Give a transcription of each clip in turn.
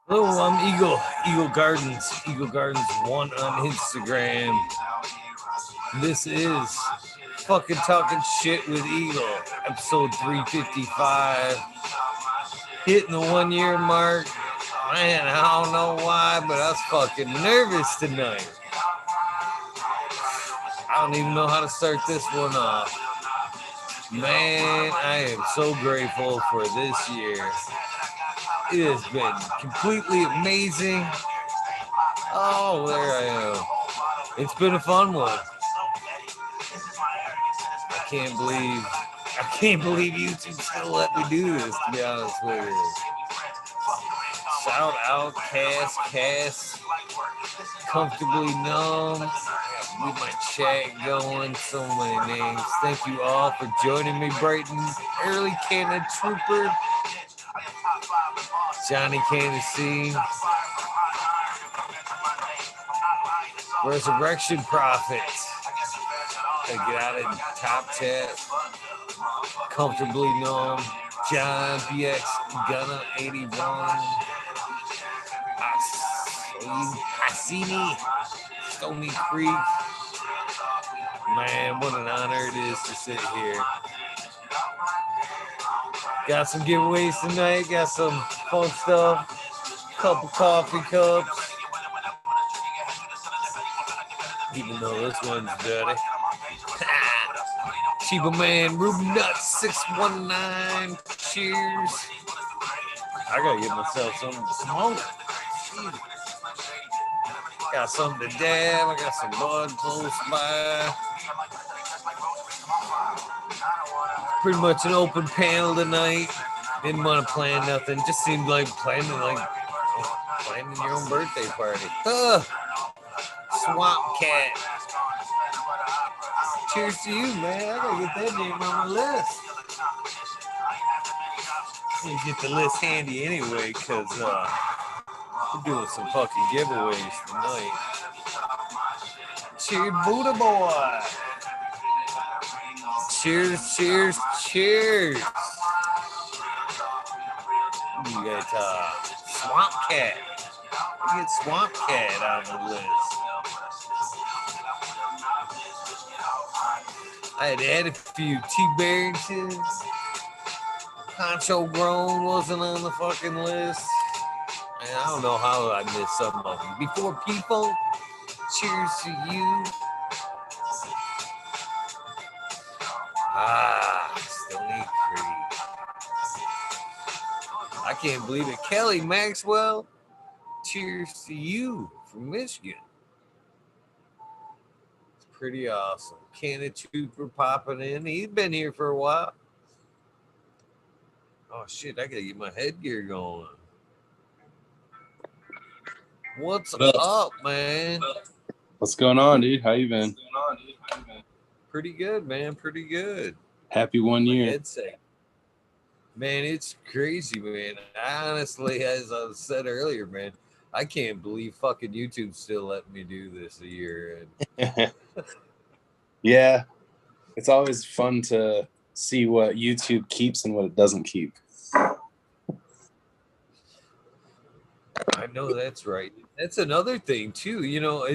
Hello, I'm Eagle Gardens 1 on Instagram. This is fucking Talking Shit with Eagle, episode 355. Hitting the 1 year mark. Man, I don't know why, but I was fucking nervous tonight. I don't even know how to start this one off. Man, I am so grateful for this year. It has been completely amazing. Oh, there I am. It's been a fun one. I can't believe YouTube still let me do this, to be honest with you. Shout out Cass, Comfortably Numb. With my chat going, so many names. Thank you all for joining me, Brighton. Early Canna Trooper. Johnny Candace. Resurrection Prophet. Get out of top chat. Comfortably Numb. John BX Gunna 81. Hasini. Stony Creek. Man, what an honor it is to sit here. Got some giveaways tonight. Got some fun stuff. Couple coffee cups. Even though this one's dirty. Chiba Man, Ruby Nuts 619. Cheers. I gotta get myself something to smoke. Got something to dab. I got some bud close by. Pretty much an open panel tonight. Didn't want to plan nothing. Just seemed like planning your own birthday party. Swamp Cat. Cheers to you, man. I gotta get that name on my list. Let me get the list handy anyway, because we're doing some fucking giveaways tonight. Cheers, Buddha boy. Cheers. You got Swamp Cat. You get Swamp Cat on the list. I had to add a few. T. Barrington. Concho Grown wasn't on the fucking list. And I don't know how I missed some of them. Before People, cheers to you. Stony Creek. I can't believe it. Kelly Maxwell, cheers to you from Michigan. It's pretty awesome. Canna Trooper popping in. He's been here for a while. Oh shit, I gotta get my headgear going. What's up, man? What's going on, dude? How you been? Pretty good, man. Pretty good. Happy 1 year. Man, it's crazy, man. Honestly, as I said earlier, man, I can't believe fucking YouTube still let me do this a year. Yeah, it's always fun to see what YouTube keeps and what it doesn't keep. I know that's right. That's another thing too. You know,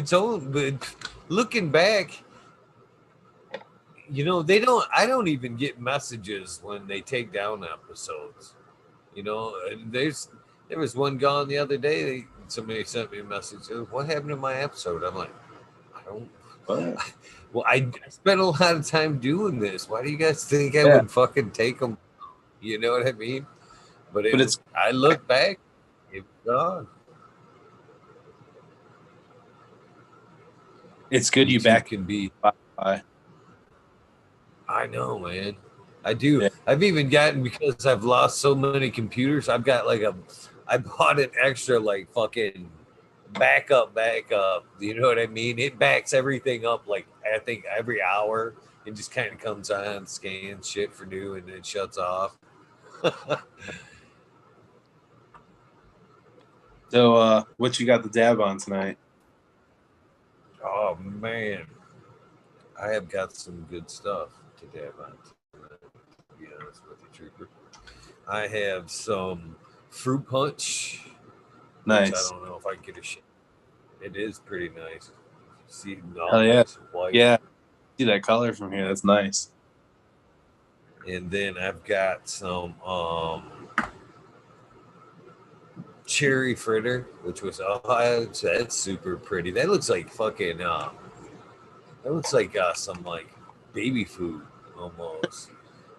but looking back, you know, I don't even get messages when they take down episodes. You know, there was one gone the other day. Somebody sent me a message. What happened to my episode? I'm like, I don't. Well, I spent a lot of time doing this. Why do you guys think I would fucking take them? You know what I mean? But I look back, it's gone. It's good you back can be. Spotify. I know, man. I do. Yeah. I've even gotten, because I've lost so many computers, I've got I bought an extra like fucking backup. You know what I mean? It backs everything up like I think every hour. It just kind of comes on, scans shit for new, and then it shuts off. So what you got the dab on tonight? Oh man, I have got some good stuff to dab on tonight, to be honest with you, Trooper. I have some fruit punch, which I Nice. don't know if I can get a shit. It is pretty nice. See, all Hell yeah. nice and white. Yeah. See that color from here. That's nice. And then I've got some cherry fritter, which was that's super pretty. That looks like fucking that looks like some like baby food almost.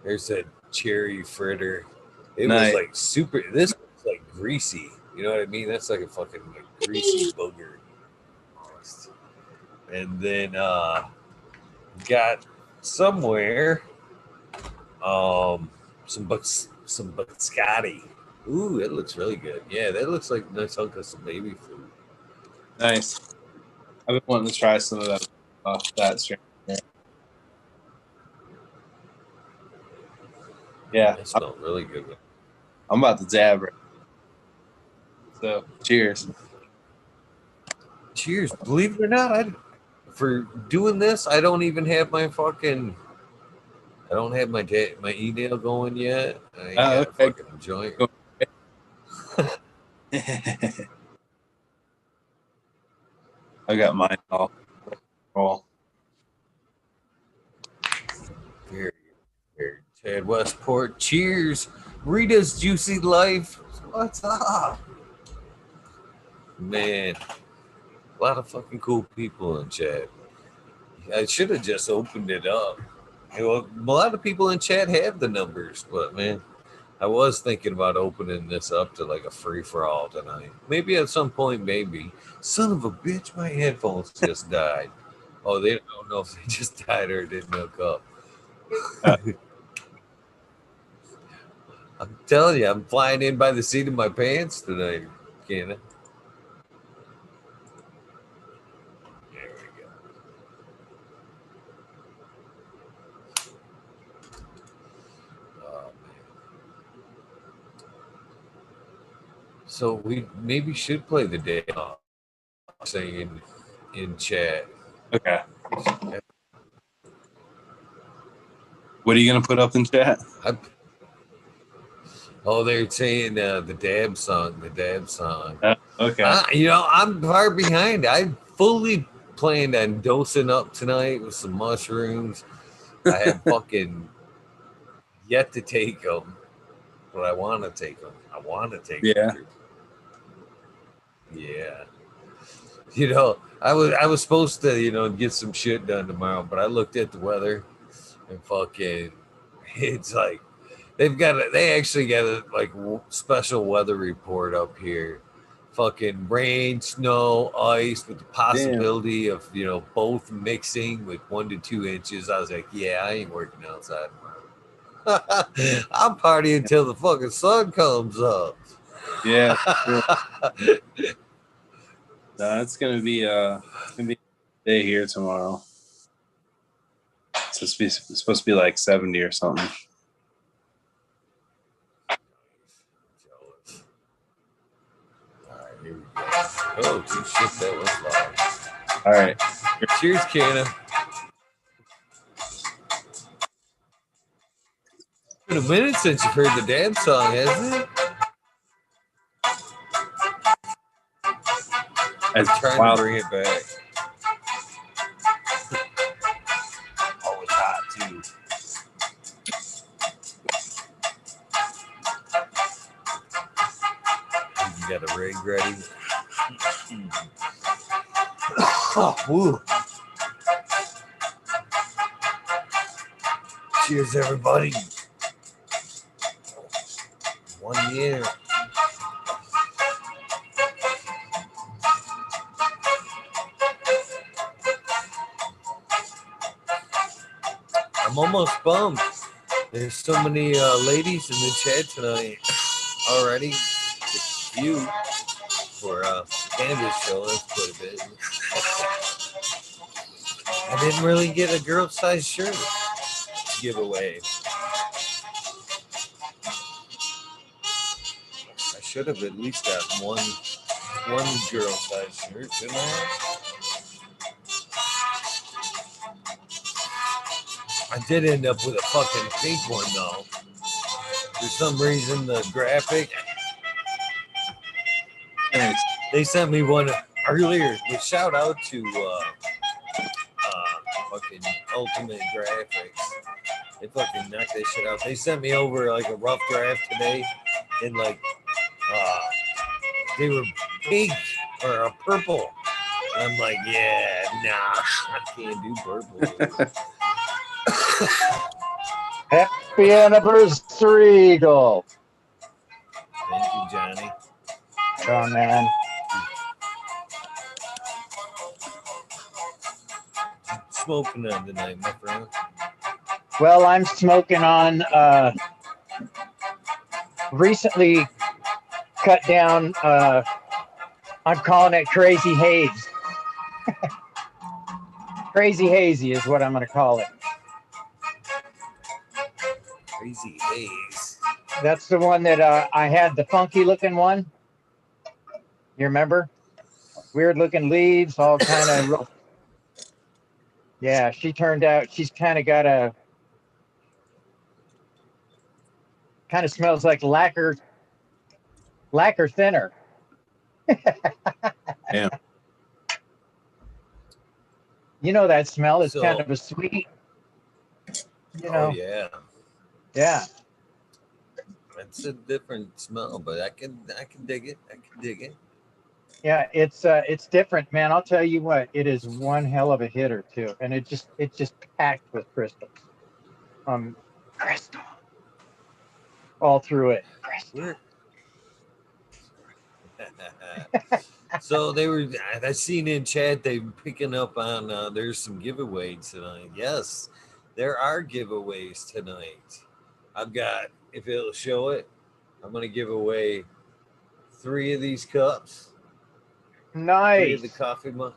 There's a cherry fritter. It was Nice. like super. This was like greasy. You know what I mean? That's like a fucking like greasy booger. And then got somewhere some biscotti. Ooh, that looks really good. Yeah, that looks like nice hunk of some baby food. Nice. I've been wanting to try some of that that strain. Yeah. That smelled really good. I'm about to dab right. So cheers. Cheers. Believe it or not, for doing this, I don't even have my fucking. I don't have my email going yet. I ain't got Okay. a fucking joint. I got mine all roll. Here, Chad Westport. Cheers. Rita's Juicy Life. What's up? Man, a lot of fucking cool people in chat. I should have just opened it up. Well, a lot of people in chat have the numbers, but man, I was thinking about opening this up to like a free for all tonight. Maybe at some point, maybe. Son of a bitch, my headphones just died. Oh, they don't know if they just died or didn't hook up. I'm telling you, I'm flying in by the seat of my pants tonight, Canna. There we go. Oh, man. So we maybe should play the day off saying in chat. Okay. What are you gonna put up in chat? They're saying the dab song. The dab song. Okay. You know, I'm far behind. I fully planned on dosing up tonight with some mushrooms. I have fucking yet to take them, but I want to take them. I want to take them. Yeah. You know, I was supposed to, you know, get some shit done tomorrow, but I looked at the weather and fucking, it's like they actually got a like special weather report up here. Fucking rain, snow, ice, with the possibility of, you know, both mixing with 1 to 2 inches. I was like, yeah, I ain't working outside tomorrow. I'm partying until the fucking sun comes up. Yeah. No, it's gonna be a day here tomorrow. So it's supposed to be like 70 or something. All right, here we go. Oh, shit, that was loud. All right. Cheers, Canna. It's been a minute since you've heard the dance song, hasn't it? I'm trying to bring it back. Oh, it's hot too. You got a rig ready? Oh, woo. Cheers, everybody. 1 year. I'm almost bummed. There's so many ladies in the chat tonight already. It's you for cannabis show. That's quite a bit. I didn't really get a girl size shirt to give away. I should have at least got one girl size shirt, didn't I? I did end up with a fucking pink one though. For some reason, the graphic, Nice. they sent me one earlier. But shout out to fucking Ultimate Graphics. They fucking knocked that shit out. They sent me over like a rough draft today, and like they were pink or a purple. And I'm like, yeah, nah, I can't do purple. Happy anniversary, Eagle. Thank you, Johnny. Oh, man. Smoking on tonight, my friend. Well, I'm smoking on recently cut down, I'm calling it Crazy Haze. Crazy Hazy is what I'm going to call it. Crazy Haze. That's the one that I had, the funky looking one. You remember? Weird looking leaves, all kind of. Yeah, she turned out, she's kind of got a, kind of smells like lacquer thinner. Yeah. You know that smell? It's So- kind of a sweet, you know. Oh yeah, Yeah. that's a different smell, but I can dig it. I can dig it. Yeah, it's different, man. I'll tell you what, it is one hell of a hitter too, and it's just packed with crystals. Crystal all through it. Crystal. So they were. I seen in chat they were picking up on. There's some giveaways tonight. Yes, there are giveaways tonight. I've got. If it'll show it, I'm gonna give away 3 of these cups. 3 Nice. of the coffee mug.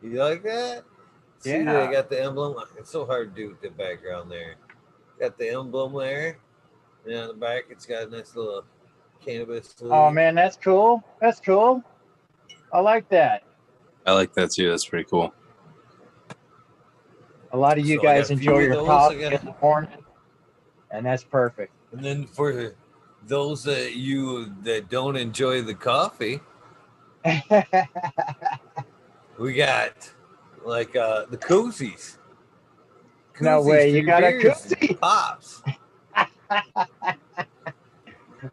You like that? See, Yeah. they got the emblem. It's so hard to do with the background there. Got the emblem there. And on the back, it's got a nice little cannabis leaf. Oh man, that's cool. That's cool. I like that. I like that too. That's pretty cool. A lot of you So I guys got a few enjoy of your those. coffee I in got- the morning, and that's perfect. And then for those that you that don't enjoy the coffee, we got like the koozies. No Koozies way, for you your got a beers, koozie? pops.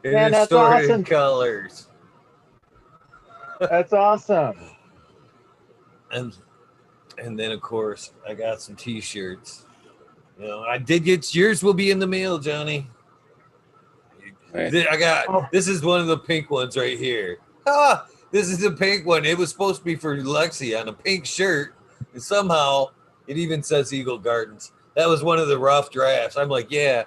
In Man, that's assorted awesome. colors. That's awesome. And then of course I got some t-shirts. You know, I did get yours will be in the mail, Johnny. Right. I got this is one of the pink ones right here. This is the pink one. It was supposed to be for Lexi on a pink shirt, and somehow it even says Eagle Gardens. That was one of the rough drafts. I'm like, yeah,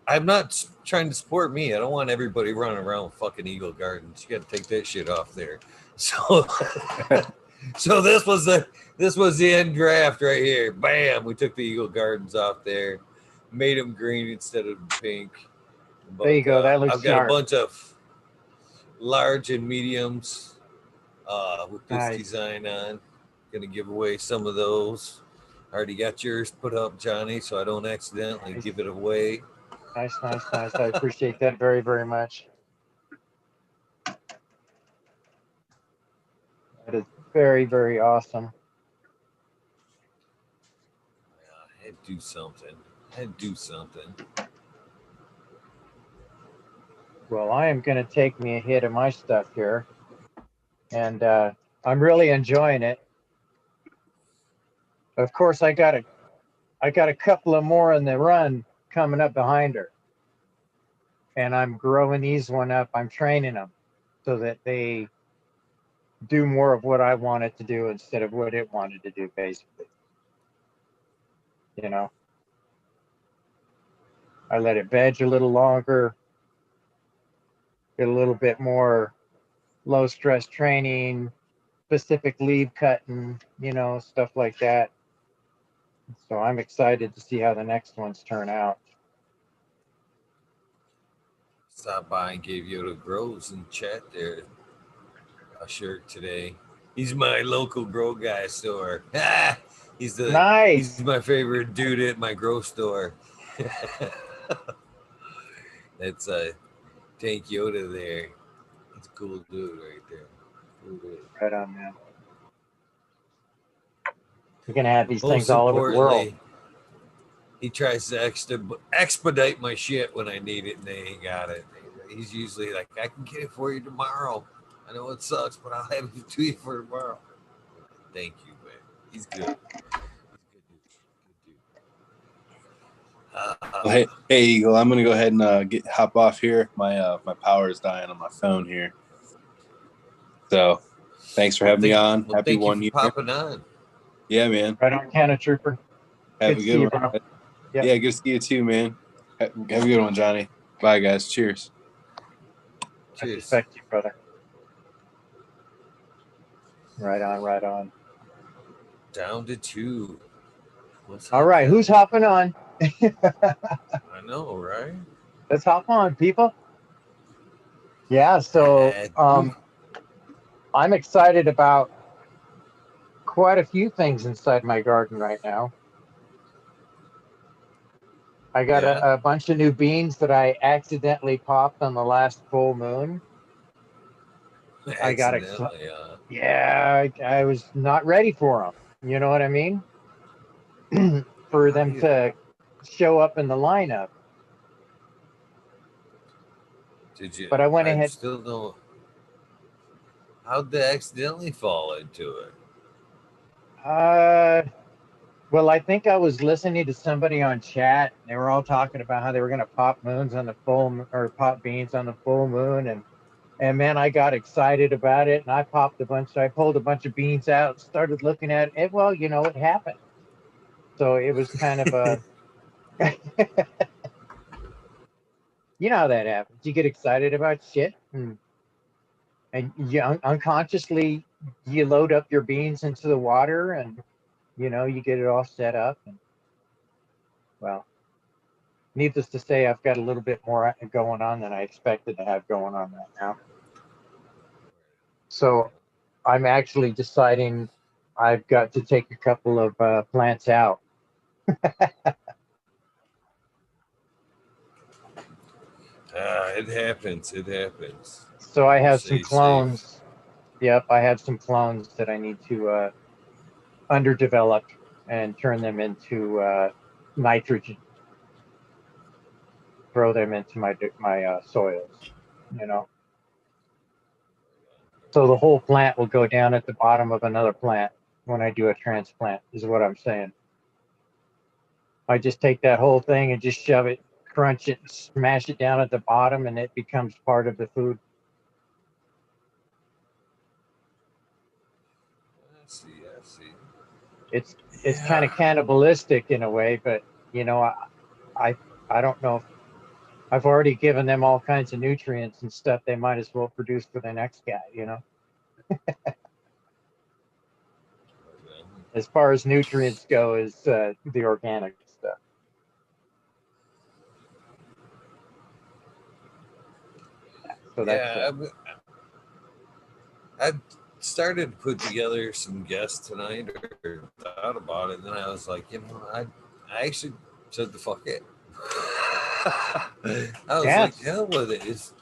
I'm not trying to support me. I don't want everybody running around with fucking Eagle Gardens. You got to take that shit off there. So, so this was the end draft right here. Bam, we took the Eagle Gardens off there, made them green instead of pink. But, There you go. That looks I've got sharp. a bunch of large and mediums with this Nice. design on. Gonna give away some of those. Already got yours put up, Johnny, so I don't accidentally Nice. give it away. Nice, nice, nice. I appreciate that very, very much. That is very, very awesome. I had to do something. I had to do something. Well, I am going to take me a hit of my stuff here, and I'm really enjoying it. Of course, I got a couple of more in the run coming up behind her, and I'm growing these one up. I'm training them so that they do more of what I want it to do instead of what it wanted to do, basically. You know, I let it veg a little longer, get a little bit more low stress training, specific leaf cutting, you know, stuff like that. So I'm excited to see how the next ones turn out. Stopped by and gave Yoda Grows in chat there a shirt today. He's my local grow guy store. He's Nice. He's my favorite dude at my grow store. That's Tank Yoda there. It's a cool dude right there. Cool dude. Right on, man. You're gonna have these Most things all over the world. importantly, he tries to expedite my shit when I need it and they ain't got it. He's usually like, I can get it for you tomorrow. I know it sucks, but I'll have it to you for tomorrow. Thank you, man. He's good. He's a good dude. Good dude. Well, hey, Eagle, I'm gonna go ahead and hop off here. My power is dying on my phone here. So, thanks for having me on. Well, Happy thank 1 you year. for popping on. Yeah, man. Right on, Canna Trooper. Have Good a to see you, good one. bro. Yep. Yeah, good to see you too, man. Have a good one, Johnny. Bye, guys. Cheers. I Cheers. respect you, brother. Right on, right on. Down to 2. What's All up, right, man? who's hopping on? I know, right? Let's hop on, people. Yeah, so I'm excited about quite a few things inside my garden right now. I got Yeah. a bunch of new beans that I accidentally popped on the last full moon. I got excited. Accidentally, Yeah, I was not ready for them. You know what I mean? For them to show up in the lineup. Did you? But I went I ahead. still don't. How'd they accidentally fall into it? Well, I think I was listening to somebody on chat. They were all talking about how they were going to pop moons on the or pop beans on the full moon, and man, I got excited about it, and I pulled a bunch of beans out, started looking at it. Well, you know, it happened. So it was kind of a, you know how that happens. You get excited about shit, and you unconsciously you load up your beans into the water, and you know you get it all set up, and well. Needless to say, I've got a little bit more going on than I expected to have going on right now. So I'm actually deciding I've got to take a couple of plants out. It happens. It happens. So I have some Stay safe. clones. Yep, I have some clones that I need to underdevelop and turn them into nitrogen. Throw them into my soils, you know. So the whole plant will go down at the bottom of another plant when I do a transplant, is what I'm saying. I just take that whole thing and just shove it, crunch it, smash it down at the bottom, and it becomes part of the food. I see. I see. It's kind of Yeah. cannibalistic in a way, but you know, I I don't know if I've already given them all kinds of nutrients and stuff. They might as well produce for the next guy, you know. As far as nutrients go, is the organic stuff. So that's Yeah. I started to put together some guests tonight, or thought about it, and then I was like, I actually said the fuck it. I was like, yes, hell with it. It's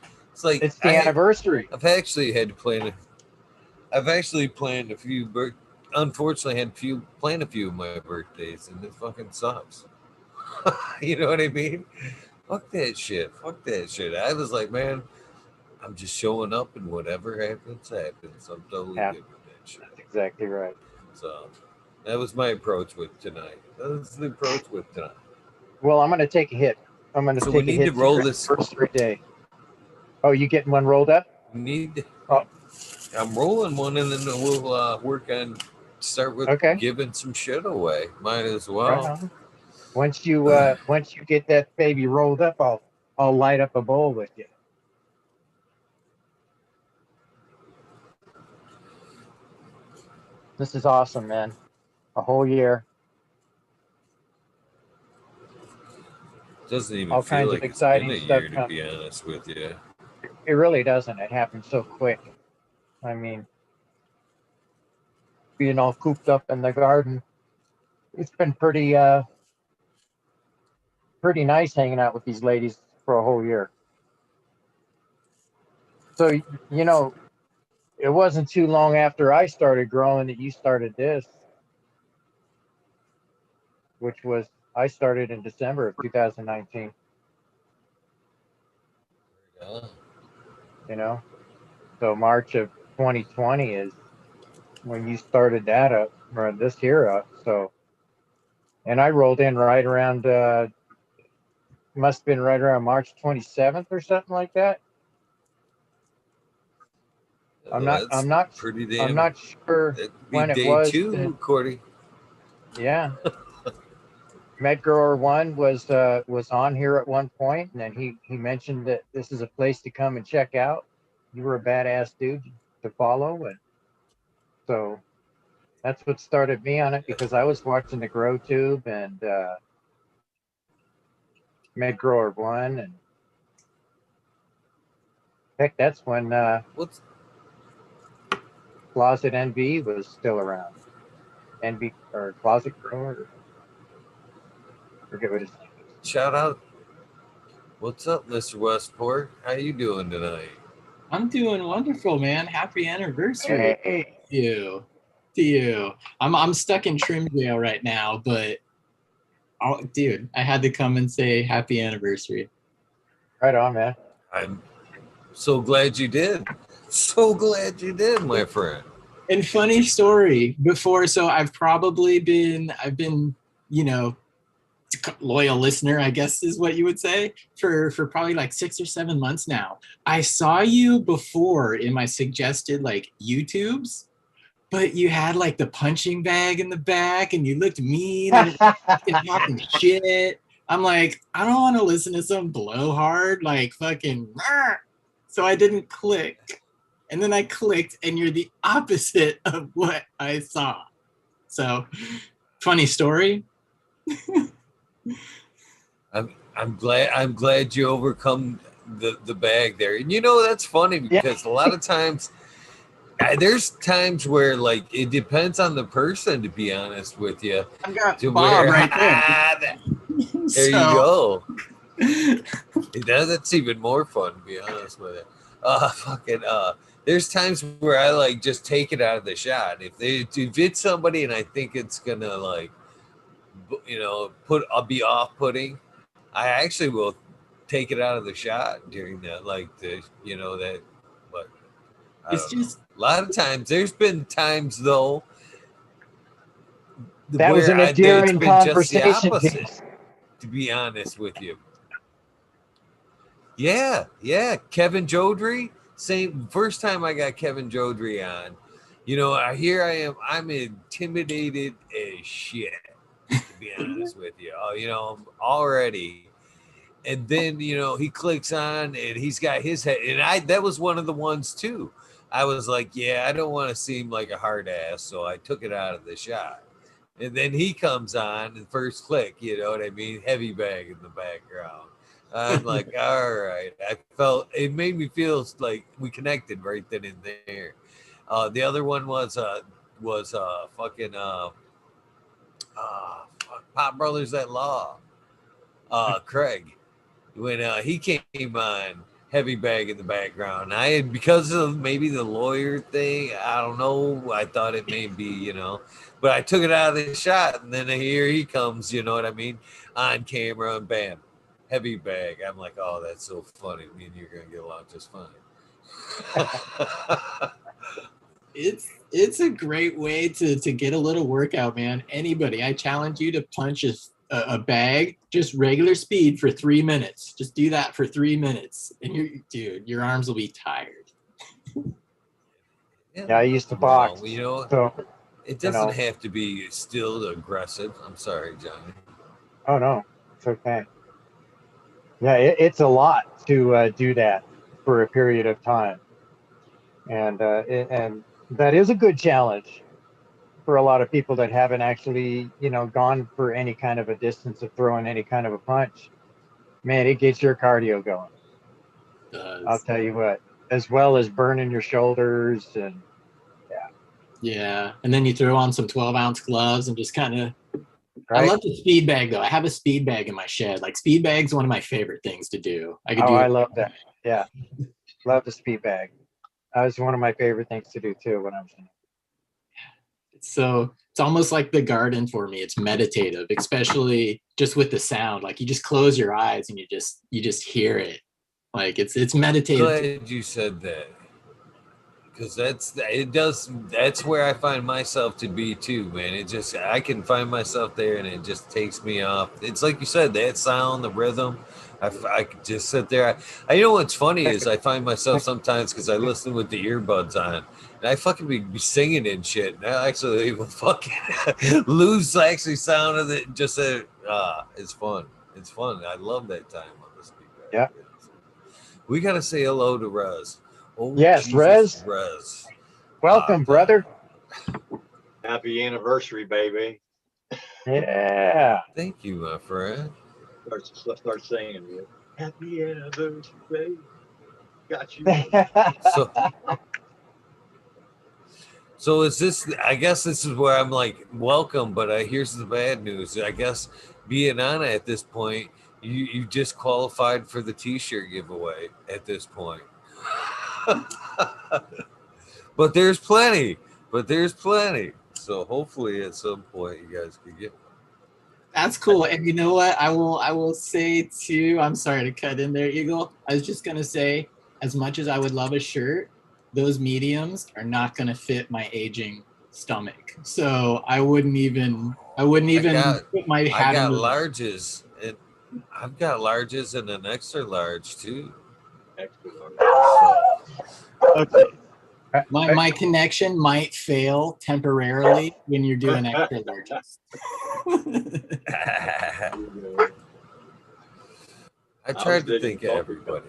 like it's the anniversary. I've actually had to plan. I've actually planned a few. Unfortunately, had planned a few of my birthdays, and it fucking sucks. You know what I mean? Fuck that shit. Fuck that shit. I was like, man, I'm just showing up, and whatever happens, happens. I'm totally Yeah, good with that shit. that's exactly right. So that was my approach with tonight. That was the approach with tonight. Well, I'm going to take a hit. I'm going to So we take a need to hit to roll your this. anniversary day. Oh, you getting one rolled up? We need. Oh, I'm rolling one, and then we'll work on start with okay. giving some shit away. Might as Right well. on. Once you get that baby rolled up, I'll light up a bowl with you. This is awesome, man. A whole year, Doesn't even all feel kinds of like it's been exciting a stuff. year, to be honest with you. It really doesn't. It happens so quick. I mean, being all cooped up in the garden, it's been pretty nice hanging out with these ladies for a whole year. So, you know, it wasn't too long after I started growing that you started this, which was I started in December of 2019. Yeah. You know, so March of 2020 is when you started that up, or this here up. So, and I rolled in right around, must have been right around March 27th or something like that. I'm Well, not, that's I'm not, pretty I'm damn. not sure That'd be when it day was. two, Cordy. Yeah, Med Grower One was on here at one point, and then he mentioned that this is a place to come and check out. You were a badass dude to follow, and so that's what started me on it because I was watching the Grow Tube and Med Grower One, and heck, that's when What's Closet NB was still around. NB or Closet Grower, forget what his name is. shout out? What's up, Mr. Westport? How you doing tonight? I'm doing wonderful, man. Happy anniversary Hey, to you. To you. I'm stuck in trim jail right now, but dude, I had to come and say happy anniversary. right on, man. I'm so glad you did. So glad you did, my friend. And funny story, before, so I've been, you know, loyal listener, I guess is what you would say, for probably like 6 or 7 months now. I saw you before in my suggested like YouTubes, but you had like the punching bag in the back and you looked mean and talking shit. I'm like, I don't want to listen to some blowhard like fucking. So I didn't click. And then I clicked and you're the opposite of what I saw. So funny story. I'm glad you overcome the bag there. And you know that's funny because a lot of times there's times where like it depends on the person, to be honest with you. I've got To Bob where right there. there you go. That's even more fun, to be honest with you. There's times where I like just take it out of the shot. If it's somebody and I think it's gonna like, you know, I'll be off-putting, I actually will take it out of the shot during that, like the, you know, that. But I It's don't know. just A lot of times, there's been times though That was an it's endearing been just the conversation, opposite, James. to be honest with you. Yeah. Kevin Jodrey, same first time I got Kevin Jodrey on. You know, here I am. I'm intimidated as shit, to be honest with you. Oh, you know, already. And then, you know, he clicks on and he's got his head. And that was one of the ones too. I was like, yeah, I don't want to seem like a hard ass. So I took it out of the shot. And then he comes on and first click, you know what I mean? Heavy bag in the background. I'm like, all right. It made me feel like we connected right then and there. The other one was fucking Pop Brothers at Law. Craig, when he came on, heavy bag in the background. I had, because of maybe the lawyer thing, I don't know. I thought it may be, you know, but I took it out of the shot, and then here he comes. You know what I mean? On camera, and bam, heavy bag. I'm like, oh, that's so funny. Me and you're gonna get along just fine. it's a great way to get a little workout, man. Anybody, I challenge you to punch a bag just regular speed for 3 minutes. Just do that for 3 minutes, and your arms will be tired. Yeah, I used to box. You know, so it doesn't have to be still aggressive. I'm sorry, Johnny. Oh no, it's okay. Yeah, it's a lot to do that for a period of time, and and that is a good challenge for a lot of people that haven't actually, you know, gone for any kind of a distance of throwing any kind of a punch. Man, it gets your cardio going. I'll tell you what, as well as burning your shoulders and yeah. And then you throw on some 12-ounce gloves and just kind of. right? I love the speed bag though. I have a speed bag in my shed. Like speed bag's one of my favorite things to do. I could do I it. love that. Yeah. Love the speed bag. That was one of my favorite things to do too when I was in. So it's almost like the garden for me. It's meditative, especially just with the sound. Like you just close your eyes and you just hear it. Like it's meditative. Glad you said that. Because that's where I find myself to be too, man. I can find myself there and it just takes me off. It's like you said, that sound, the rhythm. I could just sit there. I know what's funny is I find myself sometimes because I listen with the earbuds on and I fucking be singing and shit. And I actually will fucking lose actually sound of it. Just it's fun. It's fun. I love that time on the speaker. Yeah. We got to say hello to Rez. Oh, Yes, Jesus, Rez. Welcome, brother. Happy anniversary, baby. Yeah. Thank you, my friend. Start singing. Happy anniversary, baby. Got you. So is this? I guess this is where I'm like, welcome, but here's the bad news. I guess being on it at this point, you just qualified for the T-shirt giveaway at this point. But there's plenty. So hopefully at some point you guys can get one. That's cool. And you know what? I will say too, I'm sorry to cut in there, Eagle. I was just gonna say, as much as I would love a shirt, those mediums are not gonna fit my aging stomach. So I wouldn't even put my hat I got in the larges and I've got larges and an extra large too. Extra large. Okay. my connection might fail temporarily when you're doing extra larges. I tried to think of everybody.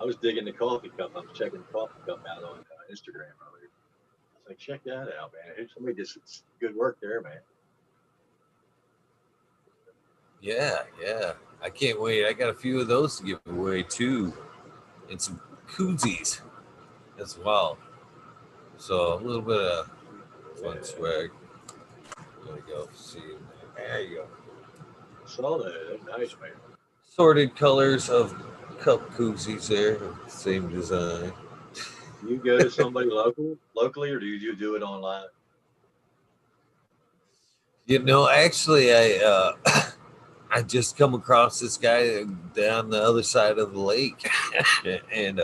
I was digging the coffee cup. I was checking the coffee cup out on Instagram earlier. I was like, check that out, man. Somebody did some good work there, man. Yeah. I can't wait. I got a few of those to give away too. And some koozies as well. So a little bit of fun swag. There you go. See, there you go. Saw that. That's nice, man. Sorted colors of cup koozies there. Same design. Do you go to somebody locally, or do you do it online? You know, actually, I just come across this guy down the other side of the lake, and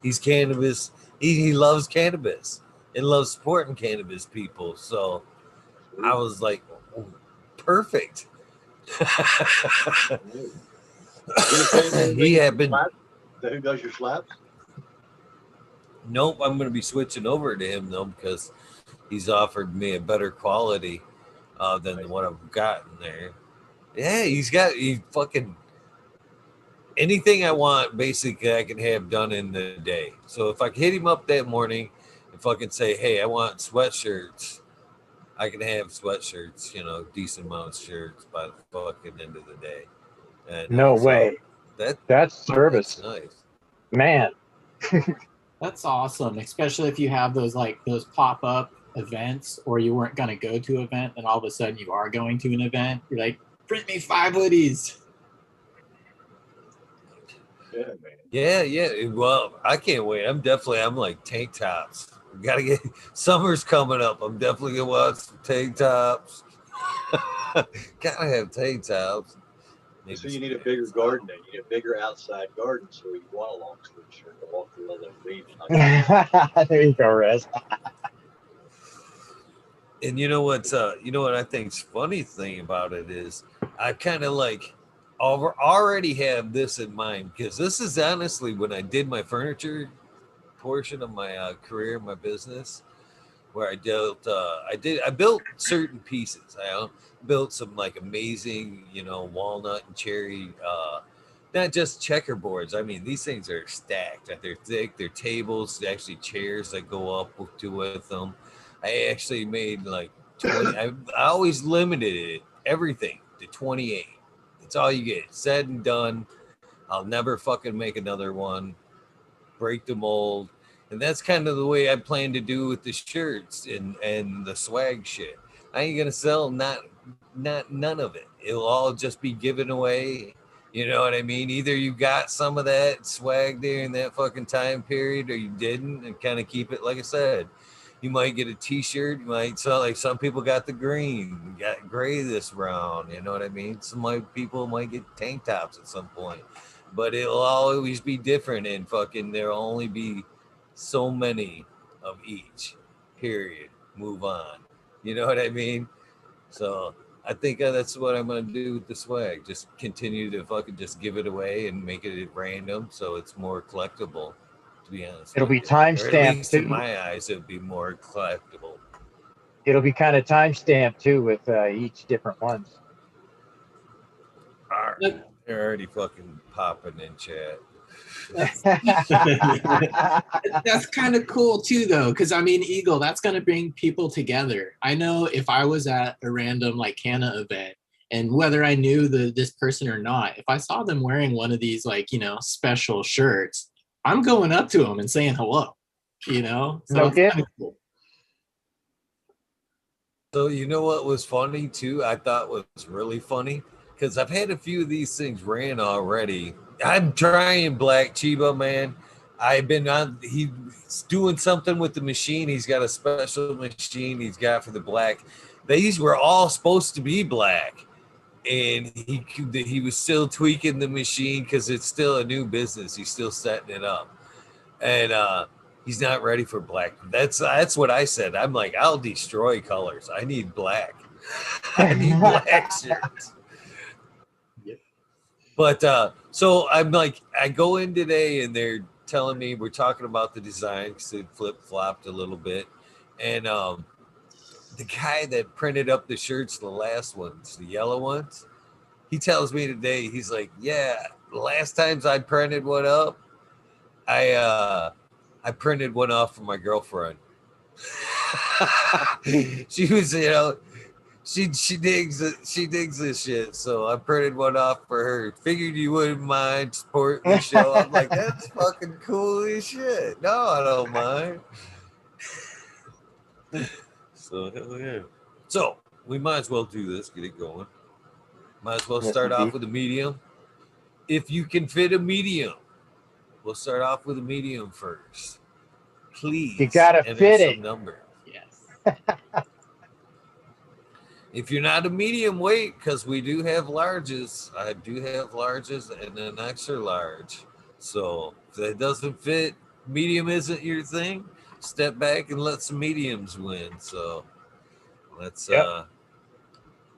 he's cannabis. He loves cannabis and loves supporting cannabis people. So I was like, oh, perfect. He had been. Who does your slaps? Nope, I'm going to be switching over to him though because he's offered me a better quality than what I've gotten there. Yeah, he fucking anything I want. Basically, I can have done in the day. So if I hit him up that morning and fucking say, "Hey, I want sweatshirts," I can have sweatshirts. You know, decent amount of shirts by the fucking end of the day. And, no way. That's service. That's nice, man. That's awesome, especially if you have those pop-up events, or you weren't going to go to an event and all of a sudden you are going to an event. You're like, print me 5 hoodies. Yeah, man. Yeah. Well, I can't wait. I'm like tank tops. We gotta get summer's coming up. I'm definitely gonna watch some tank tops. Gotta have tank tops. Maybe so you need a bigger garden. Then. You need a bigger outside garden, so you want a long sleeve shirt to walk through all those leaves. There you go, Rez. And you know what I think's funny thing about it is I kind of like already have this in mind because this is honestly when I did my furniture portion of my career, my business, where I built certain pieces. I built some like amazing, walnut and cherry, not just checkerboards. I mean, these things are stacked. They're thick. They're tables, actually chairs that go up with them. I actually made like 20. I always limited everything to 28. That's all you get. Said and done. I'll never fucking make another one. Break the mold. And that's kind of the way I plan to do with the shirts and the swag shit. I ain't gonna sell none of it. It'll all just be given away You know what I mean? Either you got some of that swag during that fucking time period or you didn't, and kind of keep it. Like I said, you might get a t-shirt. You might sell, like some people got the green, got gray this round. You know what I mean? People might get tank tops at some point, but it'll always be different. And fucking, there'll only be so many of each. Period. Move on. You know what I mean? So I think that's what I'm gonna do with the swag. Just continue to fucking just give it away and make it at random, so it's more collectible. To be honest, It'll with be you. time Or at stamped least in too. my eyes, it'll be more collectible. It'll be kind of time stamped too with each different ones. All right. They're already fucking popping in chat. That's kind of cool too, though, because I mean, Eagle, that's going to bring people together. I know if I was at a random like Canna event, and whether I knew this person or not, if I saw them wearing one of these like, you know, special shirts, I'm going up to them and saying hello, you know? So No it's kidding. kind of cool. So you know what was funny too? I thought was really funny because I've had a few of these things ran already. I'm trying Black Chiba, man. I've been on. He's doing something with the machine. He's got a special machine he's got for the black. These were all supposed to be black, and he was still tweaking the machine because it's still a new business. He's still setting it up, and he's not ready for black. That's what I said. I'm like, I'll destroy colors. I need black. I need black shirts. Yep. But so I'm like, I go in today and they're telling me we're talking about the design because it flip flopped a little bit, and the guy that printed up the shirts, the last ones, the yellow ones, he tells me today, he's like, yeah, the last times I printed one up, I printed one off for my girlfriend. She was, you know, she digs it. She digs this shit. So I printed one off for her. Figured you wouldn't mind supporting the show. I'm like, that's fucking cool as shit. No, I don't mind. So hell yeah. So we might as well do this. Get it going. Might as well Yes, start off indeed. with a medium. If you can fit a medium, we'll start off with a medium first. Please. You gotta enter fit some it. number. Yes. If you're not a medium weight, because we do have larges, I do have larges and an extra large. So if that doesn't fit, medium isn't your thing, step back and let some mediums win. So let's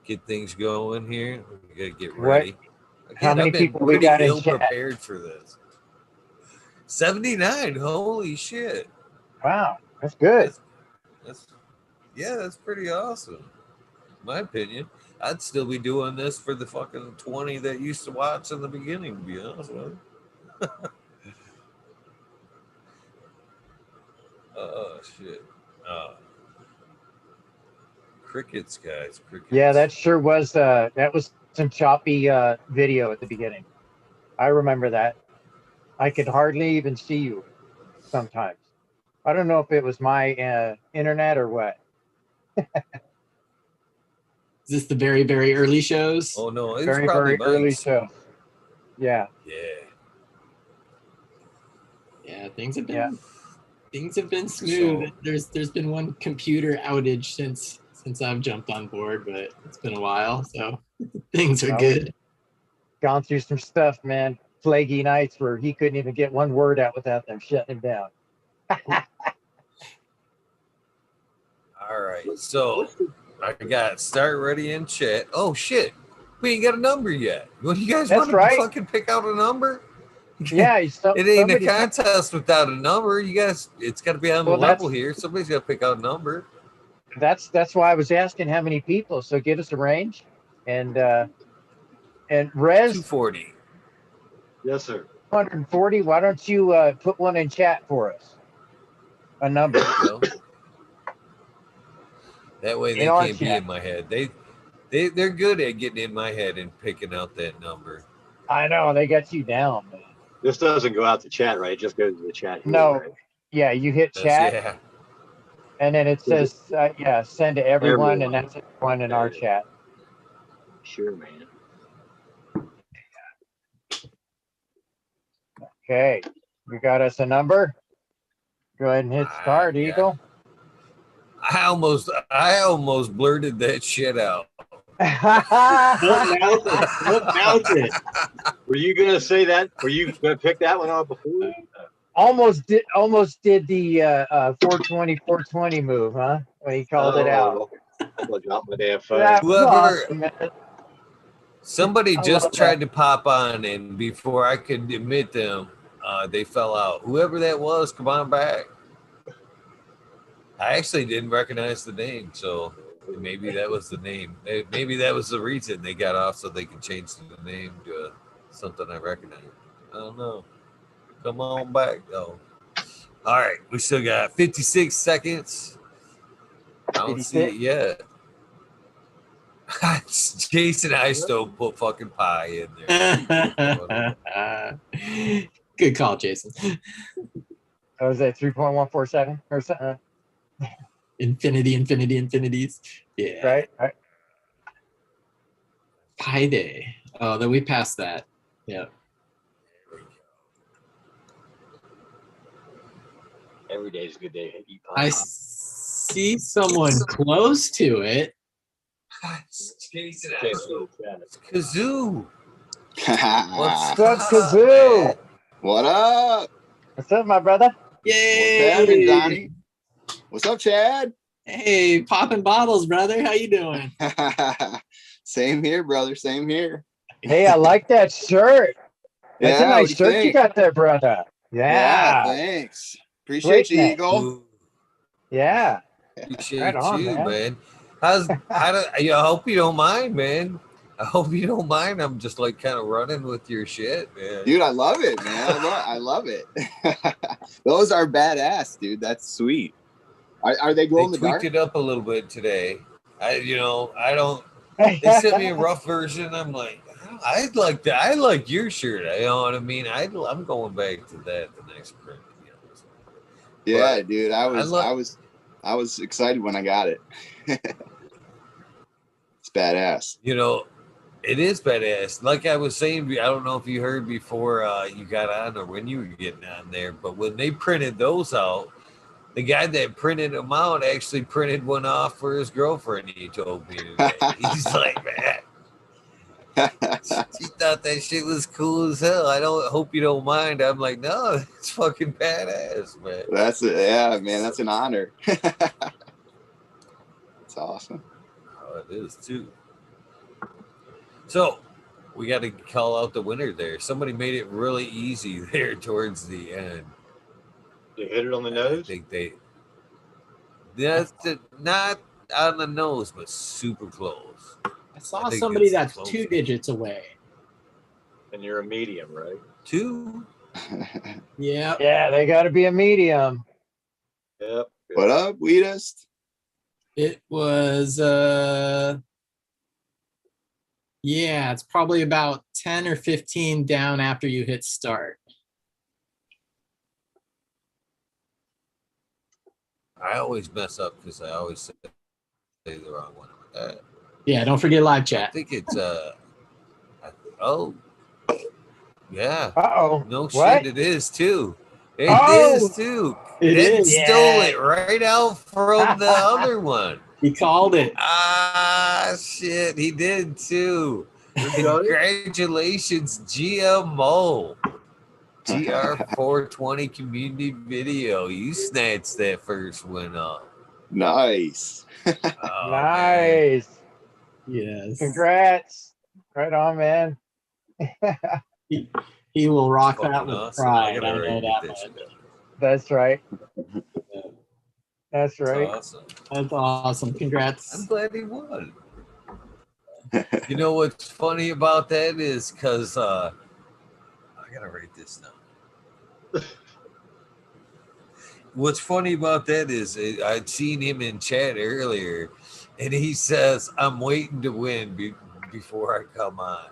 get things going here. We gotta get ready. How Again, many I've been people we pretty got in ill chat? prepared for this. 79. Holy shit. Wow, that's good. That's pretty awesome. My opinion. I'd still be doing this for the fucking 20 that used to watch in the beginning, to be honest with you. Oh, shit. Crickets, guys. Crickets. Yeah, that sure was. That was some choppy video at the beginning. I remember that. I could hardly even see you sometimes. I don't know if it was my internet or what. Is this the very, very early shows? Oh, no. It's Very, probably very early Mike's. show. Yeah. Yeah. Yeah, things have Yeah. been smooth. So- There's been one computer outage since I've jumped on board, but it's been a while, so things are Well, good. Gone through some stuff, man. Flaky nights where he couldn't even get one word out without them shutting him down. All right. So I got start ready in chat. Oh, shit. We ain't got a number yet. What, you guys That's want to right. fucking pick out a number? Yeah, It ain't a somebody's- contest without a number. You guys, it's got to be on the Well, level that's- here. Somebody's got to pick out a number. That's why I was asking how many people. So give us a range, and Rez 240. Yes, sir. 140. Why don't you put one in chat for us? A number. You know? That way they In our can't be chat. in my head. They're good at getting in my head and picking out that number. I know they got you down, man. This doesn't go out to chat, right? It just goes to the chat here, No. right? Yeah, you hit chat, Yeah. and then it says send to everyone, and Everyone. that's everyone in our chat. Sure, man. Okay, you got us a number. Go ahead and hit start, Yeah. Eagle. I almost blurted that shit out. Don't mouth it. Don't mouth it. Were you gonna say that? Were you gonna pick that one out before? almost did the 420 move, huh? When he called it out. I'm gonna drop my damn phone. That was Whoever- awesome, man. Somebody I just love tried to pop on, and before I could admit them, they fell out. Whoever that was, come on back. I actually didn't recognize the name, so maybe that was the name. Maybe that was the reason they got off, so they could change the name to something I recognize. I don't know. Come on back, though. All right, we still got 56 seconds. I don't see it yet. Jason I still put fucking pie in there. Good call, Jason. Oh, was that 3.147 or something? Infinities. Yeah. Right? Pi Day. Oh, then we passed that. Yeah. Every day is a good day to eat I pie. see someone close to it. Jason Okay, I so, still. yeah. Kazoo. What's up, Kazoo? What up? What's up, my brother? Yay! What's happening, Donnie? What's up, Chad? Hey, popping bottles, brother. How you doing? Same here, brother. Same here. Hey, I like that shirt. That's a Yeah, nice what do you shirt you think? got there, brother. Yeah, Yeah. thanks. Appreciate you, Sweetness. Eagle. Yeah. Appreciate Right on, you, man. I hope you don't mind, man. I hope you don't mind. I'm just like kind of running with your shit, man. Dude, I love it, man. I love it. Those are badass, dude. That's sweet. Are they glow in They the dark? tweaked it up a little bit today. I don't. They sent me a rough version. I'm like, I'd like that. I like your shirt. You know what I mean? I'm going back to that the next print. To be honest. Yeah, But dude. I was excited when I got it. It's badass. It is badass. Like I was saying, I don't know if you heard before you got on or when you were getting on there, but when they printed those out, the guy that printed them out actually printed one off for his girlfriend. He told me today. He's like, man, she thought that shit was cool as hell. I hope you don't mind. I'm like, no, it's fucking badass, man. That's it. Yeah, man. That's an honor. That's awesome. Oh, it is too. So we got to call out the winner there. Somebody made it really easy there towards the end. You hit it on the I nose? think not on the nose, but super close. I saw think somebody it's that's close. 2 digits away. And you're a medium, right? 2. Yeah. Yeah, they got to be a medium. Yep. What up, Weedest? It was yeah, it's probably about 10 or 15 down after you hit start. I always mess up because I always say the wrong one. Yeah, don't forget live I chat. think it's yeah. Uh-oh. No What? shit, it is too. It Oh! is too. It Ed is. stole Yeah. it right out from the other one. He called it. Ah, shit, he did too. Congratulations, GMO. GR420 community video. You snatched that first one up. Nice. Oh, man. Nice. Yes. Congrats. Right on, man. He will rock Fucking that with awesome. pride. I gotta know write that this much. shit down. That's right. That's That's right. awesome. That's awesome. Congrats. I'm glad he won. You know what's funny about that is because I gotta write this down. What's funny about that is I'd seen him in chat earlier, and he says, "I'm waiting to win before I come on."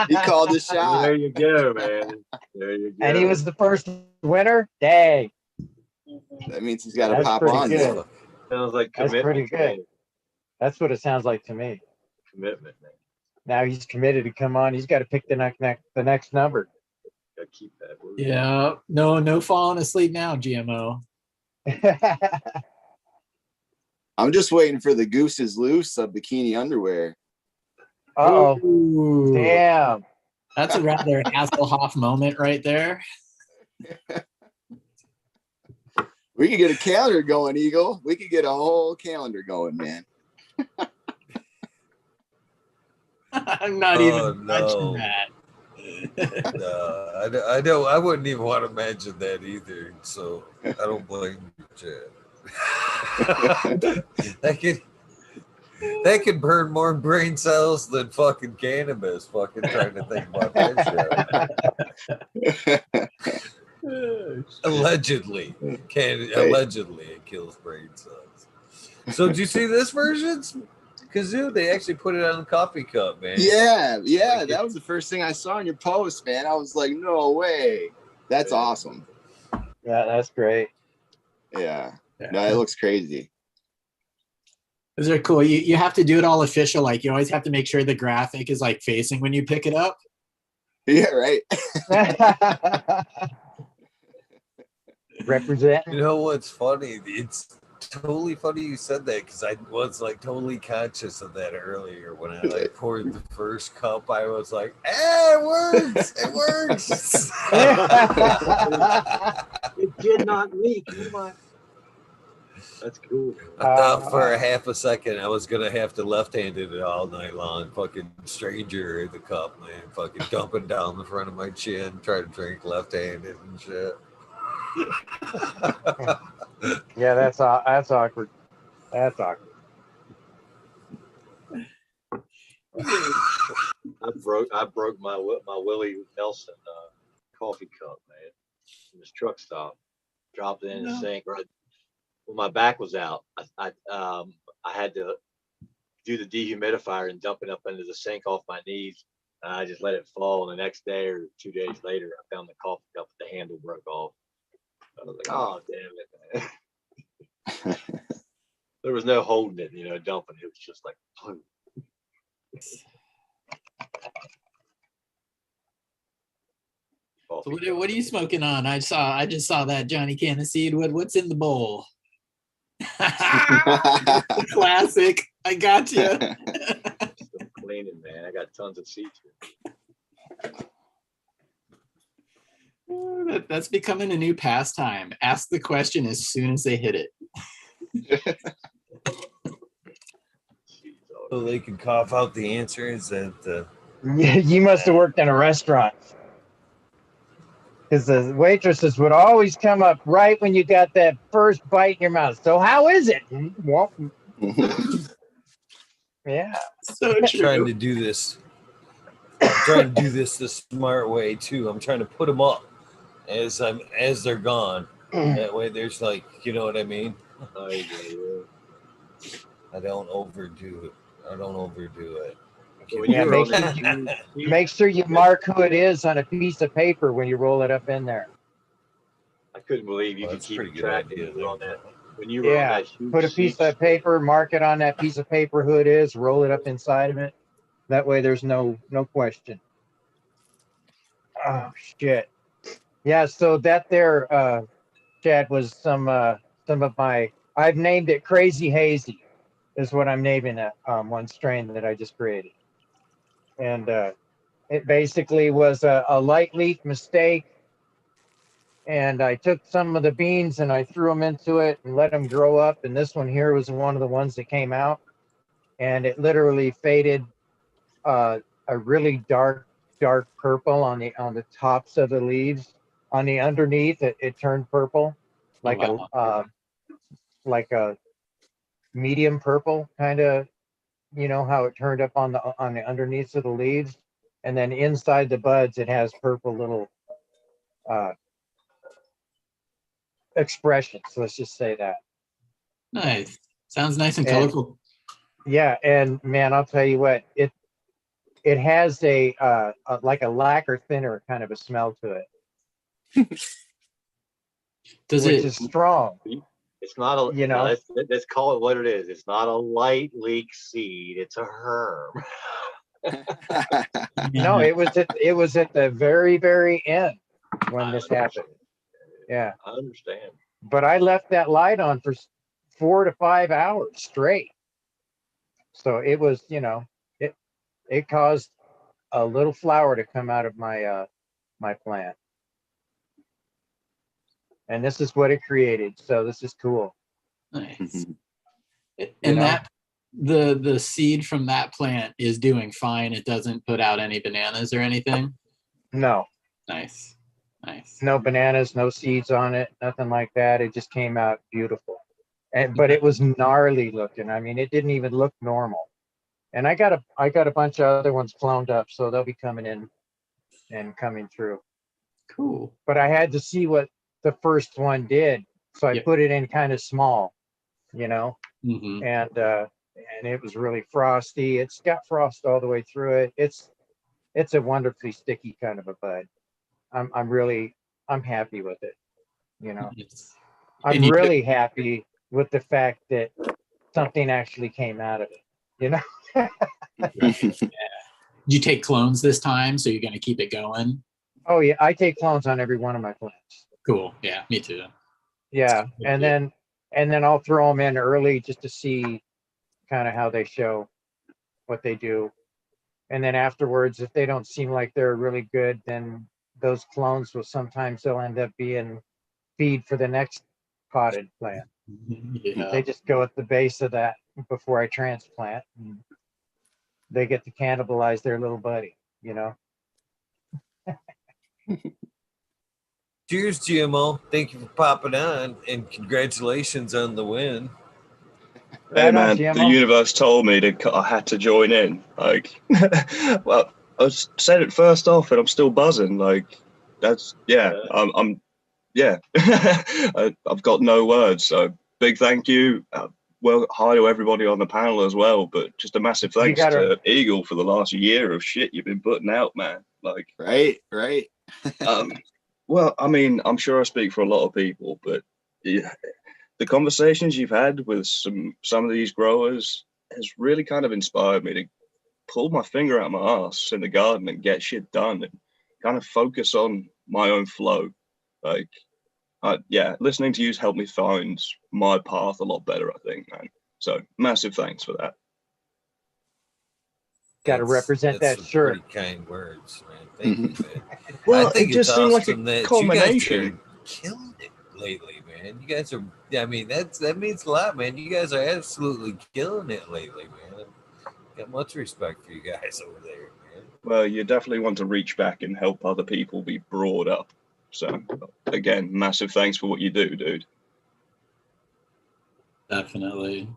He called the shot. There you go, man. There you go. And he was the first winner? Dang. That means he's got to That's pop pretty on good. there. Sounds like That's commitment. pretty good. Man. That's what it sounds like to me. Commitment, man. Now he's committed to come on. He's got to pick the next number. Gotta keep that. Yeah. No falling asleep now, GMO. I'm just waiting for the Goose is Loose of bikini underwear. Uh-oh. Ooh. Damn. That's a rather Hasselhoff moment right there. We could get a calendar going, Eagle. We could get a whole calendar going, man. I'm not even touching that. No, I don't. I wouldn't even want to imagine that either. So I don't blame you, Chad. that could burn more brain cells than fucking cannabis. Fucking trying to think about that shit. Allegedly, allegedly it kills brain cells. So did you see this version? Kazoo, they actually put it on the coffee cup, man. Yeah, that was the first thing I saw in your post, man. I was like, no way. That's awesome. Yeah, that's great. Yeah. No, it looks crazy. Those are cool. You have to do it all official. Like you always have to make sure the graphic is like facing when you pick it up. Yeah, right. Represent. You know what's funny? It's totally funny you said that because I was like totally conscious of that earlier when I like poured the first cup. I was like, it works! It works! It did not leak. Come on. That's cool. I thought for a half a second I was gonna have to left-handed it all night long. Fucking stranger in the cup, man. Fucking dumping down the front of my chin, try to drink left-handed and shit. Yeah, that's awkward. That's awkward. I broke my Willie Nelson coffee cup, man, in this truck stop. Dropped it in the sink. Right when my back was out, I had to do the dehumidifier and dump it up into the sink off my knees. And I just let it fall. And the next day or 2 days later, I found the coffee cup with the handle broke off. I was like, oh, damn it, man. There was no holding it, dumping it. It was just like, boom. So what are you smoking on? I just saw that Johnny Canna seed. What's in the bowl? Classic. I got you. Still cleaning, man. I got tons of seeds here. That's becoming a new pastime. Ask the question as soon as they hit it. So they can cough out the answer. Is that You must have worked in a restaurant. Because the waitresses would always come up right when you got that first bite in your mouth. So how is it? Well, yeah. So I'm true. trying to do this. I'm trying to do this the smart way too. I'm trying to put them up as they're gone. That way, there's like, you know what I mean. I don't overdo it. Yeah, make sure you mark who it is on a piece of paper when you roll it up in there. I couldn't believe you could keep track when you were on that huge put a piece of paper, mark it on that piece of paper who it is, roll it up inside of it. That way there's no question. Oh shit. Yeah, so that there Chad was some of my, I've named it Crazy Hazy is what I'm naming that one strain that I just created. And it basically was a light leaf mistake. And I took some of the beans and I threw them into it and let them grow up. And this one here was one of the ones that came out. And it literally faded a really dark purple on the tops of the leaves. On the underneath, it turned purple, like a medium purple kind of. You know how it turned up on the underneath of the leaves, and then inside the buds it has purple little expressions. Let's just say that. Nice. Sounds nice and colorful. Yeah, and man, I'll tell you what, it has a like a lacquer thinner kind of a smell to it. Which is strong. It's not a, let's call it what it is. It's not a light leak seed. It's a herb. No, it was at the very, very end when this happened. Yeah. I understand. But I left that light on for 4 to 5 hours straight. So it was, it caused a little flower to come out of my my plant. And this is what it created. So this is cool. Nice. You And know? that the seed from that plant is doing fine. It doesn't put out any bananas or anything. No, Nice. Nice. no bananas, no seeds on it, nothing like that. It just came out beautiful. But it was gnarly looking. I mean, it didn't even look normal. And I got a bunch of other ones cloned up, so they'll be coming in and coming through. Cool. But I had to see what the first one did, so I Yep. put it in kind of small, Mm-hmm. and it was really frosty. It's got frost all the way through it. It's a wonderfully sticky kind of a bud. I'm happy with it. I'm And you really happy with the fact that something actually came out of it. Did you take clones this time? So you're going to keep it going? Oh yeah, I take clones on every one of my plants. Cool. Yeah, me too. Yeah, and then I'll throw them in early just to see kind of how they show, what they do, and then afterwards, if they don't seem like they're really good, then those clones they'll end up being feed for the next potted plant. Yeah. They just go at the base of that before I transplant. And they get to cannibalize their little buddy. Cheers, GMO. Thank you for popping on, and congratulations on the win. Hey Right on, man, the GMO. universe told me I had to join in. Like, well, I said it first off, and I'm still buzzing. Like, that's I'm yeah. I've got no words. So big thank you. Well, hi to everybody on the panel as well. But just a massive thanks to Eagle for the last year of shit you've been putting out, man. Like, Right. Well, I mean, I'm sure I speak for a lot of people, but yeah, the conversations you've had with some of these growers has really kind of inspired me to pull my finger out my ass in the garden and get shit done and kind of focus on my own flow. Like, listening to you's helped me find my path a lot better, I think, man. So massive thanks for that. Got to represent that shirt. Pretty kind words, man. Thank you, man. Well, I think it just it's seemed like awesome a that culmination. you guys are killing it lately, man. You guys are. I mean, that means a lot, man. You guys are absolutely killing it lately, man. Got much respect for you guys over there, man. Well, you definitely want to reach back and help other people be brought up. So, again, massive thanks for what you do, dude. Definitely.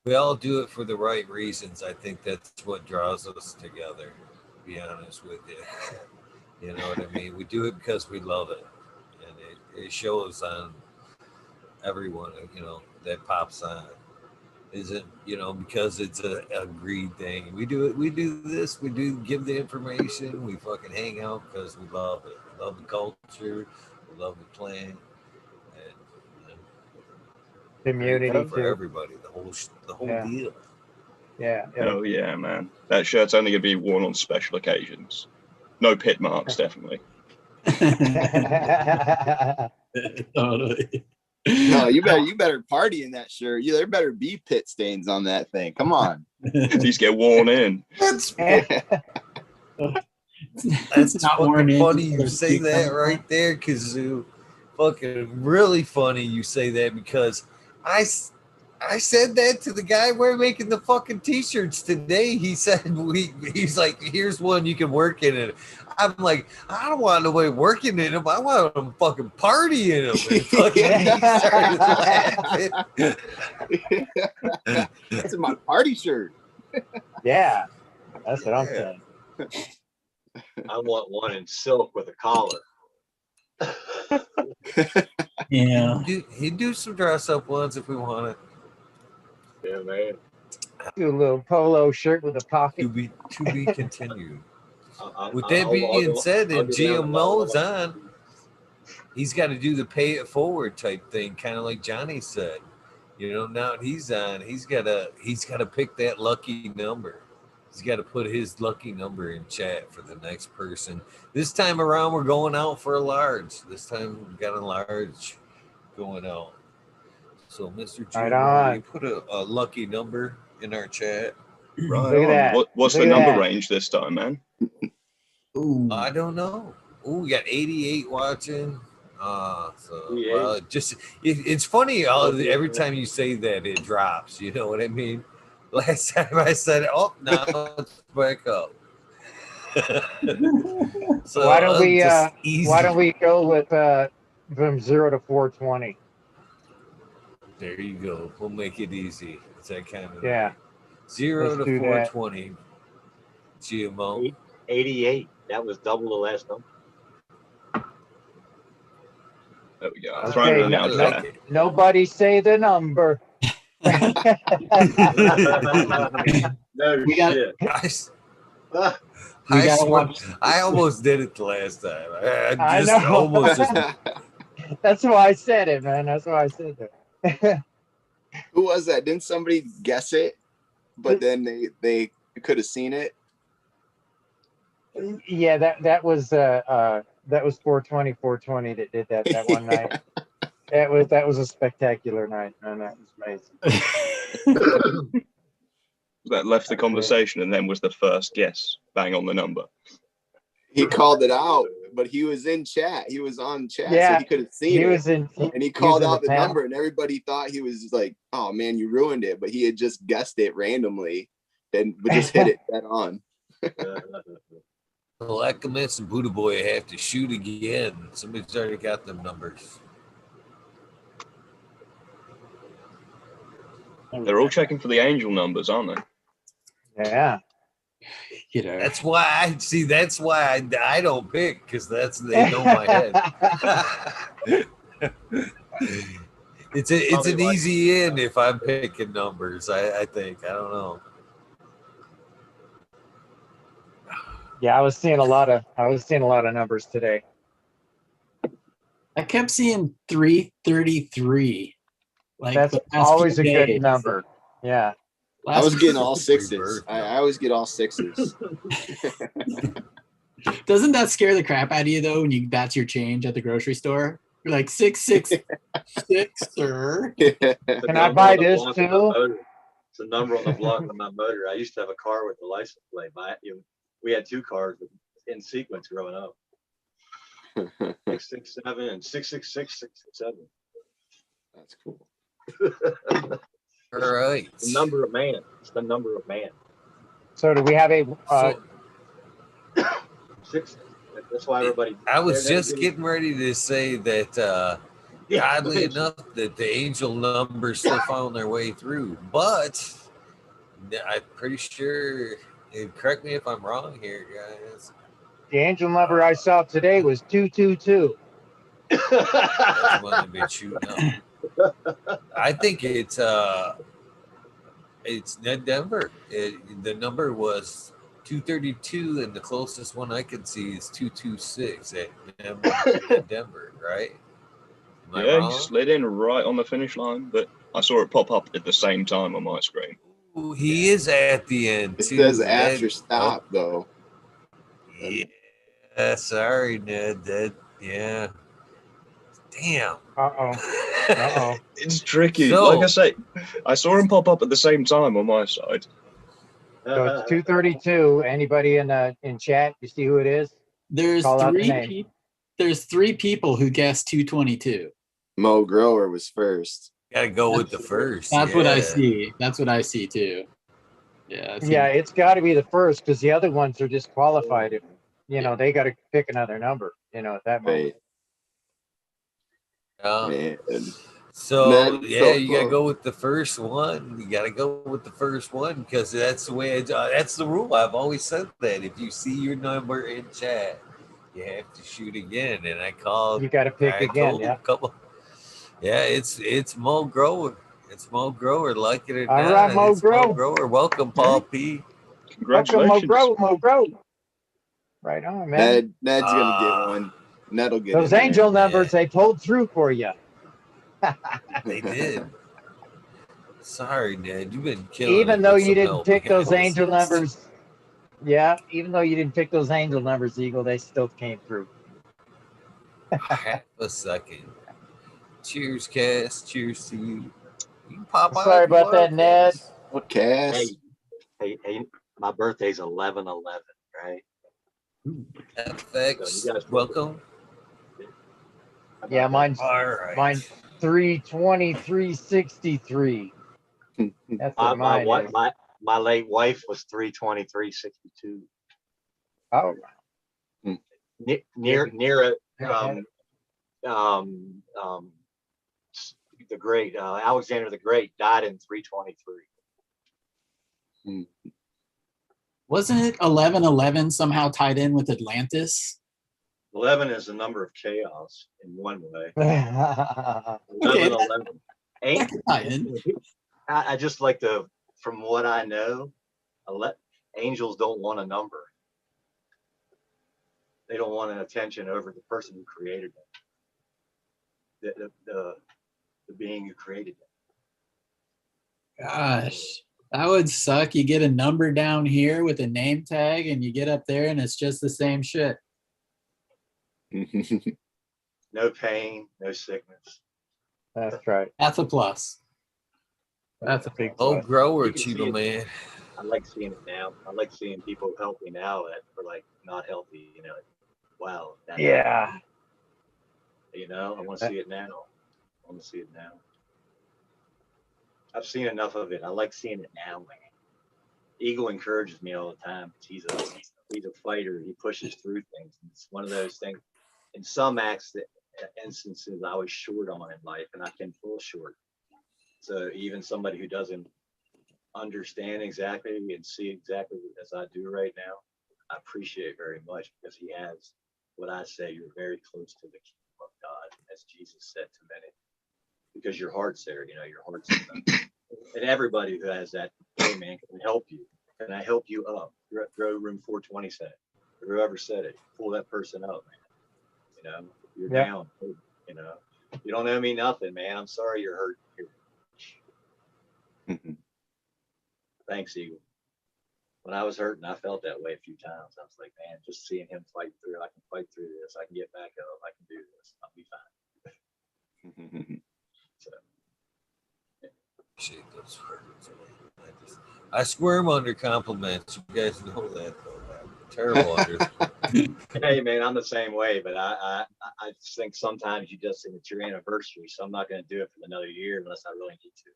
We all do it for the right reasons. I think that's what draws us together, to be honest with you. You know what I mean? We do it because we love it. And it shows on everyone, that pops on. Isn't, because it's a greed thing. We do it. We do this. We do give the information. We fucking hang out because we love it. We love the culture. We love the plant. Community for too. Everybody, the whole deal. Yeah. Oh yeah, man. That shirt's only gonna be worn on special occasions. No pit marks, definitely. Totally. No, you better party in that shirt. There better be pit stains on that thing. Come on. These get worn in. That's not fucking funny you say that right there, Kazoo. Fucking really funny you say that, because I said that to the guy we're making the fucking t-shirts today. He said he's like, here's one you can work in it. I'm like, I don't want nobody working in them. I want them fucking party in them. And fucking he started laughing. That's my party shirt. Yeah, that's what I'm saying. I want one in silk with a collar. Yeah. He'd do some dress up ones if we want it. Yeah, man. Do a little polo shirt with a pocket. To be continued. With that being said, and GMO's on, he's got to do the pay it forward type thing, kind of like Johnny said. You know, now he's on. He's gotta pick that lucky number. He's got to put his lucky number in chat for the next person. This time around, we're going out for a large. This time we got a large going out. So, Mr. Right Junior, will you on. put a lucky number in our chat? Right Look at on. that. What's Look the at number that. range this time, man? Ooh. I don't know. Oh, we got 88 watching. Well, it's funny. Every time you say that, it drops. You know what I mean? Last time I said, "Oh, now it's back up." So Why don't we why don't we go with from 0 to 420? There you go. We'll make it easy. It's that kind of Yeah. 0 Let's to do that. 420. GMO. 88. That was double the last number. There we go. I'm Okay, throwing it out there. Nobody say the number. No We got- shit. I almost did it the last time. I just know. almost just That's why I said it, man. That's why I said that. Who was that? Didn't somebody guess it? But then they could have seen it. Yeah, that was 420 that did that one night. That was a spectacular night, man. That was amazing. That left the conversation and then was the first guess. Bang on the number. He called it out, but he was in chat. He was on chat, Yeah, so he could have seen he it. was in, And he was called in out the panel. number, and everybody thought he was like, "Oh man, you ruined it," but he had just guessed it randomly, and but just hit it dead on. Well, Alchemist and Buddha Boy have to shoot again. Somebody's already got them numbers. They're all checking for the angel numbers, aren't they? Yeah. You know, That's why I don't pick, because they know my head. It's an easy in if I'm picking numbers. I think. I don't know. Yeah, I was seeing a lot of numbers today. I kept seeing 333. Like That's the past always a few good days. number. Yeah. I was getting Last- all sixes. I always get all sixes. Doesn't that scare the crap out of you though when that's your change at the grocery store? You're like 666, sir. Can I buy this too? It's a number on the block of my motor. I used to have a car with the license plate. We had two cars in sequence growing up. 667 and 666, 667. That's cool. All right. The number of man. It's the number of man. So do we have a Six. That's why everybody. I was just getting ready to say that oddly enough that the angel numbers still found their way through, but I'm pretty sure, correct me if I'm wrong here, guys. the angel number I saw today was 222. That's one they've been shooting up. I think it's Ned Denver. The number was 232, and the closest one I can see is 226 at Denver, right? Am I Yeah, wrong? he slid in right on the finish line, but I saw it pop up at the same time on my screen. Ooh, he is at the end It too. says after Ned. stop though. Yeah, sorry, Ned. Yeah. Damn. Uh-oh. It's tricky. So- Like I say, I saw him pop up at the same time on my side. So it's 232. Anybody in chat, you see who it is? There's Call out the three name. people. There's 3 people who guessed 222. Mo Grower was first. Gotta go with the first. That's what I yeah. see. That's what I see too. Yeah. I see. Yeah, it's got to be the first because the other ones are disqualified. If they got to pick another number. At that moment. Right. Yeah. Man. So Man, yeah, so you gotta close. go with the first one. You gotta go with the first one because that's the way. That's the rule. I've always said that. If you see your number in chat, you have to shoot again. And I called. You got to pick I again. told Yeah. a couple. Yeah, it's Mo Grower. It's Mo Grower. Like it or All not, right, Mo it's Mo Grower. Grower. Welcome, Paul P. Welcome, Mo Congratulations. Grow. Right on, man. Ned's gonna get one. Ned'll get Those in there. angel numbers, they pulled through for you. They did. Sorry, Ned. You've been killing Even it though with you some didn't help, pick those guys. angel numbers, yeah, even though you didn't pick those angel numbers, Eagle, they still came through. Half a second. Cheers, Cass. Cheers to you. You can pop I'm out sorry if you about that, want, Ned. Cass. What Cass? Hey, my birthday's 11/11, right? So you FX, guys, welcome. Yeah, mine's All right. mine's 32363. That's my what my mine what is. my late wife was 32362. Oh, Near it. The great Alexander the Great died in 323. Wasn't it 1111 somehow tied in with Atlantis? 11 is the number of chaos in one way. Okay, 11. that could tie in. I just like to, from what I know, angels don't want a number. They don't want an attention over the person who created them, the being who created them. Gosh, that would suck. You get a number down here with a name tag, and you get up there, and it's just the same shit. No pain, no sickness. That's right. That's a plus. That's a big Oh, plus. grower, You can see Cheeto it. man. I like seeing it now. I like seeing people healthy now that are like not healthy. You know, wow. Yeah. You know, I want to see it now. I want to see it now. I've seen enough of it. I like seeing it now, man. Eagle encourages me all the time. He's a fighter. He pushes through things. It's one of those things. In some instances, I was short on in life, and I can fall short. So even somebody who doesn't understand exactly and see exactly as I do right now, I appreciate very much, because he has what I say, you're very close to the kingdom of God, as Jesus said to many, because your heart's there, you know, your heart's there. And everybody who has that, hey man, can I help you? Can I help you up? Grow room 420 said it. Whoever said it, pull that person up, man. You know, you're down. You know, you don't owe me nothing, man. I'm sorry you're hurt. Thanks, Eagle. When I was hurting, I felt that way a few times. I was like, man, just seeing him fight through, I can fight through this. I can get back up. I can do this. I'll be fine. So, Appreciate those words. I squirm under compliments. You guys know that, though. I'm terrible under. hey, man, I'm the same way, but I just think sometimes it's your anniversary, so I'm not going to do it for another year unless I really need to.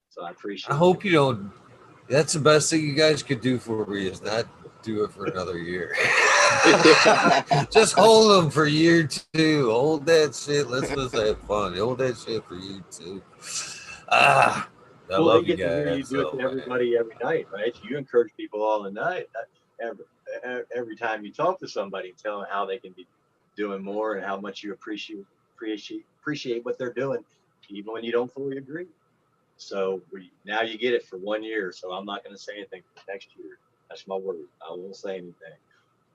So I appreciate. I hope you don't. That's the best thing you guys could do for me, is not do it for another year. Just hold them for year 2. Hold that shit. Let's just have fun. Hold that shit for year 2. I love you guys. You do it to everybody every night, right? You encourage people all the night. Every time you talk to somebody, tell them how they can be doing more and how much you appreciate what they're doing, even when you don't fully agree. So now you get it for 1 year. So I'm not going to say anything for next year. That's my word. I won't say anything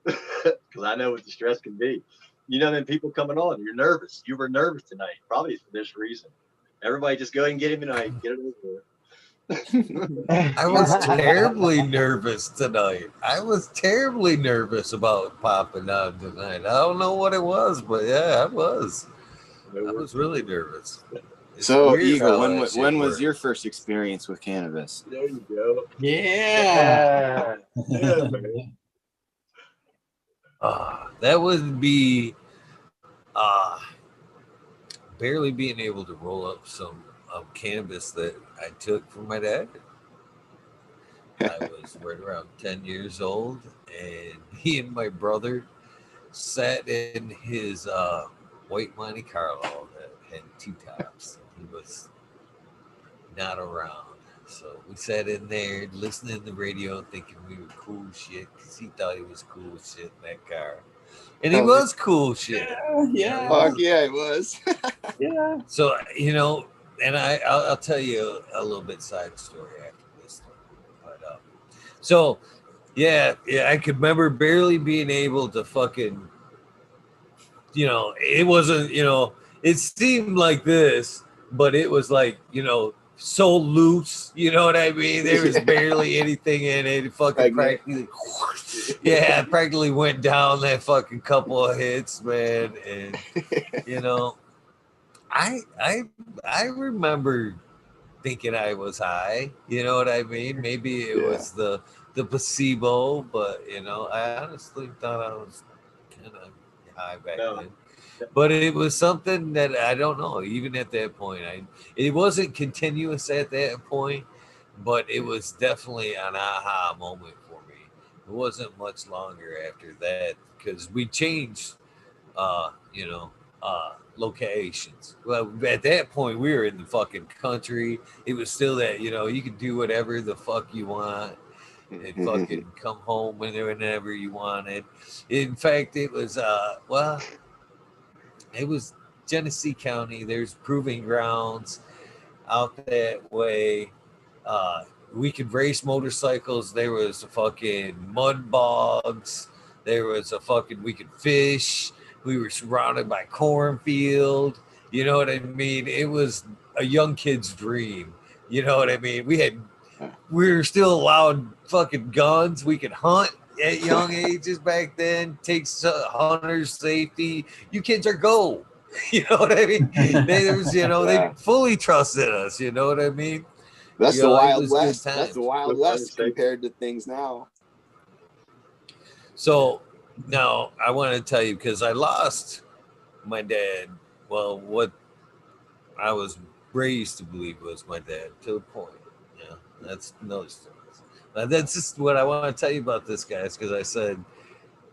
because I know what the stress can be. You know, then people coming on, you're nervous. You were nervous tonight, probably for this reason. Everybody just go ahead and get him tonight. Get it over with. I was terribly nervous tonight. I was terribly nervous about popping on tonight. I don't know what it was, but yeah, I was. I was really nervous. It's so, weird Eagle, how when was your first experience with cannabis? There you go. Yeah. Yeah, man. That would be barely being able to roll up some cannabis that I took from my dad. I was right around 10 years old, and he and my brother sat in his white Monte Carlo that had 2 tops. He was not around. So we sat in there listening to the radio thinking we were cool shit, because he thought he was cool shit in that car. And he was cool shit. Yeah. Fuck yeah, it was. Yeah. So, you know, and I'll tell you a little bit side story after this. But so yeah, I could remember barely being able to fucking, you know, it wasn't, you know, it seemed like this, but it was like, you know, so loose, you know what I mean? There was barely anything in it. It fucking practically, yeah, it practically went down that fucking couple of hits, man. And you know, I remember thinking I was high. You know what I mean? Maybe it was the placebo, but you know, I honestly thought I was kind of high back then. But it was something that I don't know. Even at that point, it wasn't continuous at that point, but it was definitely an aha moment for me. It wasn't much longer after that because we changed, you know, locations. Well, at that point, we were in the fucking country. It was still that, you know, you could do whatever the fuck you want and fucking come home whenever you wanted. In fact, it was, well, it was Genesee County. There's proving grounds out that way. We could race motorcycles. There was a fucking mud bogs. There was a fucking, we could fish. We were surrounded by cornfield. You know what I mean? It was a young kid's dream. You know what I mean? We were still allowed fucking guns. We could hunt at young ages back then. Takes hunter's safety. You kids are go. You know what I mean? They fully trusted us. You know what I mean? That's the Wild West. That's the Wild West compared to things now. So now I want to tell you, because I lost my dad. Well, what I was raised to believe was my dad to a point. Yeah, that's another story. That's just what I want to tell you about this guy, is because I said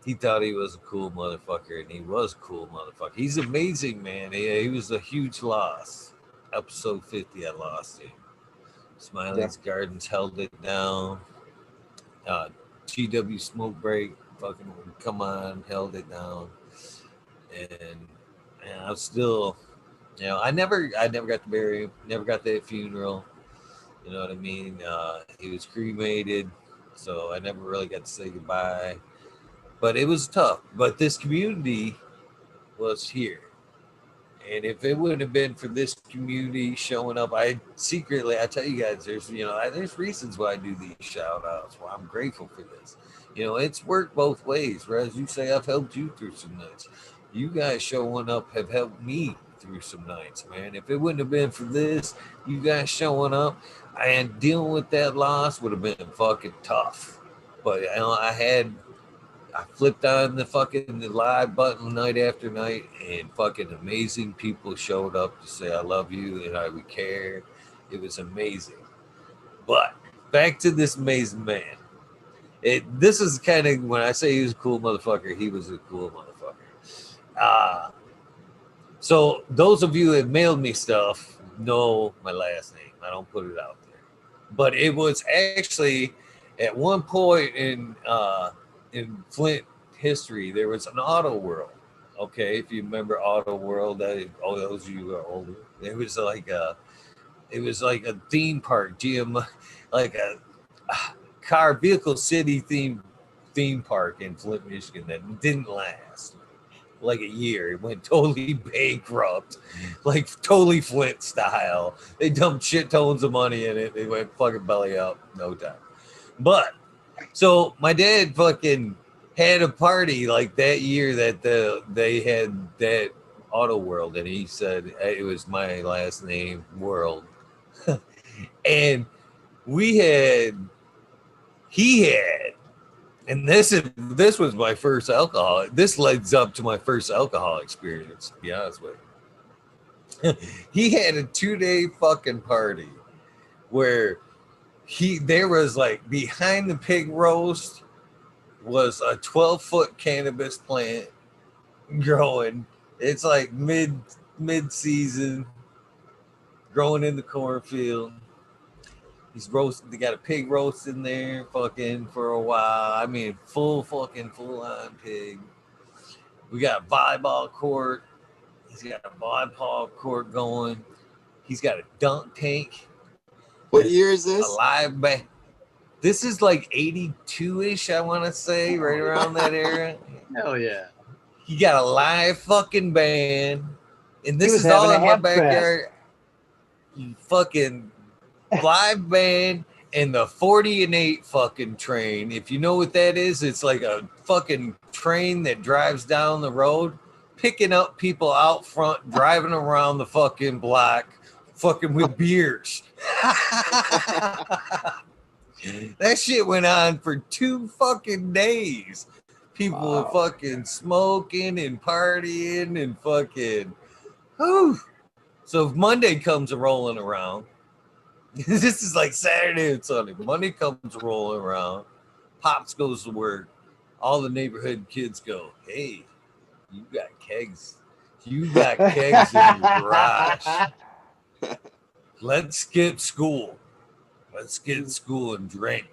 he thought he was a cool motherfucker, and he was a cool motherfucker. He's amazing, man. He was a huge loss. Episode 50, I lost him. Smiley's Gardens held it down. GW Smoke Break, fucking come on, held it down. And I'm still, you know, I never got to bury him. Never got that funeral. You know what I mean? He was cremated, so I never really got to say goodbye. But it was tough. But this community was here. And if it wouldn't have been for this community showing up, I tell you guys, there's reasons why I do these shout outs. Well, I'm grateful for this. You know, it's worked both ways. As you say, I've helped you through some nights. You guys showing up have helped me through some nights, man. If it wouldn't have been for this, you guys showing up and dealing with that loss would have been fucking tough. But you know, I flipped on the live button night after night, and fucking amazing people showed up to say I love you and I would care. It was amazing. But back to this amazing man. This is kind of, when I say he was a cool motherfucker, he was a cool motherfucker. So those of you that mailed me stuff know my last name. I don't put it out there. But it was actually at one point in Flint history, there was an Auto World. Okay, if you remember Auto World, all those of you who are older, it was like a theme park, like a car vehicle city theme park in Flint, Michigan that didn't last like a year. It went totally bankrupt, like totally Flint style. They dumped shit tons of money in it. They went fucking belly up, no time. But so my dad fucking had a party like that year that they had that Auto World, and he said it was my last name, World. And he had, and this was my first alcohol. This leads up to my first alcohol experience, to be honest with you. He had a 2-day fucking party where there was like behind the pig roast was a 12-foot cannabis plant growing. It's like mid-season, growing in the cornfield. He's roasting. They got a pig roast in there, fucking for a while. I mean, full on pig. We got a volleyball court. He's got a volleyball court going. He's got a dunk tank. What year is this? A live band. This is like 82-ish, I want to say, right around that era. Hell yeah. He got a live fucking band. And this is all in my backyard. Fucking live band, and the 40 and 8 fucking train. If you know what that is, it's like a fucking train that drives down the road, picking up people out front, driving around the fucking block, fucking with beers. That shit went on for 2 fucking days. People were fucking smoking and partying and fucking. Whew. So if Monday comes rolling around, this is like Saturday and Sunday. Monday comes rolling around, Pops goes to work. All the neighborhood kids go, "Hey, you got kegs. You got kegs in your garage. Let's skip school. Let's get school and drink."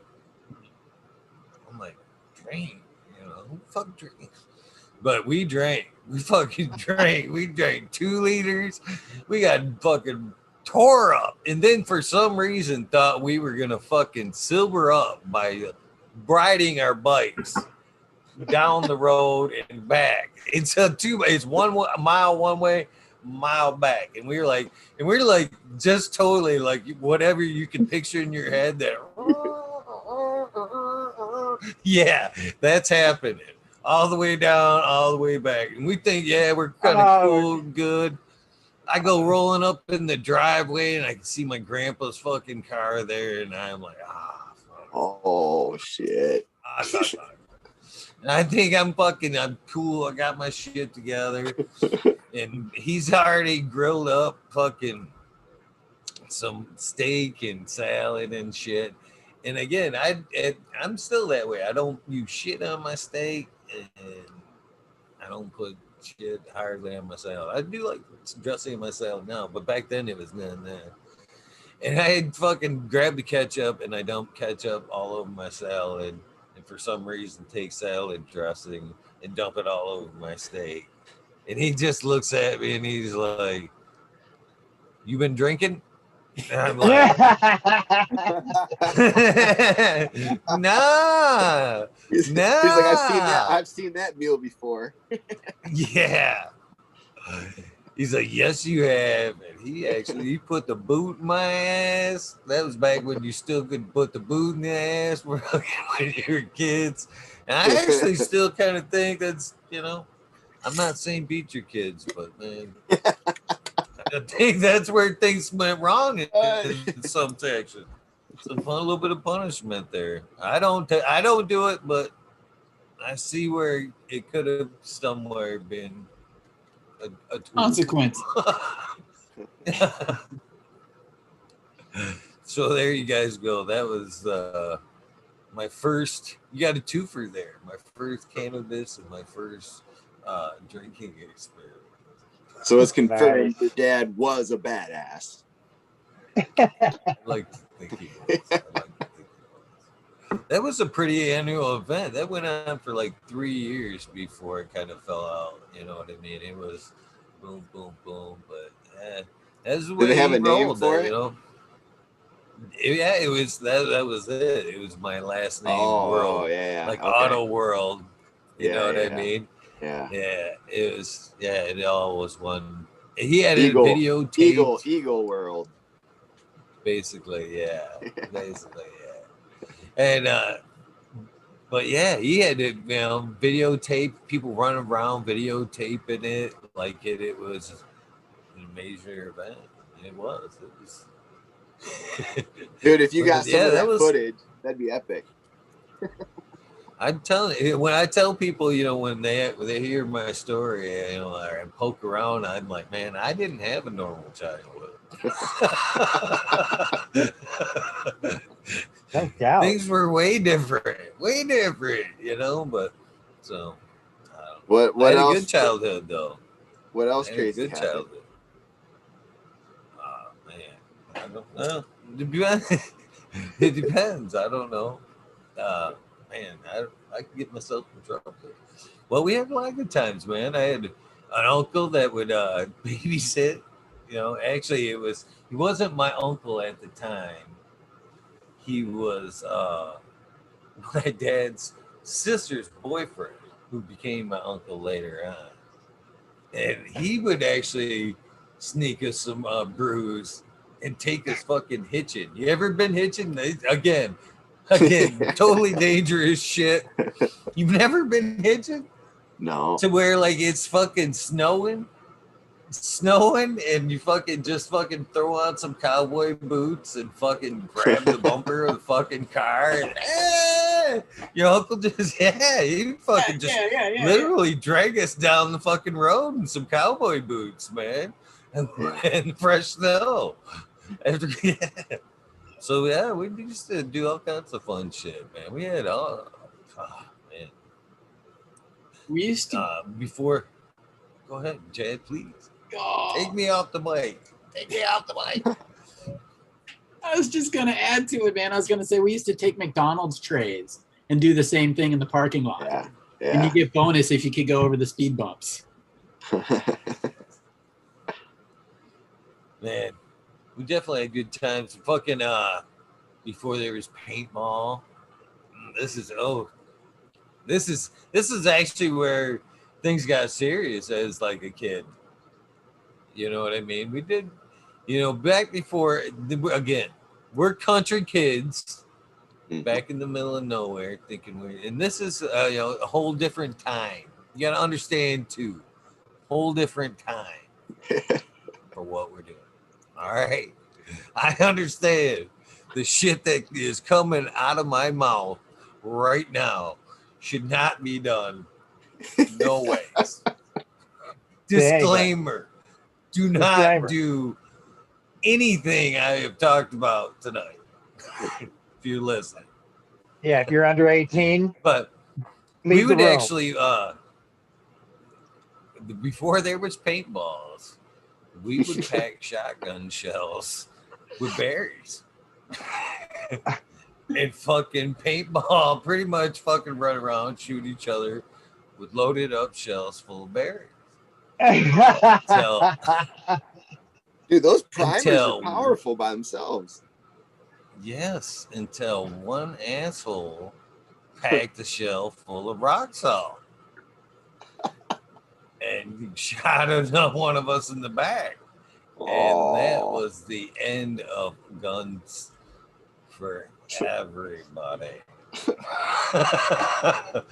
I'm like, drink? You know, who fuck drinks? But we drank. We fucking drank. We drank 2 liters. We got fucking tore up. And then for some reason thought we were going to fucking silver up by riding our bikes down the road and back. It's 1 mile one way, mile back. And we're like, just totally like whatever you can picture in your head that, yeah, that's happening. All the way down, all the way back. And we think, yeah, we're kind of cool, good. I go rolling up in the driveway and I can see my grandpa's fucking car there. And I'm like, fuck. Oh, shit. And I think I'm cool. I got my shit together. And he's already grilled up fucking some steak and salad and shit. And again, I'm still that way. I don't use shit on my steak, and I don't put shit hardly on my salad. I do like dressing in my salad now, but back then it was none that. And I had fucking grabbed the ketchup, and I dumped ketchup all over my salad, and for some reason take salad dressing and dump it all over my steak. And he just looks at me and he's like, "You been drinking?" And I'm like, nah. He's like, I've seen that meal before. Yeah. He's like, "Yes, you have." And he put the boot in my ass. That was back when you still could put the boot in the ass when you were kids. And I actually still kind of think that's, I'm not saying beat your kids, but man, I think that's where things went wrong in some sections. A little bit of punishment there. I don't do it, but I see where it could have somewhere been a consequence. So there you guys go. That was my first. You got a twofer there. My first cannabis and my first drinking experience. So it's confirmed your dad was a badass. I like to think he was. That was a pretty annual event. That went on for like 3 years before it kind of fell out. You know what I mean? It was boom, boom, boom. But that's the way Did they have a name rolled for it, it? Yeah, it was that was it. It was my last name, World. Oh, yeah. Like okay. Auto World. You know what I yeah. mean? Yeah. Yeah, it was. Yeah, it all was one. He had Eagle, a videotape. Eagle World. Basically, yeah. And but yeah, he had to videotape people running around videotaping it like it was a major event. It was. Dude, if you got some of that was, footage, that'd be epic. I'm telling you, when I tell people, when they hear my story, I poke around, I'm like, man, I didn't have a normal childhood. No doubt. Things were way different, but so What I had else? a good childhood though. What else crazy good happened? childhood. Oh man, I don't know. It depends. I don't know. Man, I could get myself in trouble. Well, we had a lot of good times, man. I had an uncle that would babysit. Actually, he wasn't my uncle at the time. He was my dad's sister's boyfriend, who became my uncle later on. And he would actually sneak us some brews and take us fucking hitching. You ever been hitching? Again, totally dangerous shit. You've never been hitching? No. To where like it's fucking snowing and you fucking just fucking throw on some cowboy boots and fucking grab the bumper of the fucking car and your uncle just he fucking just literally drag us down the fucking road in some cowboy boots, man, and fresh snow. So yeah, we used to do all kinds of fun shit, man. We had all man. We used to before. Go ahead, Jed, please. oh, Take me off the mic. Take me off the mic. I was just gonna add to it, man. I was gonna say we used to take McDonald's trays and do the same thing in the parking lot. Yeah. And you get bonus if you could go over the speed bumps. Man, we definitely had good times. Fucking before there was paintball. This is actually where things got serious as like a kid. You know what I mean? We did, back before, again, we're country kids back in the middle of nowhere thinking and this is, a whole different time. You got to understand too, whole different time for what we're doing. All right. I understand the shit that is coming out of my mouth right now should not be done. No ways. Disclaimer. Do not do anything I have talked about tonight. If you're listening. Yeah, if you're under 18. But we would actually before there was paintballs, we would pack shotgun shells with berries. And fucking paintball, pretty much fucking run around, shoot each other with loaded up shells full of berries. Dude, those primers are powerful by themselves. Yes, until one asshole packed a shell full of rock salt and shot one of us in the back. And that was the end of guns for everybody. That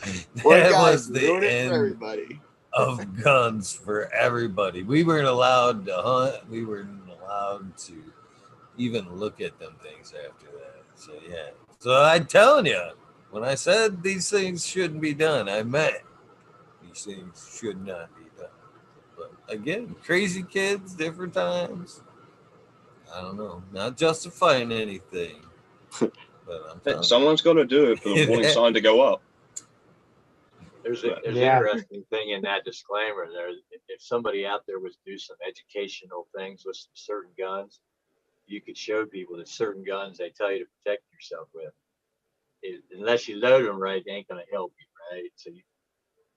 was the end for everybody. Of guns for everybody. We weren't allowed to hunt. We weren't allowed to even look at them things after that. So yeah. So I'm telling you, when I said these things shouldn't be done, I meant these things should not be done. But again, crazy kids, different times. I don't know. Not justifying anything. But someone's got to do it for the warning sign to go up. There's an interesting thing in that disclaimer there. If somebody out there was to do some educational things with some certain guns, you could show people that certain guns they tell you to protect yourself with. Unless you load them right, they ain't going to help you, right? So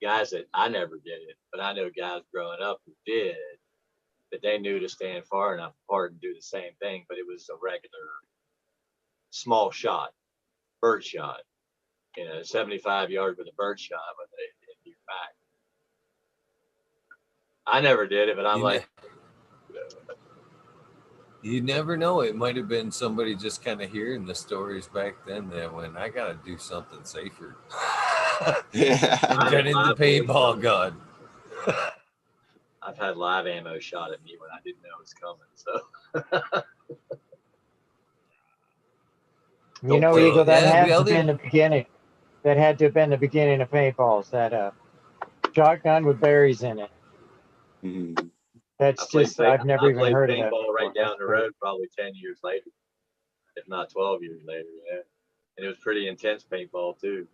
guys that I never did it, but I know guys growing up who did, that they knew to stand far enough apart and do the same thing, but it was a regular small shot, bird shot. 75 yards with a bird shot with it in your back. I never did it, but I'm you never know. It might have been somebody just kind of hearing the stories back then that when I got to do something safer. I'm getting the paintball gun. I've had live ammo shot at me when I didn't know it was coming. So, Eagle, that had to have been the beginning. That had to have been the beginning of paintballs. That shotgun with berries in it. Mm-hmm. That's I've never even heard of it. Paintball right down the road, probably 10 years later, if not 12 years later. Yeah, and it was pretty intense paintball too.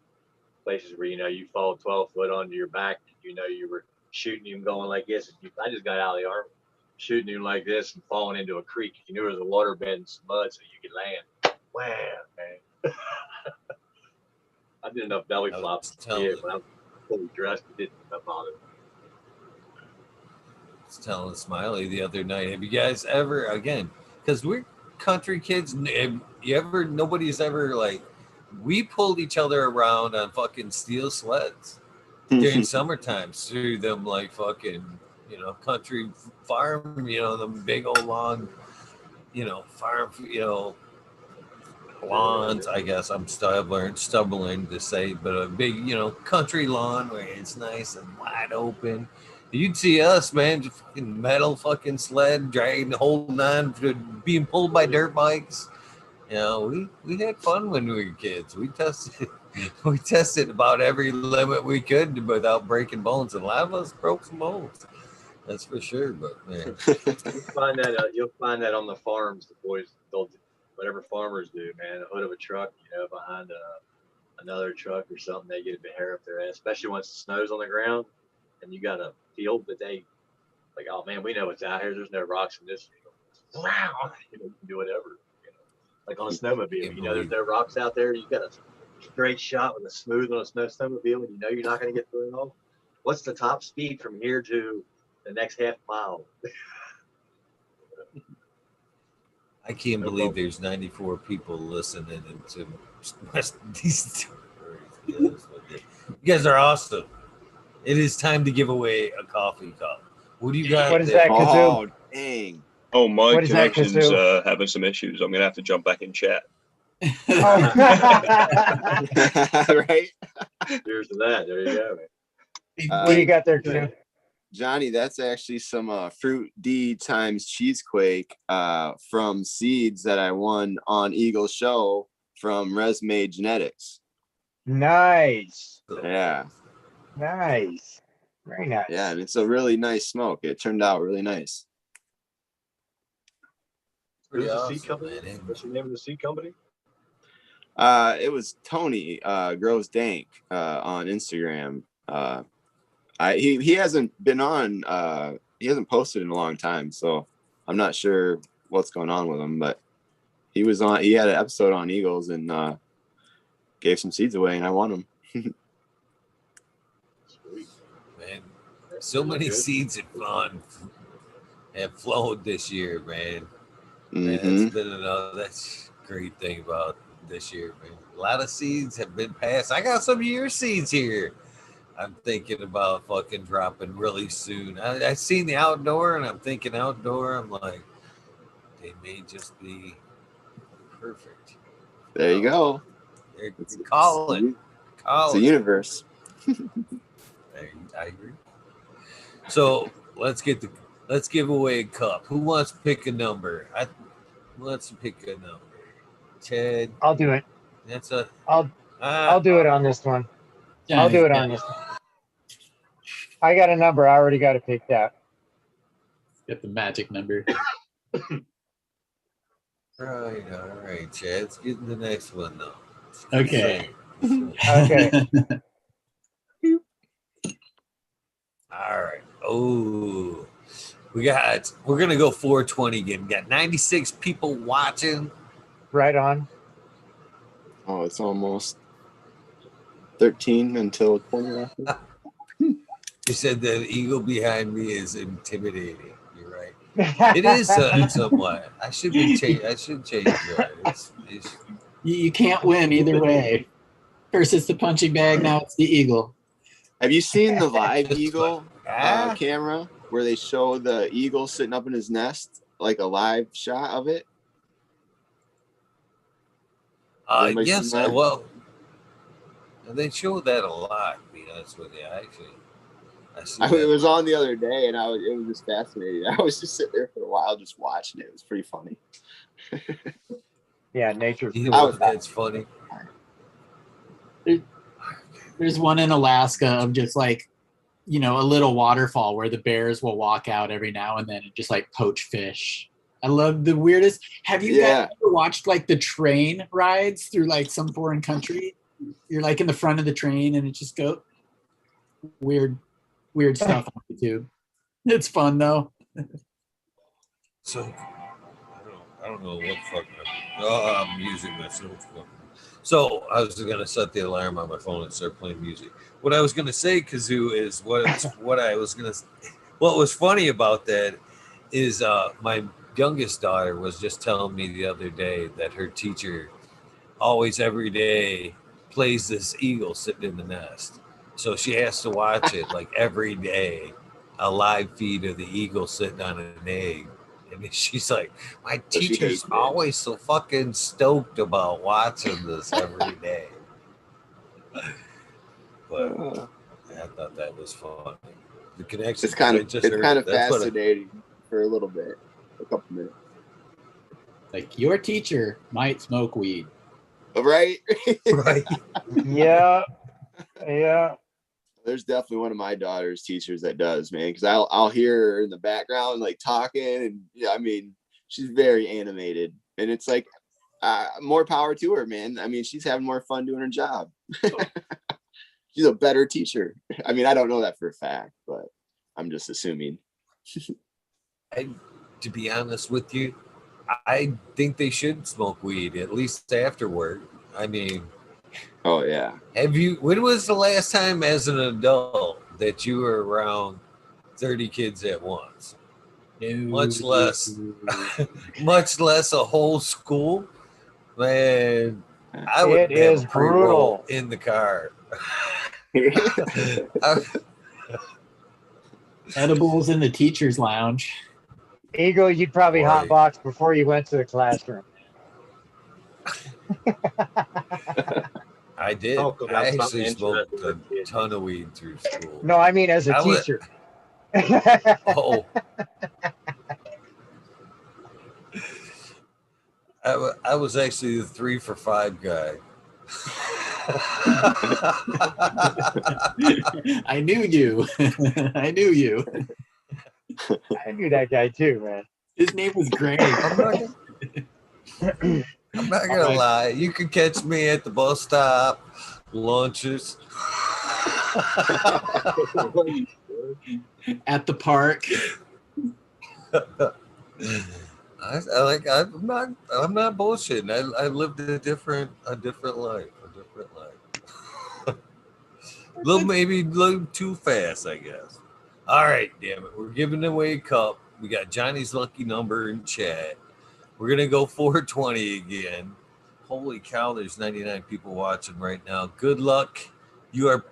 Places where you fall 12 foot onto your back, and you were shooting him going like this. I just got out of the army, shooting him like this and falling into a creek. You knew there was a water bed and some mud, so you could land. Wow, man. I did enough belly flops when I was fully dressed. It didn't bother me. I was telling Smiley the other night, have you guys ever, again, because we're country kids, nobody's ever we pulled each other around on fucking steel sleds during summertime through them fucking, country farm, them big old long, farm, lawns, I guess I'm stubborn to say, but a big, country lawn where it's nice and wide open. You'd see us, man, just fucking metal fucking sled, dragging, holding on to being pulled by dirt bikes. We had fun when we were kids. We tested about every limit we could without breaking bones. And a lot of us broke some bones. That's for sure. But man, you'll find that on the farms. The boys, they'll do whatever farmers do, man. The hood of a truck, behind another truck or something. They get a hair up their ass, especially once the snow's on the ground and you got a field that they like. Oh man, we know what's out here. There's no rocks in this field. Wow, you can do whatever. Like on a snowmobile, there's no rocks out there. You got a straight shot with a smooth on a snowmobile, and you're not going to get through it all. What's the top speed from here to the next half mile? I can't believe there's 94 people listening to these stories. You guys are awesome. It is time to give away a coffee cup. What do you got? What is that, Kazoo? Oh, dang. Oh, my What is that, connection's Kazoo? having some issues. I'm going to have to jump back in chat. Oh. Right? Here's to that. There you go, man. What do you got there, Kazoo? Johnny, that's actually some Fruit D times Cheesequake from seeds that I won on Eagle Show from Resume Genetics. Nice. Yeah. Nice. Very nice. Yeah, and it's a really nice smoke. It turned out really nice. Who's the seed company? What's the name of the seed company? It was Tony Grows Dank on Instagram. He hasn't been on. He hasn't posted in a long time, so I'm not sure what's going on with him. But he was on. He had an episode on Eagles and gave some seeds away, and I won them. Sweet. Man, so many seeds have flowed this year, man. Mm-hmm. That's a great thing about this year, man. A lot of seeds have been passed. I got some of your seeds here. I'm thinking about fucking dropping really soon. I seen the outdoor, and I'm thinking outdoor. I'm like, they may just be perfect. There you go. Call it. It's a universe. I agree. So let's give away a cup. Who wants to pick a number? Let's pick a number. Ted. I'll do it. I'll do it on this one. Yeah, I'll do it on this one. I got a number. I already got it picked out. Get the magic number. All right, Chad. Let's get to the next one now. Okay. Okay. All right. Oh, we're gonna go 420 again. We got 96 people watching. Right on. Oh, it's almost 13 until 20 after. You said the eagle behind me is intimidating. You're right. It is somewhat. I should change that. You can't win either way. First it's the punching bag, now it's the eagle. Have you seen the live eagle camera where they show the eagle sitting up in his nest, like a live shot of it? Yes, well, they show that a lot, to be honest with you. It was on the other day, and it was just fascinating. I was just sitting there for a while just watching it. It was pretty funny. Yeah, nature. That's funny. There's one in Alaska of just like, a little waterfall where the bears will walk out every now and then and just like poach fish. I love the weirdest. Have you guys ever watched like the train rides through like some foreign country? You're like in the front of the train and it just goes weird stuff on YouTube. It's fun though. So I don't know what fucking. I'm using myself. So I was gonna set the alarm on my phone and start playing music. What I was gonna say, Kazoo, is what was funny about that is my youngest daughter was just telling me the other day that her teacher always every day plays this eagle sitting in the nest. So she has to watch it like every day, a live feed of the eagle sitting on an egg. And she's like, my So she teacher's hates it. always so fucking stoked about watching this every day. But I thought that was funny. The connection. It's kind of that's what fascinating for a little bit, a couple minutes. Like your teacher might smoke weed. Right? right. Yeah. Yeah. There's definitely one of my daughter's teachers that does, man, because I'll hear her in the background like talking, and yeah, I mean, she's very animated, and it's like more power to her, man. I mean, she's having more fun doing her job. She's a better teacher. I mean, I don't know that for a fact, but I'm just assuming. To be honest with you, I think they should smoke weed at least afterward. I mean, oh yeah. When was the last time as an adult that you were around 30 kids at once? Much less a whole school. Man, I would It have is a pre-roll brutal. in the car. Edibles in the teacher's lounge. Ego, you'd probably Right. hotbox before you went to the classroom. I did. Talk about I something actually smoked a interesting with kids. ton of weed through school. No, I mean as a I was- teacher. Oh. I was actually the 3 for 5 guy. I knew you. I knew you. I knew that guy too, man. His name was Greg. I'm not gonna lie. You could catch me at the bus stop, lunches. At the park. I'm not bullshitting. I lived a different life. Maybe a little too fast, I guess. All right, damn it. We're giving away a cup. We got Johnny's lucky number in chat. We're gonna go 420 again. Holy cow, there's 99 people watching right now. Good luck. You are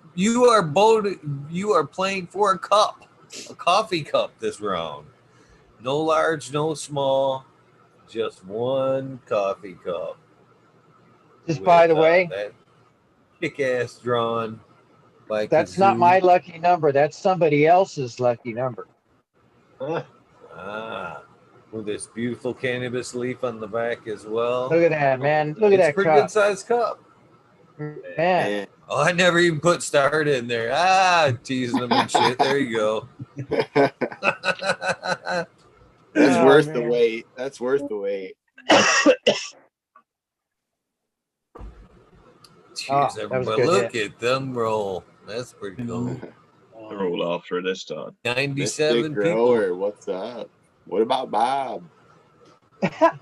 playing for a cup, a coffee cup this round. No large, no small, just one coffee cup. Just by the way, that kick-ass drawn by that's not Kazoo. my lucky number. That's somebody else's lucky number. With this beautiful cannabis leaf on the back as well. Look at that, man. Look at It's a that pretty cup. good sized cup. Man. Oh, I never even put start in there. Teasing them and shit. There you go. That's Oh, worth man. the wait. That's worth the wait. Cheers, that was everybody. good Look at them roll. That's pretty cool. They're all after it this time. 97 Mystic people. Grower, what's up? What about Bob? Kyle,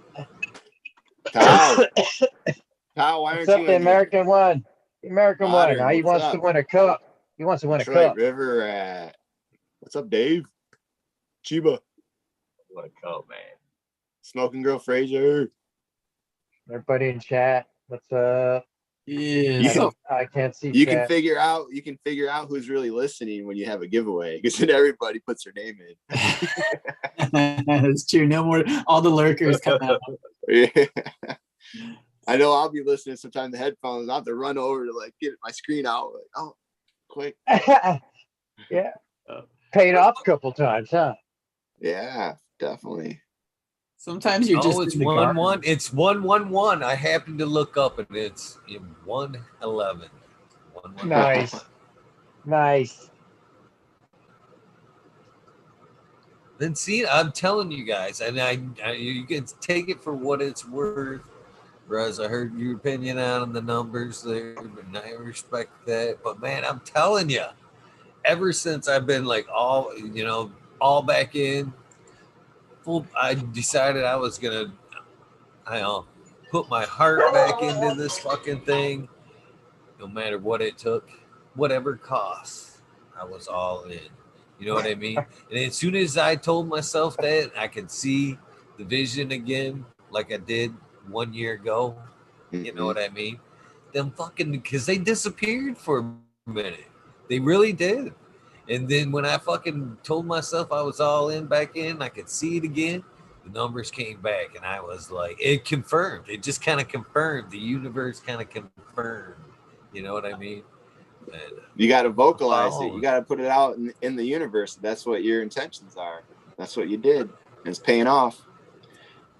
why aren't What's up, you the in American one? The American Modern, one. Now he what's wants to up? win a cup. He wants to win a Detroit cup. River Rat? What's up, Dave? Chiba, What a cup, man. Smoking Girl Fraser. Everybody in chat. What's up? Yeah. I can't see You can chat. figure out who's really listening when you have a giveaway, because then everybody puts their name in. It's true. No more. All the lurkers come out. Yeah. I know I'll be listening sometime the headphones. I'll have to run over to like get my screen out. Like, oh, quick. Yeah. Paid off a couple times, huh? Yeah, definitely. Sometimes you're just It's in the 1-1. garden. It's 1-1-1. I happened to look up and it's 1-11. 1-1. Nice. Nice. Then see, I'm telling you guys, and I you can take it for what it's worth. Whereas I heard your opinion on the numbers there, and I respect that. But man, I'm telling you, ever since I've been like all back in, I decided I was gonna, put my heart back into this fucking thing, no matter what it took, whatever costs. I was all in. You know what I mean? And as soon as I told myself that, I could see the vision again, like I did 1 year ago. You know what I mean? Them fucking, because they disappeared for a minute. They really did. And then when I fucking told myself I was all in back in, I could see it again. the numbers came back, and I was like, it confirmed. It just kind of confirmed. The universe kind of confirmed. You know what I mean? And You got to vocalize it. following. You got to put it out in the universe. That's what your intentions are. That's what you did. And it's paying off.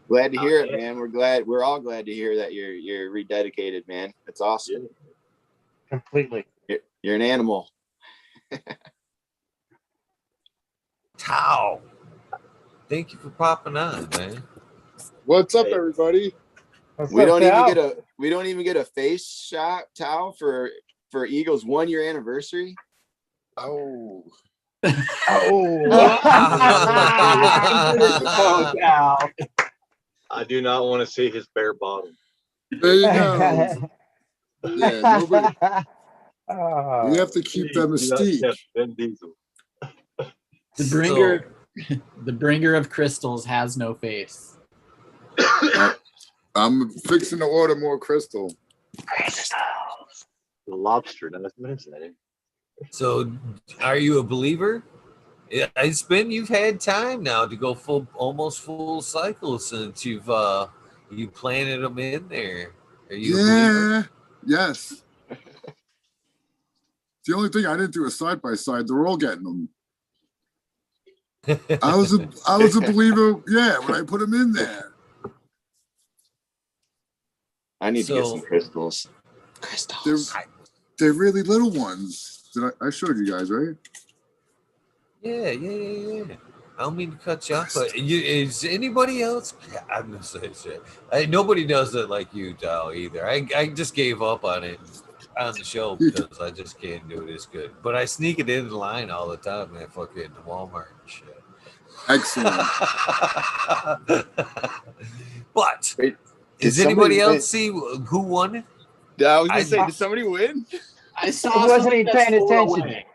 Glad to hear it, man. We're all glad to hear that you're rededicated, man. That's awesome. Completely. You're an animal. Tao. Thank you for popping on, man. What's up, everybody? We don't even get a face shot, Tao, for Eagles 1 year anniversary. Oh, Oh, cow. I do not want to see his bare bottom. there you go. Yeah, nobody. Oh. We have to keep that Please do not mystique. test Vin Diesel. The bringer of crystals has no face. I'm fixing to order more crystal. The lobster. Now let's mention that. So, are you a believer? It's been you've had time now to go almost full cycle since you planted them in there. Are you a believer? Yes. The only thing I didn't do a side by side. They're all getting them. I was a believer. Yeah, when I put them in there. I need to get some crystals. They're really little ones. I showed you guys, right? Yeah. I don't mean to cut you off, but is anybody else? I'm gonna say shit. Nobody does it like you, Tao, either. I just gave up on it on the show because I just can't do it as good. But I sneak it in the line all the time at fucking Walmart and shit. Excellent. But Wait, does anybody else see who won it? I was gonna say, did somebody win? I saw. I wasn't something even that's paying far attention. away.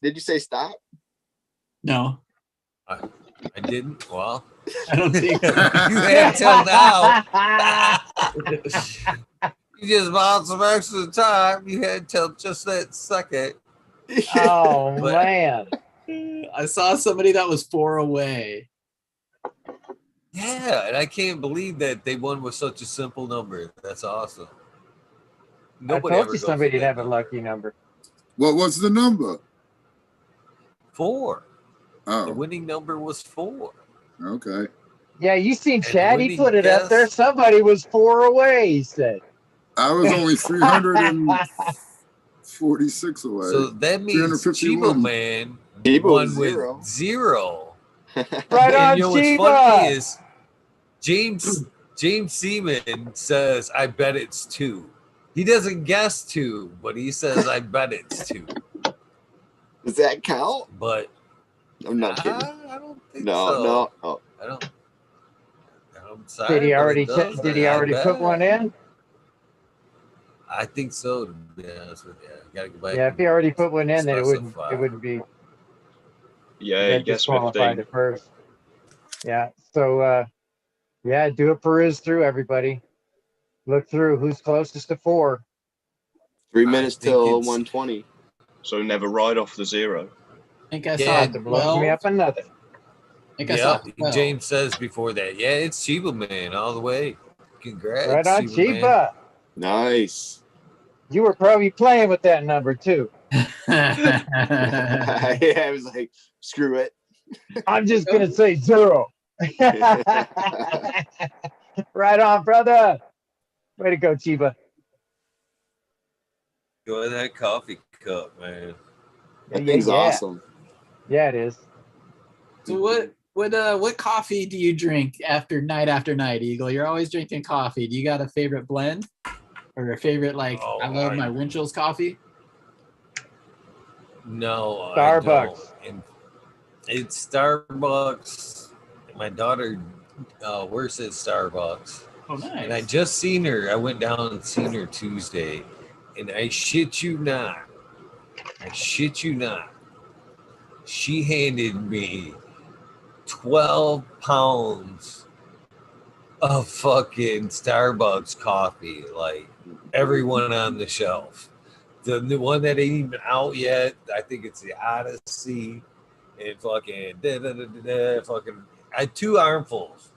Did you say stop? No, I didn't. Well, I don't think so. you had till now. You just bought some extra time. You had till just that second. Oh, But- man. I saw somebody that was 4 away. Yeah, and I can't believe that they won with such a simple number. That's awesome. I Nobody told ever you goes somebody'd with that have a number. lucky number. What was the number? 4. The Oh, winning number was 4. okay. Yeah, you seen And Chad? He winning put it up there. guess- Somebody was 4 away, he said. I was only 346 away. So that means Chiba 351. Man Chiba won was with 0. 0. Right on, And you know what's funny Chiba. is James Seaman says, I bet it's 2. He doesn't guess 2, but he says, I bet it's 2. Does that count? But I'm not kidding. I don't think No, so. no. Oh, I don't. I'm sorry. Did he but already it does did he that. I already put bet. one in? I think so, to be honest with you. I gotta go back. Yeah, if he already put one in, then it specify. wouldn't be Yeah, that he gets disqualified 15. at first. Yeah. So yeah, do a peruse through everybody. Look through who's closest to 4. 3 minutes think till it's- 120. So never ride off the 0. I think I Yeah, saw To blow me 12. up another. I think I saw Yeah, 12. James says before that. Yeah, it's Chiba Man all the way. Congrats, Right on, Man. Chiba. Nice. You were probably playing with that number too. Yeah, I was like, screw it. I'm just gonna say 0. Right on, brother. Way to go, Chiba. Go in that coffee cup, man. That Yeah, thing's yeah. awesome. Yeah, it is. So what coffee do you drink night after night, Eagle? You're always drinking coffee. Do you got a favorite blend or a favorite I love my Winchell's coffee? No, Starbucks. I don't. And it's Starbucks. My daughter works at Starbucks. Oh, nice. And I just seen her. I went down and seen her Tuesday. And I shit you not. She handed me 12 pounds of fucking Starbucks coffee. Like everyone on the shelf. The one that ain't even out yet. I think it's the Odyssey. And fucking fucking I had 2 armfuls,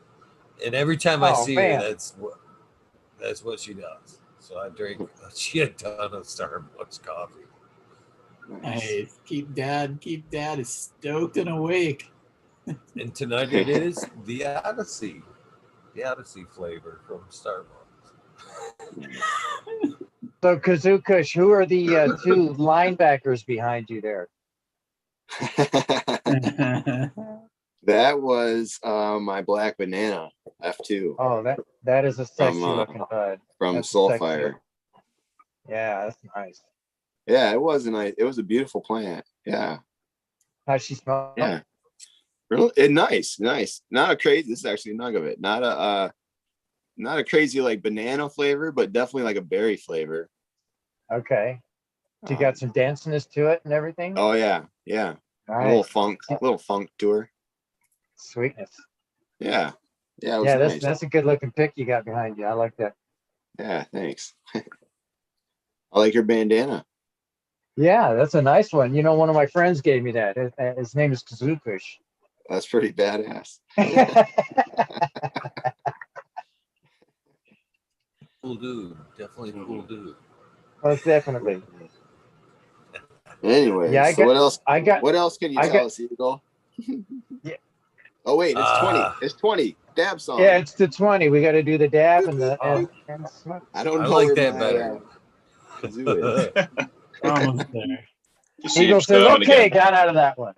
and every time I Oh, see man. her, that's what she does. So I drink a shit ton of Starbucks coffee. Hey, keep dad is stoked and awake. And tonight it is the Odyssey flavor from Starbucks. So Kazoo Kush, who are the 2 linebackers behind you there? That was my black banana F2 Oh, that is a sexy looking bud. from That's sexy Soulfire. looking. Yeah, that's nice. Yeah, it was a beautiful plant. Yeah. How's she smell? Yeah. Really nice. Not a crazy. This is actually a nug of it. Not a crazy like banana flavor, but definitely like a berry flavor. Okay. So you got some danciness to it and everything? Oh yeah. All A right. little funk to her. Sweetness. Yeah. Yeah, it was Yeah, nice. that's a good looking pic you got behind you. I like that. Yeah, thanks. I like your bandana. Yeah, that's a nice one. You know, one of my friends gave me that. His name is Kazoo Kush. That's pretty badass. Cool dude. Definitely cool dude. Most definitely. Anyway, Yeah, so what else? I got. What else can you I tell got- us, Eagle? Yeah. Oh wait, it's 20. It's 20. Dab song. Yeah, it's the 20. We got to do the dab and the and smoke. I don't I know like where that my, better. Kazoo is. Almost there. Just see Eagle if says, starting "Okay, again. got out of that one."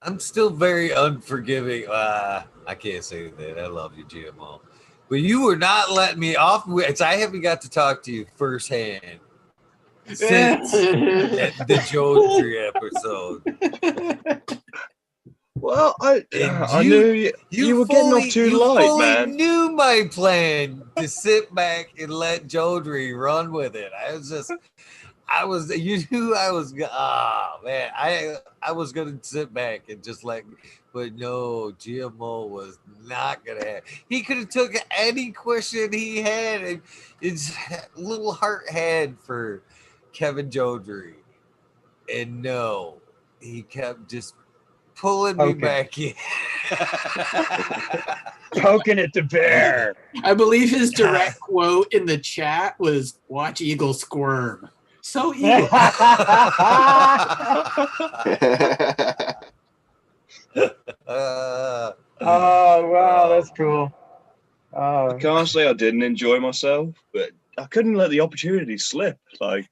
I'm still very unforgiving. I can't say that. I love you, GMO. But you were not letting me off. I haven't got to talk to you firsthand since the Jodry episode. Well, I And knew you were getting off too light, man. Knew my plan to sit back and let Jodry run with it. You knew I was, man, I was going to sit back and just but no, GMO was not going to have, he could have took any question he had and his little heart had for Kevin Jodry. And no, he kept just pulling me back in. Poking at the bear. I believe his direct quote in the chat was "Watch Eagle squirm." So Eagle. Oh wow, that's cool. I can't say I didn't enjoy myself, but I couldn't let the opportunity slip. Like,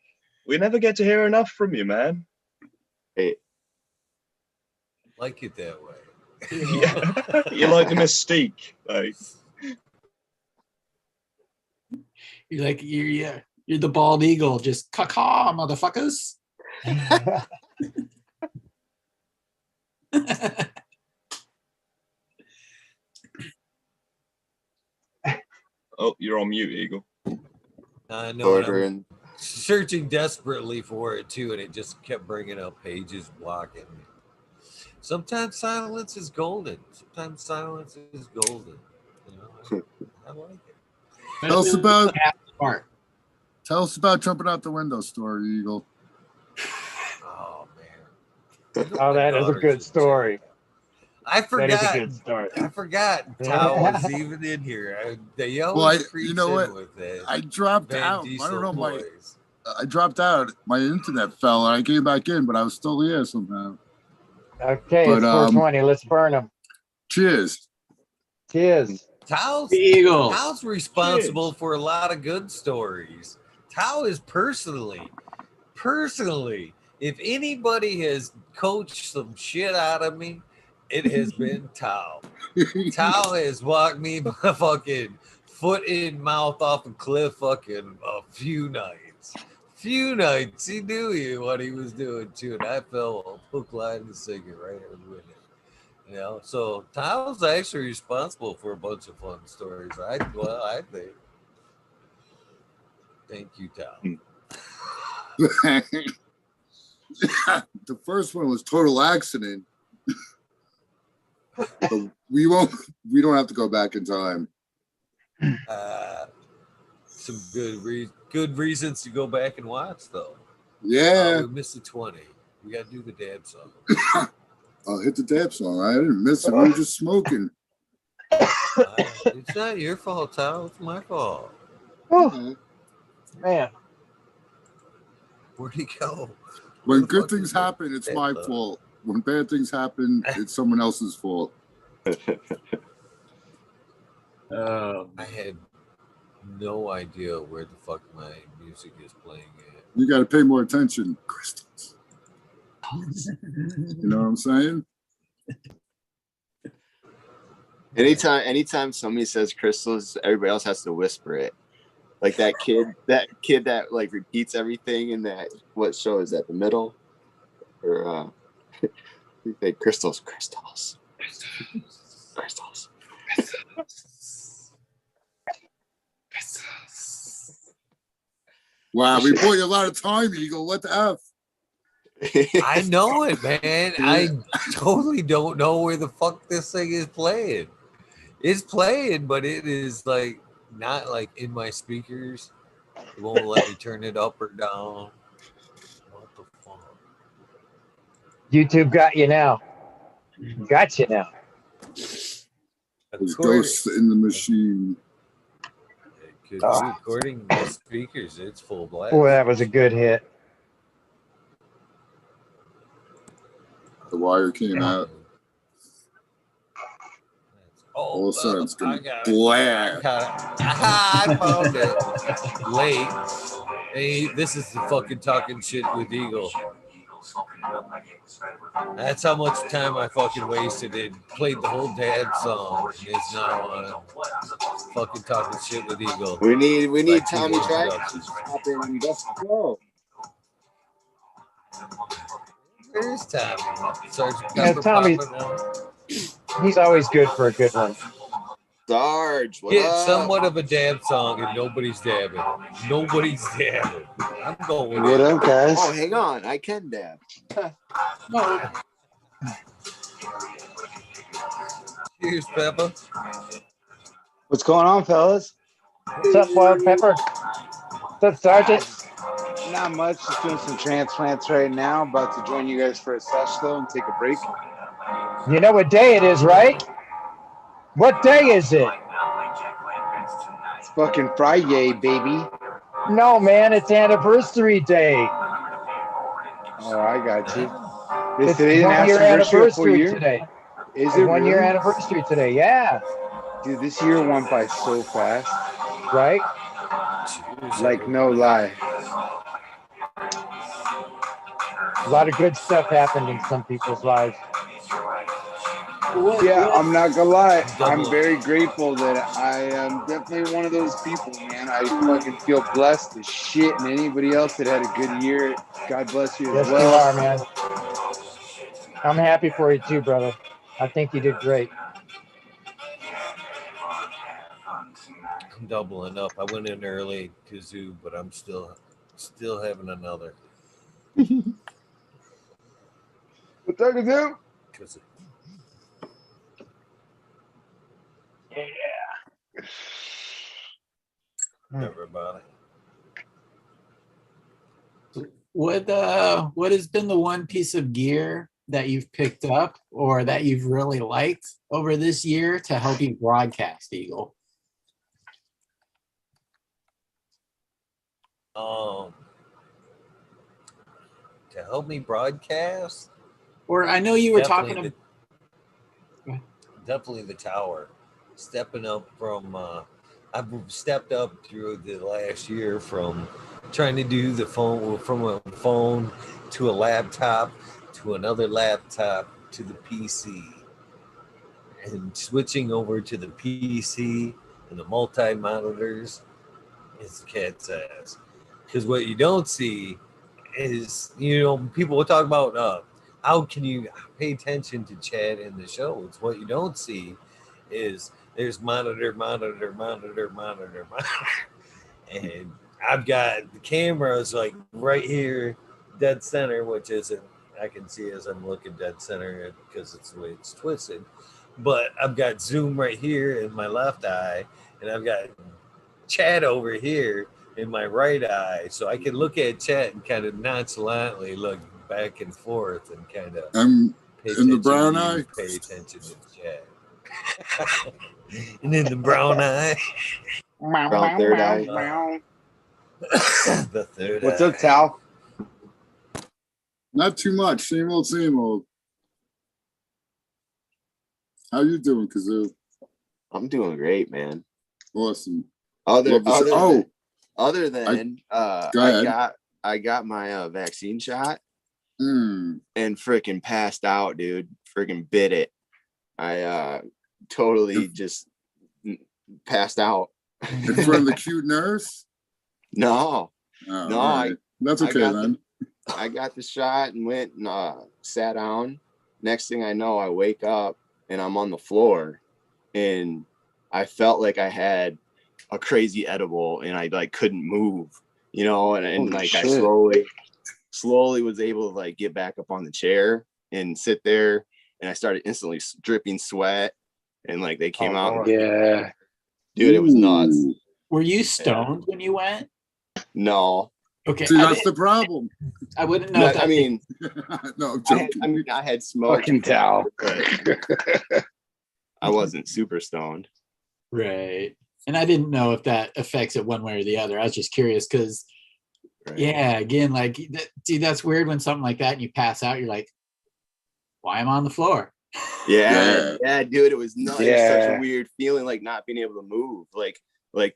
we never get to hear enough from you, man. Hey. Like it that way. Yeah. You like the mystique. Like, you're the bald eagle, just caw motherfuckers. oh, you're on mute, Eagle. I know. I'm searching desperately for it too, and it just kept bringing up pages blocking me. Sometimes silence is golden. Sometimes silence is golden. You know, I like it. Tell us about jumping out the window story, Eagle. Oh man. Oh, that is a good story. I forgot. That is a good story. I forgot Tao was even in here. They always you know what? with it. I dropped Van out. Diesel I don't know. boys. I dropped out. My internet fell, and I came back in, but I was still here somehow. Okay, it's 420. Let's burn them. Cheers. Cheers. Tao's responsible for a lot of good stories. Tao is personally, if anybody has coached some shit out of me, it has been Tao. Tao has walked me my fucking foot in mouth off a cliff fucking a few nights. He knew what he was doing too, and I fell hook, line, and sinker right in with it. You know, so Tao's actually responsible for a bunch of fun stories. I think. Thank you, Tao. The first one was total accident. But we don't have to go back in time. Some good reasons to go back and watch though. Yeah. We missed the 20. We gotta do the dab song. I'll hit the dab song. I didn't miss it. We were just smoking. It's not your fault, Tyler. It's my fault. Whew, man. Where'd he go? When the good fuck things is that happen, it's dab my song? fault. When bad things happen, it's someone else's fault. I had no idea where the fuck my music is playing at. You got to pay more attention, crystals. You know what I'm saying? Anytime somebody says crystals, everybody else has to whisper it. Like that kid that like repeats everything in that, what show is that? The Middle? Or you say crystals. Wow, we bought you a lot of time, Eagle. What the F? I know it, man. I totally don't know where the fuck this thing is playing. It's playing, but it is like not like in my speakers. It won't let me turn it up or down. What the fuck? YouTube got you now. Got you now. There's ghosts in the machine. According to the speakers, it's full blast. Boy, that was a good hit. The wire came out. All of a sudden, it's going to blast. I found it late. Hey, this is the fucking talking shit with Eagle. That's how much time I fucking wasted. It played the whole dad song. It's now fucking talking shit with Eagle. We need Like Tommy Eagle Track. Productions. There's Tommy. Sergeant Pepper Tommy's- popping out. He's always good for a good one. Sarge, what Get up? somewhat of a dab song and nobody's dabbing. Nobody's dabbing. I'm going with What it. up, guys? Oh, hang on. I can dab. Cheers, Pepper. What's going on, fellas? What's up, Wild Pepper? What's up, Sergeant? Not much. Just doing some transplants right now. About to join you guys for a sesh, though, and take a break. You know what day it is, right? What day is it? It's fucking Friday, baby. No, man, it's anniversary day. Oh, I got you. Is It's today an 1 year anniversary anniversary today. Is A it 1 year really? anniversary today, yeah. Dude, this year went by so fast. Right? Cheers, Like, no lie. A lot of good stuff happened in some people's lives. Yeah, I'm not gonna lie. I'm Double. very grateful that I am definitely one of those people, man. I fucking feel blessed as shit, and anybody else that had a good year, God bless you as Yes, you well. are, man. I'm happy for you too, brother. I think you did great. I'm doubling up. I went in early, Kazoo, but I'm still having another. What's up, Kazoo? Cause everybody. What has been the one piece of gear that you've picked up or that you've really liked over this year to help you broadcast, Eagle? To help me broadcast, Or I know you were talking definitely about. definitely the tower. Stepping up from, I've stepped up through the last year from trying to do the phone, from a phone to a laptop to another laptop to the PC, and switching over to the PC and the multi monitors. It's the cat's ass. Because what you don't see is, people will talk about how can you pay attention to chat in the show. It's what you don't see is there's monitor, and I've got the cameras like right here, dead center, which isn't, I can see as I'm looking dead center because it's the way it's twisted. But I've got zoom right here in my left eye, and I've got chat over here in my right eye, so I can look at chat and kind of nonchalantly look back and forth and kind of And pay in the attention brown to you, eye? pay attention to Jack. And in the brown eye, Brown third eye. the third What's eye. up, Tal? Not too much. Same old, same old. How you doing, Kazoo? I'm doing great, man. Awesome. Other Love to see- than, other than Go ahead. I got my vaccine shot Hmm. and freaking passed out, dude. Freaking bit it. I totally just passed out. In front of the cute nurse? No, Oh, No, all right. That's I okay got then. I got the shot and went and sat down. Next thing I know, I wake up and I'm on the floor, and I felt like I had a crazy edible and I like couldn't move, you know, and Holy like shit. I slowly was able to like get back up on the chair and sit there, and I started instantly dripping sweat, and like they came out. Lord. Yeah. Dude, it was nuts. Ooh. Were you stoned when you went? No, Okay, See, that's the problem. I wouldn't know. no, if that I mean, No, I'm I joking. had smoke, Fucking Tal. but I wasn't super stoned. right. And I didn't know if that affects it one way or the other. I was just curious because, Right. yeah, again, like, dude, that's weird when something like that and you pass out. You're like, why am I on the floor? Yeah, dude, it was nuts. It was such Yeah. a weird feeling, like not being able to move, like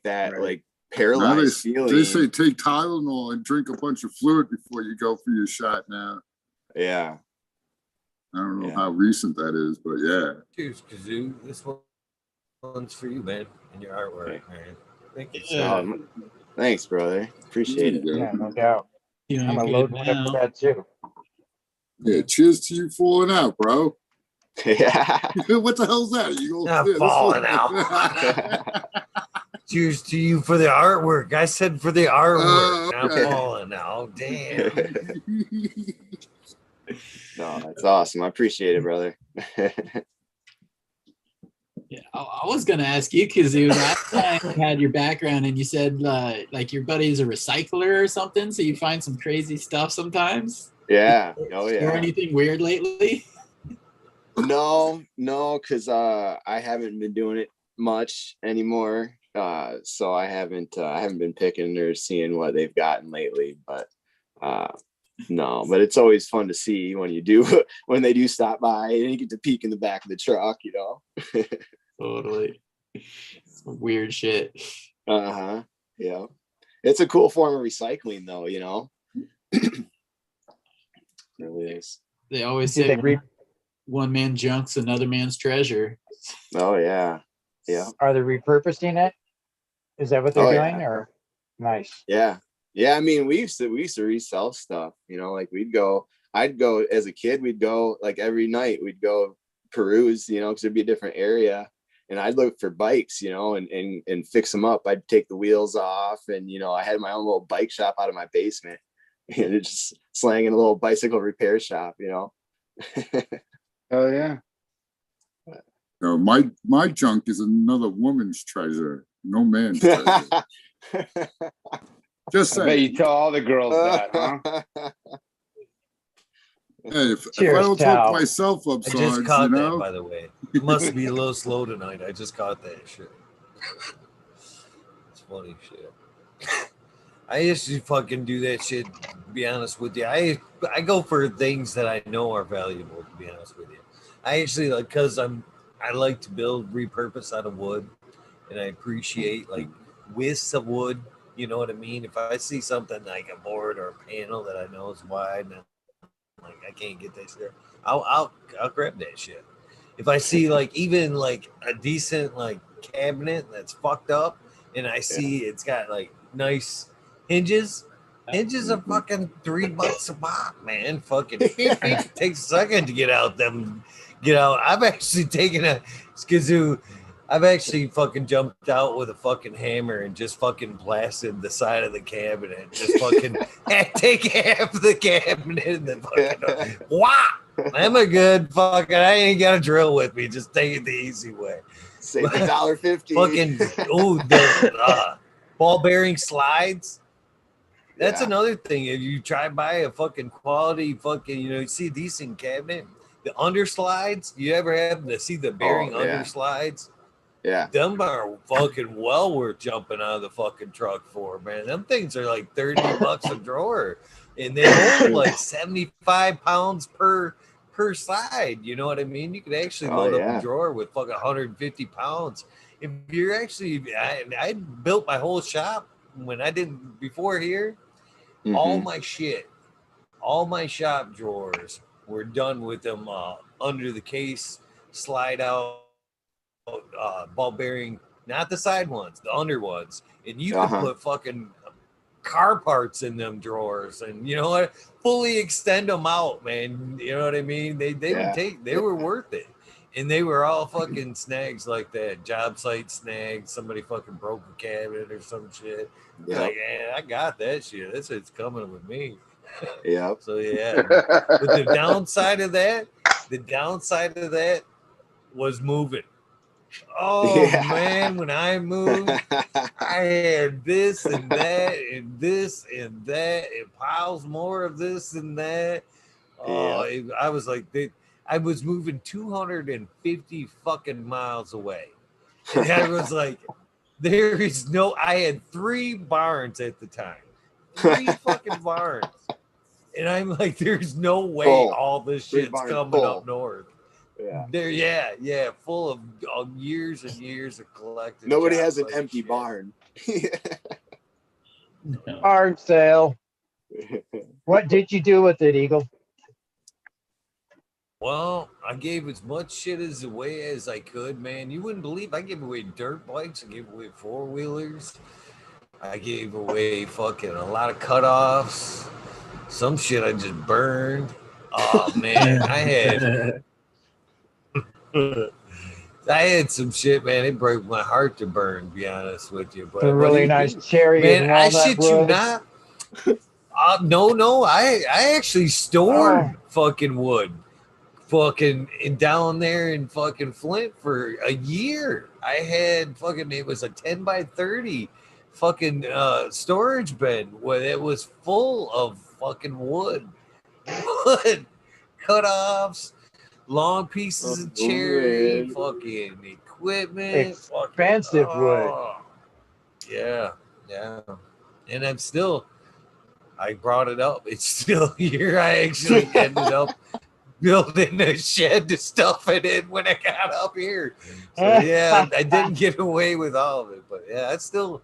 that, Right. like Now paralyzed feeling. they say take Tylenol and drink a bunch of fluid before you go for your shot now. Yeah, I don't know Yeah. how recent that is, but yeah. Cheers, Kazoo. This one's for you, man, and your artwork, man. Thank you. Yeah. Thanks, brother. Appreciate it. Yeah, no doubt. Feeling I'm gonna good load one up now. for that too. Yeah, cheers to you falling out, bro. Yeah. What the hell's that? You Not this falling one- Cheers to you for the artwork. I said for the artwork, not okay. falling out. Damn. No, that's awesome. I appreciate it, brother. Yeah, I was gonna ask you, Kazoo. Last time you had your background, and you said like your buddy's a recycler or something, so you find some crazy stuff sometimes. Yeah. Oh Or yeah. anything weird lately? No, because I haven't been doing it much anymore. So I haven't been picking or seeing what they've gotten lately. But no, but it's always fun to see when you do when they do stop by and you get to peek in the back of the truck, you know. Totally. Some weird shit. Uh-huh. Yeah. It's a cool form of recycling though, you know. Really is. They always Did say they re- one man junk's another man's treasure. Oh yeah. Yeah. Are they repurposing it? Is that what they're Oh, doing? yeah. Or nice. Yeah. Yeah. I mean, we used to resell stuff, you know, like I'd go as a kid, we'd go like every night, we'd go peruse, you know, because it'd be a different area. And I'd look for bikes, you know, and fix them up. I'd take the wheels off, and, you know, I had my own little bike shop out of my basement, and it's just slanging a little bicycle repair shop, you know. Oh yeah. No, my junk is another woman's treasure, no man's treasure. Just I bet saying. you tell all the girls that, huh? Hey, if I Cheers, don't Tal. talk myself up, I just Sarge, caught you that, know? by the way. It must be a little slow tonight. I just caught that shit. It's funny shit. I used to fucking do that shit, to be honest with you. I go for things that I know are valuable, to be honest with you. I actually like, because I like to build, repurpose out of wood, and I appreciate like wisps of wood. You know what I mean? If I see something like a board or a panel that I know is wide and like I can't get that shit, I'll grab that shit. If I see like even like a decent like cabinet that's fucked up and I see it's got like nice hinges are fucking $3 a pop, man. Fucking it takes a second to get out. I've actually taken a Kazoo. I've actually fucking jumped out with a fucking hammer and just fucking blasted the side of the cabinet. Just fucking take half the cabinet and then fucking wow. I'm a good fucking. I ain't got a drill with me. Just take it the easy way. Save $1.50. Fucking the ball bearing slides. That's Yeah. another thing. If you try buy a fucking quality fucking, you see a decent cabinet, the underslides, you ever have to see the bearing yeah. underslides? Yeah. Them are fucking well worth jumping out of the fucking truck for, man. Them things are like $30 a drawer, and they hold like 75 pounds per side. You know what I mean? You could actually load up a drawer with fucking 150 pounds. If you're actually, I built my whole shop when I didn't before here. All my shit, all my shop drawers were done with them under the case, slide out ball bearing, not the side ones, the under ones, and you could put fucking car parts in them drawers, and you know what, fully extend them out, man. You know what I mean? They would take, they were worth it, and they were all fucking snags like that, job site snags. Somebody fucking broke a cabinet or some shit. Like, man, I got that shit. This is coming with me. Yeah. So yeah, but the downside of that was moving. Oh man, when I moved, I had this and that and this and that and piles more of this and that. Oh, I was like, I was moving 250 fucking miles away, and I was like, there is no. I had 3 barns at the time, 3 fucking barns, and I'm like, there's no way all this shit's coming up north. Yeah, full of years and years of collected. Nobody has an empty barn. Barn sale. What did you do with it, Eagle? Well, I gave as much shit away as I could, man. You wouldn't believe I gave away dirt bikes, I gave away 4-wheelers, I gave away fucking a lot of cutoffs. Some shit I just burned. Oh man, I had some shit, man. It broke my heart to burn, to be honest with you. But a really nice cherry, man. I shit you not. No. I actually stored fucking wood, fucking down there in fucking Flint for a year. I had fucking, it was a 10x30 fucking storage bin where it was full of fucking wood cutoffs. Long pieces of cherry, fucking equipment, expensive wood. Yeah. And I brought it up. It's still here. I actually ended up building a shed to stuff it in when I got up here. So yeah, I didn't get away with all of it, but yeah, it's still.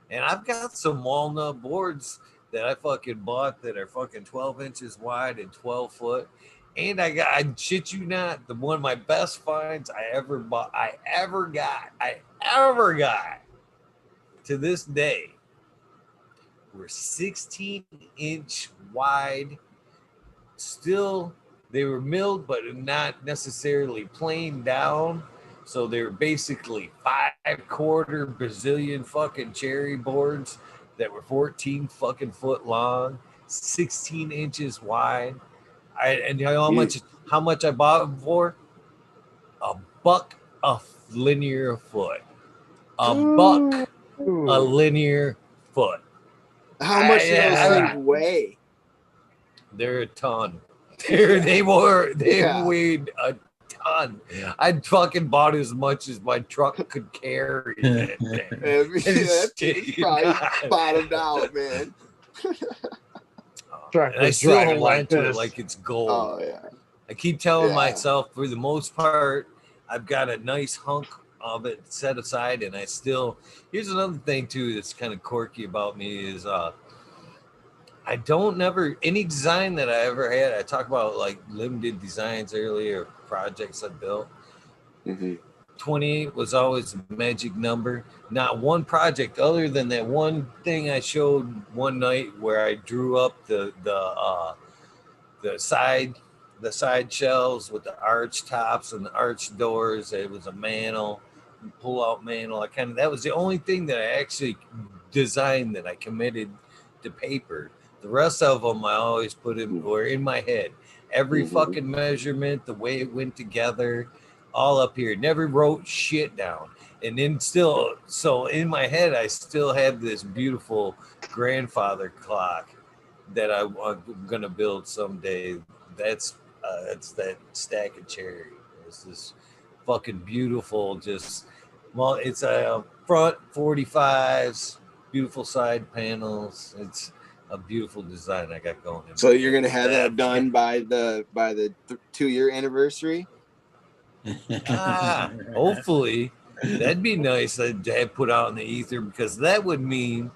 And I've got some walnut boards that I fucking bought that are fucking 12 inches wide and 12 foot. And I shit you not, one of my best finds I ever got to this day were 16-inch wide. Still, they were milled, but not necessarily planed down. So they were basically 5/4 Brazilian fucking cherry boards that were 14 fucking foot long, 16 inches wide. And you know how much I bought them for? $1 a linear foot. $1 a linear foot. How much do those things weigh? They're a ton. They weighed a ton. I fucking bought as much as my truck could carry. That's probably bottomed out, man. And I still hold on to it like it's gold. Oh yeah. I keep telling myself, for the most part, I've got a nice hunk of it set aside, and I still. Here's another thing too that's kind of quirky about me is I don't never any design that I ever had. I talk about like limited designs earlier, projects I built. 28 was always a magic number. Not one project other than that one thing I showed one night where I drew up the side shelves with the arch tops and the arch doors. It was a mantle, pull out mantle. That was the only thing that I actually designed that I committed to paper. The rest of them I always were in my head. Every fucking measurement, the way it went together, all up here. Never wrote shit down. And then still, so in my head, I still have this beautiful grandfather clock that I'm gonna build someday. That's that stack of cherry. It's this fucking beautiful, just well, it's a front 45s, beautiful side panels. It's a beautiful design I got going. So you're gonna have that done by the 2-year anniversary? Hopefully. That'd be nice to have put out in the ether, because that would mean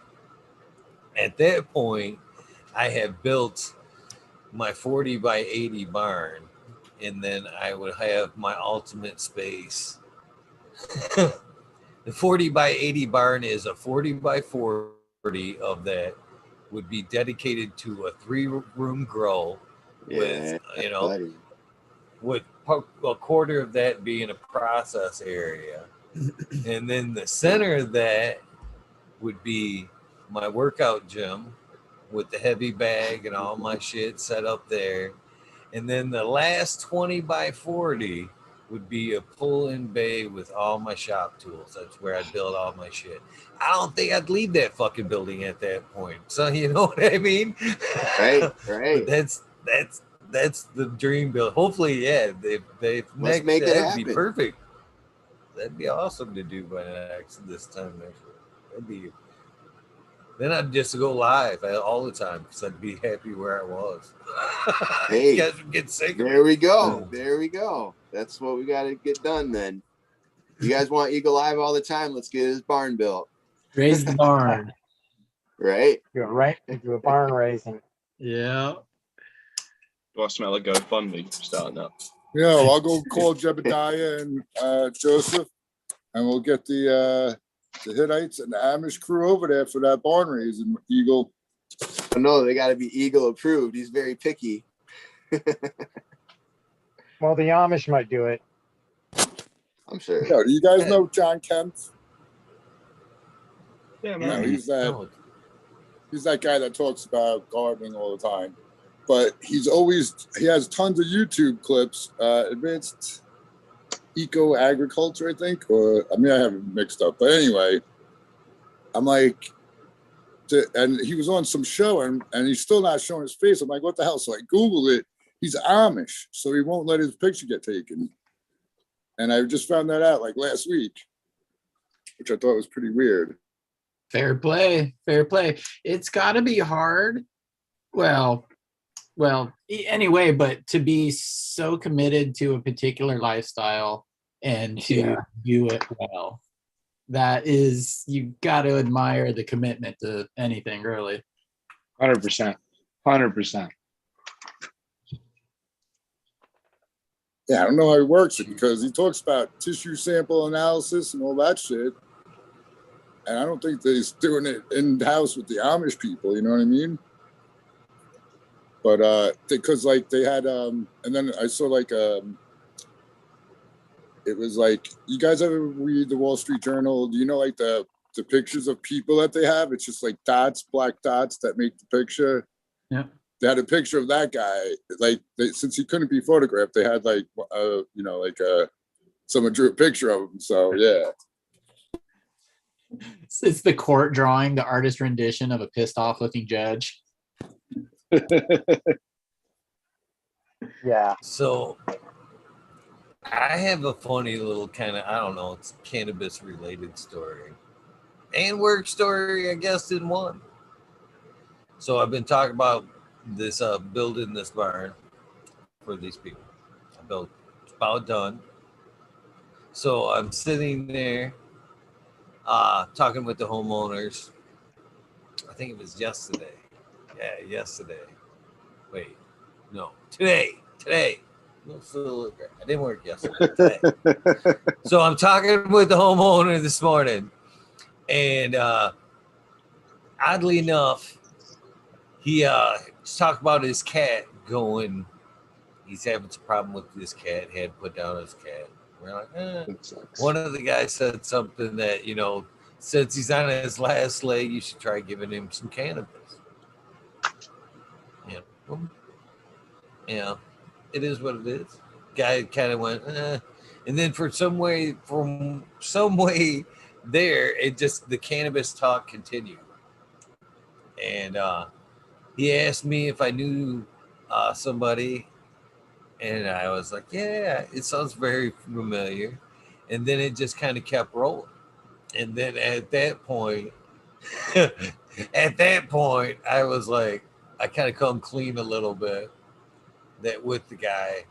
at that point I have built my 40 by 80 barn, and then I would have my ultimate space. The 40 by 80 barn is a 40 by 40 of that would be dedicated to a 3-room grow with, buddy. with a quarter of that being a process area. And then the center of that would be my workout gym with the heavy bag and all my shit set up there. And then the last 20 by 40 would be a pull-in bay with all my shop tools. That's where I'd build all my shit. I don't think I'd leave that fucking building at that point. So you know what I mean? Right. But that's the dream build. Hopefully, yeah. Let's make it that'd be happen. perfect. That'd be awesome to do by this time next year. That'd be. Then I'd just go live all the time because I'd be happy where I was. Hey, you guys would get sick of there it. we go. There we go. That's what we got to get done then. You guys want Eagle Live all the time? Let's get his barn built. Raise the barn. Right? Do a barn raising. Yeah. Do I smell a GoFundMe starting up? Yeah, well, I'll go call Jebediah and Joseph, and we'll get the Hittites and the Amish crew over there for that barn raising, Eagle. No, they got to be Eagle approved. He's very picky. Well, the Amish might do it. I'm sure. Yeah, do you guys know John Kemp? Yeah, No, man. he's that guy that talks about gardening all the time. But he has tons of YouTube clips, advanced eco agriculture, I think, or I mean, I have it mixed up. But anyway, I'm like, and he was on some show and he's still not showing his face. I'm like, what the hell? So I Googled it. He's Amish, so he won't let his picture get taken. And I just found that out like last week, which I thought was pretty weird. Fair play. It's got to be hard. Well, anyway, but to be so committed to a particular lifestyle and to do it well, that is, you got to admire the commitment to anything, really. 100%. Yeah, I don't know how he works it because he talks about tissue sample analysis and all that shit. And I don't think that he's doing it in the house with the Amish people, you know what I mean? But because like they had and then I saw like it was like, you guys ever read the Wall Street Journal? Do you know like the pictures of people that they have? It's just like dots, black dots that make the picture. Yeah. They had a picture of that guy. Like since he couldn't be photographed, they had like someone drew a picture of him. So yeah. It's the court drawing, the artist rendition of a pissed off looking judge. Yeah. So I have a funny little kind of, I don't know, it's cannabis related story and work story, I guess, in one. So I've been talking about this building this barn for these people. It's about done. So I'm sitting there talking with the homeowners. I think it was yesterday. Yeah, yesterday. Wait, no, today. No, I didn't work yesterday. Today. So I'm talking with the homeowner this morning, and oddly enough, he talked about his cat going. He's having some problem with this cat. He had put down his cat. We're like, One of the guys said something that, since he's on his last leg, you should try giving him some cannabis. Yeah, it is what it is. Guy kind of went, And then from some way there, it just the cannabis talk continued. And he asked me if I knew somebody, and I was like, yeah, it sounds very familiar. And then it just kind of kept rolling. And then at that point, I was like, I kind of come clean a little bit that with the guy,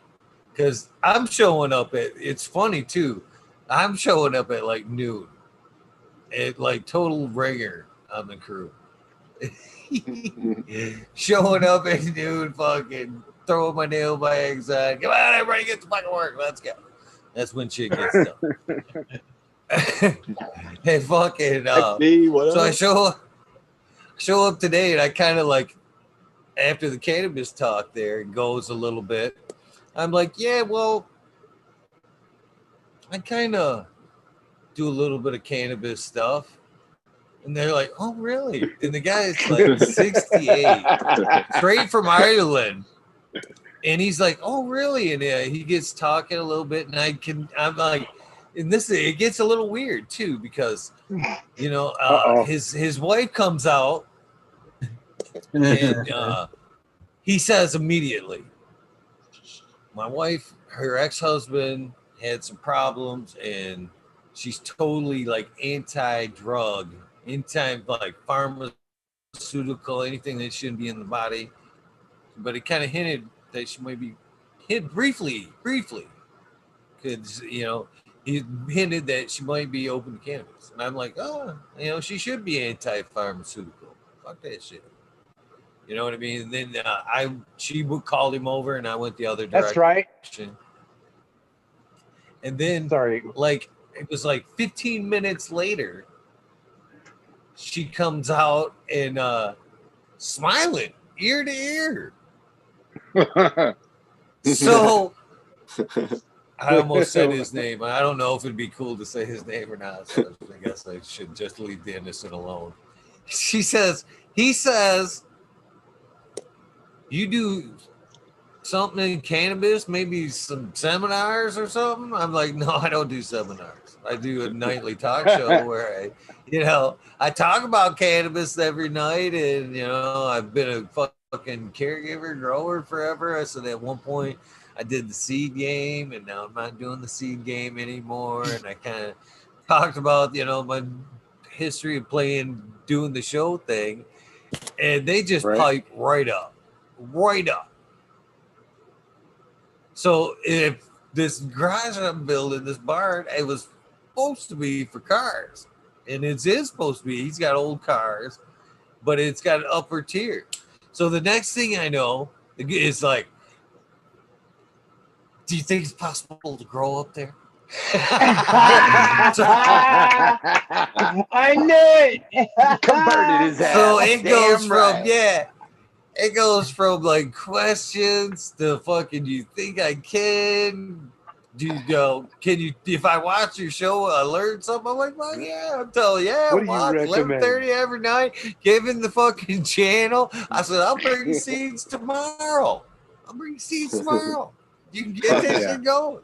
because I'm showing up at. It's funny too. I'm showing up at like noon, at like total ringer on the crew. Showing up at noon, fucking throwing my nail bags on. Come on, everybody, get to fucking work. Let's go. That's when shit gets done. Hey, fucking. So I show up today, and I kind of like after the cannabis talk there goes a little bit. I'm like, yeah, well, I kind of do a little bit of cannabis stuff. And they're like, oh, really? And the guy is like 68, straight from Ireland. And he's like, oh, really? And he gets talking a little bit. And I'm like, and it gets a little weird too, because, you know, his wife comes out and he says immediately, my wife, her ex-husband had some problems and she's totally like anti-drug, like pharmaceutical, anything that shouldn't be in the body. But it kind of hinted that she might be briefly, because, you know, he hinted that she might be open to cannabis. And I'm like, oh, you know, she should be anti-pharmaceutical. Fuck that shit. You know what I mean? And then she called him over, and I went the other direction. That's right. And then, like, it was like 15 minutes later, she comes out and smiling ear to ear. So I almost said his name. I don't know if it'd be cool to say his name or not. So I guess I should just leave the innocent alone. He says, you do something in cannabis, maybe some seminars or something? I'm like, no, I don't do seminars. I do a nightly talk show where I talk about cannabis every night, and, you know, I've been a fucking caregiver, grower forever. So at one point I did the seed game, and now I'm not doing the seed game anymore. And I kind of talked about, you know, my history of doing the show thing, and they just pipe right up. So if this garage I'm building, this barn, it was supposed to be for cars, and it is supposed to be. He's got old cars, but it's got an upper tier. So the next thing I know is like, do you think it's possible to grow up there? I knew it. Converted his ass. So it goes Damn from right. it goes from like questions to fucking, do you think I can? Do you go, can you, if I watch your show, I learn something? I'm like, well, yeah, I'm telling you, yeah, What do you watch recommend? 11:30 every night, given the fucking channel. I said, I'll bring seeds tomorrow. You can get this shit going.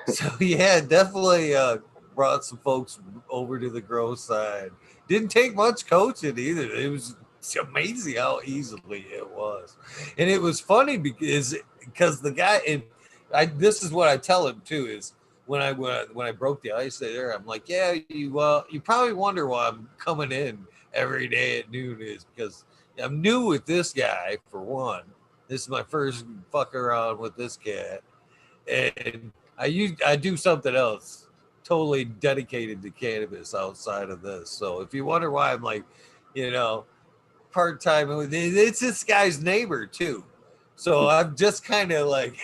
So yeah, definitely brought some folks over to the grow side. Didn't take much coaching either. It was amazing how easily it was, and it was funny because the guy, and this is what I tell him too, is when I broke the ice there, I'm like, yeah, you probably wonder why I'm coming in every day at noon, is because I'm new with this guy, for one. This is my first fuck around with this cat, and I do something else totally dedicated to cannabis outside of this. So if you wonder why I'm like, you know, part-time, it's this guy's neighbor too. So I'm just kind of like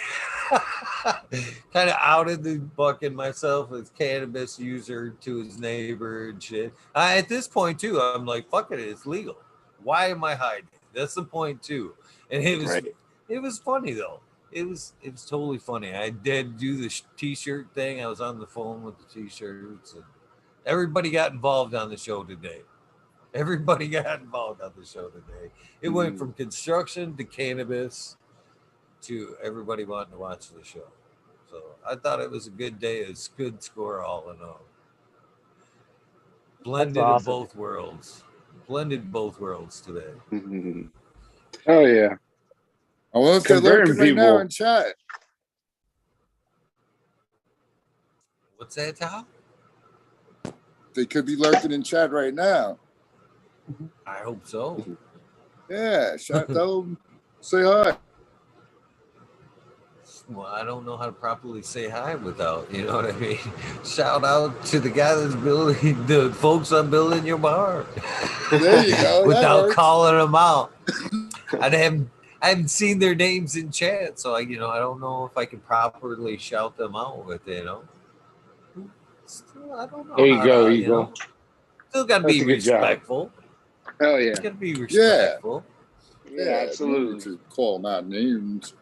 kind of outed the bucket myself as cannabis user to his neighbor and shit. At this point too, I'm like, fuck it, it's legal. Why am I hiding? That's the point too. And it was funny though. It was totally funny. I did do the t-shirt thing. I was on the phone with the t-shirts, and everybody got involved on the show today. It went from construction to cannabis to everybody wanting to watch the show. So I thought it was a good day. It's a good score all in all. Blended of awesome. both worlds. Blended both worlds today. Oh yeah. Oh, look, they're Converting lurking right now people. in chat. What's that, Tom? They could be lurking in chat right now. I hope so. Yeah, tell them, say hi. Well, I don't know how to properly say hi without, you know what I mean? Shout out to the guy that's building, the folks I'm building your bar. There you go. Without works. calling them out. I haven't seen their names in chat, so I don't know if I can properly shout them out with, Still, I don't know. There you how go, to, Eagle. Still got to That's be a good job. respectful. Hell yeah. Got to be respectful. Yeah, absolutely. To call them out names.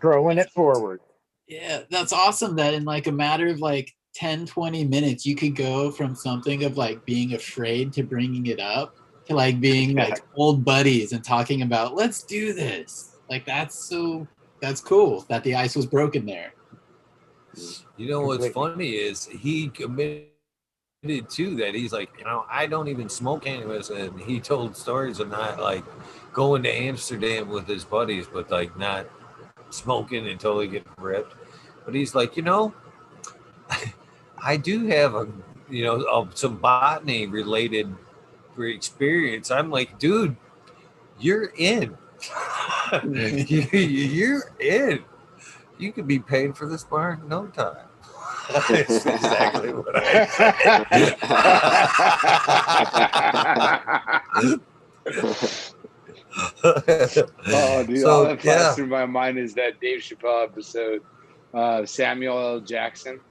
Throwing it forward. Yeah, that's awesome that in like a matter of like 10, 20 minutes, you could go from something of like being afraid to bringing it up to like being like old buddies and talking about, let's do this. Like that's cool that the ice was broken there. You know what's Completely. funny is he committed to that. He's like, I don't even smoke cannabis, and he told stories of not like going to Amsterdam with his buddies, but like not smoking and totally getting ripped. But he's like, I do have some botany related experience. I'm like, dude, you're in. You're in. You could be paying for this bar in no time. That's exactly what I said. Oh, dude, So, all that flies yeah. through my mind is that Dave Chappelle episode, Samuel L. Jackson.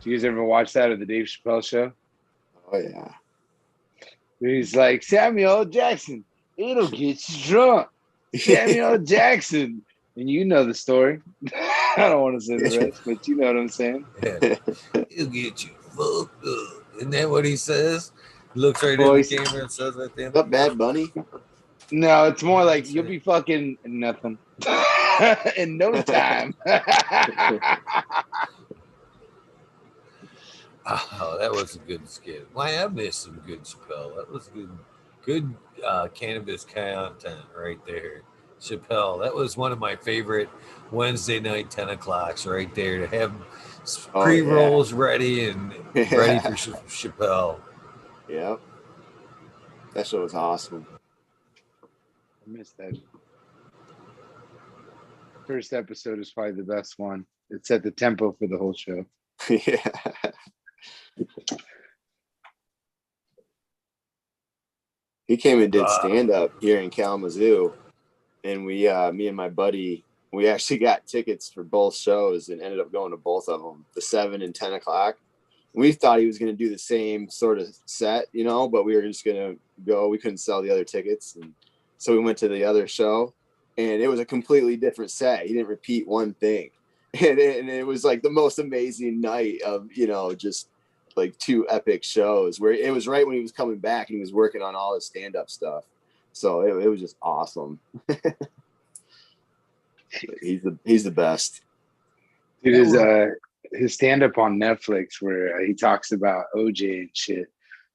Do you guys ever watch that at the Dave Chappelle show? Oh yeah. He's like, Samuel L. Jackson, it'll get you drunk. Samuel L. Jackson. And you know the story. I don't want to say the rest, but you know what I'm saying. Yeah. He'll get you fucked up. Isn't that what he says? He looks right Well, in the camera and says right there. What, Bad Bunny? No, it's more like you'll be fucking nothing in no time. Oh, that was a good skit. Why, I missed some good Chappelle. That was good cannabis content right there. Chappelle, that was one of my favorite Wednesday night 10 o'clocks right there, to have pre-rolls ready and ready for Chappelle. Yep. That show was awesome. I missed that. First episode is probably the best one. It set the tempo for the whole show. Yeah. He came and did stand up here in Kalamazoo, and we, me and my buddy, we actually got tickets for both shows and ended up going to both of them, the 7 and 10 o'clock. We thought he was going to do the same sort of set, but we were just going to go. We couldn't sell the other tickets, and so we went to the other show, and it was a completely different set. He didn't repeat one thing, and it was like the most amazing night of just like 2 epic shows, where it was right when he was coming back and he was working on all his stand-up stuff. So it was just awesome. He's the best. Dude, his stand-up on Netflix where he talks about OJ and shit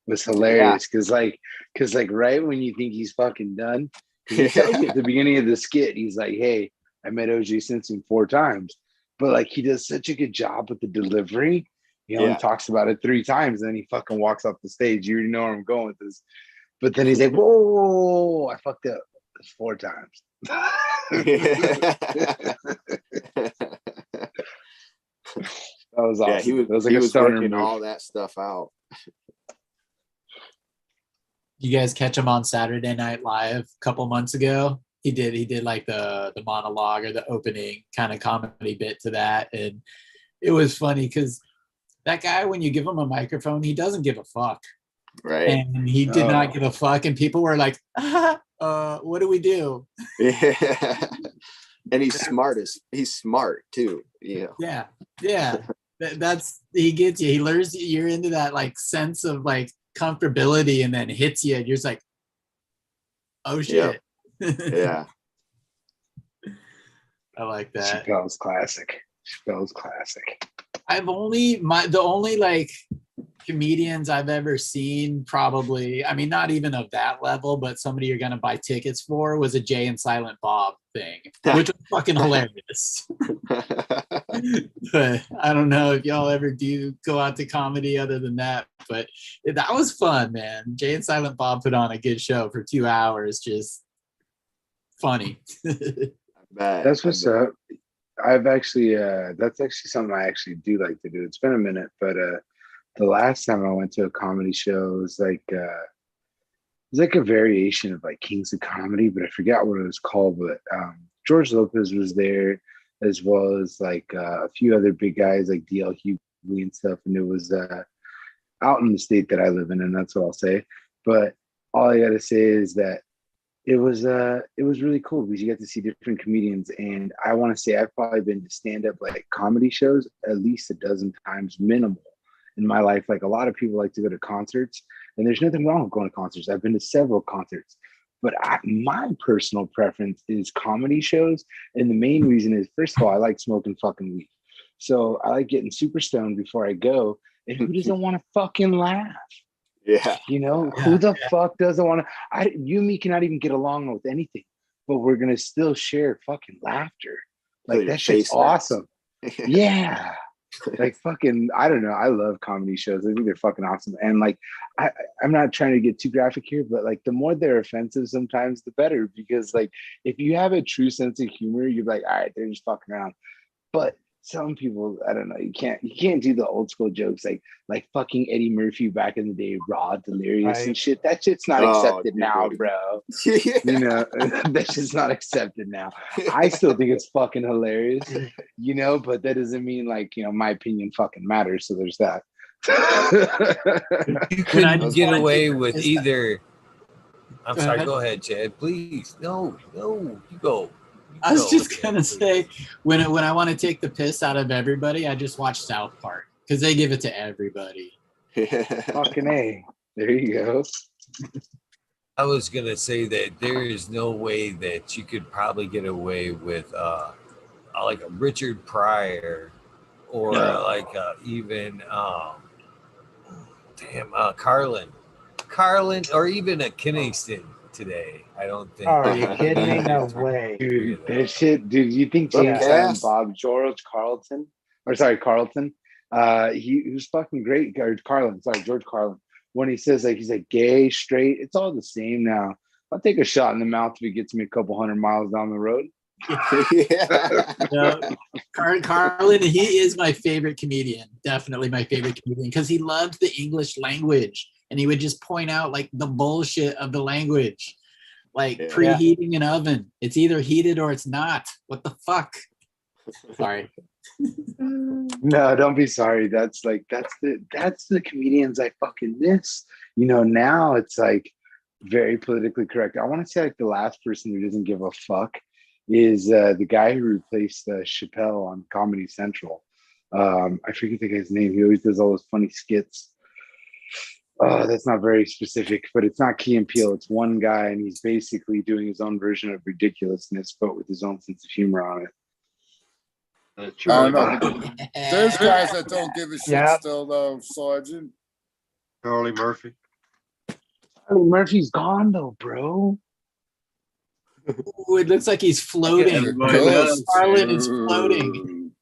was hilarious. Cause right when you think he's fucking done, he tells you at the beginning of the skit, he's like, hey, I met OJ Simpson 4 times. But like he does such a good job with the delivery. He only talks about it 3 times, and then he fucking walks off the stage. You know where I'm going with this. But then he's like, whoa, I fucked up. It's 4 times. That was awesome. Yeah, he was working all that stuff out. You guys catch him on Saturday Night Live a couple months ago? He did like the monologue or the opening kind of comedy bit to that, and it was funny because that guy, when you give him a microphone, he doesn't give a fuck. Right. And he did not give a fuck, and people were like, what do we do? Yeah. And he's smart too. Yeah. That's he gets you. He lures you. You're into that like sense of like comfortability, and then hits you, and you're just like, oh shit. Yeah. I like that. Chappelle's classic. Chappelle's classic. The only like comedians I've ever seen, probably, I mean, not even of that level, but somebody you're gonna buy tickets for, was a Jay and Silent Bob thing, which was fucking hilarious. But I don't know if y'all ever do go out to comedy other than that, but that was fun, man. Jay and Silent Bob put on a good show for 2 hours, just funny. That's what's up. I've actually that's actually something I actually do like to do. It's been a minute, but the last time I went to a comedy show was like a variation of like Kings of Comedy, but I forgot what it was called. But George Lopez was there, as well as like a few other big guys like DL Hughley and stuff, and it was out in the state that I live in, and that's what I'll say. But all I gotta say is that it was really cool because you get to see different comedians, and I want to say I've probably been to stand-up like comedy shows at least a dozen times minimal in my life. Like a lot of people like to go to concerts, and there's nothing wrong with going to concerts. I've been to several concerts, but my personal preference is comedy shows, and the main reason is, first of all, I like smoking fucking weed, so I like getting super stoned before I go. And who doesn't want to fucking laugh? Yeah. Who the fuck doesn't want to? You and me cannot even get along with anything, but we're gonna still share fucking laughter. Like that shit's awesome. Yeah. Like fucking, I don't know. I love comedy shows. I think they're fucking awesome. And like, I'm not trying to get too graphic here, but like the more they're offensive sometimes, the better. Because like, if you have a true sense of humor, you're like, all right, they're just fucking around. But some people, I don't know, you can't do the old school jokes like fucking Eddie Murphy back in the day, raw, delirious and shit. That shit's not accepted now, bro. That's just not accepted now. I still think it's fucking hilarious, but that doesn't mean like, my opinion fucking matters. So there's that. You couldn't get away with either. I'm sorry, go ahead, Chad. Please. No, you go. I was just gonna say, when I want to take the piss out of everybody, I just watch South Park because they give it to everybody. Fucking A. There you go. I was gonna say that there is no way that you could probably get away with like a Richard Pryor or even Carlin, or even a Kinnington today. I don't think. Oh, are you kidding me? No way. Dude, that shit, dude, you think James and Bob George Carlton? He was fucking great. Or George Carlin. When he says he's like gay, straight, it's all the same now. I'll take a shot in the mouth if it gets me a couple 100 miles down the road. Carlin, he is my favorite comedian. Definitely my favorite comedian because he loved the English language and he would just point out like the bullshit of the language, like preheating an oven. It's either heated or it's not. What the fuck? Sorry. No, don't be sorry. That's the comedians I fucking miss. Now it's like very politically correct. I want to say like the last person who doesn't give a fuck is the guy who replaced Chappelle on Comedy Central. I forget the guy's name. He always does all those funny skits. That's not very specific, but it's not Key and Peele. It's one guy, and he's basically doing his own version of ridiculousness, but with his own sense of humor on it. There's guys that don't give a shit still, though, Sergeant. Charlie Murphy. Charlie Murphy's gone, though, bro. Ooh, it looks like he's floating. Carlin is floating.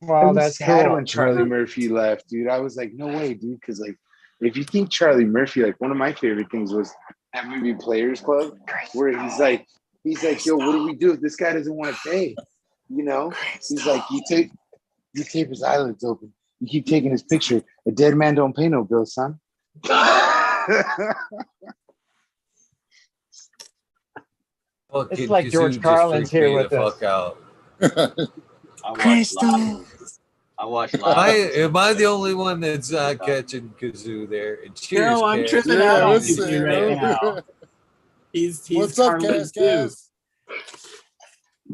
Well, that's sad when Charlie Murphy left, dude. I was like, no way, dude, because like, if you think Charlie Murphy, like one of my favorite things was that movie Players Club, where he's like, yo, what do we do if this guy doesn't want to pay? He's like, you tape his eyelids open. You keep taking his picture. A dead man don't pay no bills, son. It's like George Carlin's here with us. I watched live. Am I the only one that's catching Kazoo there? And cheers, no, I'm Kaz. tripping out on Kazoo right now. He's What's up, Kaz?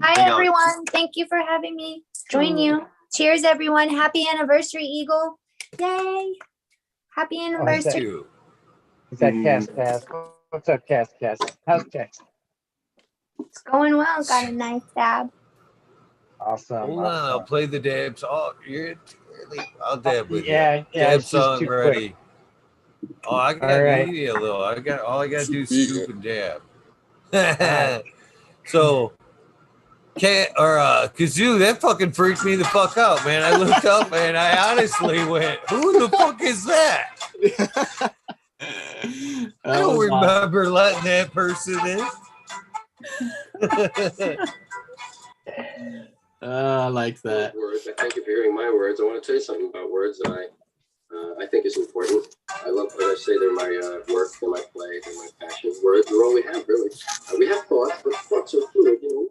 Hi, everyone. Thank you for having me join you. Cheers, everyone. Happy anniversary, Eagle. Yay. Happy anniversary. Is that Cass? What's up, Cass? How's Cass? It's going well. Got a nice dab. Awesome. Hold on, I'll awesome. play the dab song. I'll dab with you. Yeah, Dab it's just song too quick. ready. Oh, I got All right. media though. All I gotta do is Beat scoop it. and dab. right. So Kazoo, that fucking freaked me the fuck out, man. I looked up and I honestly went, "Who the fuck is that?" I don't remember letting that person in. I like that. Words. I thank you for hearing my words. I want to tell you something about words that I think is important. I love, as I say, they're my work, they're my play, they're my passion. Words are all we have, really. We have thoughts, but thoughts are fluid, you know.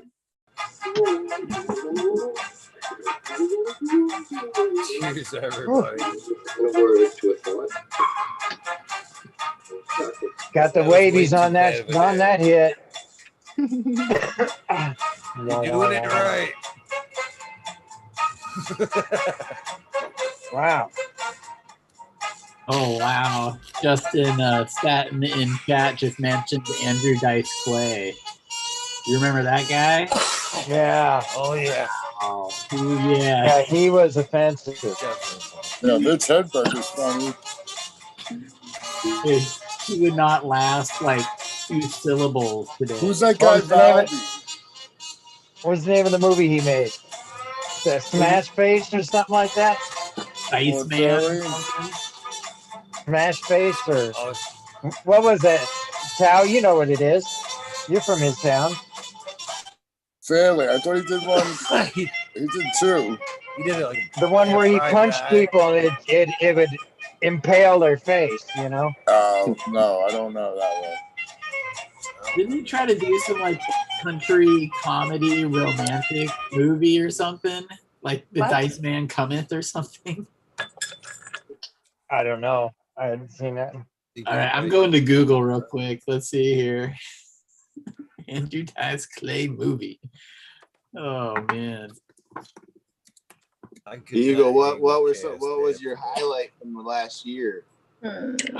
Cheers, everybody. And a word to a thought. Got the That was way wavies too on bad that of a hit. You're doing it right. Wow. Oh wow! Justin Staten in chat just mentioned Andrew Dice Clay. You remember that guy? Yeah. Oh yeah. Oh yeah. Yeah, he was offensive. Yeah, Mitch Hedberg is funny. He would not last like 2 syllables today. Who's that guy, What was the name of- Valby? What was the name of the movie he made? The Smash Face or something like that? Iceman. Fairy? Smash Face or Oh, what was that? Tao, you know what it is. You're from his town. Fairly. I thought he did one. He did two. he did it like The one where he fried punched guy. people and it would impale their face, you know? Oh, no, I don't know that one. Didn't he try to do some like country comedy romantic movie or something? Like The What? Dice Man Cometh or something? I don't know. I hadn't seen that. All right, I'm going to Google real quick. Let's see here. Andrew Dice Clay movie. Oh man. Eagle, what was your highlight from the last year? It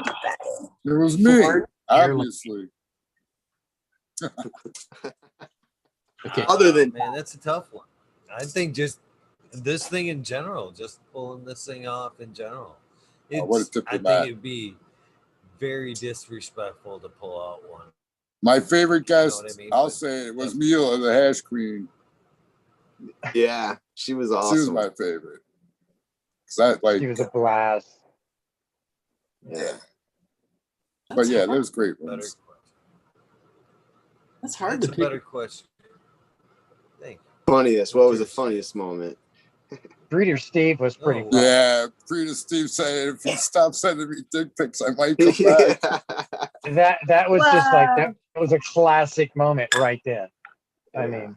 was me, obviously. Okay. Other than Man, that's a tough one. I think just this thing in general, just pulling this thing off in general. What a I diplomat. think it'd be very disrespectful to pull out one. My favorite guest, what I mean? I'll But- say it was Mila, the hash queen. yeah, she was awesome. She was my favorite. 'Cause He was a blast. Yeah. But yeah, there's great Better ones. question. That's hard That's to a pick. better question. Thank you. Funniest. What was the funniest moment? Breeder Steve was pretty Oh, funny. Yeah, Frida Steve saying, if you stop sending me dick pics, I might come back. That was just like that was a classic moment right then. I mean,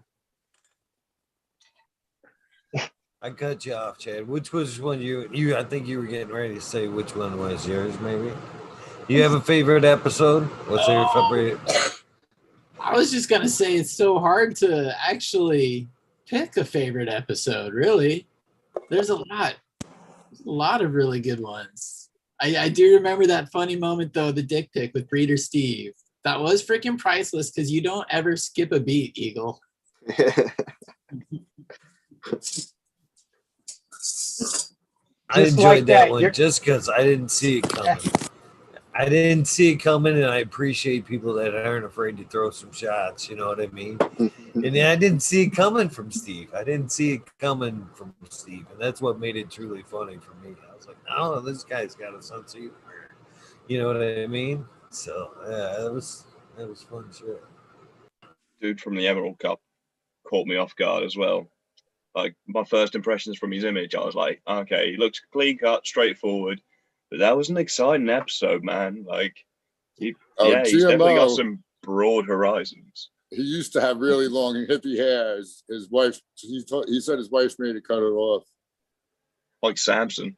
I cut you off, Chad. Which was one you? I think you were getting ready to say which one was yours, maybe. Do you have a favorite episode? What's your favorite? I was just gonna say it's so hard to actually pick a favorite episode, really. There's a lot of really good ones. I do remember that funny moment though, the dick pic with Breeder Steve. That was freaking priceless because you don't ever skip a beat, Eagle. I Just enjoyed like that that, one you're- just because I didn't see it coming. I didn't see it coming, and I appreciate people that aren't afraid to throw some shots. You know what I mean? And I didn't see it coming from Steve. I didn't see it coming from Steve, and that's what made it truly funny for me. I was like, oh, this guy's got a sense of humor. You know what I mean? So yeah, that was fun shit. Dude from the Emerald Cup caught me off guard as well. Like my first impressions from his image, I was like, okay, he looks clean cut, straightforward. But that was an exciting episode, man. Like, he's definitely got GMO. some broad horizons. He used to have really long hippie hair. His wife, he said his wife made it cut it off. Like Samson,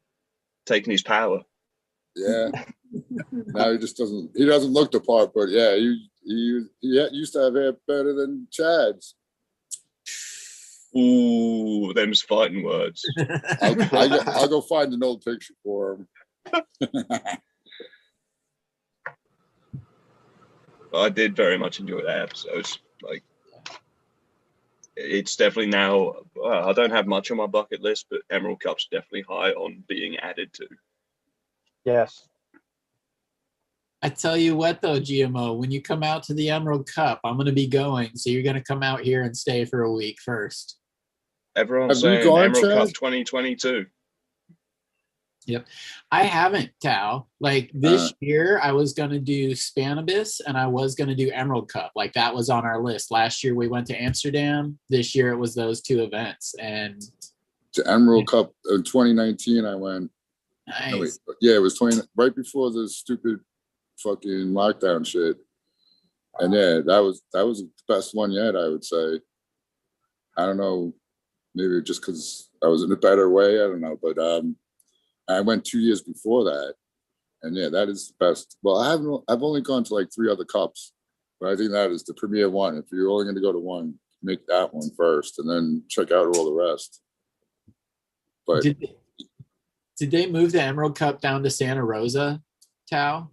taking his power. Yeah. Now he just doesn't. He doesn't look the part, but yeah, he used to have hair better than Chad's. Ooh, them's fighting words. I'll go find an old picture for him. I did very much enjoy that episode. Like, it's definitely now. I don't have much on my bucket list, but Emerald Cup's definitely high on being added to. Yes. I tell you what, though, GMO, when you come out to the Emerald Cup, I'm going to be going. So you're going to come out here and stay for a week first. Everyone's Have you saying gone, Emerald Cup Chad? 2022. Yep. I haven't, Tao. Like this year, I was going to do Spanibus and I was going to do Emerald Cup. Like that was on our list. Last year, we went to Amsterdam. This year, it was those two events. And To Emerald Cup in 2019, I went. nice. No, wait, yeah, it was 20 right before the stupid fucking lockdown shit. And yeah, that was the best one yet, I would say. I don't know, maybe just because I was in a better way. I don't know, but I went 2 years before that, and yeah, that is the best. Well, I've only gone to like 3 other cups, but I think that is the premier one. If you're only going to go to one, make that one first, and then check out all the rest. But Did they move the Emerald Cup down to Santa Rosa, Tao?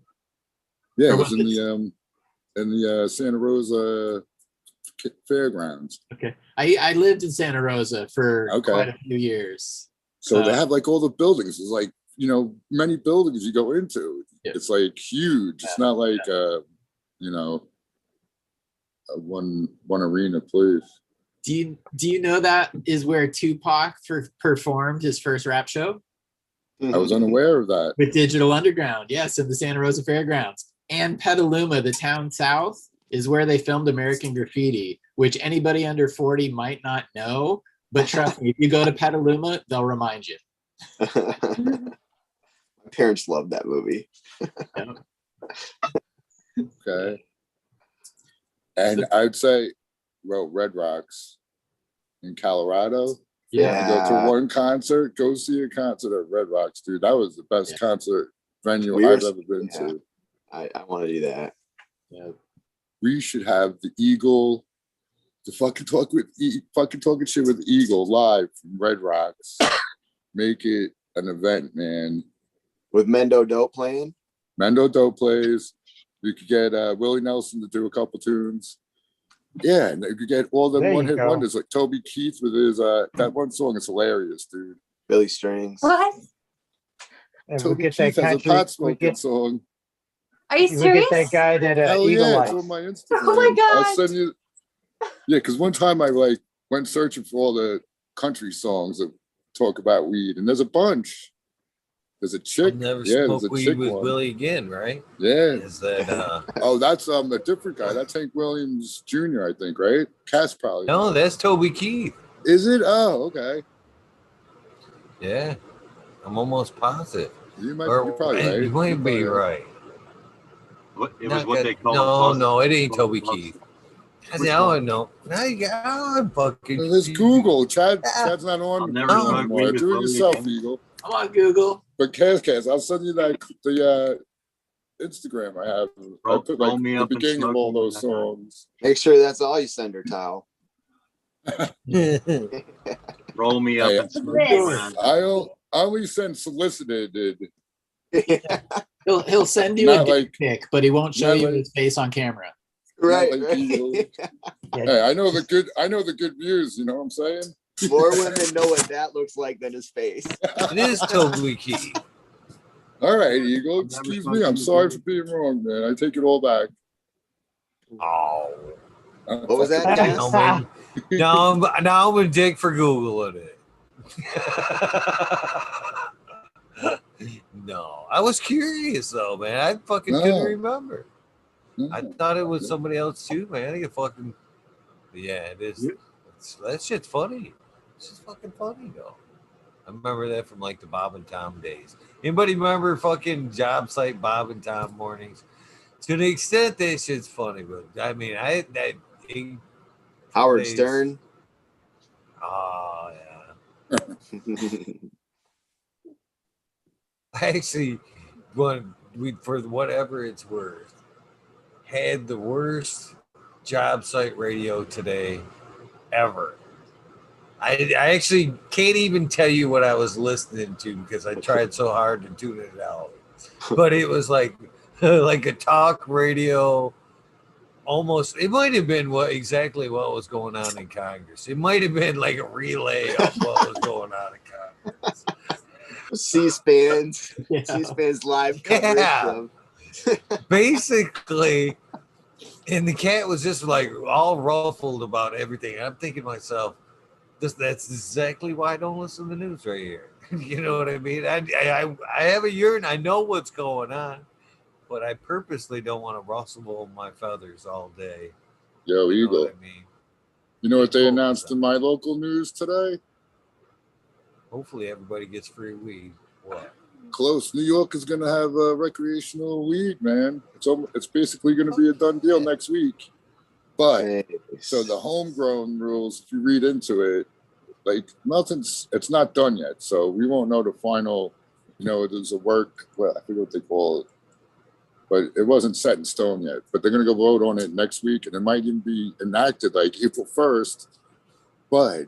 yeah, Or it was in the Santa Rosa fairgrounds. Okay. I lived in Santa Rosa for quite a few years. So they have like all the buildings. It's like, many buildings you go into. Yeah. It's like huge. It's not like a one arena place. Do you know that is where Tupac performed his first rap show? I was unaware of that. With Digital Underground, yes, in the Santa Rosa Fairgrounds. And Petaluma, the town south, is where they filmed American Graffiti, which anybody under 40 might not know. But trust me, if you go to Petaluma, they'll remind you. My parents loved that movie. Okay. And I'd say, Red Rocks in Colorado. Yeah. You go to one concert, go see a concert at Red Rocks, dude. That was the best concert venue I've ever been to. I want to do that. Yeah. We should have the Eagle, the fucking talking shit with Eagle live from Red Rocks. Make it an event, man. With Mendo Dope playing? Mendo Dope plays. We could get Willie Nelson to do a couple tunes. Yeah, and you could get all the one-hit wonders like Toby Keith with his that one song is hilarious, dude. Billy Strings. What? Toby Keith has a pot smoking song. Are you serious? We get that guy that Hell Eagle yeah, Lights. it's on my Instagram. Oh my God. I'll send you. Yeah, because one time I went searching for all the country songs that talk about weed, and there's a bunch. There's a chick. Never smoke weed with Willie again, right? Yeah. Is that Oh, that's a different guy. That's Hank Williams Jr., I think, right? Cass probably. No, that's Toby Keith. Is it? Oh, okay. Yeah. I'm almost positive. You're probably right. You might be right. It was what they call No, it ain't Toby Keith. Now I know. Now you got fucking. Let's Google. Chad's not on anymore. Do it yourself, Eagle. I'm on Google. But Cass, I'll send you the Instagram I have. I put the beginning of all those songs. Make sure that's all you send her, Tao. Roll me up. I only send solicited. He'll send you a dick pic, but he won't show you his face on camera. Right. Hey, I know the good views. You know what I'm saying? More women know what that looks like than his face. It is Toby Keith. All right, Eagle. Excuse me. I'm sorry for being wrong, man. I take it all back. Oh. What was that? Now I'm gonna dig for Googling it. No, I was curious though, man. I fucking couldn't remember. I thought it was somebody else too, man. I think it fucking it is. That shit's funny. It's just fucking funny though. I remember that from like the Bob and Tom days. Anybody remember fucking job site Bob and Tom mornings? To the extent that shit's funny, but I mean, Howard Stern. Oh yeah. I actually, for whatever it's worth, had the worst job site radio today ever. I actually can't even tell you what I was listening to because I tried so hard to tune it out. But it was like a talk radio almost, it might have been exactly what was going on in Congress. It might have been like a relay of what was going on in Congress. C-SPAN's Yeah. C-SPAN's live coverage Yeah. of Basically, and the cat was just like all ruffled about everything. I'm thinking to myself, that's exactly why I don't listen to the news right here. You know what I mean? I have a urine. I know what's going on, but I purposely don't want to rustle my feathers all day. Yo, You know Eagle. what I mean? You know what they Focus announced on in my local news today? Hopefully everybody gets free weed. What? Close. New York is going to have recreational weed, man. It's basically going to be a done deal next week. But so the homegrown rules, if you read into it, like it's not done yet. So we won't know the final, there's a work, well, I forget what they call it, but it wasn't set in stone yet. But they're going to go vote on it next week, and it might even be enacted like April 1st. But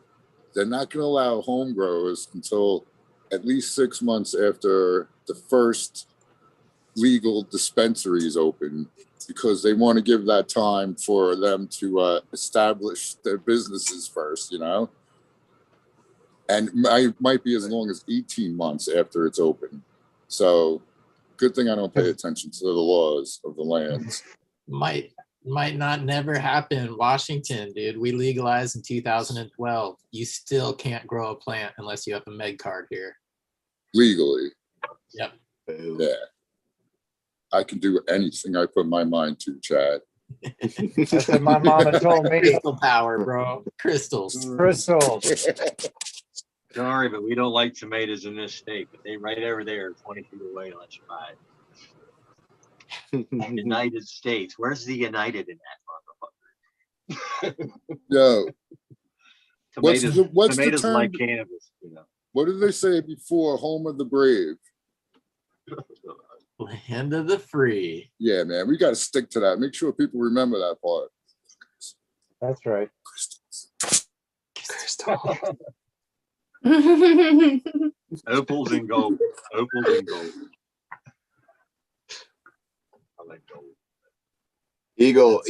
they're not going to allow home growers until at least 6 months after the first legal dispensaries open, because they want to give that time for them to establish their businesses first, and might be as long as 18 months after it's open. So good thing I don't pay attention to the laws of the lands. Might not never happen. Washington, dude, we legalized in 2012. You still can't grow a plant unless you have a med card here. Legally. Yep. Yeah. I can do anything I put my mind to, Chad. That's what my mama told me. Crystal power, bro. Crystals. Crystals. Sorry, but we don't like tomatoes in this state. But they right over there, 20 feet away. Let's buy it. United States. Where's the United in that motherfucker? Yo. Tomatoes the term? like cannabis, What did they say before? Home of the brave. Land of the free. Yeah, man. We got to stick to that. Make sure people remember that part. That's right. Opals and gold. Opals and gold. I like gold. Eagle,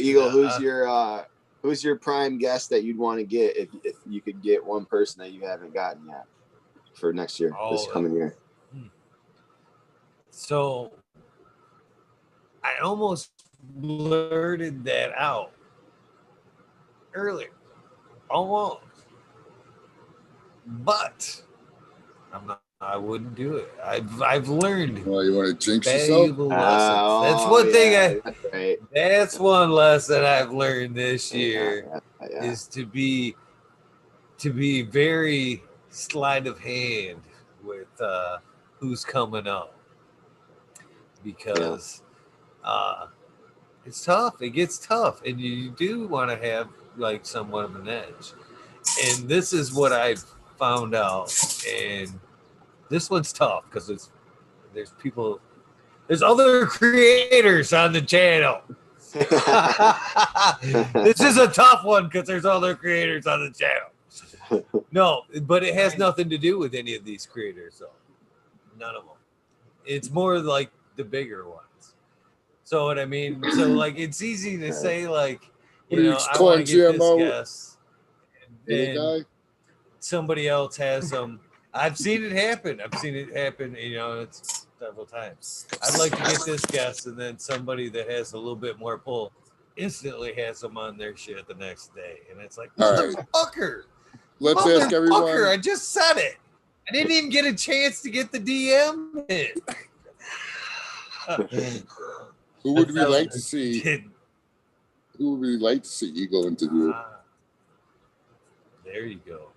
who's your prime guest that you'd want to get if you could get one person that you haven't gotten yet for next year, this coming year? So I almost blurted that out earlier, almost, but I wouldn't do it. I've learned. Well, you want to jinx yourself? That's one thing. That's one lesson I've learned this year is to be very sleight of hand with who's coming up, because it's tough. It gets tough, and you do want to have like somewhat of an edge. And this is what I've found out, and this one's tough because there's other creators on the channel. This is a tough one because there's other creators on the channel. No, but it has nothing to do with any of these creators, though. None of them. It's more like the bigger ones. So what I mean, so like it's easy to say like, I want to get this guest, and then somebody else has some. I've seen it happen. It's several times. I'd like to get this guest, and then somebody that has a little bit more pull instantly has them on their shit the next day, and it's like, motherfucker. Let's ask everyone. I just said it. I didn't even get a chance to get the DM in. Who would we like to see? Who would we like to see Eagle interview? There you go.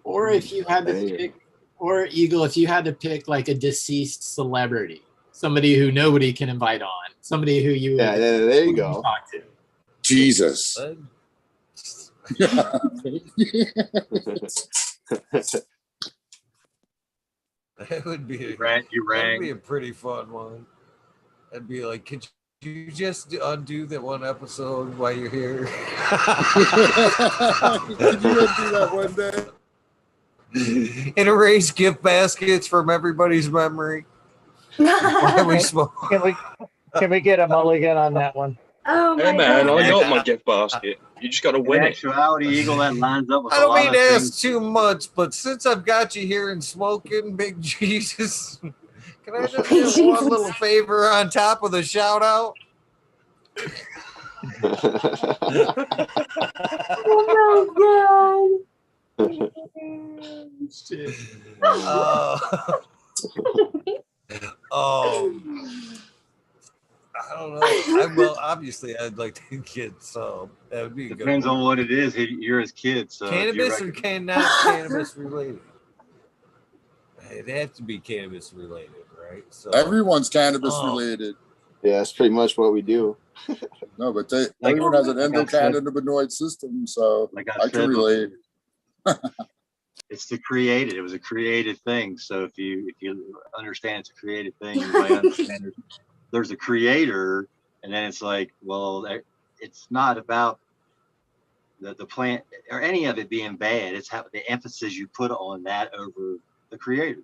Or if you had to pick, or Eagle, if you had to pick like a deceased celebrity, somebody who nobody can invite on, somebody who you there you go. Talk to. Jesus. That would be That'd be a pretty fun one. I'd be like, could you just undo that one episode while you're here? Could you undo that one day? And erase gift baskets from everybody's memory. Why we smoke? Can we get a mulligan on that one? Oh Hey my man, I God. got my gift basket. You just got to In win it. actuality, Eagle, that lines up with I a don't lot mean of to things. ask too much, but since I've got you here and smoking, Big Jesus, can I just Big get one Jesus. little favor on top of the shout out? Oh my God. Shit. I don't know. Well, obviously, I'd like to get some. That would be a good Depends one. on what it is. You're his kid, so if you Cannabis or reckon- not cannabis related? It has to be cannabis related, right? So Everyone's cannabis Oh. related. Yeah, that's pretty much what we do. No, but Like- everyone has an like I said- endocannabinoid system, so like I I can said relate. it's the created. It was a created thing. So if you understand it's a created thing, you might understand there's a creator, and then it's like, well, it's not about the plant or any of it being bad. It's how the emphasis you put on that over the creator.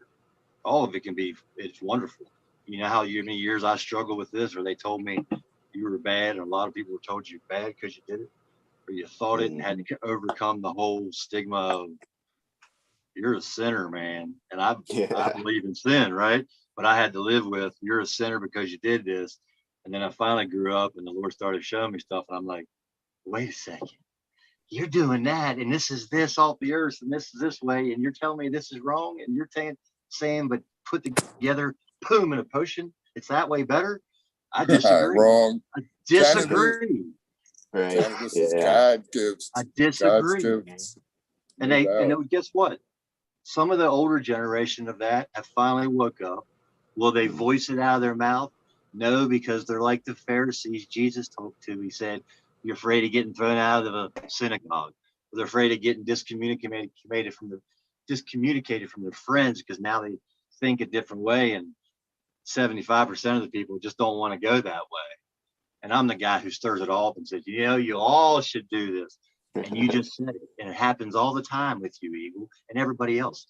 All of it can be, it's wonderful. You know how many years I struggled with this, or they told me you were bad, and a lot of people were told you were bad because you did it, or you thought it and had to overcome the whole stigma of you're a sinner, man. And I believe in sin, right? But I had to live with you're a sinner because you did this. And then I finally grew up and the Lord started showing me stuff. And I'm like, wait a second. You're doing that. And this is this off the earth. And this is this way. And you're telling me this is wrong. And you're saying, but put together, boom, in a potion. It's that way better. I disagree. Wrong. I disagree. Right. Cannabis is God gives. I disagree. God's gifts. And No they doubt. and guess what? Some of the older generation of that have finally woke up. Will they voice it out of their mouth? No, because they're like the Pharisees Jesus talked to. He said, you're afraid of getting thrown out of the synagogue. They're afraid of getting discommunicated from their friends because now they think a different way. And 75% of the people just don't want to go that way. And I'm the guy who stirs it all up and says, you all should do this. And you just said it. And it happens all the time with you, Eagle, and everybody else.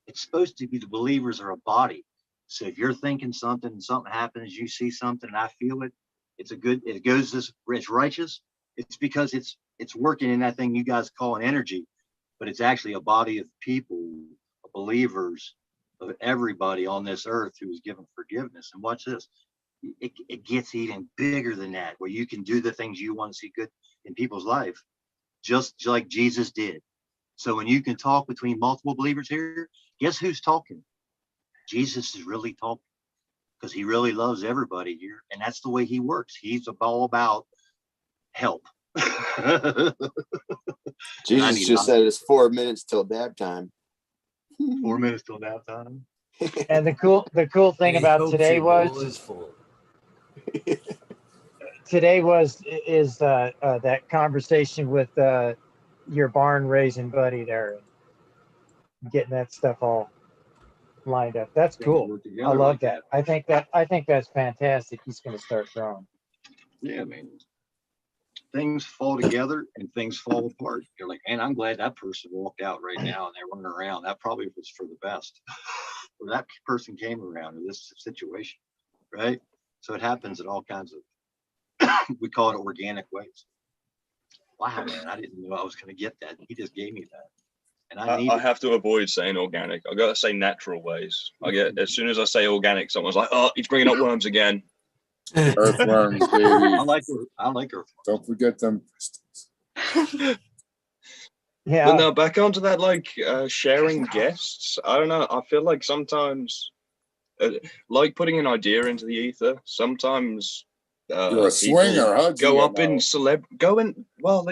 It's supposed to be the believers are a body. So if you're thinking something and something happens, you see something and I feel it, it's righteous. It's because it's working in that thing you guys call an energy, but it's actually a body of people, of believers, of everybody on this earth who is given forgiveness. And watch this. It gets even bigger than that, where you can do the things you want to see good in people's life, just like Jesus did. So when you can talk between multiple believers here, guess who's talking? Jesus is really talking because he really loves everybody here. And that's the way he works. He's all about help. Jesus just said it's 4 minutes till dab time. 4 minutes till nap time. And the cool thing about today is that conversation with your barn raising buddy there, getting that stuff all lined up. That's cool. I love that. I think that's fantastic. He's going to start growing. Yeah, man. Things fall together and things fall apart. You're like, man, I'm glad that person walked out right now and they're running around. That probably was for the best. Or that person came around in this situation, right? So it happens in all kinds of, we call it organic ways. Wow, man, I didn't know I was going to get that. He just gave me that. And I have to avoid saying organic. I got to say natural ways. As soon as I say organic, someone's like, oh, he's bringing up worms again. Earthworms, baby. I like earthworms. Don't forget them. Yeah. But now back onto that, like sharing guests. I don't know. I feel like sometimes, like putting an idea into the ether. Sometimes You're a swinger, huh? Go up in they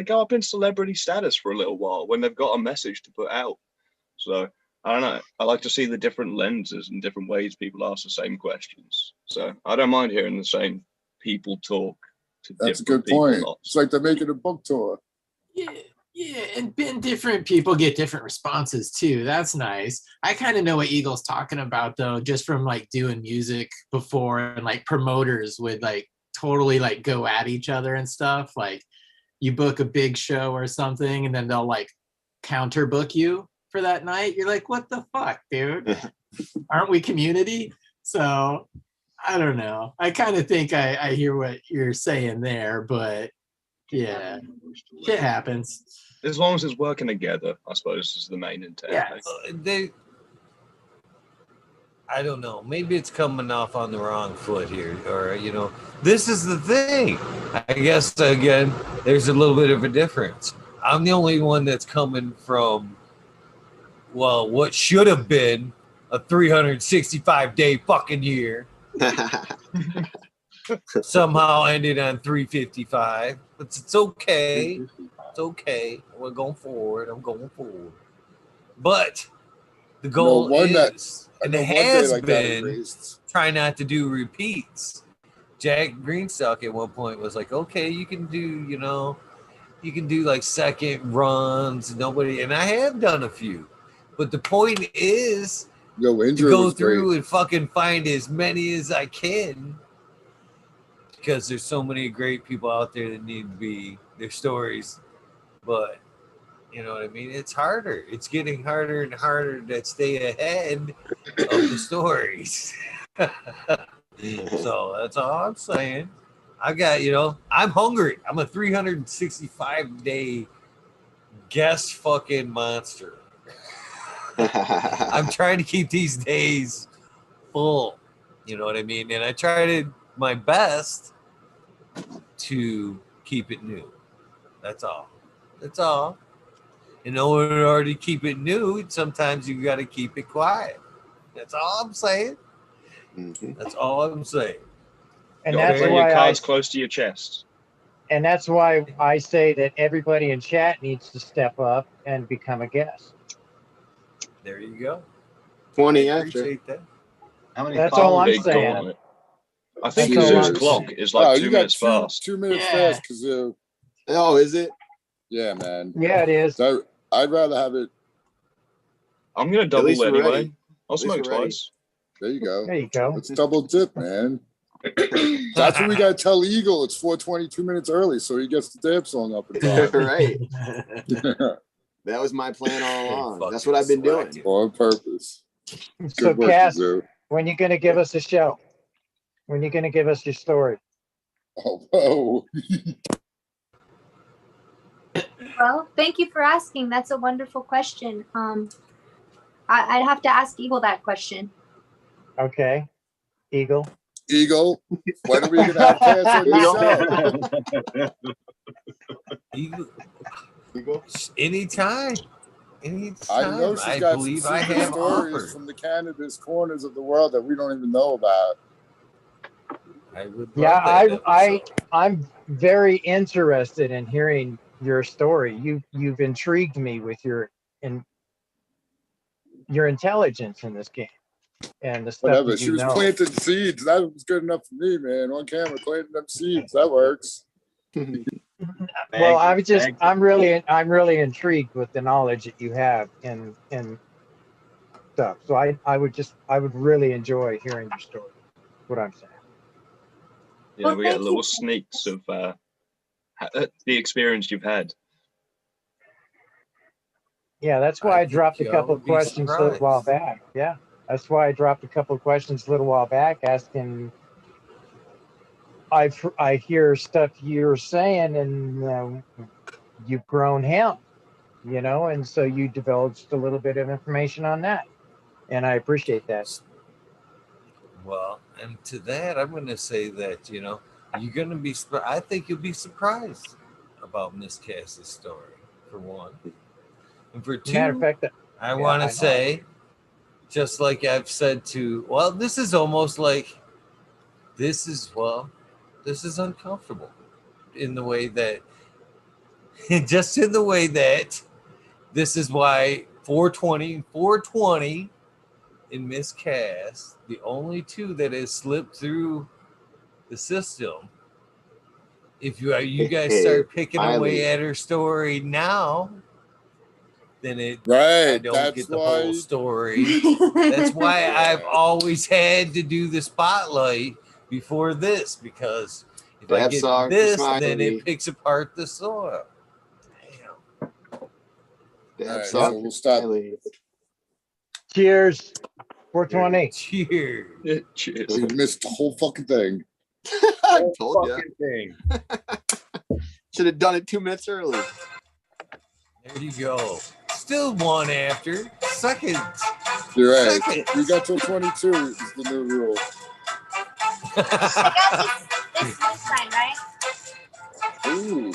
go up in celebrity status for a little while when they've got a message to put out. So I don't know. I like to see the different lenses and different ways people ask the same questions. So I don't mind hearing the same people talk to That's a different good point. people. It's like they're making a book tour. Yeah, and different people get different responses too. That's nice. I kind of know what Eagle's talking about though, just from like doing music before, and like promoters would like totally like go at each other and stuff. Like you book a big show or something and then they'll like counter book you for that night. You're like, what the fuck, dude? Aren't we community? So I don't know. I kind of think I hear what you're saying there, but yeah, shit happens. As long as it's working together, I suppose is the main intent. Yeah. I don't know. Maybe it's coming off on the wrong foot here, or this is the thing. I guess again, there's a little bit of a difference. I'm the only one that's coming from, well, what should have been a 365-day fucking year. Somehow ended on 355, but it's okay. It's okay. We're going forward. I'm going forward. But the goal is, and it has been, try not to do repeats. Jack Greenstock at one point was like, okay, you can do, you can do like second runs. Nobody, and I have done a few. But the point is to go through and fucking find as many as I can, because there's so many great people out there that need to be their stories. But you know what I mean? It's harder. It's getting harder and harder to stay ahead of the stories. So that's all I'm saying. I got, I'm hungry. I'm a 365-day guest fucking monster. I'm trying to keep these days full. You know what I mean? And I tried my best to keep it new. That's all. That's all. In order to keep it new, sometimes you got to keep it quiet. That's all I'm saying. That's all I'm saying. And that's why your cards close to your chest. And that's why I say that everybody in chat needs to step up and become a guest. There you go. 20 I after. appreciate that. How many That's all I'm Big saying. gauntlet. I think Kazoo's clock is like 2 minutes fast. 2 minutes fast, Kazoo. Oh, is it? Yeah, man. Yeah, it is. I'd rather have it. I'm gonna double least we're anyway. ready. I'll At least smoke we're ready. twice. There you go. There you go. It's double dip, man. That's what we gotta tell Eagle. It's 4:22 minutes early, so he gets the dip song up and down. Right. That was my plan all along. That's what I've been doing. On purpose. So, Good work, Cass, Kazoo. when you going to give us a show? When you going to give us your story? Oh, whoa. Well, thank you for asking. That's a wonderful question. I'd have to ask Eagle that question. Okay. Eagle. Eagle, when are we going to have Cass on the show? Eagle. Anytime. I know she's got some secret stories from the cannabis corners of the world that we don't even know about. I'm very interested in hearing your story. You've intrigued me with your intelligence in this game and the stuff. Whatever. She was planting seeds. That was good enough for me, man. On camera, planting them seeds. That works. Well, I'm really intrigued with the knowledge that you have in stuff. So I would really enjoy hearing your story. What I'm saying. Yeah, well, we get little sneaks of the experience you've had. Yeah, that's why I dropped a couple of questions a little while back. Yeah, that's why I dropped a couple of questions a little while back asking. I hear stuff you're saying, and you've grown hemp, and so you divulged a little bit of information on that, and I appreciate that. Well, and to that, I'm going to say that you're going to be. I think you'll be surprised about Miss Cass's story, for one, and for two. Matter of fact, I want to say, just like I've said to. Well, this is almost like. This is uncomfortable in the way that, just in the way that this is why 420 in Miss Cass, the only two that has slipped through the system. If you guys start picking away at her story now, then I don't get the whole story. That's why I've always had to do the spotlight before this, because if I get this, then it picks apart the soil. Damn. So we'll stop. Cheers. 420. Cheers. Cheers. You missed the whole fucking thing. I told you. Fucking thing. Should have done it 2 minutes early. There you go. Still one after. Second. You're right. Second. You got till 22 is the new rule. I got this moonshine, right? Ooh.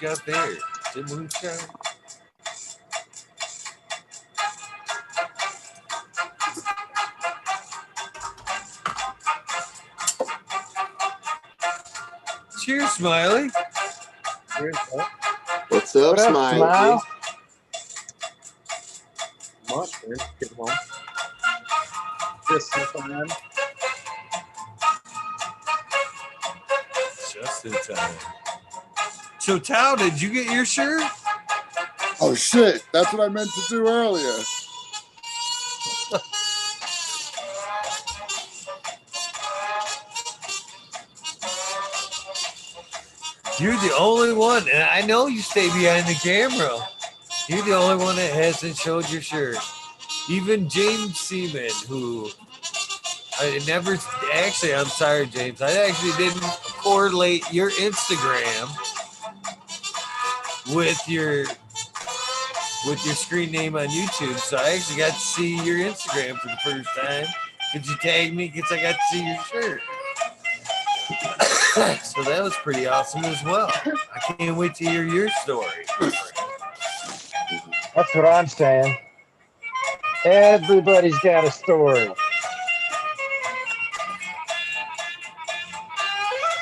Got there. The moonshine. Cheers, Smiley. What's up, What up, Smiley? Smile? Monster. Get one. Just in time. Just in time. So, Tao, did you get your shirt? Oh shit! That's what I meant to do earlier. You're the only one, and I know you stay behind the camera. You're the only one that hasn't showed your shirt. Even James Seaman, who I never actually, I'm sorry, James, I actually didn't correlate your Instagram with your screen name on YouTube, so I actually got to see your Instagram for the first time. Could you tag me? Because I got to see your shirt. So that was pretty awesome as well. I can't wait to hear your story. That's what I'm saying. Everybody's got a story.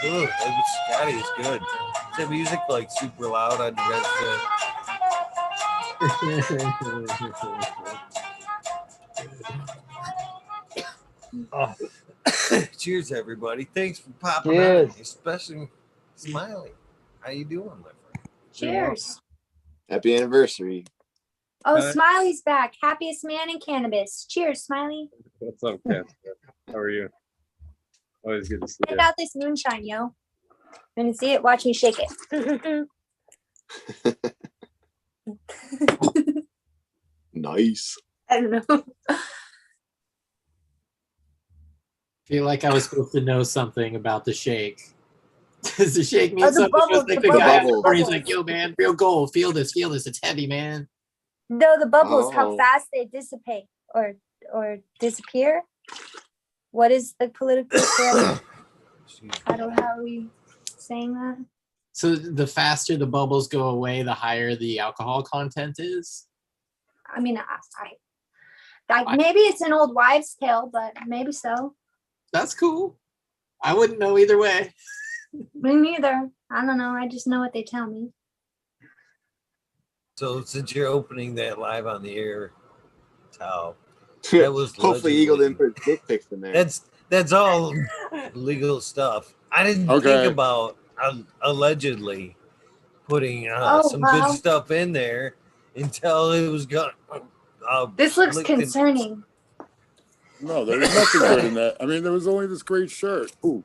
Ooh, Scotty is good. Is that music like super loud on you guys? Cheers, everybody. Thanks for popping Cheers. on, especially Smiley. How you doing, my friend? Cheers. Happy anniversary. Oh, Smiley's back. Happiest man in cannabis. Cheers, Smiley. What's up, Kat? How are you? Always good to see you. Check out this moonshine, yo. Gonna see it? Watch me shake it. Nice. I don't know. Feel like I was supposed to know something about the shake. Does the shake mean Oh, the something? bubbles, Like the the guy at the bubbles. party, he's like, yo, man, real gold. Feel this, it's heavy, man. No, the bubbles, how Oh. fast they dissipate or disappear. What is the political correct? How are we saying that? So the faster the bubbles go away, the higher the alcohol content is. I mean, I maybe it's an old wives' tale, but maybe so. That's cool. I wouldn't know either way. Me neither. I don't know. I just know what they tell me. So since you're opening that live on the air, Tao, that was Hopefully Eagle allegedly- didn't put dick pics in there. That's all legal stuff. I didn't Okay. think about allegedly putting some wow. good stuff in there until it was gone. This looks licked in- concerning. No, there was nothing good in that. I mean, there was only this great shirt. Ooh.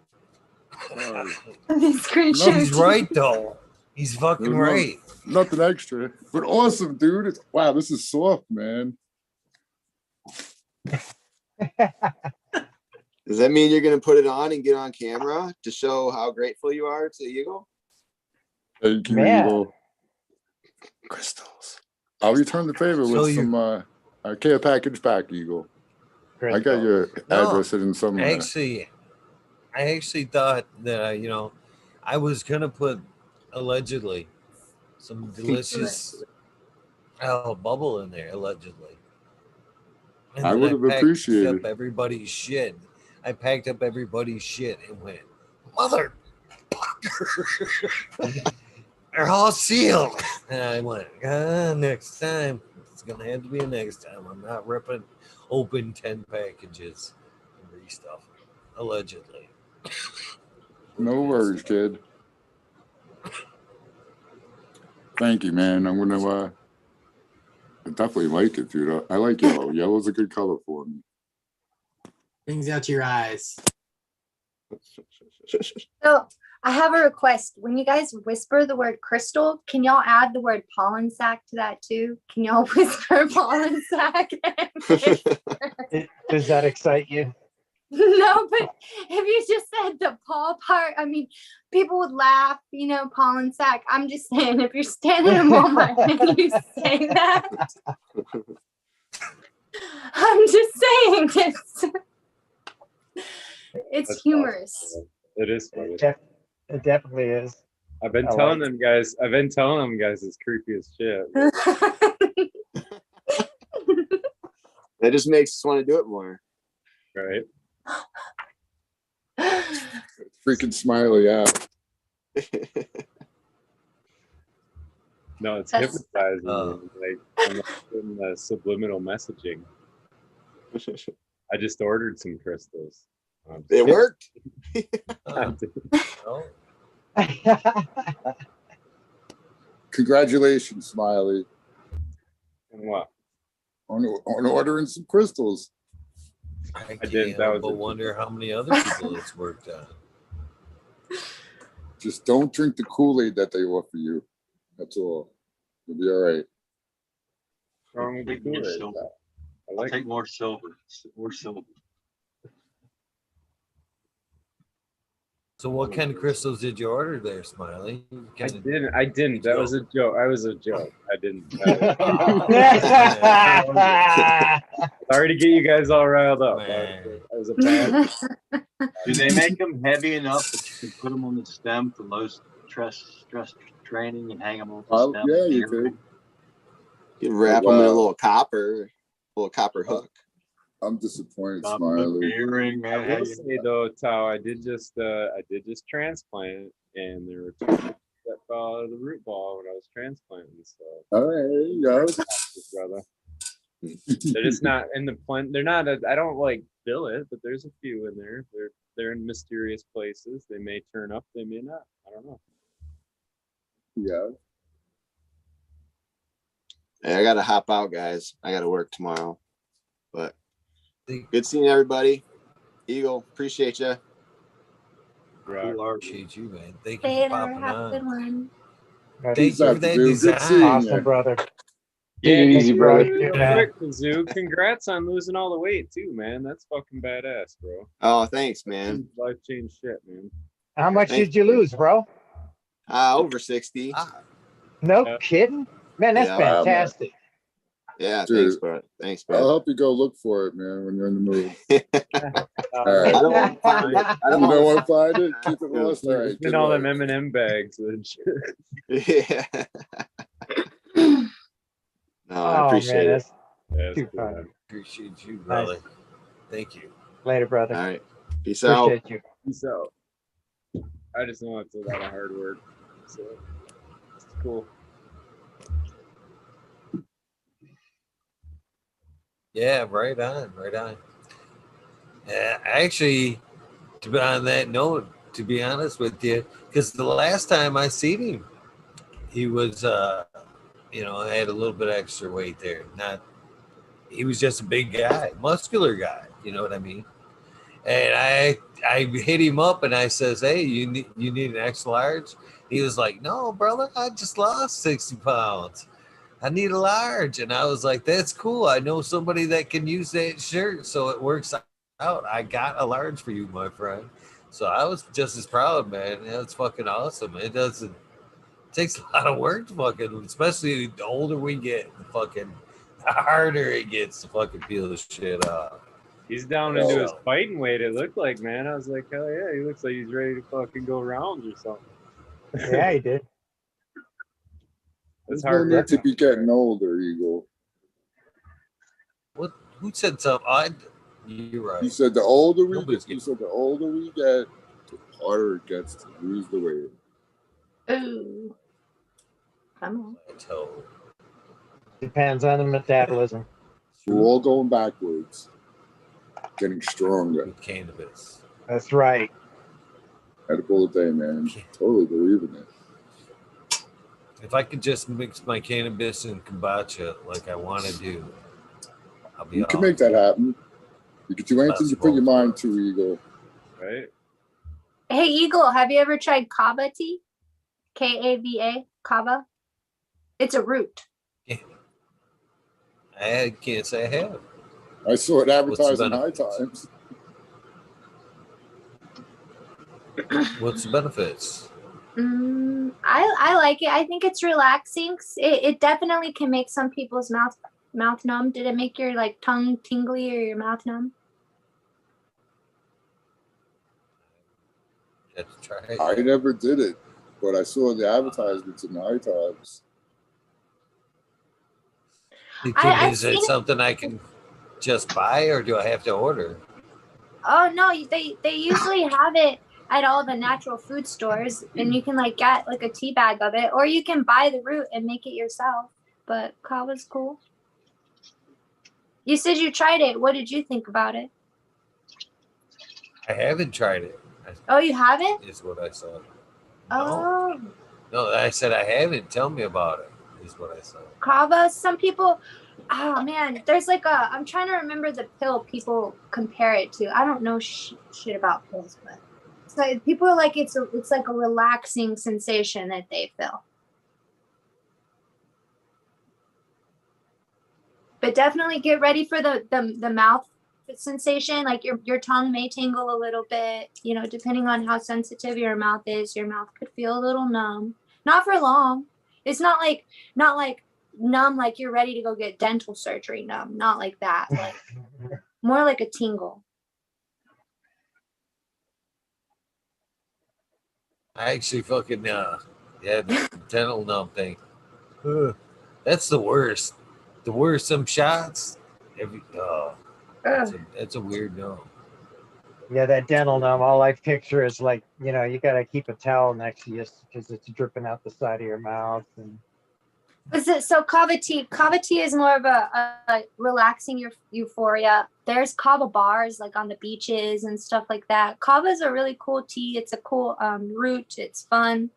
These great No, he's shirts. right though. He's fucking There's right. Nothing extra, but awesome, dude. It's, wow, this is soft, man. Does that mean you're going to put it on and get on camera to show how grateful you are to Eagle? Thank you, Man. Eagle. Crystals. I'll return the favor So with you- some care package back, Eagle. I got your No, address in somewhere. I actually thought that I was gonna put allegedly some delicious bubble in there allegedly. And I then would have packed appreciated. up everybody's shit. I packed up everybody's shit and went, mother. They're all sealed. And I went, next time. It's gonna have to be a next time. I'm not ripping open 10 packages and re-stuff. Allegedly. No worries, kid. Thank you, man. I'm gonna I definitely like it, dude. I like yellow. Yellow's a good color for me. Brings out your eyes. So I have a request. When you guys whisper the word crystal, can y'all add the word pollen sac to that too? Can y'all whisper pollen sac? Does that excite you? No, but if you just said the paw part, I mean, people would laugh, you know, pollen sac. I'm just saying, if you're standing in Walmart and you say that, I'm just saying it's That's humorous. awesome. It is funny. It definitely is. I've been I telling like them guys. I've been telling them guys it's creepy as shit. That just makes us want to do it more. Right. Freaking Smiley out. No, it's That's- hypnotizing. Like I'm like in the subliminal messaging. I just ordered some crystals. It worked. I did. Oh, Congratulations, Smiley, And what? on ordering some crystals. I didn't. can't That help was but a- wonder how many other people it's worked on. Just don't drink the Kool-Aid that they offer you. That's all. You'll be all right. Wrong with the Take more Kool-Aid? silver. I I'll like take more silver. More silver. So, what kind of crystals did you order there, Smiley? I didn't. That was a joke. I was a joke. I didn't. Sorry to get you guys all riled up. That was a bad. Do they make them heavy enough that you can put them on the stem for low stress training and hang them on the stem? Yeah, you could. You can wrap them in a little copper hook. I'm disappointed, Stop Smiley. earring, I man. will say though, Tao, I did just transplant, and there were 2 that fell out of the root ball when I was transplanting. So, All right, there you go. brother, they're just not in the plant. They're not. I don't like bill it, but there's a few in there. They're in mysterious places. They may turn up. They may not. I don't know. Yeah. Hey, I gotta hop out, guys. I gotta work tomorrow. But good seeing everybody. Eagle, appreciate you. Appreciate you, man. Thank you for Later. popping Have a good on. one. Thank you for that Good seeing design. Awesome, you. brother. Yeah, Take it easy, brother. Real quick, Kazoo, congrats on losing all the weight too, man. That's fucking badass, bro. Oh, thanks, man. Life change shit, man. How much Thank did you lose, bro? Over 60. No kidding? Man, that's Yeah. fantastic. Yeah, Dude, thanks, bro. Thanks, I'll bro. help you go look for it, man, when you're in the mood. All I right. don't want to find it. I You don't don't want want to find it? Keep it lost. All right. In Good all luck. them M&M bags and shit. Yeah. No, I Oh, appreciate man, it. that's too fun. Appreciate you, brother. Thank you. Later, brother. All right. Peace out. Appreciate you. Peace out. I just know it's a lot of hard work. So it's cool. Yeah, right on, right on. Actually, to be on that note, to be honest with you, because the last time I seen him, he was, had a little bit extra weight there. He was just a big guy, muscular guy. You know what I mean? And I hit him up and I says, "Hey, you need an extra large?" He was like, "No, brother, I just lost 60 pounds. I need a large." And I was like, "That's cool. I know somebody that can use that shirt, so it works out. I got a large for you, my friend." So I was just as proud, man. That's fucking awesome. It takes a lot of work to fucking, especially the older we get, the harder it gets to fucking peel the shit off. He's down into his fighting weight, it looked like, man. I was like, hell yeah, he looks like he's ready to fucking go rounds or something. Yeah, he did. There's no need to be getting older, Eagle. What? Who said something? You're right. You said the older we Nobody's get, the harder it gets to lose the weight. Ooh. Come on. Depends on the metabolism. We're all going backwards, getting stronger. With cannabis. That's right. Edible a day, man. Totally believe in it. If I could just mix my cannabis and kombucha like I want to do, I'll be You can make that happen. You can do anything you put your mind to, Eagle. Right. Hey, Eagle, have you ever tried kava tea? Kava, kava. It's a root. I can't say I have. I saw it advertised in High benefits? Times. What's the benefits? I like it. I think it's relaxing. It definitely can make some people's mouth numb. Did it make your like tongue tingly or your mouth numb? Have to try it. I never did it, but I saw the advertisements in High Times. Is it something I can just buy, or do I have to order? Oh no, they usually have it at all the natural food stores, and you can like get like a tea bag of it, or you can buy the root and make it yourself. But kava's cool. You said you tried it. What did you think about it? I haven't tried it. Oh, you haven't? Is what I said. Oh. No, I said I haven't. Tell me about it. Is what I said. Kava. Some people. Oh man, there's like a. I'm trying to remember the pill people compare it to. I don't know shit about pills, but so people are like it's like a relaxing sensation that they feel. But definitely get ready for the mouth sensation. Like your tongue may tingle a little bit, you know, depending on how sensitive your mouth is. Your mouth could feel a little numb. Not for long. It's not like numb like you're ready to go get dental surgery numb. Not like that. Like more like a tingle. I actually fucking the dental numb thing. That's the worst. The worst. Some shots. That's a weird numb. Yeah, that dental numb. All I picture is like, you know, you gotta keep a towel next to you because it's dripping out the side of your mouth. And So kava tea is more of a relaxing euphoria. There's kava bars like on the beaches and stuff like that. Kava is a really cool tea. It's a cool root. It's fun.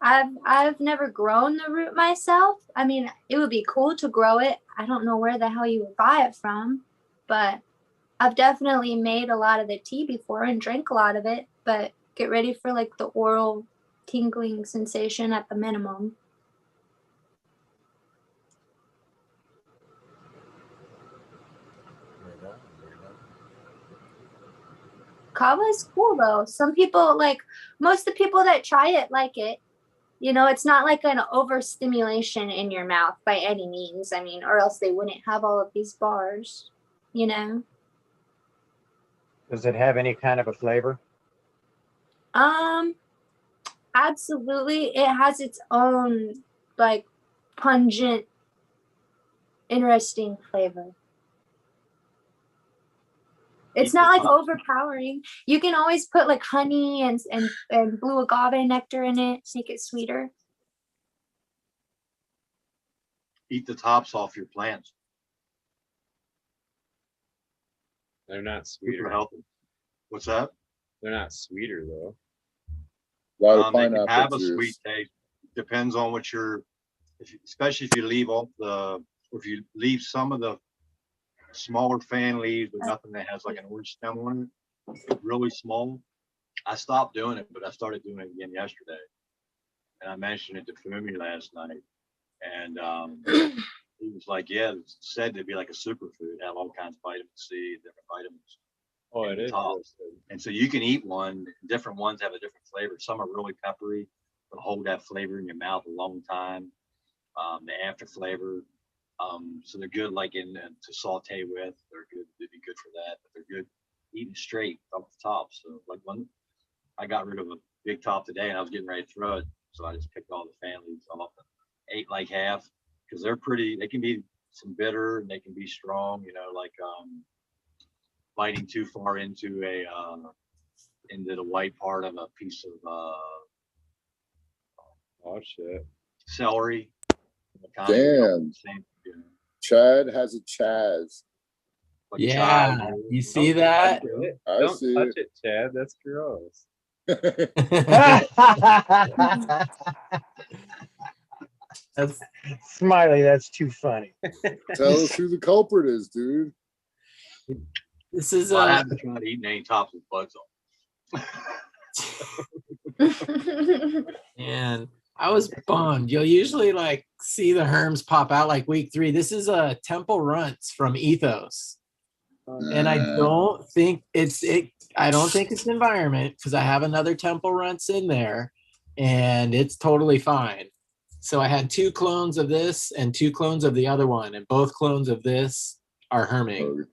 I've never grown the root myself. I mean, it would be cool to grow it. I don't know where the hell you would buy it from, but I've definitely made a lot of the tea before and drank a lot of it. But get ready for like the oral tingling sensation at the minimum. Kava is cool though. Some people most of the people that try it like it. You know, it's not like an overstimulation in your mouth by any means. I mean, or else they wouldn't have all of these bars, you know. does it have any kind of a flavor? Absolutely. It has its own like pungent, interesting flavor. It's not like overpowering. You can always put like honey and blue agave nectar in it to make it sweeter. Eat the tops off your plants. They're not sweeter. Super healthy. What's that? They're not sweeter though. A lot of They can have pineapple a juice. sweet taste. Depends on what especially if you leave if you leave some of the smaller fan leaves, but nothing that has like an orange stem on it, really small. I stopped doing it, but I started doing it again yesterday. And I mentioned it to Fumi last night. And he was like, yeah, it's said to be like a superfood, have all kinds of vitamin C, different vitamins. Oh, it is. Tops. And so you can eat one, different ones have a different flavor. Some are really peppery, but hold that flavor in your mouth a long time. The after flavor. So they're good like to saute with. They're good, they'd be good for that, but they're good eating straight off the top. So like when I got rid of a big top today and I was getting ready to throw it, so I just picked all the fan leaves off and ate like half, because they can be some bitter and they can be strong, you know, like biting too far into the white part of a piece of celery. Damn. Chad has a Chaz. Yeah, you see that? Don't touch it, Chad. That's gross. That's Smiley, that's too funny. Tell us who the culprit is, dude. This is I haven't tried eating any tops with bugs on. And I was bummed. You'll usually like see the herms pop out like week 3. This is a Temple Runts from Ethos. And I don't think I don't think it's environment because I have another Temple Runts in there and it's totally fine. So I had 2 clones of this and 2 clones of the other one, and both clones of this are herming.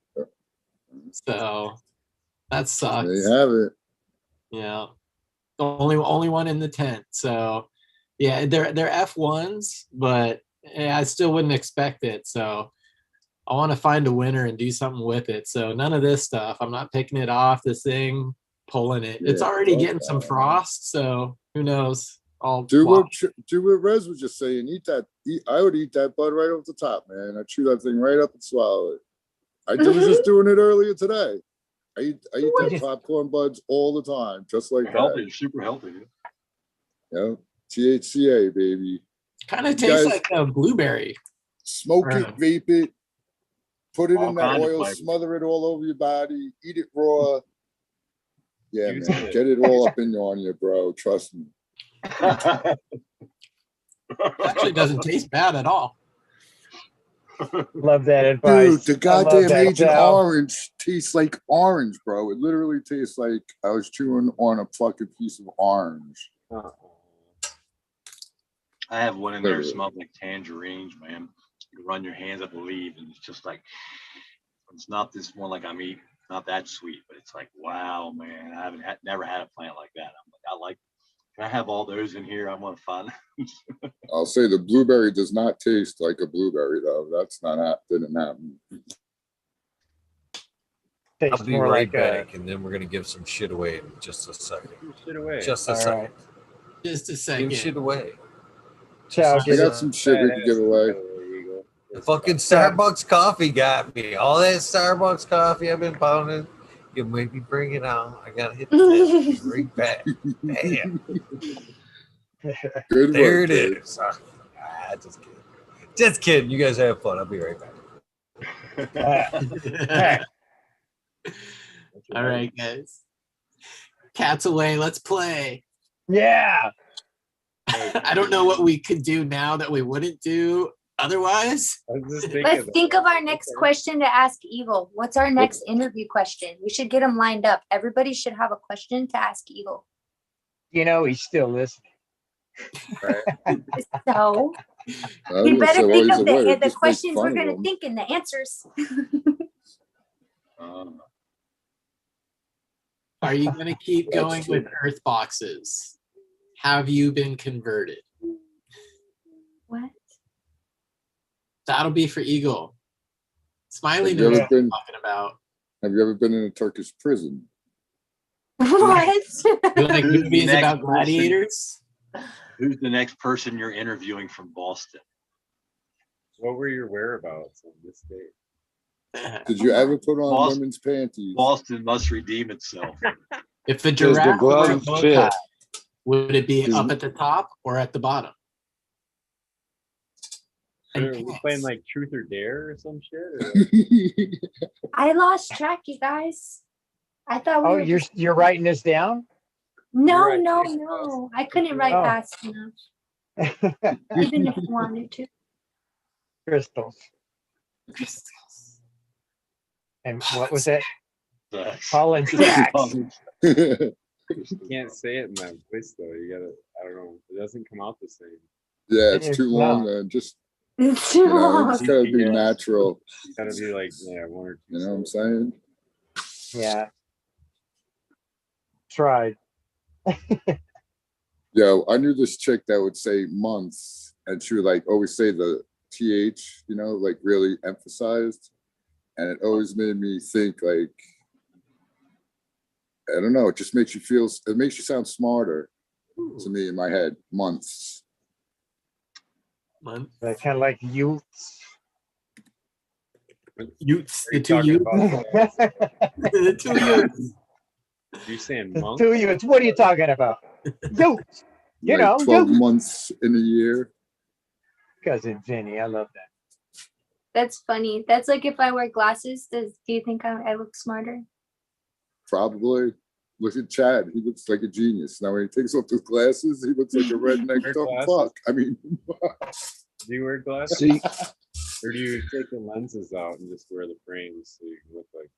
So that sucks. There you have it. Yeah. The only one in the tent. So yeah, they're F1s, but I still wouldn't expect it. So I want to find a winner and do something with it. So none of this stuff. I'm not picking it off this thing, pulling it. It's already getting some frost, so who knows? I'll do what Rez was just saying. I would eat that bud right off the top, man. I chew that thing right up and swallow it. I was just doing it earlier today. I eat that popcorn buds all the time, just like healthy, that. super healthy. Yeah, THCA, baby. Kind of tastes like a blueberry. Smoke it, vape it, put it All in that kinds of oil, flavors. smother it all over your body, eat it raw. Yeah, Use man, it. get it all up in on you, bro. Trust me. Actually doesn't taste bad at all. Love that advice. Dude, the I love goddamn that, Agent Sal. Orange tastes like orange, bro. It literally tastes like I was chewing on a fucking piece of orange. I have one in there that smells like tangerines, man. You run your hands up the leaf, and it's just like, it's not this one like I'm eating, not that sweet, but it's like, wow, man, I haven't never had a plant like that. I'm like, can I have all those in here? I want to find. I'll say the blueberry does not taste like a blueberry, though. That's not didn't happen. I'll be right back, and then we're gonna give some shit away in just a second. Shit away. Just a All second. right. Just a second. Give shit away. Chow, I got some shit we could give away. The fucking Starbucks coffee got me. All that Starbucks coffee I've been pounding. You made me bring it on. I gotta hit that. Be right back. Damn. Good There work, it kid. is. Just kidding. Just kidding. You guys have fun. I'll be right back. All right, guys. Cats away. Let's play. Yeah. I don't know what we could do now that we wouldn't do otherwise. Let's think of our next question to ask Eagle. What's our next interview question? We should get them lined up. Everybody should have a question to ask Eagle. You know, he's still listening. So you better think of the questions we're going to think and the answers. Are you going to keep going with Earth boxes? Have you been converted? What? That'll be for Eagle. Smiley Have you knows ever what I'm been- talking about. Have you ever been in a Turkish prison? What? You like Who's the movies next about person? gladiators? Who's the next person you're interviewing from Boston? What were your whereabouts on this date? Did you ever put on Boston- women's panties? Boston must redeem itself. If the Does the giraffe wore a glove bow fit? tie, would it be Does- up at the top or at the bottom? Are we playing like Truth or Dare or some shit? Or? I lost track, you guys. I thought we Oh, were you're writing this down? No, You're no, right. no. I couldn't write Oh. fast enough, even if I wanted to. Crystals. And what was that? Colin Sachs. You can't say it in that voice though. You gotta, I don't know. It doesn't come out the same. Yeah, it's too long. Just It's too long. it's gotta be natural. It's gotta be like, yeah, one or two. You know what I'm saying? Yeah. Tried. Yo, I knew this chick that would say months, and she would like always say the th, like really emphasized, and it always made me think like, I don't know, it just makes you feel, it makes you sound smarter to me in my head. Months. Month. Kind of like youths. Youths, Are you the two talking youths. about The two youths. you saying The monk? two youths. What are you talking about? Youths. You Like know, 12 youths. months in a year. Cousin Jenny, I love that. That's funny. That's like if I wear glasses, do you think I look smarter? Probably. Look at Chad. He looks like a genius. Now when he takes off his glasses, he looks like a redneck Wear dumb glasses? fuck. I mean, Do you wear glasses? See, Or do you take the lenses out and just wear the frames so you can look like?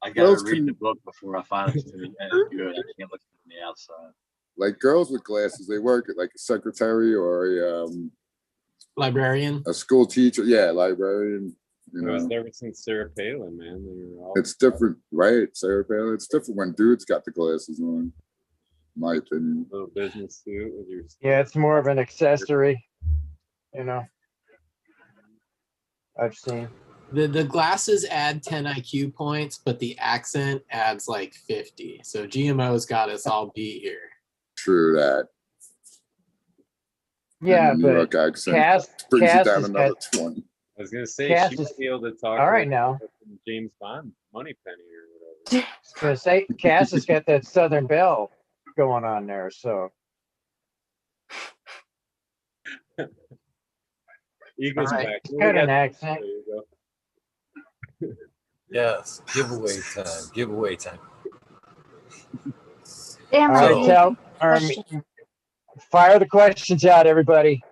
I Girls gotta read can- the book before I find it's good. I can't look from the outside. like girls with glasses, they work at like a secretary or Librarian. a school teacher. Yeah, librarian. You I was know, there since Sarah Palin, man. They were all it's different, right? Sarah Palin. It's different when dudes got the glasses on. My opinion. little business suit with your. Yeah, it's more of an accessory, you know. I've seen. The glasses add 10 IQ points, but the accent adds like 50. So GMO's got us all beat here. True that. Yeah, And the New but York accent Cass, brings Cass it down has another got 20. I was gonna say Cass she is- might be able to talk. all right like now. James Bond, Moneypenny or whatever. gonna say Cass has got that Southern Belle going on there. So Eagles all right, back. it's We got got- an accent. There you go. Yes, giveaway time. Giveaway time. Damn All right, right. tell fire the questions out, everybody.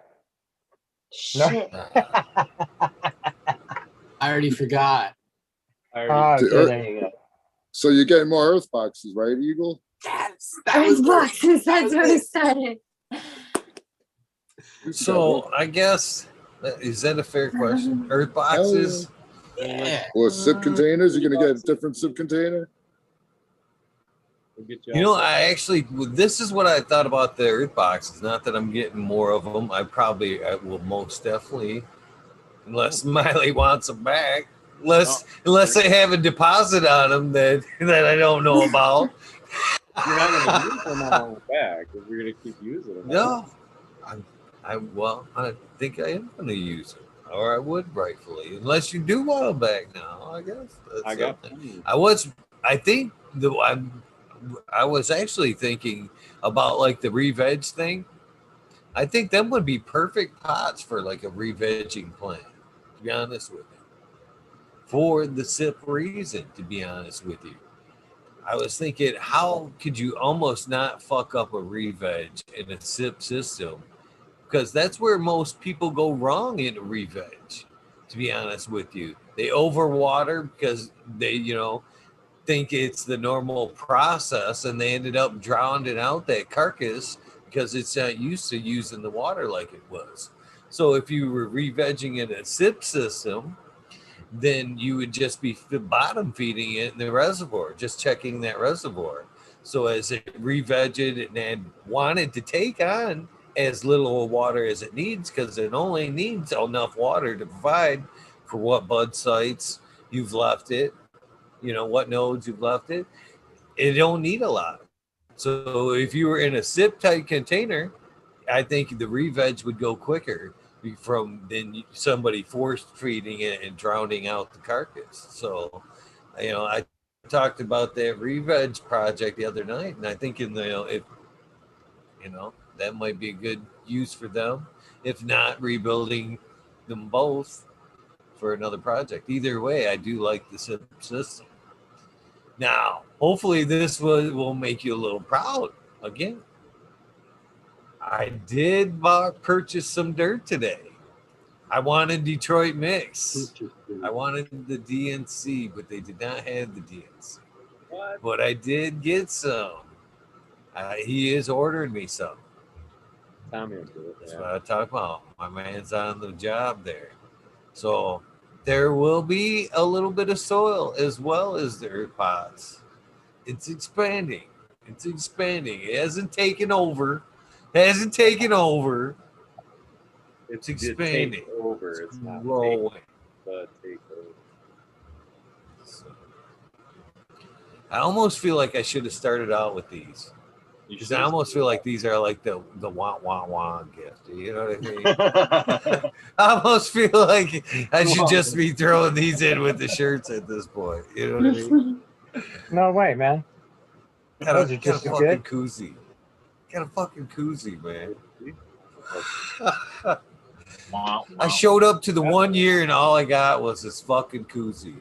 No. Shit. I already forgot. I already, Okay, there you go. So you're getting more Earth boxes, right, Eagle? Yes, that was Earth boxes. That's what I said. So I guess is that a fair question? Earth boxes. yeah. Or SIP containers? You're gonna get a different SIP container? we'll get You know, outside. I actually this is what I thought about the Earth boxes. Not that I'm getting more of them. I will most definitely, unless Miley wants them back. Unless they have a deposit on them that I don't know about. You're not gonna use them all back if you're gonna keep using them. No, I think I am going to use them, or I would rightfully, unless you do want them back now. I guess that's I got something. plenty. I was actually thinking about like the re-veg thing. I think them would be perfect pots for like a re-vegging plant, to be honest with you. For the SIP reason, to be honest with you. I was thinking, how could you almost not fuck up a re-veg in a SIP system? Because that's where most people go wrong in a re-veg, to be honest with you. They overwater because they, think it's the normal process, and they ended up drowning out that carcass because it's not used to using the water like it was. So if you were re-vegging in a SIP system, then you would just be bottom feeding it in the reservoir, just checking that reservoir. So as it re-vegged and wanted to take on as little water as it needs, because it only needs enough water to provide for what bud sites you've left it, what nodes you've left it. It don't need a lot. So if you were in a SIP type container, I think the re-veg would go quicker from than somebody force feeding it and drowning out the carcass. So, I talked about that re-veg project the other night, and I think that might be a good use for them. If not, rebuilding them both for another project. Either way, I do like the SIP system. Now, hopefully this will make you a little proud again. I did purchase some dirt today. I wanted Detroit Mix. I wanted the DNC, but they did not have the DNC. What? But I did get some. He is ordering me some. Tommy will do it. That's Yeah. what I talk about. My man's on the job there. So there will be a little bit of soil as well as the earth pots. It's expanding. It hasn't taken over. It's It's expanding. Take over. It's not growing. take over. So, I almost feel like I should have started out with these. Because I almost feel like these are like the wah gift. You know what I mean? I almost feel like I should just be throwing these in with the shirts at this point. You know what I mean? No way, man. Those are Got a just fucking good. koozie. Got a fucking koozie, man. I showed up to the 1 year and all I got was this fucking koozie.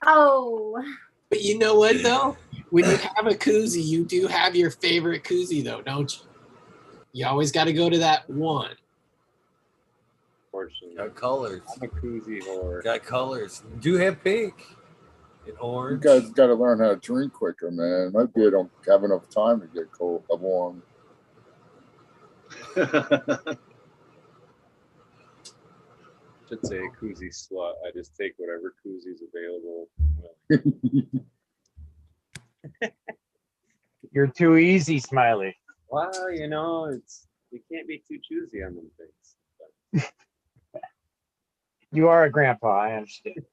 Oh. But you know what though? When you have a koozie, you do have your favorite koozie though, don't you? You always got to go to that one. Fortunately, Got colors. I'm a koozie whore. Got colors. Do have pink and You orange. guys got to learn how to drink quicker, man. Might be I don't have enough time to get cold, warm. Should say a koozie slut. I just take whatever koozie's available. You're too easy, Smiley. Well, you know, you can't be too choosy on them things. You are a grandpa, I understand.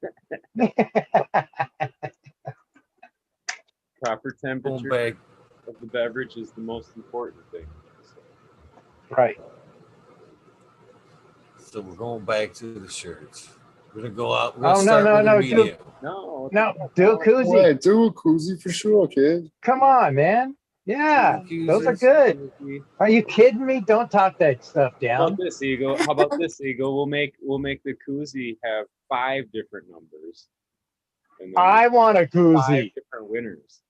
Proper temperature of the beverage is the most important thing. So. Right. So we're going back to the shirts. We're gonna go out. We're Oh, gonna no, start no, with no, the medium. do a koozie. Wait, do a koozie for sure, kid. Come on, man. Yeah, those are good. Are you kidding me? Don't talk that stuff How down. about this, Eagle? How about this, Eagle? We'll make the koozie have 5 different numbers. And then I want a 5 koozie. different winners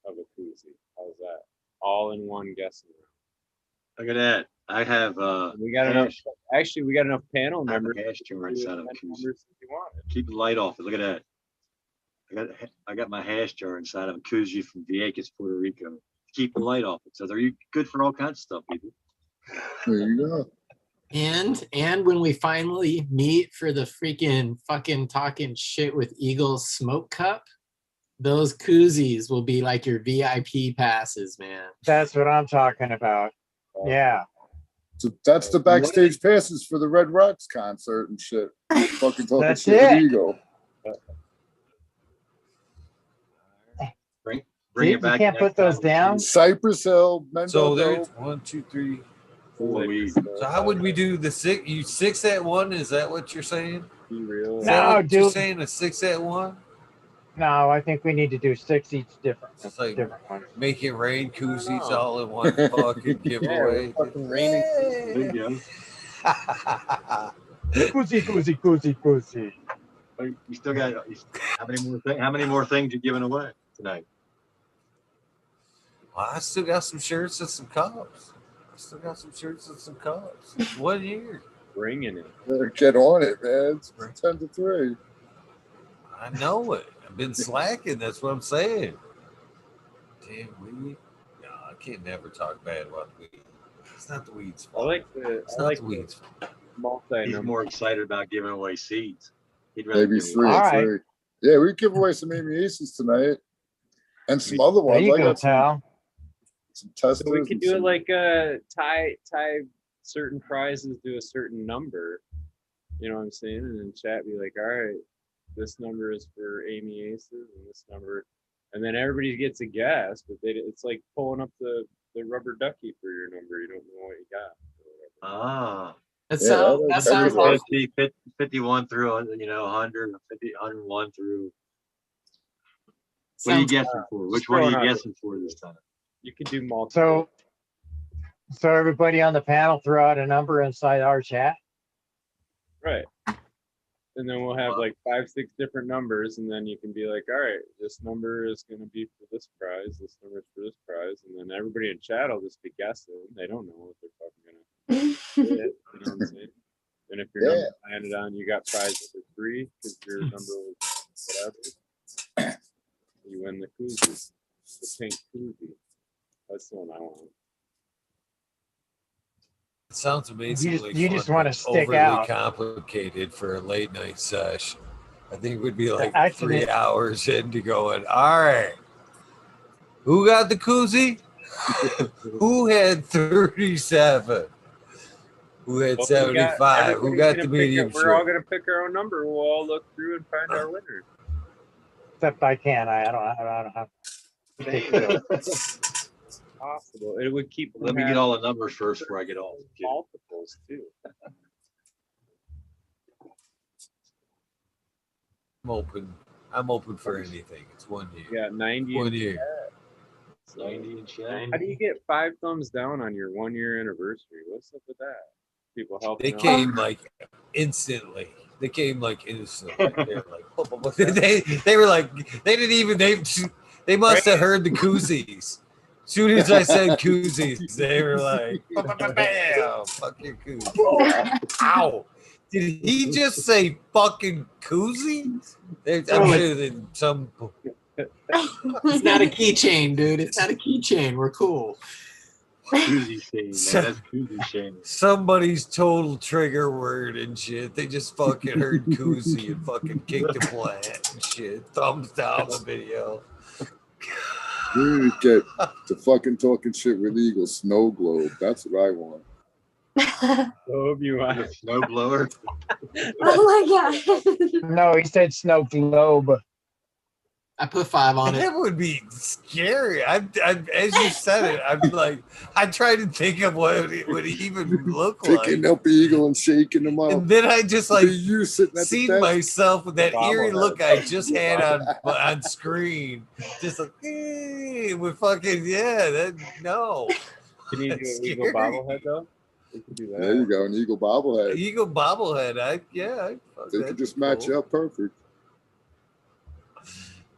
of a koozie. How's that? All in one guessing round. Look at that. I have We got enough. Actually, we got enough panel I have members. a hash jar inside of a koozie. Numbers if you want it. Keep the light off. Look at that. I got my hash jar inside of a koozie from Vieques, Puerto Rico. Keep the light off. It says, "Are you good for all kinds of stuff, people?" There you go. And when we finally meet for the freaking fucking talking shit with Eagles smoke cup, those koozies will be like your VIP passes, man. That's what I'm talking about. Yeah. So that's the backstage passes for the Red Rocks concert and shit. Fucking talking That's shit it. with Eagle. Bring See, it back. you can't put those down. Cypress Hill, So Mendoza. there's 1, 2, 3, 4. Weeds. So how would we do the 6? You 6 at 1? Is that what you're saying? Be real. Is that No, what you're dude. saying? A 6 at 1? No, I think we need to do 6 each different. It's like different ones. make it rain koozies all in one fucking giveaway. Fucking raining. There you go. Koozie, koozie, koozie, koozie. You still got how many more things you giving away tonight? Well, I still got some shirts and some cups. It's 1 year. Bringing it. Better get on it, man. It's 10 to 3. I know it. I've been slacking. That's what I'm saying. Damn weed. No, I can't never talk bad about weed. It's not the weed's fault. It's not the weed's fault. He's more excited about giving away seeds. He'd rather Maybe give 3 away- or 3. Yeah, we give away some Amy Aces tonight. And some other ones. There you I go, got Tal. some testers. So we could and do it some- like tie certain prizes to a certain number. You know what I'm saying? And then chat be like, all right, this number is for Amy Aces and this number, and then everybody gets a guess, but it's like pulling up the rubber ducky for your number. You don't know what you got. Ah. That Yeah, sounds that that sounds works. awesome. 51 through 100, 101 through. What are you Sounds guessing for? Which one are throwing you out guessing for this time? You could do multiple. So everybody on the panel throw out a number inside our chat. Right. And then we'll have like 5, 6 different numbers, and then you can be like, all right, this number is going to be for this prize, this number is for this prize, and then everybody in chat will just be guessing. They don't know what they're fucking going to hit. You know what I'm saying? And if your number landed on, you got prize number 3 because your number was whatever. You win the koozie, the pink koozie. That's the one I want. It sounds amazingly You just fun, want to but stick overly out. complicated for a late night sesh. I think it would be like Actually- 3 hours into going, all right, who got the koozie? Who had 37? Who had Well, 75? Who got the everybody's medium We're all shirt? going to pick our own number. We'll all look through and find our winner. Except I can't. I don't have. It's possible. It would keep. Let me get all the numbers first before I get all. Multiples too. I'm open for anything. It's 1 year. Yeah, 90. 1 year. 90 and chat. How do you get 5 thumbs down on your 1 year anniversary? What's up with that? People helping They out. came like instantly. They came like instantly. They were like, they were like, they didn't even they must have heard the koozies. As soon as I said koozies, they were like, bam, fuck your koozie. Ow. Did he just say fucking koozies? I'm sure that some. It's not a keychain, dude. It's not a keychain. We're cool. Koozie shame, man. That's koozie shame. Somebody's total trigger word and shit. They just fucking heard koozie and fucking kicked the plant and shit. Thumbs down the video. We need to get to fucking talking shit with Eagle snow globe. That's what I want. Globe, you want a snow blower? Oh my god. No, he said snow globe. I put 5 on it. That would be scary. As you said it, I'm like, I tried to think of what it would even look Picking like. up the eagle and shaking him up. And then I just like you sitting at seen the desk. myself with that eerie Bobblehead. look I just had on screen. Just like, with fucking, no. Can you do That's an eagle scary. bobblehead though? We could do that. There you go, an eagle bobblehead. Eagle bobblehead. They could just match up perfect.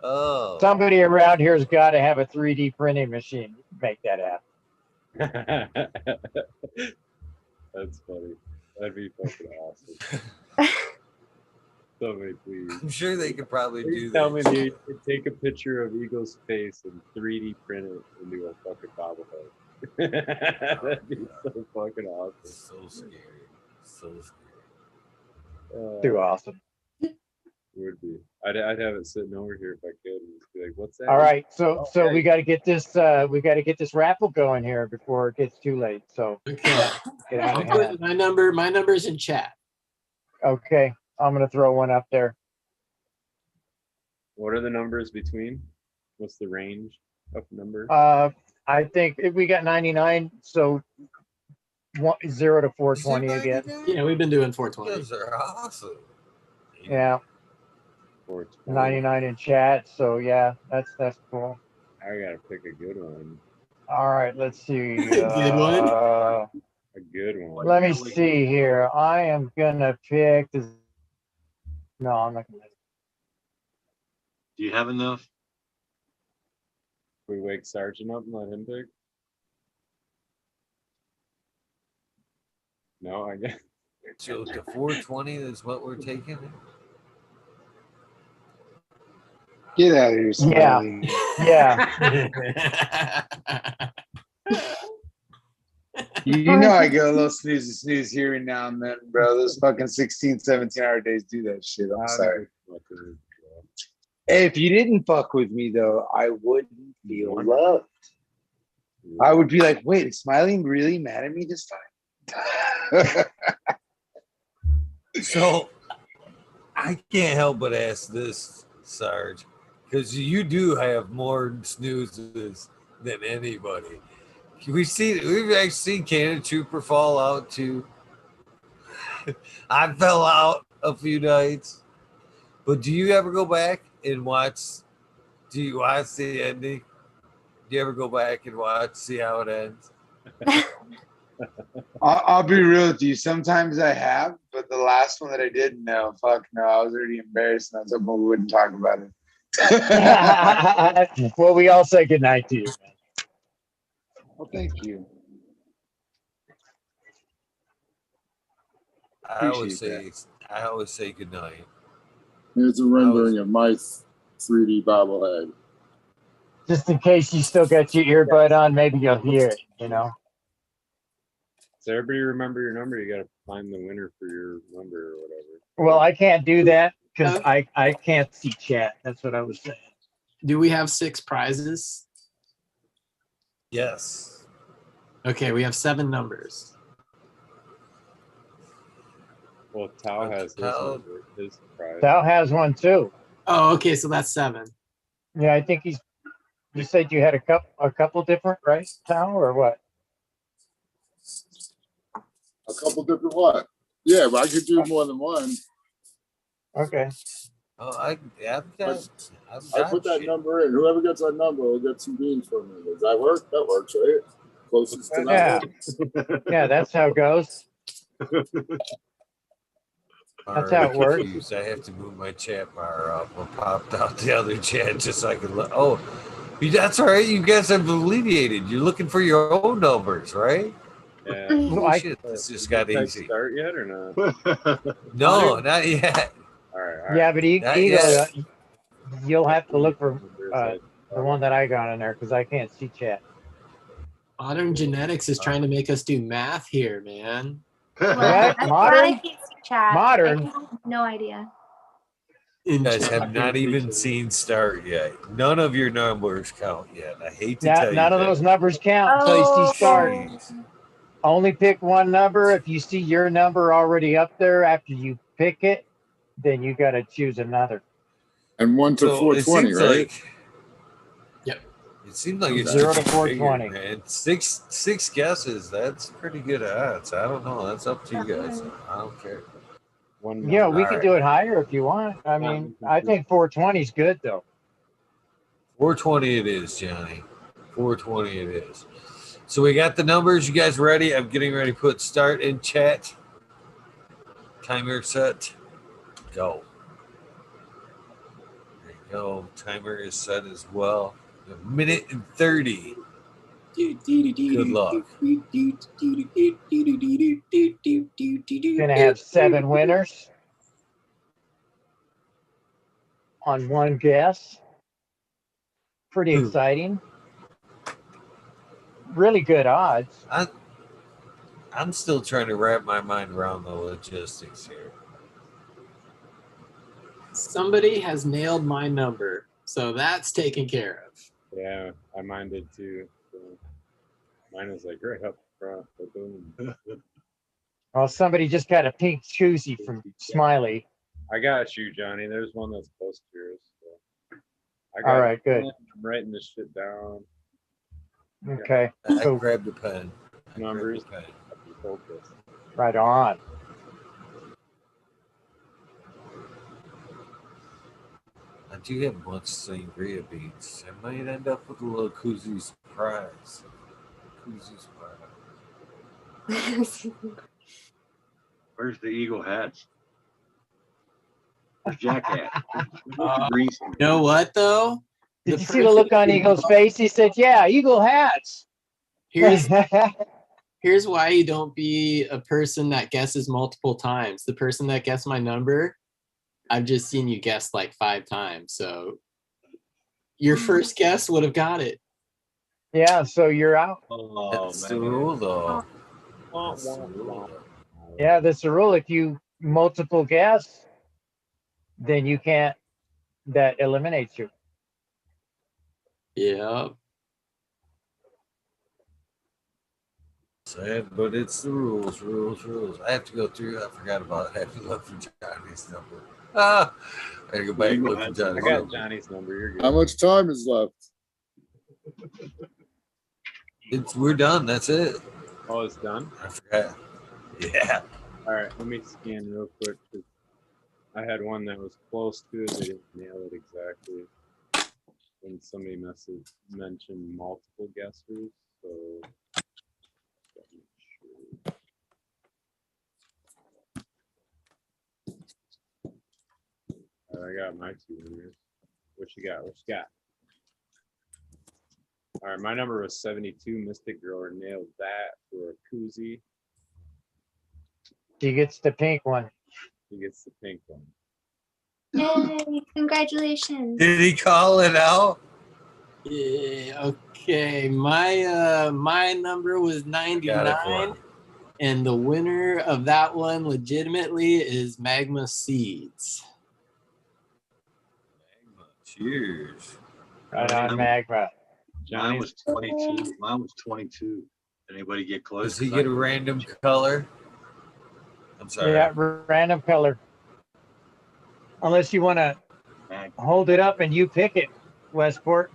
Oh. Somebody around here's got to have a 3D printing machine to make that happen. That's funny. That'd be fucking awesome. Somebody, please. I'm sure they could probably Please do tell that. me you could take a picture of Eagle's face and 3D print it into a fucking bobblehead. That'd be so fucking awesome. So scary. So scary. Too awesome. Would be. I'd have it sitting over here if I could and just be like, what's that? All right, so we got to get this raffle going here before it gets too late. So Okay. get out I'll of put hand. my number's in chat. Okay, I'm gonna throw one up there. What are the numbers between? What's the range of number? I think if we got 99, so 0 to 420 again. Yeah, we've been doing 420. Those are awesome. Yeah, 420. 99 in chat. So yeah, that's cool. I gotta pick a good one. All right, let's see. Good one? A good one. Let me see here. I am gonna pick this. No, I'm not gonna. Do you have enough? We wake Sergeant up and let him pick? No, I guess. So the 420 is what we're taking? Get out of here, Yeah. Smiley. Yeah. You know I go a little snooze here and now and then, bro. Those fucking 16, 17-hour days do that shit. I'm sorry. Hey, if you didn't fuck with me, though, I wouldn't feel loved. I would be like, wait, is Smiley really mad at me this time? So I can't help but ask this, Sarge, because you do have more snoozes than anybody. We've actually seen Canna Trooper fall out too. I fell out a few nights. But do you ever go back and watch? Do you watch the ending? Do you ever go back and see how it ends? I'll be real with you. Sometimes I have, but the last one that I did, no, fuck no. I was already embarrassed, and I was hoping we wouldn't talk about it. Well, we all say goodnight to you. Well, thank you. I always say goodnight. Here's a rendering of my 3D bobblehead. Just in case you still got your earbud on, maybe you'll hear it, you know. So everybody remember your number. You got to find the winner for your number or whatever. Well, I can't do that because I can't see chat. That's what I was saying. Do we have 6 prizes? Yes. Okay, we have 7 numbers. Well, Tao has his prize. Sal has one too. Oh, okay, so that's 7. Yeah, I think you said you had a couple different, right, Sal, or what? A couple different what? Yeah, but I could do more than one. Okay. Oh, I put that number in. Whoever gets that number will get some beans from me. Does that work? That works, right? Closest to Yeah. that. Yeah, that's how it goes. That's how it works. Confused. I have to move my chat bar up. I popped out the other chat just so I could look. Oh, that's all right. You guys have alleviated. You're looking for your own numbers, right? Yeah. Oh, shit. This just got Did I easy. start yet or not? No, not yet. All right. Yeah, but Not Eagle, yet. you'll have to look for I the one that I got in there because I can't see chat. Modern genetics is trying to make us do math here, man. What? I'm Modern? glad I can't see chat. Modern? I have no idea. You guys have not even seen start yet. None of your numbers count yet. I hate to tell you None of that. those numbers count until you see start. Only pick one number. If you see your number already up there after you pick it, then you got to choose another. And 1 to So it 420, seems right? like. Yep. It seems like it's 0 to just 420. figured, man. Six guesses. That's pretty good odds. I don't know. That's up to you guys. I don't care. Yeah, we could do it higher if you want. I mean, I think 420 is good though. 420 it is, Johnny. 420 it is. So we got the numbers. You guys ready? I'm getting ready to put start in chat. Timer set. Go. There you go. Timer is set as well. A minute and 30. Good luck. Gonna have 7 winners on one guess. Pretty exciting. Really good odds. I'm still trying to wrap my mind around the logistics here. Somebody has nailed my number, so that's taken care of. Yeah, I mine did too. So mine is like right up front. But boom. Well, somebody just got a pink choosy from Smiley. I got you, Johnny. There's one that's close to yours. So. I got All right, good. I'm writing this shit down. Okay. I So grabbed the pen. Numbers. Focus. right on. I do have a bunch of sangria beats. I might end up with a little Kazoo surprise. Kazoo surprise. Where's the eagle hats? Where's Jack at? You know what though? Did you see the look on Eagle's face? He said, "Yeah, Eagle hats." Here's why you don't be a person that guesses multiple times. The person that guessed my number, I've just seen you guess like 5 times. So your first guess would have got it. Yeah, so you're out. That's the rule, though. Yeah, that's the rule. If you multiple guess, then you can't. That eliminates you. Yeah. Sad, but it's the rules, rules. I have to go through. I forgot about it. I have to look for Johnny's number. I gotta go back and look for Johnny's I got number. Johnny's number. You're good. How much time is left? We're done. That's it. Oh, it's done? I forgot. Yeah. All right, let me scan real quick. 'Cause I had one that was close to it. They didn't nail it exactly. And somebody mentioned multiple guessers. So I got my 2 winners. What you got? All right, my number was 72. Mystic Grower nailed that for a koozie. She gets the pink one. He gets the pink one. Yay, congratulations. Did he call it out? Yeah, okay. My number was 99, and the winner of that one legitimately is Magma Seeds. Cheers. Right on, Magma. Mine was 22. Mine was 22. Anybody get close? Does he get a random color? I'm sorry. Yeah, random color. Unless you want to hold it up and you pick it, Westport.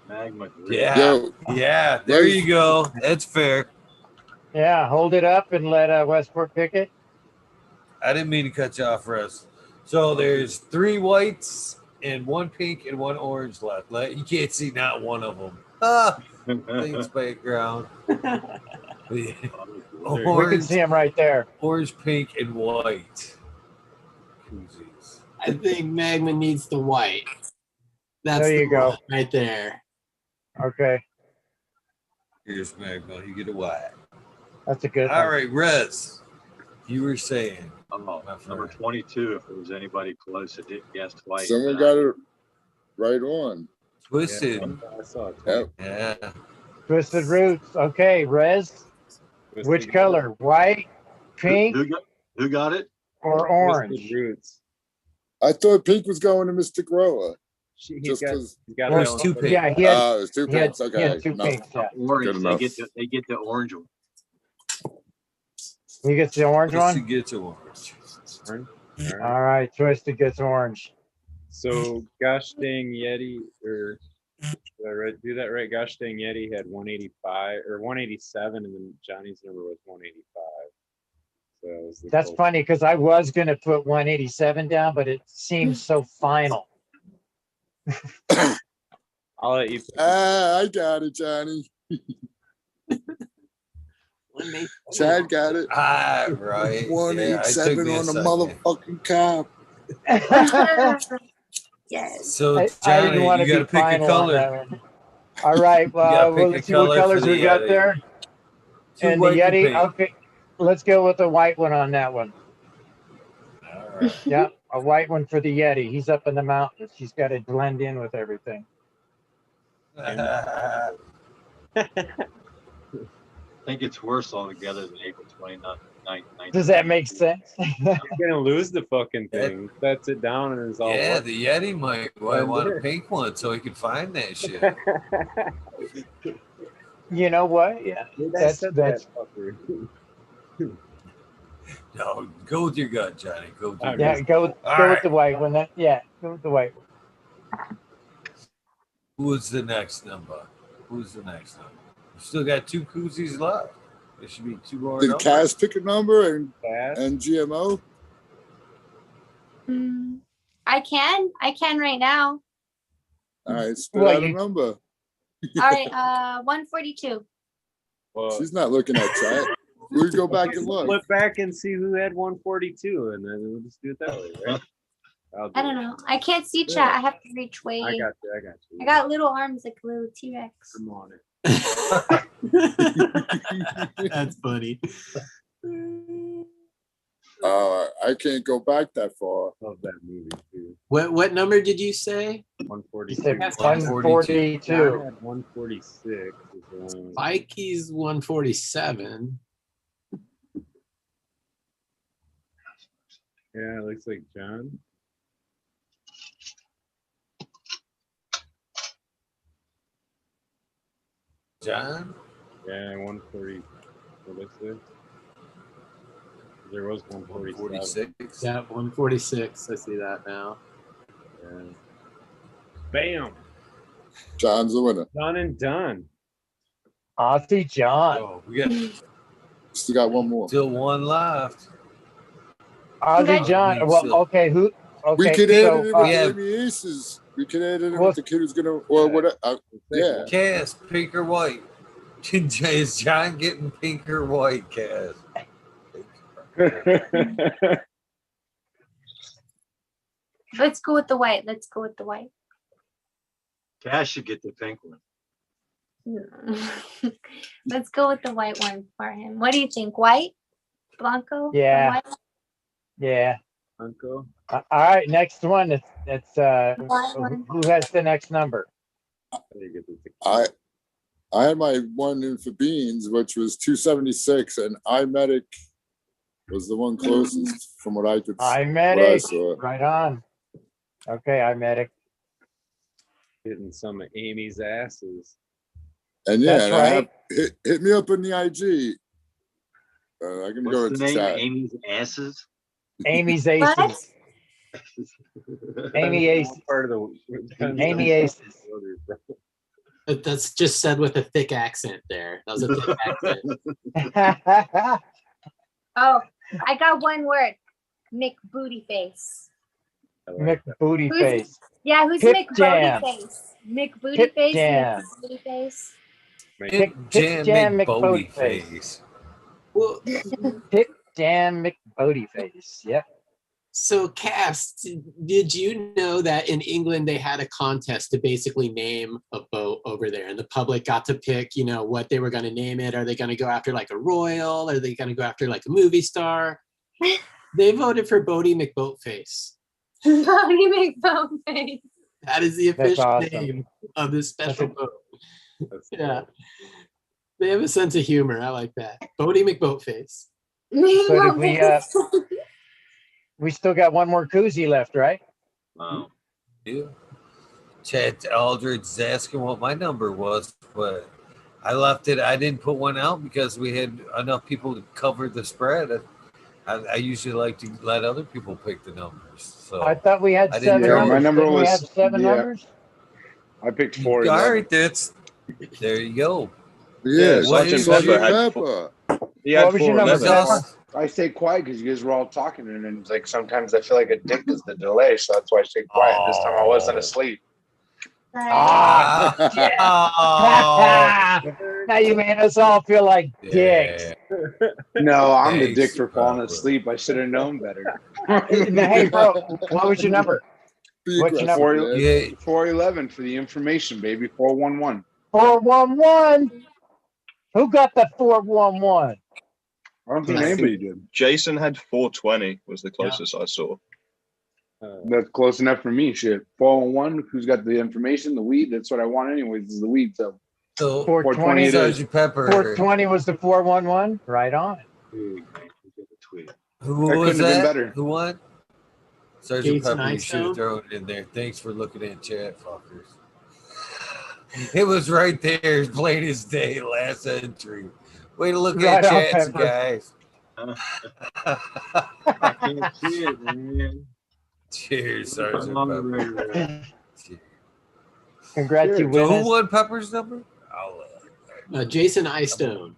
Magma. Yeah. Yeah. There you go. That's fair. Yeah, hold it up and let Westport pick it. I didn't mean to cut you off, Russ. So there's 3 whites and 1 pink and 1 orange left. You can't see not one of them. Thanks, background. We can Orange, see them right there. orange, pink, and white. Koozies. I think Magma needs the white. That's There the you go. one right there. Okay, Here's Magma. You get a white. that's a good All one. right, Rez. You were saying. Oh, number 22. If there was anybody close that didn't guess twice. Someone got it right on. Twisted. I saw it. Yep. Yeah. Twisted Roots. Okay, Rez. Which color? White, pink, Who got it? or orange? Twisted Roots. I thought pink was going to Mr. Grower. He's Just got, 'cause- he's got There's that two one. pinks. Yeah, he had, Oh, it's two he had, pinks. he Okay. had two No. pinks. Yeah. Orange. Good They enough. get the orange one. He gets the orange Twisted one. gets orange. All right. All right, Twisted gets orange. So gosh dang Yeti, or did I do that right? Gosh dang Yeti had 185 or 187, and then Johnny's number was 185. So it was the That's close. funny because I was gonna put 187 down, but it seems so final. I'll let you. I got it, Johnny. Chad got it. Ah, right. 187 Yeah, on the motherfucking cop. Yes. So I Johnny, didn't want you to got to be pick a final on color. that one. All right, gotta pick a let's see what color colors for the we got Yeti. there. Two And the white and Yeti, pink. okay, let's go with the white one on that one. All right. Yeah, a white one for the Yeti. He's up in the mountains. He's got to blend in with everything. I think it's worse altogether than April 29th. Does that make sense? You're gonna lose the fucking thing. Sets it down and it's all. Yeah, white. the Yeti might want a pink one so he can find that shit. You know what? Yeah, that's fucker. No, go with your gut, Johnny. Go with your yeah. gut. Go All with right. the white one. Yeah, go with the white one. Who's the next number? Who's the next number? We still got two koozies left. There should be two more. Did numbers. Cass pick a number and Cass? GMO? I can right now. All right, spit Well, out a you- number. All right, 142. Well, She's not looking at chat. We'll go back and look. flip back and see who had 142, and then we'll just do it that way, right? I don't know. I can't see chat. I have to reach way. I got you. I got little arms like a little T-Rex. I'm on it. That's funny. I can't go back that far. Love that movie too. What number did you say? 142. Said 142. I had 146. Mikey's 147. Yeah, it looks like John. John? Yeah, 140. What is it? There was 147. 46. Yeah, 146. I see that now. Yeah. Bam! John's the winner. Done and done. Aussie John. Oh, we got Still got one more. still one left. Aussie John. Well, okay. Who? Okay. We could so, edit it with yeah. Amy Aces. We could edit it Well- with the kid who's gonna or what? Yeah. Cass, pink or white? Is John getting pink or white, Cass? Let's go with the white. Let's go with the white. Cash should get the pink one. Let's go with the white one for him. What do you think? White? Blanco? Yeah. White? Yeah. Uncle. All right. Next one. It's White one. who has the next number? I had my one in for beans, which was 276, and iMedic was the one closest from what I could what I iMedic. saw. Right on. Okay, iMedic. Hitting some of Amy's asses. And yeah, That's and I have, right. hit me up in the IG. I can go What's the into name? chat. Amy's asses. Amy's What? Aces. Amy Aces. Part of the Amy Aces. That's just said with a thick accent there. That was a thick accent. Oh, I got one word. Mick Booty Face. Mick Booty Who's- Face. Yeah, who's Pip Mick Jam. Booty Face? Mick Booty Pip Face? Jam. Mick Booty Face? Pip Jam Jam McBooty McBooty face. face. Well, Tip Jam McBodyface. Yep. so Cass, did you know that in England they had a contest to basically name a boat over there, and the public got to pick, what they were going to name it? Are they going to go after like a royal? Are they going to go after like a movie star? They voted for Bodie McBoatface. Bodie McBoatface. That is the That's official awesome. name of this special That's boat. Yeah. They have a sense of humor. I like that. Bodie McBoatface. So did we? We still got one more koozie left, right? Wow. Yeah. Chad Aldridge is asking what my number was, but I left it. I didn't put one out because we had enough people to cover the spread. I usually like to let other people pick the numbers. So I thought we had I didn't 7 throw numbers. my number Didn't we was- have 7 yeah. numbers? I picked All 411. right, there you go. Yeah, What Sergeant is Sergeant your- Pepper. He had What was your number, 411. Pepper? I stayed quiet because you guys were all talking, and then like sometimes I feel like a dick is the delay, so that's why I stayed quiet. This time I wasn't asleep. Ah, Ah, now you made us all feel like dicks. yeah. No, I'm the Thanks, dick for falling Papa. asleep. I should have known better. Hey, bro, what was your number? Be What's your aggressive, number? man. Yeah, 411 for the information, baby. 411. 411. Who got the 411? I don't think I anybody did. Jason had 420 was the closest I saw. That's close enough for me. Shit. 411. Who's got the information? The weed. That's what I want, anyways. Is the weed. So so 420 it is. Sergeant Pepper. 420 was the 411. Right on. Who That was couldn't have been that? better. Who won? Sergeant Jason Pepper, you should have Einstein. thrown it in there. Thanks for looking at chat, fuckers. It was right there, plain as day, last entry. Way to look Right at on, chats, Pepper. guys. I can't see it, man. Cheers, I'm Sergeant on the Pepper. radar. Cheers. Congrats, you So winners. who won Pepper's number? I'll, Jason Eystone.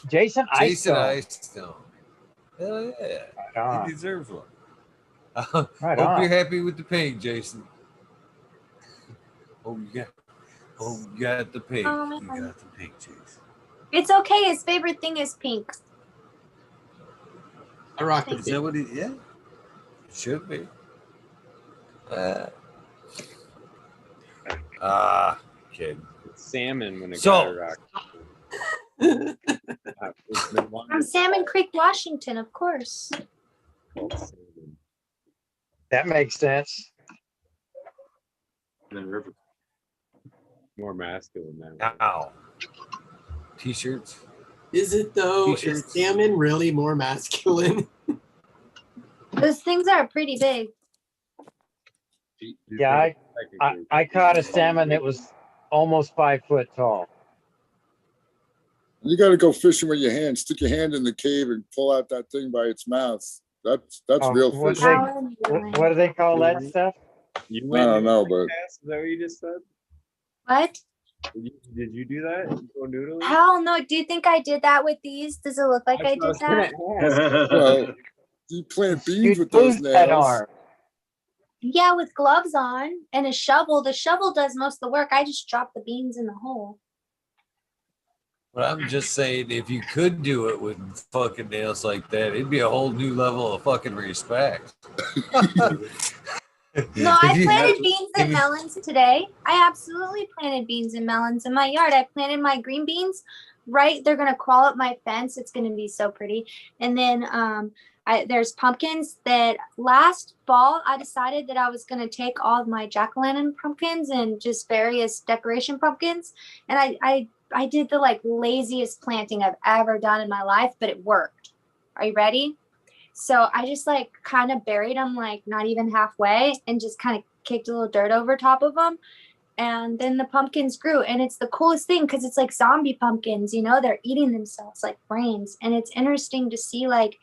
Jason Jason Eystone. Eystone. Hell yeah. Right on. He deserves one. Right Hope on. you're happy with the pink, Jason. Oh, you got the pink. Oh, You man. got the pink, Jason. It's okay. His favorite thing is pink. I rock the Is that what he? Yeah, it should be. Kid. It's salmon when a So- guy rocks. It's been From wonderful. Salmon Creek, Washington, of course. Called salmon. That makes sense. The river. More masculine now. Ow. T-shirts. Is it though? Is T-shirts. salmon really more masculine? Those things are pretty big. Yeah, I caught a salmon that was almost 5 foot tall. You got to go fishing with your hand. Stick your hand in the cave and pull out that thing by its mouth. That's Oh, real what fishing. What do they call that stuff? You I went don't know, noodling, but Cass? Is that what you just said? What? Did you do that? You go noodling? Hell no. Do you think I did that with these? Does it look like I That's did what I was that? gonna ask. well, you plant beans Dude, with those lose that nails. arm. Yeah, with gloves on and a shovel. The shovel does most of the work. I just drop the beans in the hole. But I'm just saying, if you could do it with fucking nails like that, it'd be a whole new level of fucking respect. No, I If you- planted beans if and you- melons today. I absolutely planted beans and melons in my yard. I planted my green beans. Right, they're gonna crawl up my fence. It's gonna be so pretty. And then there's pumpkins that last fall I decided that I was gonna take all of my jack-o'-lantern pumpkins and just various decoration pumpkins, and I did the like laziest planting I've ever done in my life, but it worked. Are you ready? So I just like kind of buried them like not even halfway and just kind of kicked a little dirt over top of them. And then the pumpkins grew. And it's the coolest thing because it's like zombie pumpkins, you know, they're eating themselves like brains. And it's interesting to see like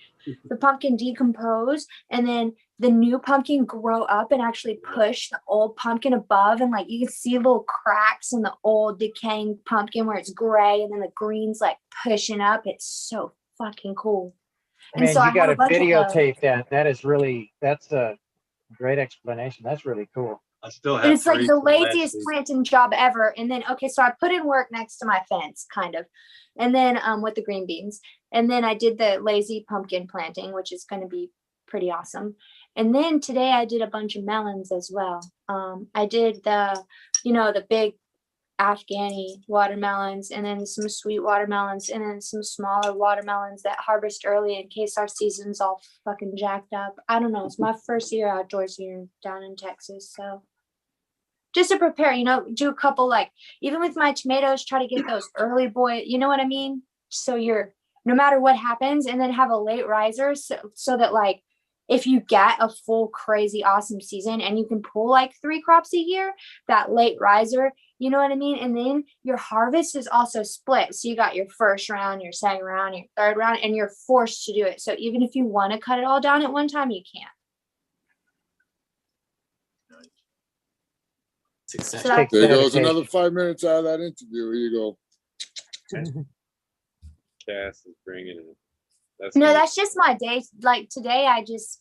the pumpkin decompose and then the new pumpkin grow up and actually push the old pumpkin above. And like you can see little cracks in the old decaying pumpkin where it's gray and then the green's like pushing up. It's so fucking cool. And Man, so I you got have to a bunch of those. videotape that. That's a great explanation. That's really cool. I still have. And it's like three the from last laziest season. planting job ever. And then, okay, so I put in work next to my fence, kind of. And then with the green beans. And then I did the lazy pumpkin planting, which is going to be pretty awesome. And then today I did a bunch of melons as well. I did the big Afghani watermelons, and then some sweet watermelons, and then some smaller watermelons that harvest early in case our season's all fucking jacked up. I don't know. It's my first year outdoors here down in Texas. So just to prepare, do a couple, like, even with my tomatoes, try to get those early you know what I mean? So you're, no matter what happens, and then have a late riser so that, like, if you get a full crazy awesome season and you can pull like 3 crops a year, that late riser, you know what I mean? And then your harvest is also split. So you got your first round, your second round, your third round, and you're forced to do it. So even if you want to cut it all down at one time, you can't. So there goes another 5 minutes out of that interview. Here you go. Cass is bringing it. That's just my day. Like today, I just,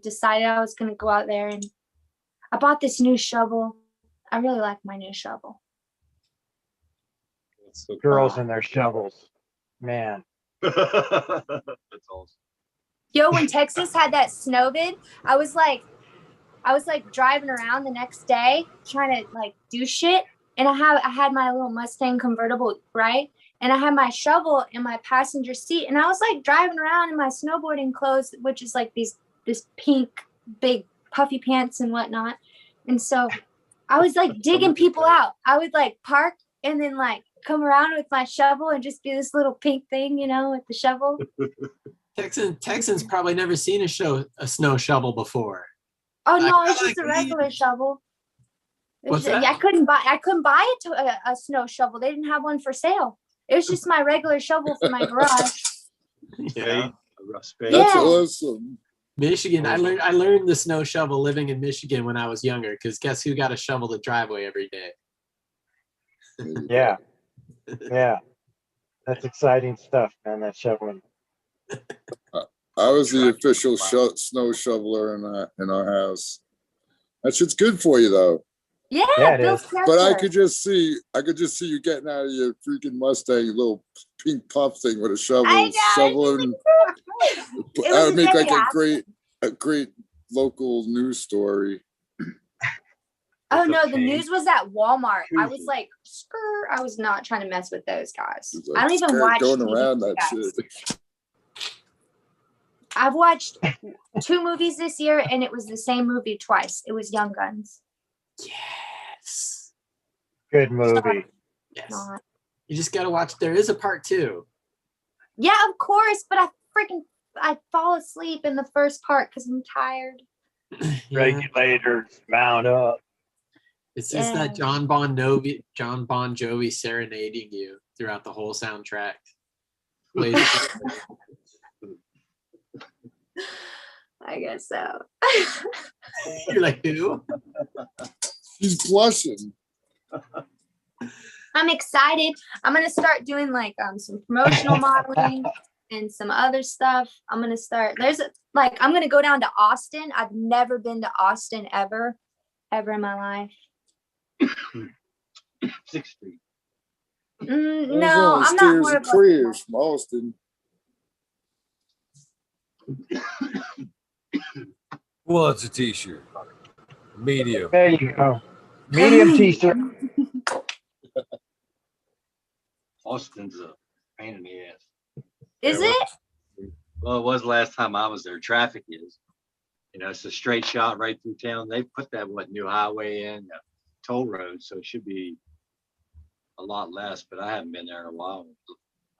decided I was going to go out there, and I bought this new shovel. I really like my new shovel. So girls and their shovels, man. That's awesome. Yo, when Texas had that snow vid, I was like driving around the next day trying to like do shit, and I had my little Mustang convertible, right? And I had my shovel in my passenger seat, and I was like driving around in my snowboarding clothes, which is like this pink big puffy pants and whatnot. And so I was like digging people out. I would like park and then like come around with my shovel and just do this little pink thing, with the shovel. Texans probably never seen a snow shovel before. Oh no, it's just a regular shovel. What's that? I couldn't buy a snow shovel. They didn't have one for sale. It was just my regular shovel for my garage. Yeah, a rough spade. That's awesome. Michigan, I learned the snow shovel living in Michigan when I was younger, because guess who got to shovel the driveway every day? Yeah. That's exciting stuff, man, that shoveling. I was the official snow shoveler in our house. That shit's good for you, though. Yeah, it is. But I could just see you getting out of your freaking Mustang, your little pink puff thing with a shovel, shoveling. That would make like a great local news story. Oh no, the news was at Walmart. I was like, I was not trying to mess with those guys. Like, I don't even watch going TV around that guys. shit. I've watched 2 movies this year, and it was the same movie twice. It was Young Guns. Yes. Good movie. Yes. You just got to watch. There is a part 2. Yeah, of course, but I fall asleep in the first part because I'm tired. Regulators mount up. It's just that John Bon Jovi serenading you throughout the whole soundtrack. I guess so. You're like, who? She's blushing. I'm excited. I'm gonna start doing like some promotional modeling and some other stuff. I'm gonna start. I'm gonna go down to Austin. I've never been to Austin ever in my life. 6th Street. No, I'm not more of a Prius from Austin. Well, it's a t-shirt. Medium. There you go. Medium t-shirt. Austin's a pain in the ass. Is it? Well, it was last time I was there. Traffic is. It's a straight shot right through town. They put that new highway in, toll road, so it should be a lot less. But I haven't been there in a while.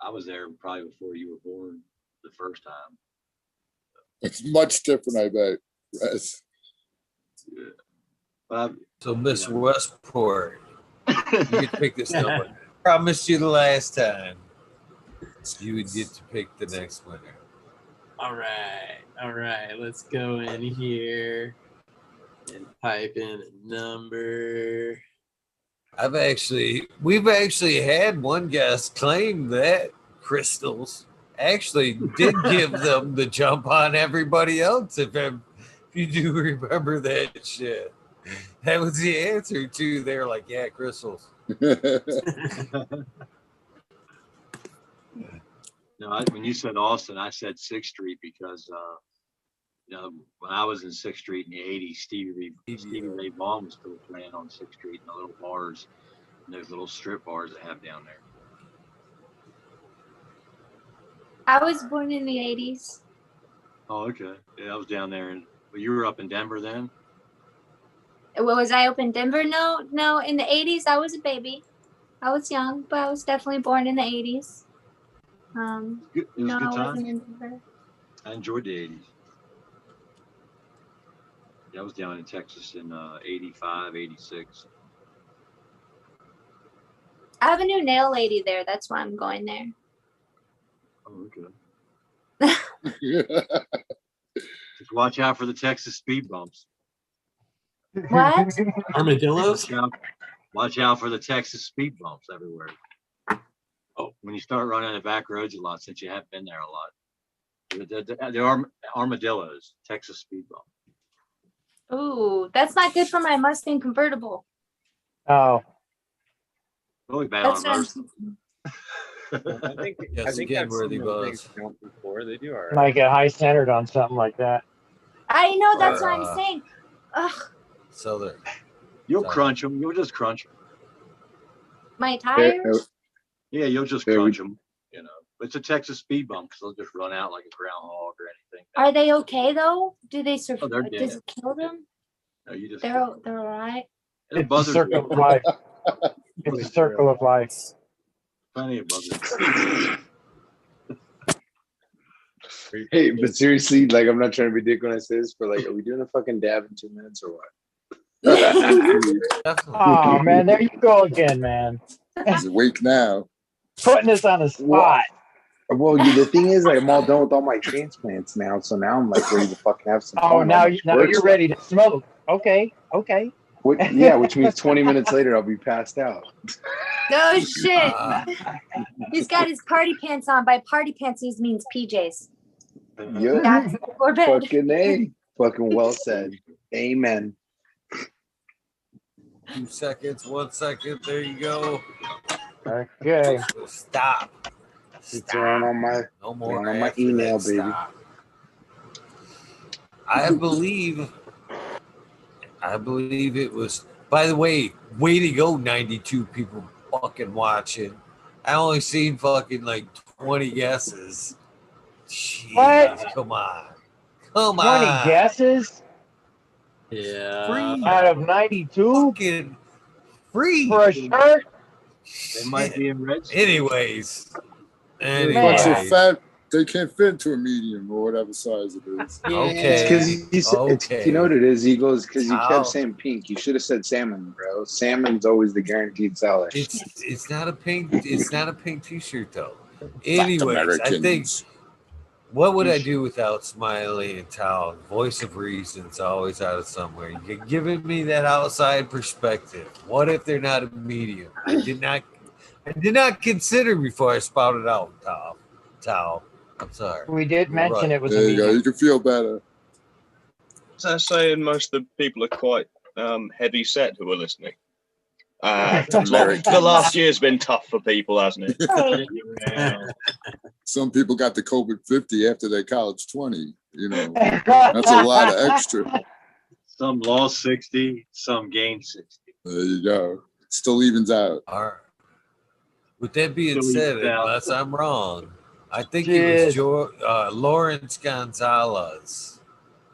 I was there probably before you were born the first time. It's much different, I bet. Yes. Yeah. So, Miss Westport, you get to pick this number. Promised you the last time you would get to pick the next winner. All right. Let's go in here and type in a number. We've actually had one guest claim that crystals actually did give them the jump on everybody else. If you do remember that shit. That was the answer too. They were like, yeah, crystals. No, when you said Austin, I said 6th Street because when I was in 6th Street in the 80s, Stevie Ray Vaughan was still playing on 6th Street in the little bars, and those little strip bars they have down there. I was born in the 80s. Oh, okay. Yeah, I was down there, and you were up in Denver then. What was I up in Denver? No. In the 80s, I was a baby. I was young, but I was definitely born in the 80s. It was a good I time. wasn't in Denver. I enjoyed the 80s. Yeah, I was down in Texas in 85, 86. I have a new nail lady there. That's why I'm going there. Oh, okay. Just watch out for the Texas speed bumps. What? Armadillos? Watch out for the Texas speed bumps everywhere. Oh, when you start running the back roads a lot, since you haven't been there a lot. There are armadillos, Texas speed bump. Ooh, that's not good for my Mustang convertible. Oh, Really bad That's on what most. I think Yes, I've seen worthy those buzz. things jump before. They do all right. might get high centered on something like that. I know, that's Or, what I'm saying. Ugh, Southern. You'll crunch them. You'll just crunch them. my tires? Yeah, you'll just crunch them. You know, it's a Texas speed bump because they'll just run out like a groundhog or anything. Are they okay though? Do they survive? Oh, they're dead. Does it kill them? No, you just They're all right. it It's a circle of life. It's a circle of life. Plenty of buzzers. Hey, but seriously, like, I'm not trying to be dick when I say this, but like, are we doing a fucking dab in 2 minutes or what? Oh man, there you go again, man. He's awake now. Putting us on the spot. Well, the thing is, like, I'm all done with all my transplants now, so now I'm like ready to fucking have some Oh, fun. now All my you're work ready to smoke. Okay. which means 20 minutes later I'll be passed out. Oh shit! He's got his party pants on. By party pants, he means PJs. Yeah, That's before bed. fucking A. Fucking well said. Amen. 2 seconds, 1 second. There you go. Okay. Stop. Throwing on my, No more throwing on my after email, that, baby. stop. I believe it was, by the way to go, 92 people fucking watching. I only seen fucking like 20 guesses. Jeez, What? Come on. 20 on. guesses Yeah. Free. out of 92 Fucking free. for a shirt? They might be in red. Anyways. They're a bunch of Anyways. fat. They can't fit into a medium or whatever size it is. Okay. You know what it is, Eagles? Because you Ow. kept saying pink. You should have said salmon, bro. Salmon's always the guaranteed seller. It's not a pink t-shirt though. Anyways, I think what would I do without Smiley and Tal? Voice of reason's always out of somewhere. You're giving me that outside perspective. What if they're not a medium? I did not consider before I spouted out, Tal. I'm sorry. We did mention it was There a you go. medium. You can feel better. So I'm saying most of the people are quite heavy set who are listening. The last year's been tough for people, hasn't it? Some people got the COVID 50 after their college 20. You know, that's a lot of extra. Some lost 60, some gained 60. There you go. Still evens out. All right. With that being Still said, evens out. unless I'm wrong, I think it was Lawrence Gonzalez.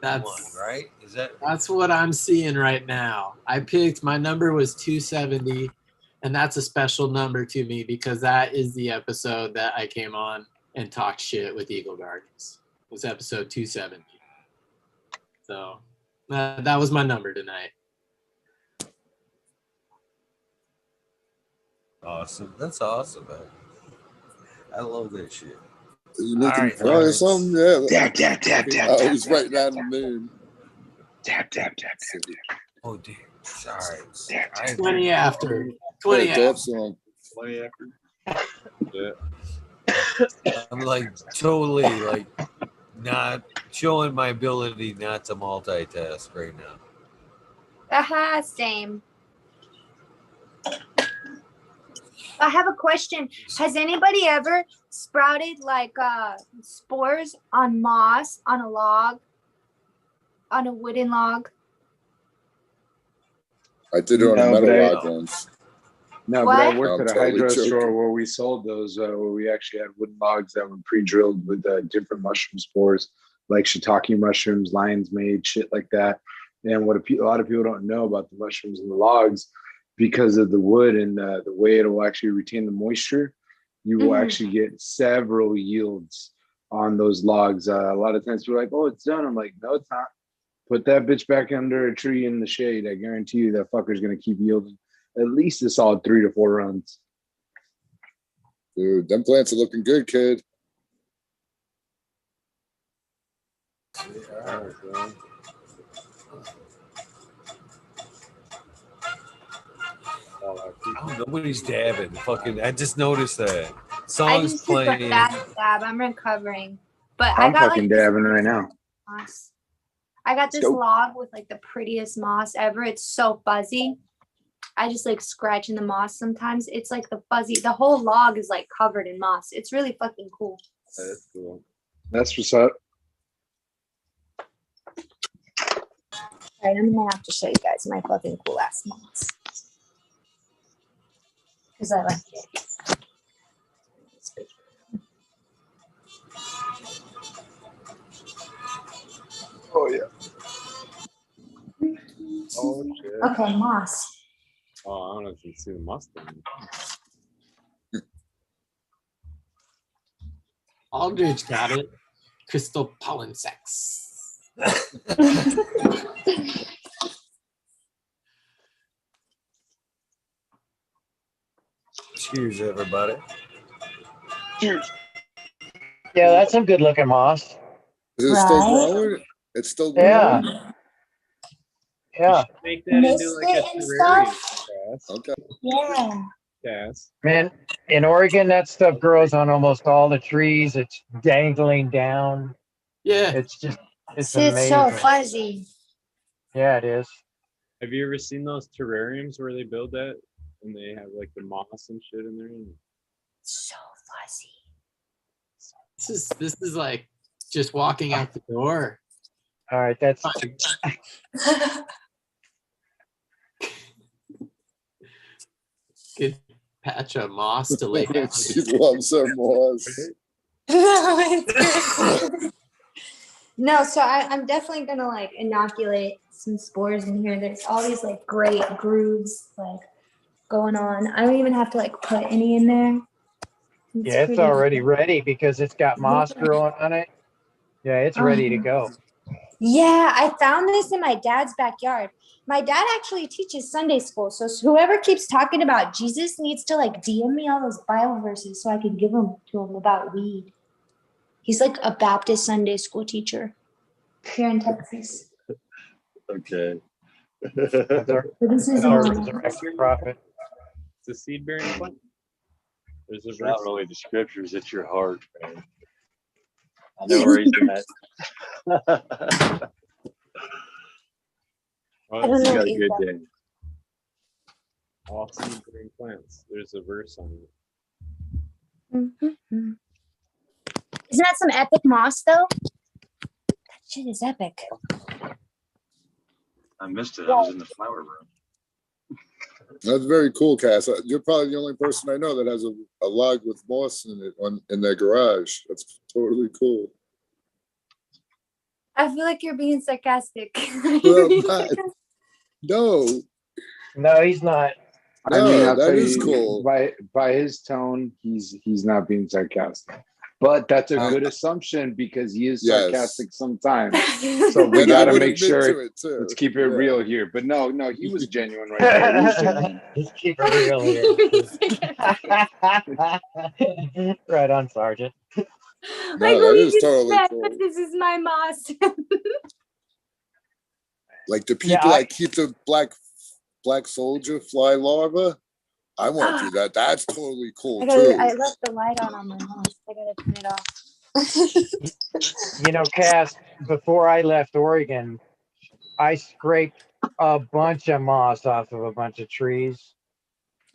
That's One, right? Is that? That's what I'm seeing right now. I picked, my number was 270, and that's a special number to me because that is the episode that I came on and talked shit with Eagle Guardians. It was episode 270. So that was my number tonight. Awesome. That's awesome, man. I love that shit. You making All right, fun or Lawrence. something? Yeah. Tap. I was writing down the name. Tap. Oh, dear. Sorry. 20 after. 20 Yeah, after. dab song. 20 after. Yeah. I'm like totally like not showing my ability not to multitask right now. Aha, same. I have a question. Has anybody ever sprouted like spores on moss on a log, on a wooden log? I did it on a metal log once. No, What? but I worked I'm at a totally hydro joking. store where we sold those, where we actually had wooden logs that were pre-drilled with different mushroom spores, like shiitake mushrooms, lion's mane, shit like that. And what a lot of people don't know about the mushrooms and the logs, because of the wood and the way it will actually retain the moisture, you will actually get several yields on those logs. A lot of times people are like, oh, it's done. I'm like, no, it's not. Put that bitch back under a tree in the shade. I guarantee you that fucker's going to keep yielding at least a solid 3 to 4 runs. Dude, them plants are looking good, kid. Oh, nobody's dabbing. Fucking, I just noticed that. I Songs just took a playing. bad dab. I'm recovering. But I I'm got fucking like dabbing right now. moss. I got this log with like the prettiest moss ever. It's so fuzzy. I just like scratching the moss sometimes. It's like the whole log is like covered in moss. It's really fucking cool. That's cool. That's what's up. All right, I'm gonna have to show you guys my fucking cool ass moss. Because I like it. Oh yeah. Oh shit. Okay, moss. Oh, I don't know if you can see the mustard. Aldridge got it. Crystal pollen sex. Cheers, everybody. Cheers. Yeah, that's some good looking moss. Is it still growing? It's still growing? Yeah. Yeah. Make that into like a terrarium. Okay. Yeah. Yes. Man, in Oregon, that stuff grows on almost all the trees. It's dangling down. Yeah. It's just, it's It's amazing. so fuzzy. Yeah, it is. Have you ever seen those terrariums where they build that and they have like the moss and shit in there? So fuzzy. This is like just walking out the door. All right, that's Good patch of moss to lay down. She loves her moss. No, so I'm definitely gonna like inoculate some spores in here. There's all these like great grooves like going on. I don't even have to like put any in there. yeah, it's already ready because it's got moss growing on it. Yeah, it's ready to go. Yeah, I found this in my dad's backyard. My dad actually teaches Sunday school, so whoever keeps talking about Jesus needs to like DM me all those Bible verses so I can give them to him about weed. He's like a Baptist Sunday school teacher here in Texas. Okay. This is Our resurrected prophet. It's a seed bearing plant. There's a It's verse. not really the scriptures, it's your heart, man. I know where he's at. Oh, I don't You know got a either. good day. all seed bearing plants. There's a verse on it. Mm-hmm. Isn't that some epic moss though? That shit is epic. I missed it. I was in the flower room. That's very cool, Cass. You're probably the only person I know that has a log with moss in it in their garage. That's totally cool. I feel like you're being sarcastic. Well, no. No, he's not. I mean, I'll that tell is you, cool. By his tone, he's not being sarcastic. But that's a good assumption because he is sarcastic sometimes. So we And I gotta would make admit sure. to it, too. Let's keep it Yeah. real here. But no, he was genuine right there. He was genuine. Let's keep it real here. Right on, Sergeant. Like, No, who that you is just totally said, cool. but this is my moss. Like the people that keep the black soldier fly larva. I want to do that. That's totally cool too. I left the light on my moss. I gotta turn it off. You know, Cass, before I left Oregon, I scraped a bunch of moss off of a bunch of trees,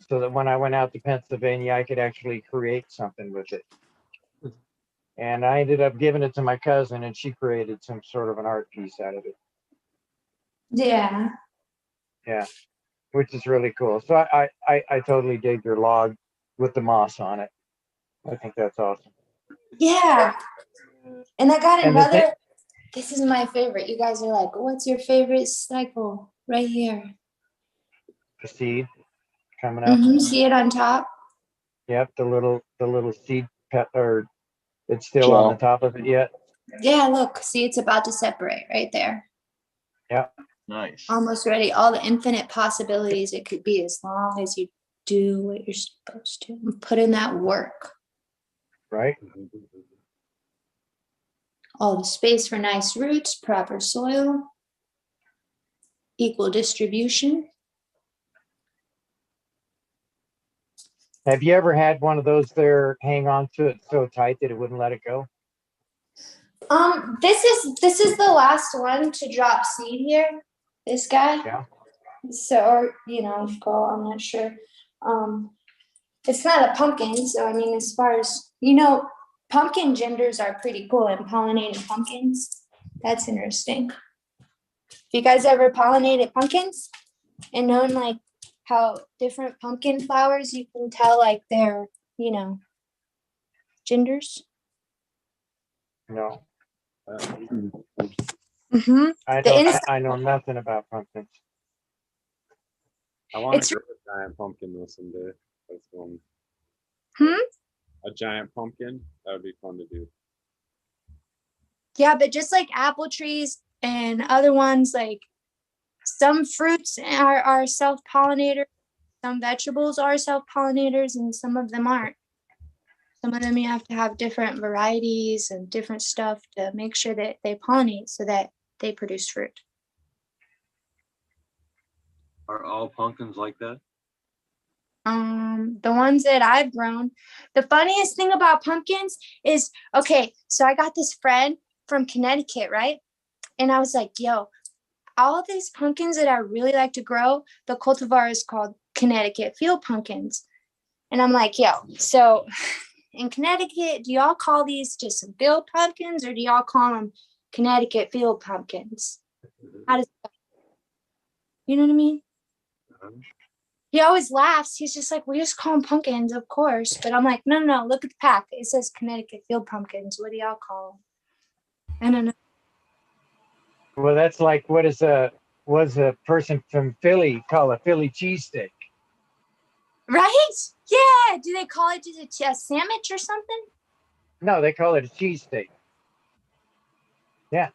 so that when I went out to Pennsylvania, I could actually create something with it. And I ended up giving it to my cousin, and she created some sort of an art piece out of it. Yeah. Yeah, which is really cool. So I totally dig your log with the moss on it. I think that's awesome. Yeah. And I got And the thing, another. This is my favorite. You guys are like, what's your favorite cycle? Right here. the seed coming up. See it on top? Yep, the little seed or it's still on the Shell. top of it yet. Yeah, look. See, it's about to separate right there. Yeah. Nice. Almost ready. All the infinite possibilities it could be as long as you do what you're supposed to and put in that work. Right. All the space for nice roots, proper soil, equal distribution. Have you ever had one of those there hang on to it so tight that it wouldn't let it go? This is the last one to drop seed here. This guy. Yeah. So, or girl, I'm not sure. It's not a pumpkin, so I mean, as far as pumpkin genders are pretty cool, and pollinating pumpkins. That's interesting. You guys ever pollinated pumpkins and known like how different pumpkin flowers you can tell like their genders? No. Mm-hmm. I know nothing about pumpkins. I want It's- to grow a giant pumpkin someday. That's one. A giant pumpkin. That would be fun to do. Yeah, but just like apple trees and other ones, like some fruits are self-pollinators, some vegetables are self-pollinators, and some of them aren't. Some of them you have to have different varieties and different stuff to make sure that they pollinate so that they produce fruit. Are all pumpkins like that? The ones that I've grown, the funniest thing about pumpkins is, okay, so I got this friend from Connecticut, right? And I was like, yo, all these pumpkins that I really like to grow, the cultivar is called Connecticut field pumpkins. And I'm like, yo, so in Connecticut, do y'all call these just field pumpkins or do y'all call them Connecticut field pumpkins? How does you know what I mean? He always laughs. He's just like, we just call them pumpkins, of course. But I'm like, no, look at the pack. It says Connecticut field pumpkins. What do y'all call them? I don't know. Well, that's like what is a person from Philly call a Philly cheesesteak? Right? Yeah. Do they call it just a sandwich or something? No, they call it a cheesesteak. Yeah.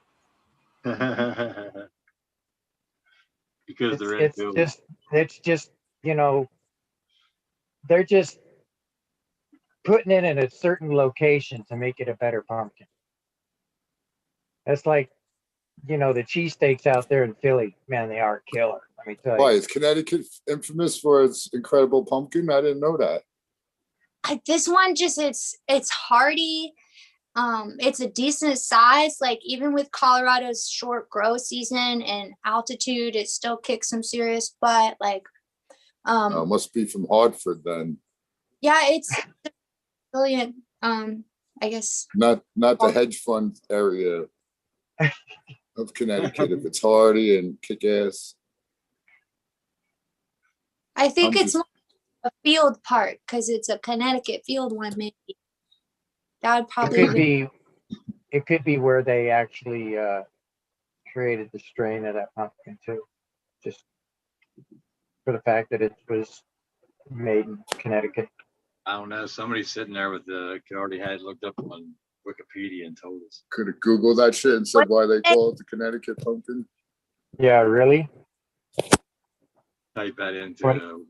Because they're in It's Philly. just they're just putting it in a certain location to make it a better pumpkin. That's like the cheesesteaks out there in Philly, man, they are killer. Let me tell Why you. is Connecticut infamous for its incredible pumpkin? I didn't know that. This one just it's hardy. It's a decent size. Like even with Colorado's short grow season and altitude, it still kicks some serious butt. Like, It must be from Hartford then. yeah, it's brilliant. I guess Not the hedge fund area of Connecticut. If it's hardy and kick ass. I think it's more a field part because it's a Connecticut field one. Maybe that would probably It could be where they actually created the strain of that pumpkin too, just for the fact that it was made in Connecticut. I don't know. Somebody sitting there with could already had looked up on Wikipedia and told us. Could have Googled that shit and said why they call it the Connecticut pumpkin. Yeah, really? Type that into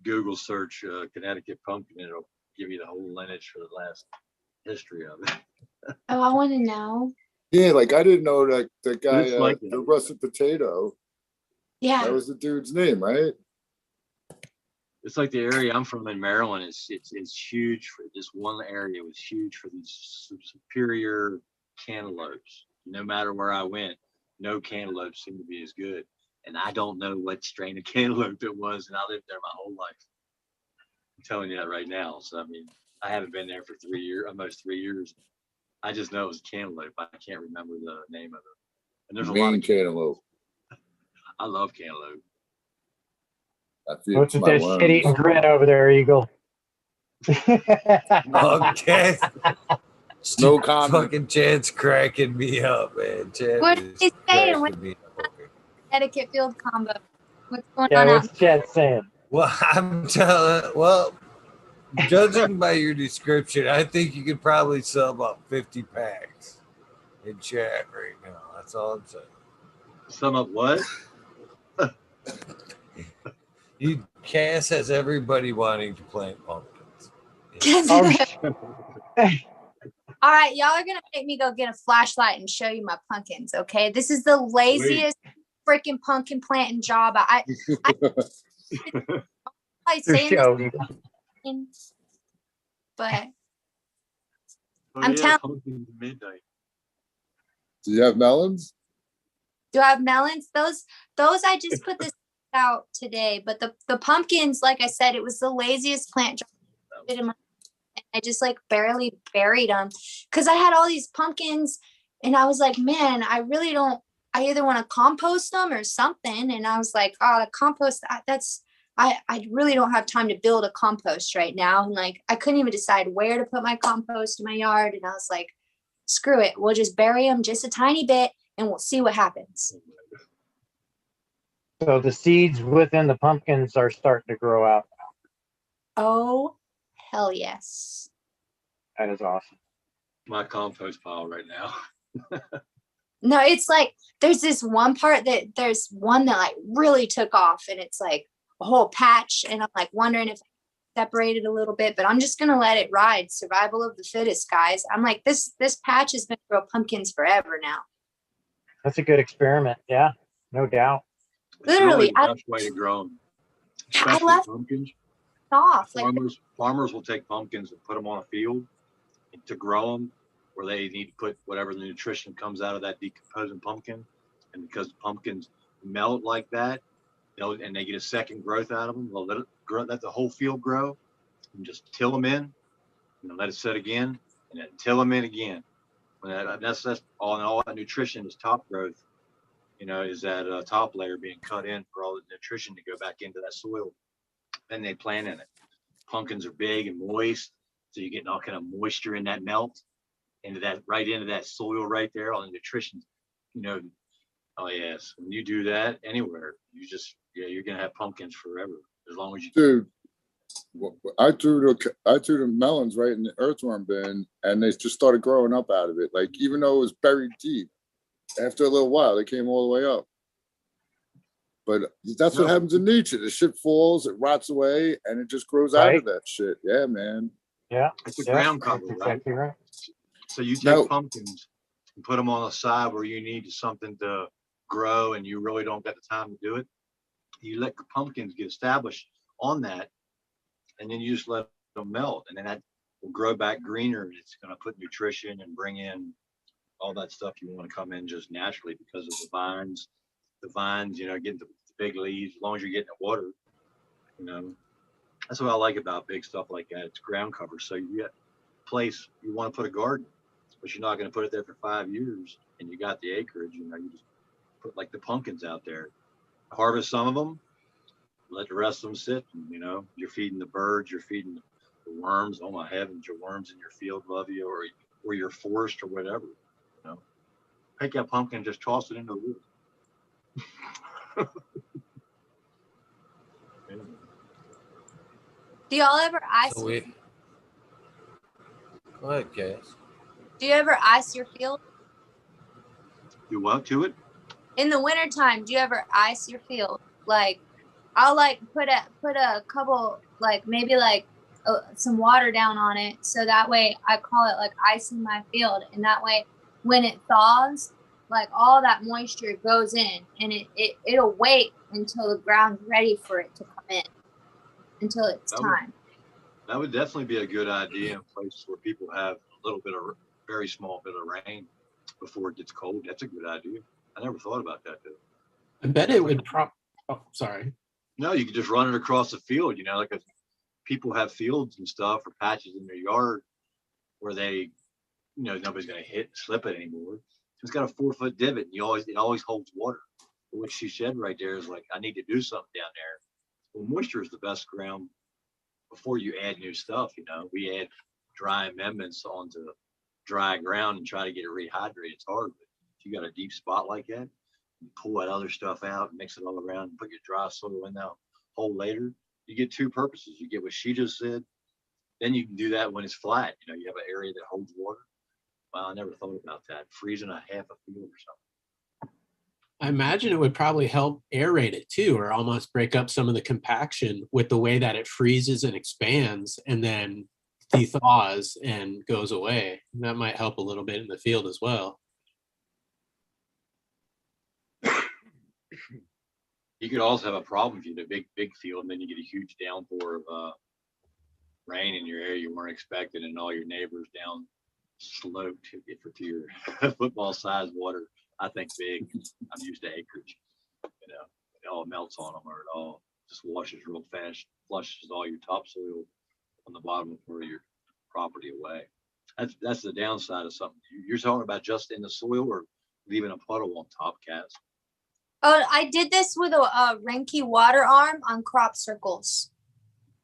Google search Connecticut pumpkin. It'll give you the whole lineage for the last history of it. Oh, I want to know. Yeah, like I didn't know that the guy, It's like the russet potato. Yeah. That was the dude's name, right? It's like the area I'm from in Maryland. It's huge for this one area. Was huge for these superior cantaloupes. No matter where I went, no cantaloupes seemed to be as good. and I don't know what strain of cantaloupe it was, and I lived there my whole life. I'm telling you that right now. So I mean, I haven't been there for 3 years, almost 3 years. I just know it was cantaloupe. I can't remember the name of it. And there's a lot of cantaloupe. I love cantaloupe. I feel What's it's with my that shit-eating worms. grin over there, Eagle? Okay. No comment. Fucking Chad's cracking me up, man. Chad What is is he saying? cracking me up. Okay. Etiquette field combo. What's going Yeah, on out? what's Chad saying? Well, I'm telling. Well, judging by your description, I think you could probably sell about 50 packs in chat right now. That's all I'm saying. Sum up what? Cass has everybody wanting to plant pumpkins. All right, y'all are gonna make me go get a flashlight and show you my pumpkins. Okay, this is the laziest freaking pumpkin planting job. I saying this, but I'm telling. Pumpkins at midnight. Do you have melons? Do I have melons? Those I just put this out today. But the pumpkins, like I said, it was the laziest plant job I did in my. I just like barely buried them because I had all these pumpkins and I was like, man, I really don't, I either want to compost them or something. And I was like, oh, the compost, I really don't have time to build a compost right now. And like, I couldn't even decide where to put my compost in my yard. And I was like, screw it. We'll just bury them just a tiny bit and we'll see what happens. So the seeds within the pumpkins are starting to grow out. Oh, hell yes. That is awesome. My compost pile right now. No, it's like there's this one part that there's one that like really took off and it's like a whole patch. And I'm like wondering if I separated a little bit, but I'm just gonna let it ride. Survival of the fittest, guys. I'm like, this patch has been grow pumpkins forever now. That's a good experiment. Yeah, no doubt. Literally, it's really the best way to grow them. Especially left pumpkins. Off. Farmers will take pumpkins and put them on a field to grow them, where they need to put whatever the nutrition comes out of that decomposing pumpkin. And because the pumpkins melt like that, and they get a second growth out of them, they'll let it grow, let the whole field grow, and just till them in, and let it set again, and then till them in again. That's all that nutrition is top growth. Is that top layer being cut in for all the nutrition to go back into that soil. Then they plant in it. Pumpkins are big and moist, so you're getting all kind of moisture in that melt, right into that soil right there, all the nutrition. Oh yes, when you do that anywhere, you're gonna have pumpkins forever as long as you. Dude, I threw the melons right in the earthworm bin, and they just started growing up out of it. Like even though it was buried deep, after a little while, they came all the way up. But that's what happens in nature. The shit falls, it rots away, and it just grows out of that shit. Yeah, man. Yeah. It's a ground cover, right? Exactly right. So you take pumpkins and put them on the side where you need something to grow and you really don't get the time to do it. You let the pumpkins get established on that, and then you just let them melt, and then that will grow back greener. And it's going to put nutrition and bring in all that stuff you want to come in just naturally because of the vines. The vines, getting the big leaves, as long as you're getting the water, that's what I like about big stuff like that. It's ground cover. So you get a place you want to put a garden, but you're not going to put it there for 5 years and you got the acreage, you just put like the pumpkins out there, harvest some of them, let the rest of them sit. And, you're feeding the birds, you're feeding the worms. Oh my heavens, your worms in your field love you, or your forest or whatever, Take that pumpkin and just toss it into the woods. Do y'all ever ice? Go ahead, Cass. Do you ever ice your field? Do what to it? In the wintertime, do you ever ice your field? Like, I'll put a couple, maybe some water down on it, so that way I call it like icing my field, and that way when it thaws, all that moisture goes in, and it'll wait until the ground's ready for it to come in, until it's time. That would definitely be a good idea in places where people have very small bit of rain before it gets cold. That's a good idea. I never thought about that though. I bet it would oh, sorry. No, you could just run it across the field, like if people have fields and stuff or patches in their yard where they, nobody's going to slip it anymore. It's got a 4-foot divot and it always holds water. What she said right there is like, I need to do something down there. Well, moisture is the best ground before you add new stuff. We add dry amendments onto dry ground and try to get it rehydrated. It's hard, but if you got a deep spot like that, you pull that other stuff out, mix it all around, and put your dry soil in that hole later. You get two purposes. You get what she just said. Then you can do that when it's flat. You have an area that holds water. Well, I never thought about that. Freezing a half a field or something. I imagine it would probably help aerate it too, or almost break up some of the compaction with the way that it freezes and expands and then thaws and goes away. That might help a little bit in the field as well. You could also have a problem if you had a big field and then you get a huge downpour of rain in your area you weren't expecting, and all your neighbors down slope to your football sized water. I think big. I'm used to acreage. It all melts on them, or it all just washes real fast, flushes all your topsoil on the bottom of your property away. That's the downside of something. You're talking about just in the soil or leaving a puddle on top, Kaz? Oh, I did this with a Renke water arm on crop circles.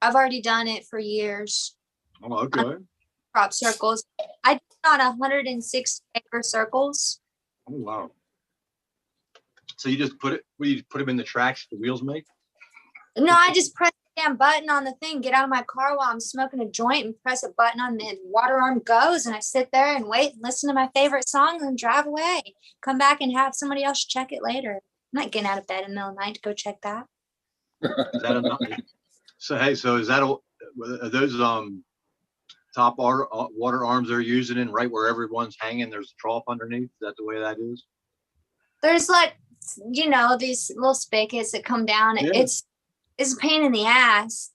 I've already done it for years. Oh, okay. Crop circles. I did it on 160 acre circles. Oh, wow. So you just put them in the tracks the wheels make? No, I just press the damn button on the thing, get out of my car while I'm smoking a joint and press a button on the water arm goes, and I sit there and wait and listen to my favorite song and drive away. Come back and have somebody else check it later. I'm not getting out of bed in the middle of the night to go check that. Is that enough? So is that are those top water arms they're using in right where everyone's hanging? There's a trough underneath. Is that the way that is? There's these little spigots that come down. Yeah. It's a pain in the ass,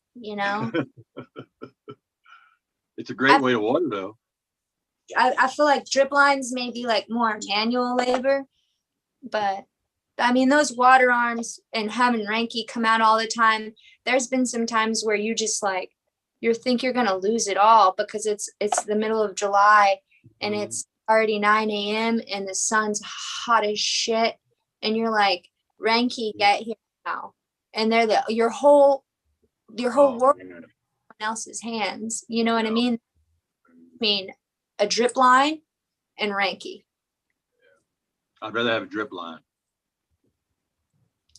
It's a great way to water though. I feel like drip lines may be like more manual labor, but I mean, those water arms and having Renke come out all the time, there's been some times where you just you think you're going to lose it all because it's the middle of July and it's already 9 a.m. and the sun's hot as shit. And you're like, Renke, get here now. And they're your whole world in someone else's hands. You know what I mean? A drip line and Renke. I'd rather have a drip line.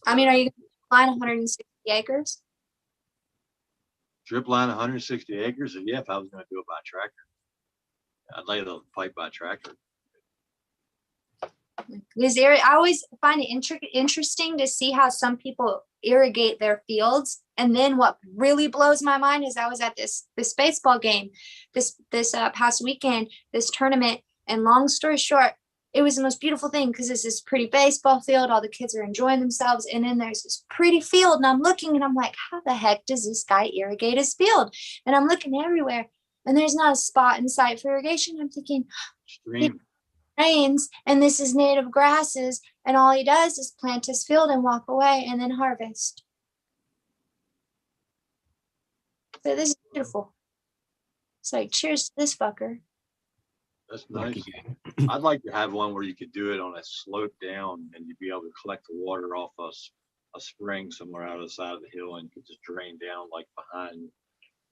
I mean, are you going to line 160 acres? Drip line 160 acres? Yeah, if I was going to do it by tractor. I'd lay the pipe by tractor. I always find it interesting to see how some people irrigate their fields. And then what really blows my mind is I was at this baseball game this past weekend, this tournament. And long story short, it was the most beautiful thing because it's this pretty baseball field. All the kids are enjoying themselves. And then there's this pretty field. And I'm looking and I'm like, how the heck does this guy irrigate his field? And I'm looking everywhere. And there's not a spot in sight for irrigation. I'm thinking, it rains and this is native grasses. And all he does is plant his field and walk away and then harvest. So this is beautiful. It's like, cheers to this fucker. That's nice. I'd like to have one where you could do it on a slope down and you'd be able to collect the water off a spring somewhere out of the side of the hill and you could just drain down like behind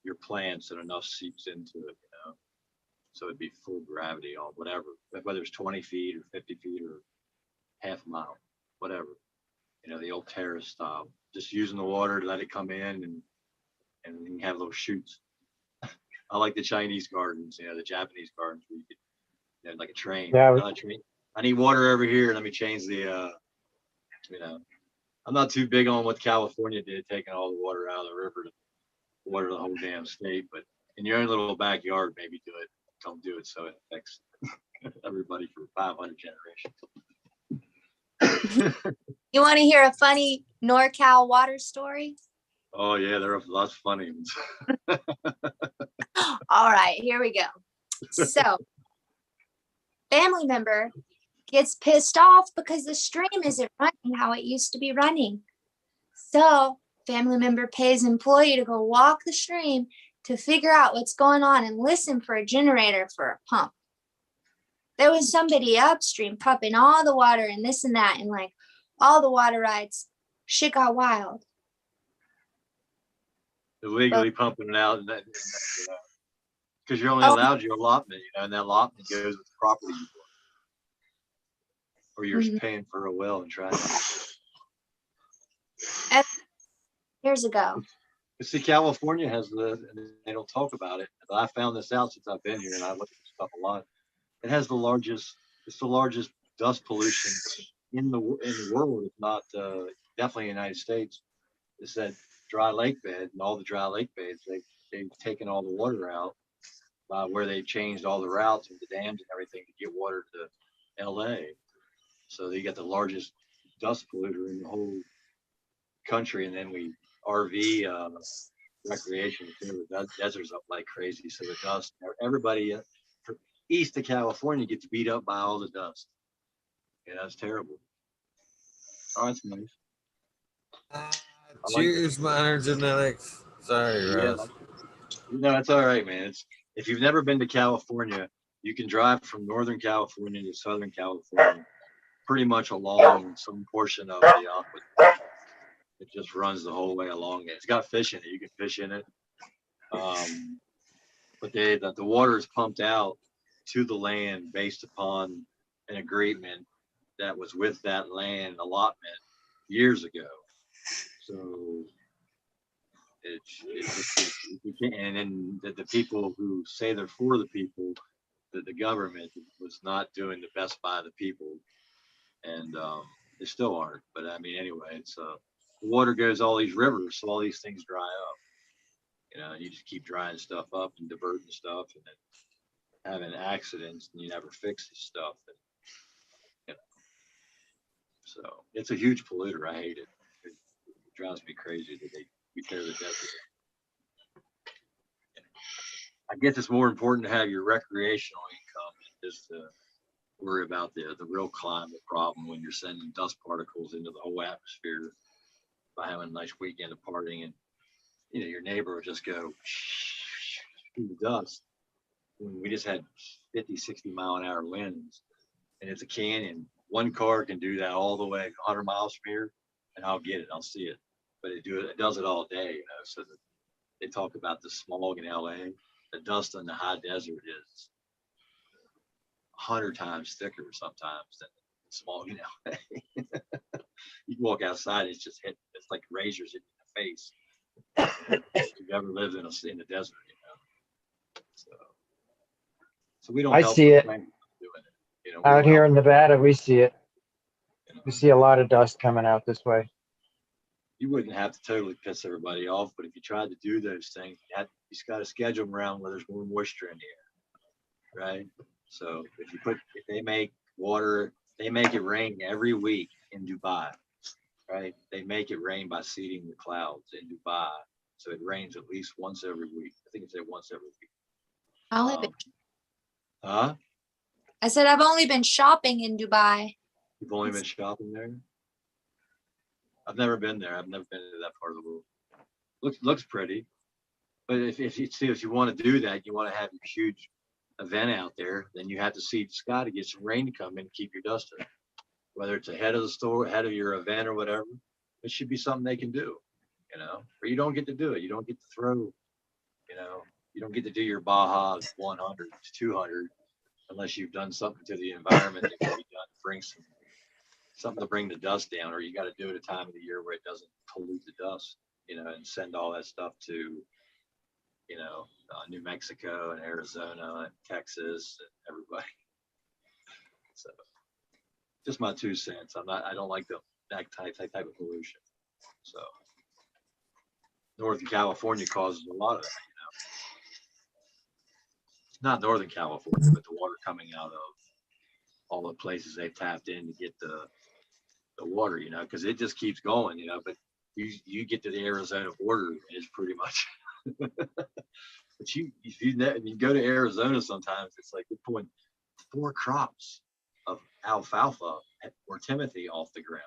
your plants and enough seeps into it, so it'd be full gravity on whatever, whether it's 20 feet or 50 feet or half a mile, whatever, the old terrace style, just using the water to let it come in and you can have little shoots. I like the Chinese gardens, the Japanese gardens where you could, like a train. Yeah. I need water over here. Let me change the, I'm not too big on what California did, taking all the water out of the river to water the whole damn state. But in your own little backyard, maybe do it. Don't do it so it affects everybody for 500 generations. You want to hear a funny NorCal water story? Oh yeah, there are lots of funny ones. All right, here we go. So, family member gets pissed off because the stream isn't running how it used to be running. So family member pays employee to go walk the stream to figure out what's going on and listen for a generator for a pump. There was somebody upstream pumping all the water and this and that, and like all the water rights. Shit got wild. Illegally pumping it out, and that, because you're only allowed your allotment, you know, and that allotment goes with the property you bought. Or you're paying for a well and trying years ago. See, California has they don't talk about it. But I found this out since I've been here, and I look at this stuff a lot. It has the largest dust pollution in the world, if not definitely in the United States. It's that dry lake bed, and all the dry lake beds, they've taken all the water out by where they changed all the routes and the dams and everything to get water to LA. So they got the largest dust polluter in the whole country, and then we RV recreation too. The desert's up like crazy, so the dust. Everybody east of California gets beat up by all the dust. Yeah, that's terrible. Oh, that's nice. Cheers, minor genetics. Sorry, Russ. No, that's all right, man. If you've never been to California, you can drive from Northern California to Southern California, pretty much along some portion of the aqueduct. It just runs the whole way along it. It's got fish in it. You can fish in it. But the water is pumped out to the land based upon an agreement that was with that land allotment years ago. So you can't, and then the people who say they're for the people, the government was not doing the best by the people, and they still aren't. But I mean, anyway, it's the water goes all these rivers, so all these things dry up. You know, you just keep drying stuff up and diverting stuff, and then having accidents, and you never fix this stuff. And, you know, so it's a huge polluter. I hate it. It drives me crazy that we tear the desert. I guess it's more important to have your recreational income than just to worry about the real climate problem when you're sending dust particles into the whole atmosphere by having a nice weekend of partying, and you know your neighbor would just go through the dust. We just had 50, 60 mile an hour winds, and it's a canyon. One car can do that all the way 100 miles from here, and I'll get it, I'll see it. But it does it all day, you know. So they talk about the smog in LA. The dust in the high desert is 100 times thicker sometimes than smog in LA. You can walk outside, it's like razors in the face. If you've ever lived in the desert, you know. So we don't. I see it. Doing it. You know, out here in Nevada, we see it. You know, we see a lot of dust coming out this way. You wouldn't have to totally piss everybody off, but if you tried to do those things, you just got to schedule them around where there's more moisture in the air, right? So if they make it rain every week in Dubai, right? They make it rain by seeding the clouds in Dubai, so it rains at least once every week. I think it's once every week. Huh? I said I've only been shopping in Dubai. You've only been shopping there? I've never been there. I've never been to that part of the world. Looks pretty, but if you want to do that, you want to have a huge event out there, then you have to seed the sky to get some rain to come in and keep your dust in. Whether it's ahead of the store, ahead of your event or whatever, it should be something they can do, you know. Or you don't get to do it. You don't get to throw, you know. You don't get to do your Baja 100, 200 unless you've done something to the environment that can be done to bring something to bring the dust down, or you got to do it at a time of the year where it doesn't pollute the dust, you know, and send all that stuff to, you know, New Mexico and Arizona and Texas and everybody. So just my 2 cents. I don't like that type of pollution. So Northern California causes a lot of that, you know. Not Northern California, but the water coming out of all the places they've tapped in to get the water, you know, because it just keeps going, you know. But you get to the Arizona border, and it's pretty much. But if you go to Arizona, sometimes it's like they're pulling 4 crops of alfalfa or timothy off the ground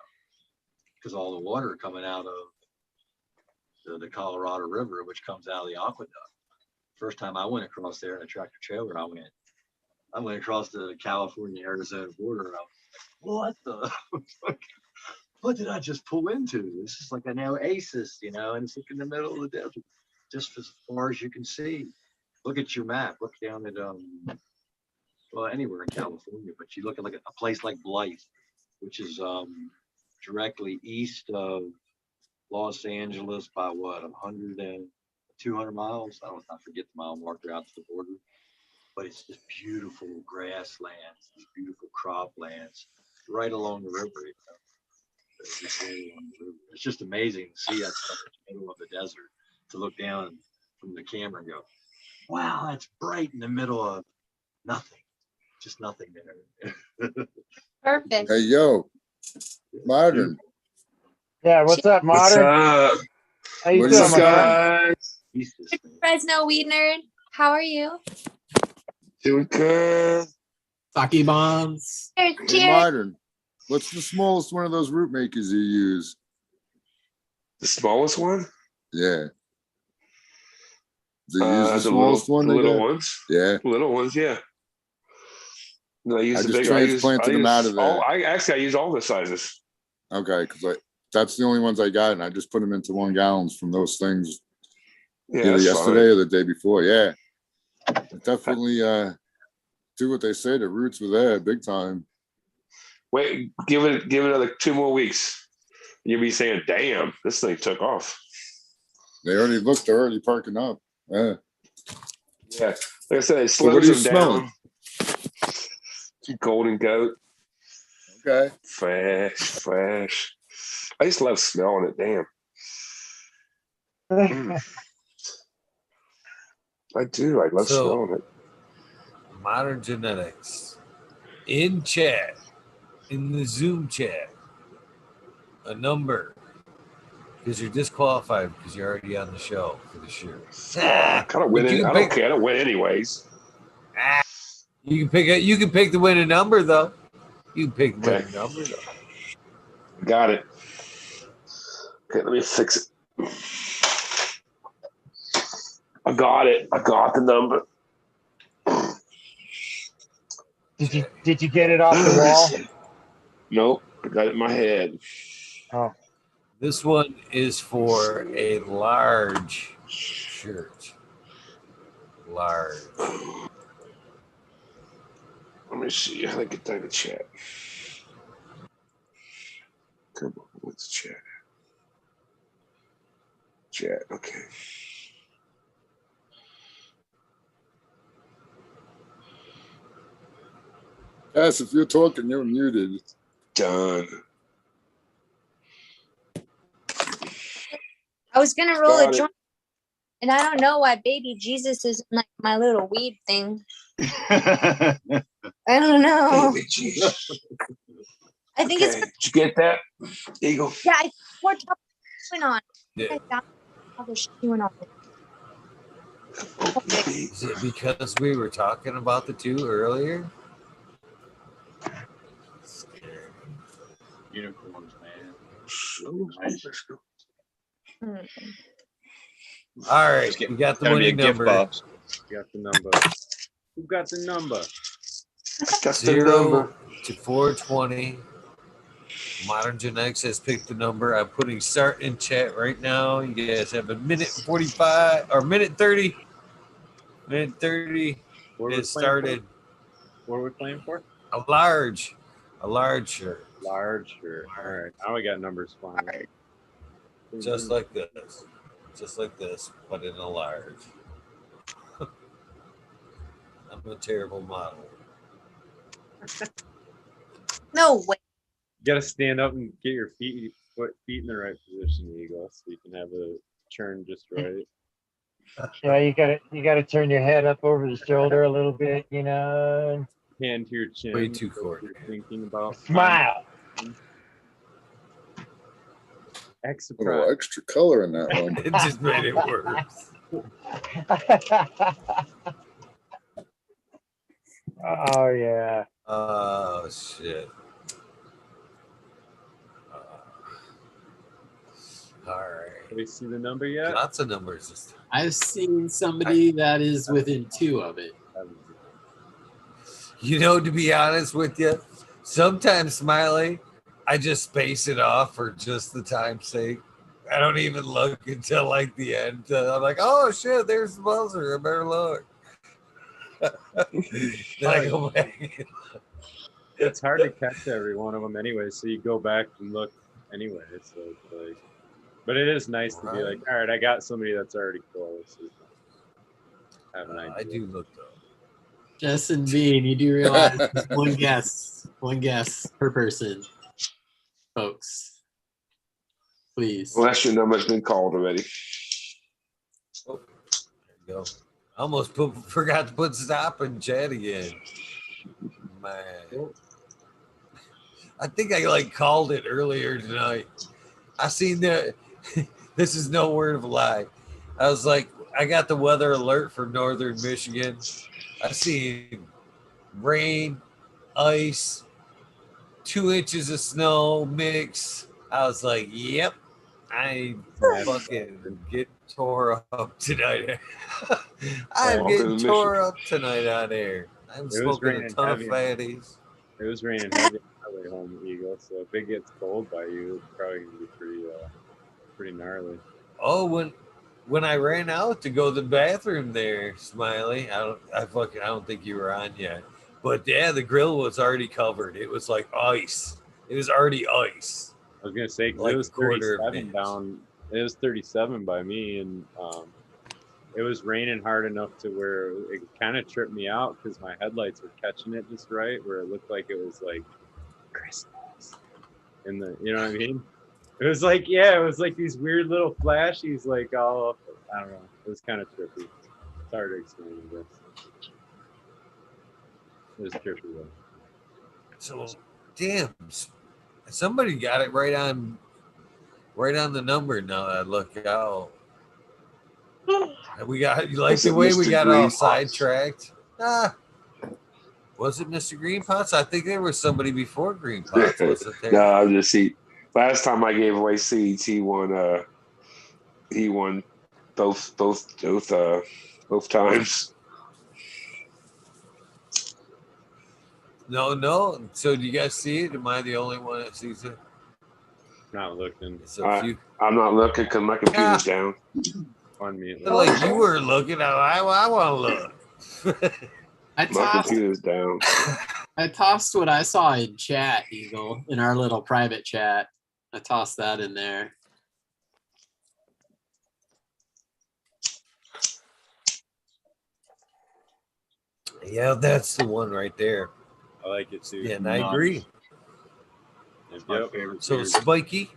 because all the water coming out of the Colorado River, which comes out of the aqueduct. First time I went across there in a tractor trailer, I went across the California-Arizona border. And I was like, what the? What did I just pull into? This is like an oasis, and it's like in the middle of the desert, just as far as you can see. Look at your map. Look down at well, anywhere in California, but you look at like a place like Blythe, which is directly east of Los Angeles by what, 100 and 200 miles? I forget the mile marker out to the border, but it's just beautiful grasslands, these beautiful croplands right along the river. It's just amazing to see that stuff in the middle of the desert, to look down from the camera and go, wow, that's bright in the middle of nothing, just nothing there. Perfect. Hey, yo, Modern. Yeah, what's up, Modern? What's up? How you What doing, is my friend? Fresno Weed Nerd, how are you? Doing good. Sake bombs. Cheers, Hey, cheers. Modern. What's the smallest one of those root makers you use? The smallest one? Yeah. Do you use the The smallest one? the they little got? ones. Yeah. Little ones, yeah. No, I use I the just big. transplanted them out of there. I use all the sizes. Okay, because that's the only ones I got, and I just put them into 1 gallons from those things Yeah, either that's yesterday fine. or the day before. Yeah, definitely do what they say. The roots were there big time. Wait, give it another 2 more weeks. You'll be saying, "Damn, this thing took off." They're already perking up. Yeah. Yeah, like I said, it So what slows are you them smelling? down. Golden goat. Okay. Fresh. I just love smelling it. Damn. I do. I love smelling it. Modern Genetics in chat, in the Zoom chat, a number, because you're disqualified because you're already on the show for the year. I kind of win it. I don't care. I don't win anyways. You can pick it. You can pick the winning number though. You can pick the winning number though. Got it. Okay, let me fix it. I got it. I got the number. Did you get it off the wall? Nope. I got it in my head. Oh. This one is for a large shirt. Large. Let me see how to get down to chat. Come on, what's chat? Chat, okay. Yes, if you're talking, you're muted. Done. I was gonna roll Got a it. joint, and I don't know why baby Jesus is like my little weed thing. I don't know. Baby Jesus. I think Okay, did you get that, Eagle? yeah. I poured top chewing on. Yeah. I found all the chewing on it. Is it because we were talking about the two earlier? Unicorns, man. All right, you got the winning number. Got the number. Who got the number? Got 0 to 420. Modern Genetics has picked the number. I'm putting start in chat right now. You guys have a minute 45 or minute 30. Minute 30. It started. What are we playing for? A large shirt. Large shirt. All right. Now we got numbers flying. Just like this. Just like this, but in a large. I'm a terrible model. No way. You got to stand up and get your feet in the right position, Eagle, so you can have a turn just right. Yeah, you gotta turn your head up over the shoulder a little bit, Hand to your chin. Way too coordinated. You're thinking about Smile. A little extra color in that one. It just made it worse. Oh yeah. Oh shit. All right. Do we see the number yet? Lots of numbers this time. I've seen somebody that is within 2 of it. You know, to be honest with you, sometimes, Smiley, I just space it off for just the time's sake. I don't even look until like the end. I'm like, oh shit, there's the buzzer. I better look. Then I go back. It's hard to catch every one of them anyway, so you go back and look anyway. So it's like, but it is nice to be like, all right, I got somebody that's already close. Have an idea. I do look though. Justin Bean, you do realize it's one guess per person, folks. Please. Unless your number's been called already. Oh, there you go. I almost forgot to put stop in chat again. Man. I think I like called it earlier tonight. I seen that. This is no word of a lie. I was like, I got the weather alert for northern Michigan. I see rain, ice, 2 inches of snow mix. I was like, yep, I fucking get tore up tonight. I'm getting tore up tonight on air. I'm smoking a ton of fatties. It was raining heavy on my way home, Eagle. So if it gets cold by you, it's probably gonna be pretty gnarly. Oh, when I ran out to go to the bathroom there, Smiley, I don't think you were on yet. But yeah, the grill was already covered. It was like ice. It was already ice. I was gonna say like it was a quarter of 37 down. It was 37 by me, and it was raining hard enough to where it kind of tripped me out because my headlights were catching it just right, where it looked like it was like Christmas. In the, you know what I mean? It was like, yeah, it was like these weird little flashes, like all, I don't know. It was kind of trippy. It's hard to explain this. It was trippy though. So, damn, somebody got it right on the number. Now that I look out, we got, you like the way we got all sidetracked. Was it Mr. Green Pots? I think there was somebody before Green Pots. Wasn't there? No, I'm just see. Last time I gave away seeds, he won. He won both times. No. So do you guys see it? Am I the only one that sees it? Not looking. I'm not looking because my computer's down. On me. Like you were looking. I want to look. My computer's down. I tossed what I saw in chat, Eagle, in our little private chat. I tossed that in there. Yeah, that's the one right there. I like it too. Yeah, and I agree. Yep. So Spiky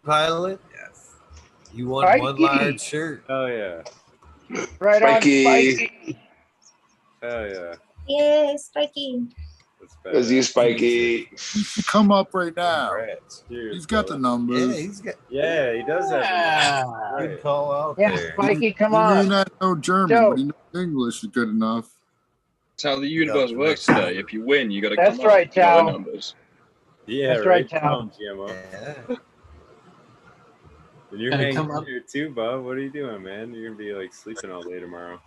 Pilot. Yes. You won one large shirt. Oh yeah. Right Spiky. on, Spiky. Oh yeah. Yay, Spiky. Let's use Spiky. He should come up right now. Cheers, He's got the numbers. Yeah, he does have. Good call out Yeah, there. Spiky, come He may on. not know German, Joe. but he knows English is good enough. That's how the universe works today. If you win, you got to That's come right, up with other Chow. numbers. Yeah, That's right, Come Tom. on, GMO. Yeah. And you're Gotta hanging come up. here too, Bob. What are you doing, man? You're gonna be like sleeping all day tomorrow.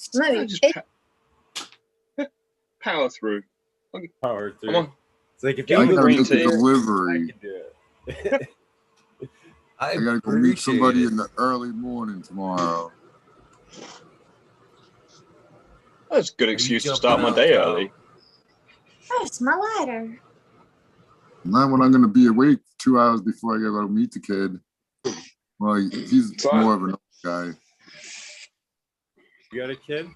Just power through. Power through. Come on. It's like if Get you on can the green green tea, tea. I Delivery. can do it. I gotta go meet somebody in the early morning tomorrow. That's a good excuse to start my day early. Where's my lighter? Not when I'm gonna be awake 2 hours before I gotta go meet the kid. Well, he's more of an old guy. You got a kid?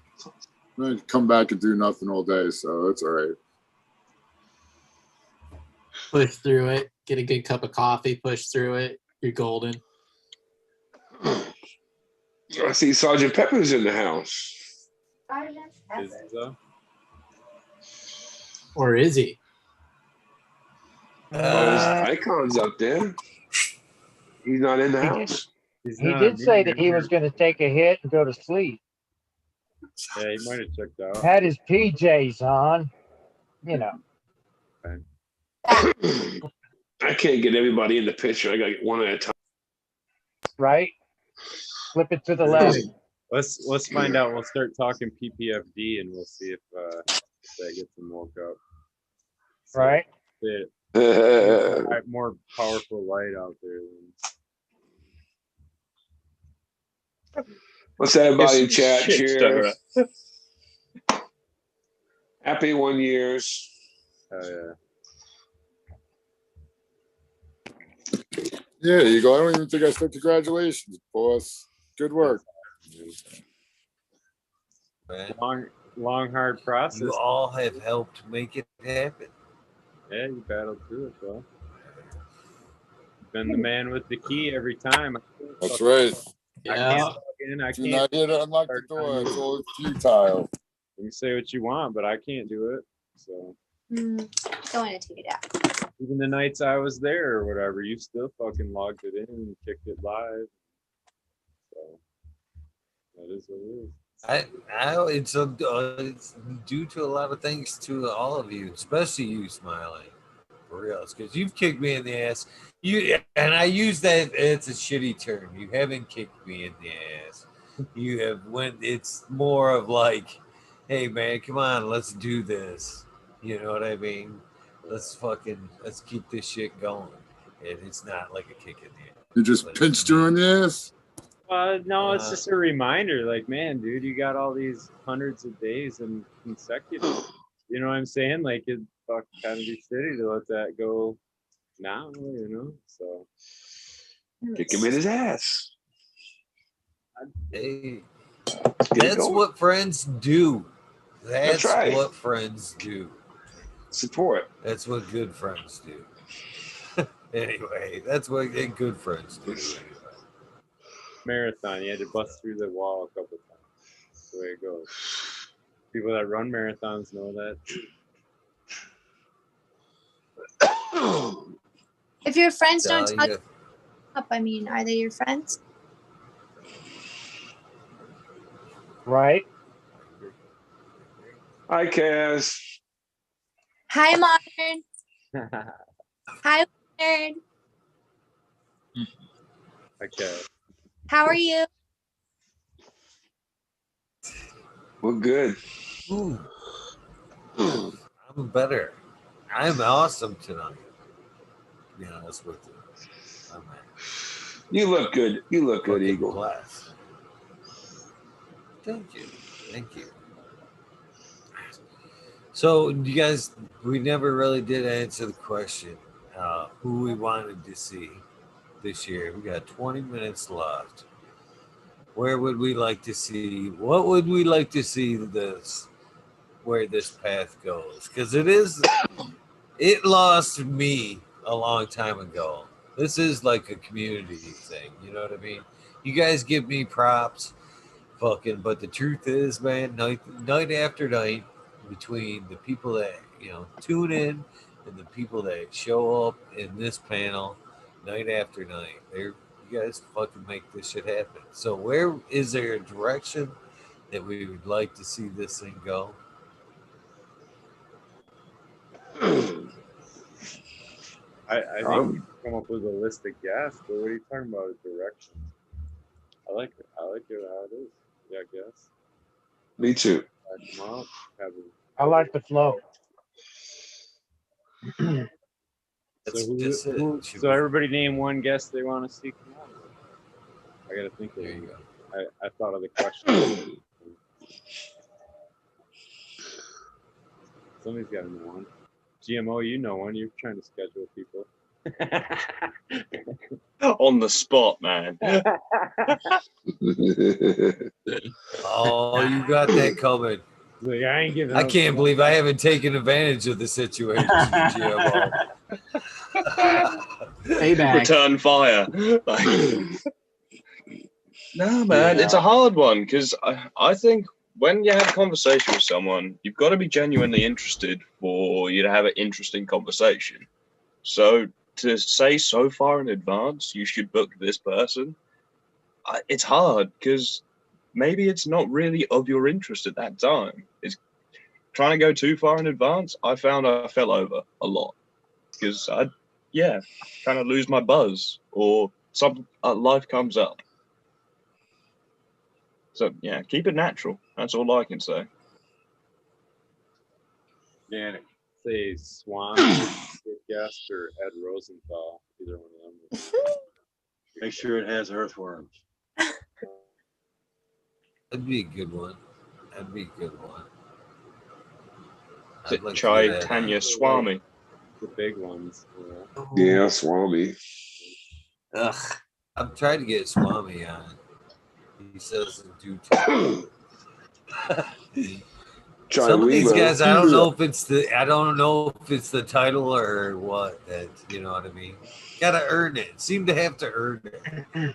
I come back and do nothing all day, so that's all right. Push through it. Get a good cup of coffee. Push through it. You're golden. I see Sergeant Pepper's in the house. Is it though? Or is he? His icon's up there. He's not in the house. He did say that he was going to take a hit and go to sleep. Yeah, he might have checked out. Had his PJs on, you know. I can't get everybody in the picture. I got to get one at a time. Right? Flip it to the left. Let's find out. We'll start talking PPFD and we'll see if that gets them woke up. So, Right? more powerful light out there. What's everybody in chat? Shit, Cheers. Happy 1 years. Oh yeah. Yeah, there you go. I don't even think I said congratulations, boss. Good work. Man. Long, hard process. You all have helped make it happen. Yeah, you battled through it, bro. Been the man with the key every time. That's right. I can't log in. I If you're can't. not here to unlock the door, it's all futile. You can say what you want, but I can't do it. So Don't want to take it out. even the nights I was there or whatever, you still fucking logged it in and kicked it live. So that is what it is. It's due to a lot of things to all of you, especially you, Smiley, for real, because you've kicked me in the ass. And I use that. It's a shitty term. You haven't kicked me in the ass. You have it's more of like, hey man, come on, let's do this. You know what I mean? Let's keep this shit going. And it's not like a kick in the ass. You just pinched you in the ass? No, it's just a reminder. Like, man, dude, you got all these hundreds of days and consecutive. You know what I'm saying? Like, it'd fuck kind of be shitty to let that go now, you know? So kick him in his ass. Hey, that's what friends do. That's right. what friends do. Support. That's what good friends do. Anyway, that's what good friends do. Marathon, you had to bust through the wall a couple times. That's the way it goes. People that run marathons know that. If your friends don't tell you up, I mean, are they your friends? Right? Hi, Kaz. Hi, Modern. Hi, Modern. Okay. How are you? We're good. Ooh. I'm better. I'm awesome tonight. To be honest with you. You look good. You look good, Eagle. Blessed. Thank you. Thank you. So, you guys, we never really did answer the question who we wanted to see this year. We got 20 minutes left. Where would we like to see? What would we like to see where this path goes? Because it lost me a long time ago. This is like a community thing. You know what I mean? You guys give me props, but the truth is, man, night after night, between the people that tune in and the people that show up in this panel night after night, you guys fucking make this shit happen. So where is there a direction that we would like to see this thing go? I think we come up with a list of guests, but what are you talking about? A direction. I like it. I like it how it is. Yeah, I guess. Me too. I like the flow. So everybody name one guest they want to see. Come on. I gotta think of it. I thought of the question. Somebody's got to know one. GMO, you know one. You're trying to schedule people. On the spot, man. Oh, you got that coming. Like, I ain't giving I up. can't believe I haven't taken advantage of the situation, GMO. Return fire. No, man, it's a hard one because I think when you have a conversation with someone, you've got to be genuinely interested for you to have an interesting conversation. So to say so far in advance you should book this person, it's hard because maybe it's not really of your interest at that time. It's trying to go too far in advance. I found I fell over a lot because I kind of lose my buzz or some life comes up. So yeah, keep it natural. That's all I can say. Yeah, say Swami, good guest, or Ed Rosenthal. Either one of them. Make sure it has earthworms. That'd be a good one. That'd be a good one. Is it Chaitanya Swami? The big ones. Yeah, Swami. Ugh. I'm trying to get Swami on. He says do too. Some of these guys, I don't know if it's the title or what. That you know what I mean. Gotta earn it. Seem to have to earn it.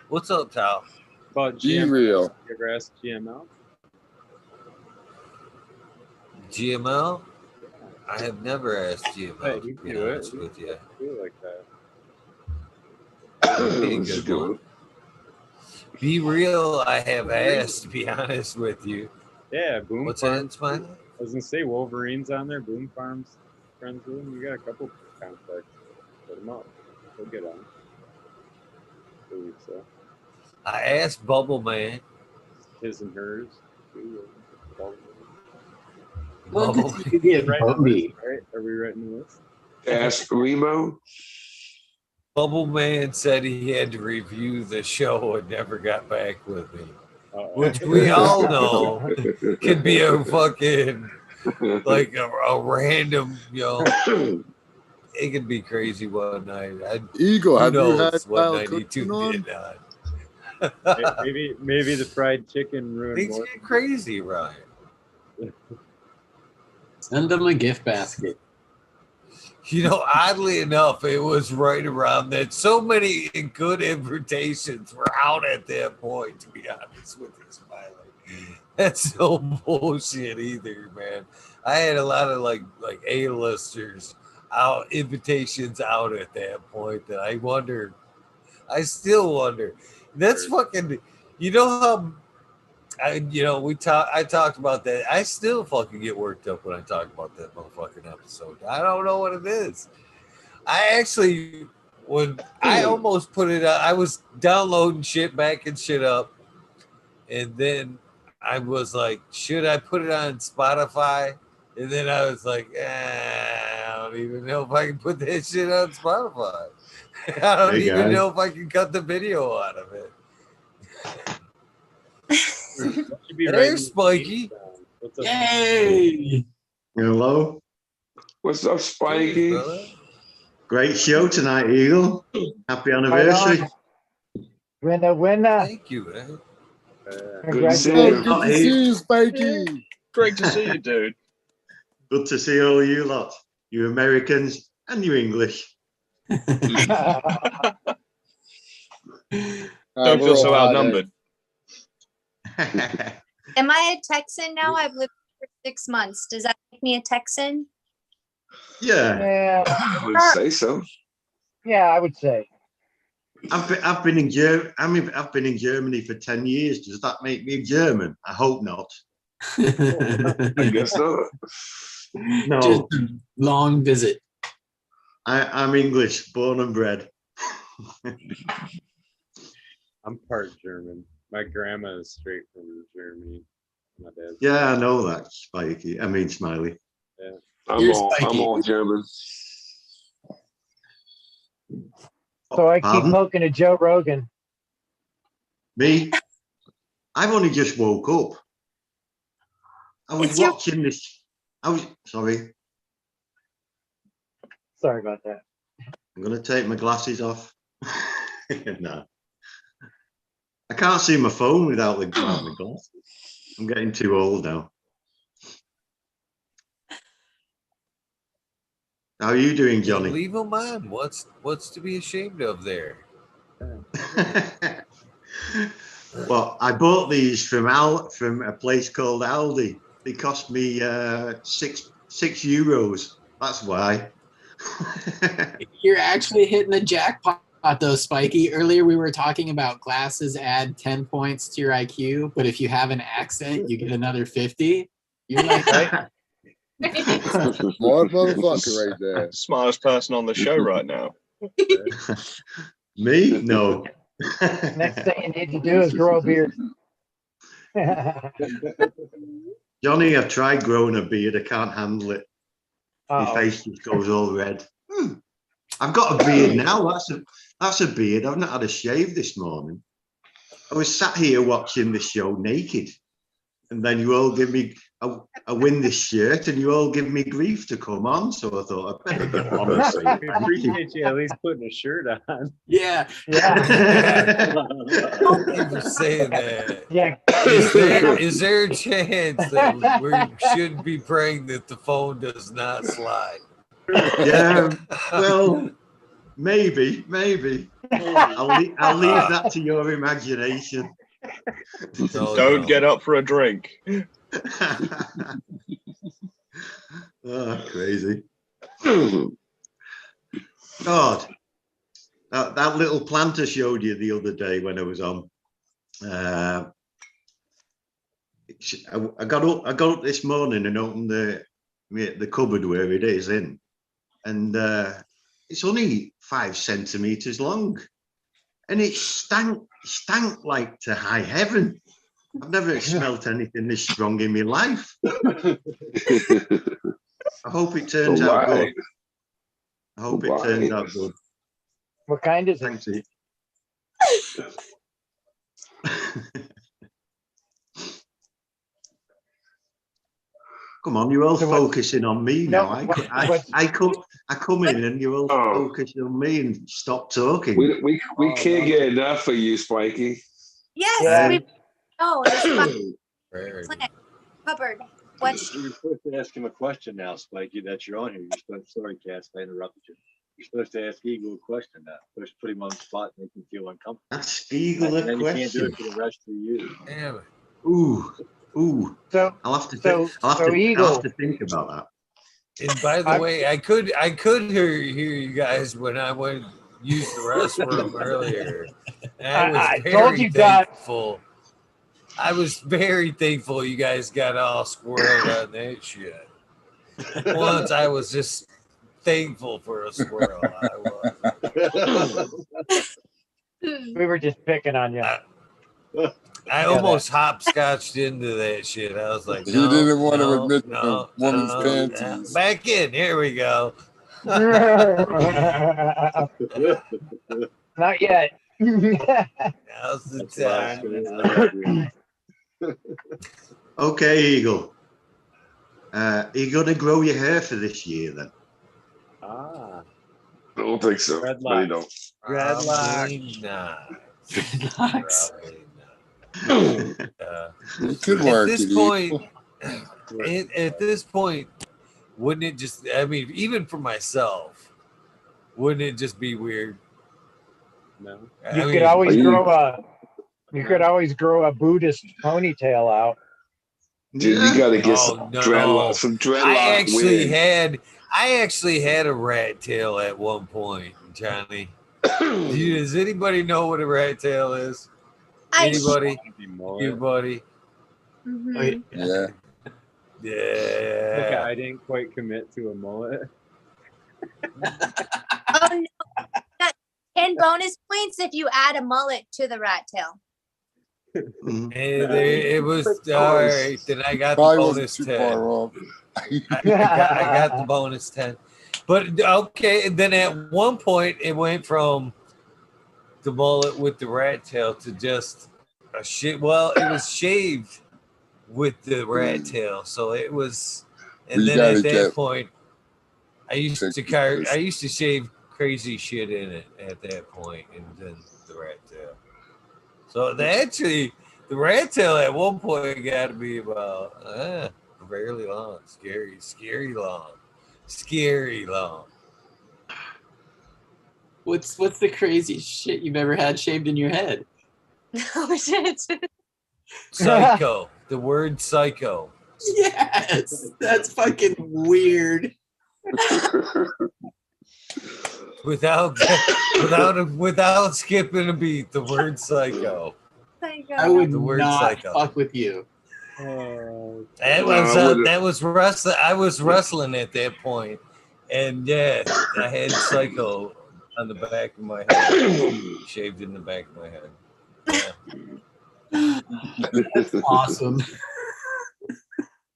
What's up, Tal? About Be GML. real. You ever asked GML? GML? I have never asked GML. Hey, To you be do honest it. with you. Do it like that. That'd be a good one. Be real. I have asked. To be honest with you. Yeah, Boom What's Farms. that, Smiley? I was gonna say Wolverine's on there. Boom Farms, friends with him. You got a couple contacts. Put them up. They'll get on. I believe so. I asked Bubble Man. His and hers. Look Bubble at you get Writing a Bodie. list, right? Are we writing a list? Ask Remo. Bubble Man said he had to review the show and never got back with me. Which we all know could be a fucking like a random, you know. It could be crazy one night. Eagle, who have you knows had what Kyle night he Cooking tuned on? in on. maybe the fried chicken ruined Things more. get crazy, Ryan. Send them a gift basket. You know, oddly enough, it was right around that. So many good invitations were out at that point, to be honest with you, Smiley. That's no bullshit either, man. I had a lot of like A-listers out, invitations out at that point that I still wonder. That's fucking, you know how I talked about that. I still fucking get worked up when I talk about that motherfucking episode. I don't know what it is. I actually, when I almost put it up, I was downloading shit, backing shit up, and then I was like, should I put it on Spotify? And then I was like, I don't even know if I can put that shit on Spotify. I don't even know if I can cut the video out of it. There's Spiky. What's up? Yay! Hello. What's up, Spiky? Great show tonight, Eagle. Happy anniversary. Winner. Thank you, man. Good to see you. Good to see you, Spikey. Great to see you, dude. Good to see all you lot. You Americans and you English. Don't feel so outnumbered. Am I a Texan now? I've lived here for 6 months. Does that make me a Texan? Yeah. I would say so. Yeah, I would say. I've been in Germany for 10 years. Does that make me German? I hope not. I guess not. No. Just a long visit. I'm English, born and bred. I'm part German. My grandma is straight from Germany. My dad's Yeah, I know that, Spiky. I mean, Smiley. Yeah. I'm all German. So I keep Pardon? poking at Joe Rogan. Me? I've only just woke up. I was watching this. Sorry. Sorry about that. I'm going to take my glasses off. No. I can't see my phone without my glasses. I'm getting too old now. How are you doing, Johnny? Leave them on. What's to be ashamed of there? Well, I bought these from a place called Aldi. They cost me €6. That's why. You're actually hitting the jackpot Though, Spiky, earlier we were talking about glasses add 10 points to your IQ, but if you have an accent, you get another 50. You're like, Smart motherfucker right there. Smartest person on the show right now. Me? No. Next thing you need to do is grow a beard. Johnny, I've tried growing a beard. I can't handle it. My Uh-oh. face just goes all red. I've got a beard now. That's a beard. I've not had a shave this morning. I was sat here watching the show naked, and then you all give me I win this shirt, and you all give me grief to come on. So I thought I better get on and say I appreciate you at least putting a shirt on. Yeah. Thank you for saying that. Yeah. Is there a chance that we should be praying that the phone does not slide? Yeah, well, maybe. I'll leave that to your imagination. Don't get up for a drink. Oh, crazy. God, that little plant I showed you the other day when I was on. I got up this morning and opened the cupboard where it is in, and it's only 5 centimeters long, and it stank like to high heaven. I've never smelt anything this strong in my life. I hope it turns out good. I hope it turns out good. What kind is it? Thanks, Ian. Come on, you're all focusing on me now. I come in and you're all focusing on me and stop talking. We can't get enough of you, Spiky. Yes. Plant cupboard. What? You're supposed to ask him a question now, Spiky. That you're on here. You're supposed. Sorry, Cass, I interrupted you. You're supposed to ask Eagle a question now. Supposed to put him on the spot and make him feel uncomfortable. That's Eagle a question. You can't do it for the rest of you. Damn it. Ooh. So I'll have to think about that. And by the way, I could hear you guys when I went use the restroom earlier. And I was very thankful. I was very thankful you guys got all squirreled on that shit. Once I was just thankful for a squirrel. We were just picking on you. I almost hopscotched into that shit. I was like, You didn't want to admit the woman's panties. Back in. Here we go. Not yet. Now's the time. Okay, Eagle. Are you going to grow your hair for this year then? I don't think so. Dreadlocks. Don't. Dreadlocks. It could work. At this point, wouldn't it just? I mean, even for myself, wouldn't it just be weird? No. You could always grow a Buddhist ponytail out. Dude, you gotta get some dreadlocks. I actually had a rat tail at one point, Johnny. Does anybody know what a rat tail is? Anybody? You, buddy? Mm-hmm. Yeah. Yeah. Okay, I didn't quite commit to a mullet. Oh no! 10 bonus points if you add a mullet to the rat tail. And it was all right. Then I got Probably the wasn't bonus too 10. far off. I got the bonus 10. But okay, and then at one point it went from the mullet with the rat tail to just a shit. Well, it was shaved with the rat tail, so it was. And You then gotta at that get- point, I used to shave crazy shit in it at that point, and then the rat tail. So the rat tail at one point got to be about fairly long, scary long. What's the craziest shit you've ever had shaved in your head? Oh shit! Psycho. The word psycho. Yes, that's fucking weird. without skipping a beat, the word psycho. I would The word not psycho. fuck with you. That was wrestling. I was wrestling at that point, and yeah, I had psycho on the back of my head, shaved in the back of my head. Yeah. That's awesome.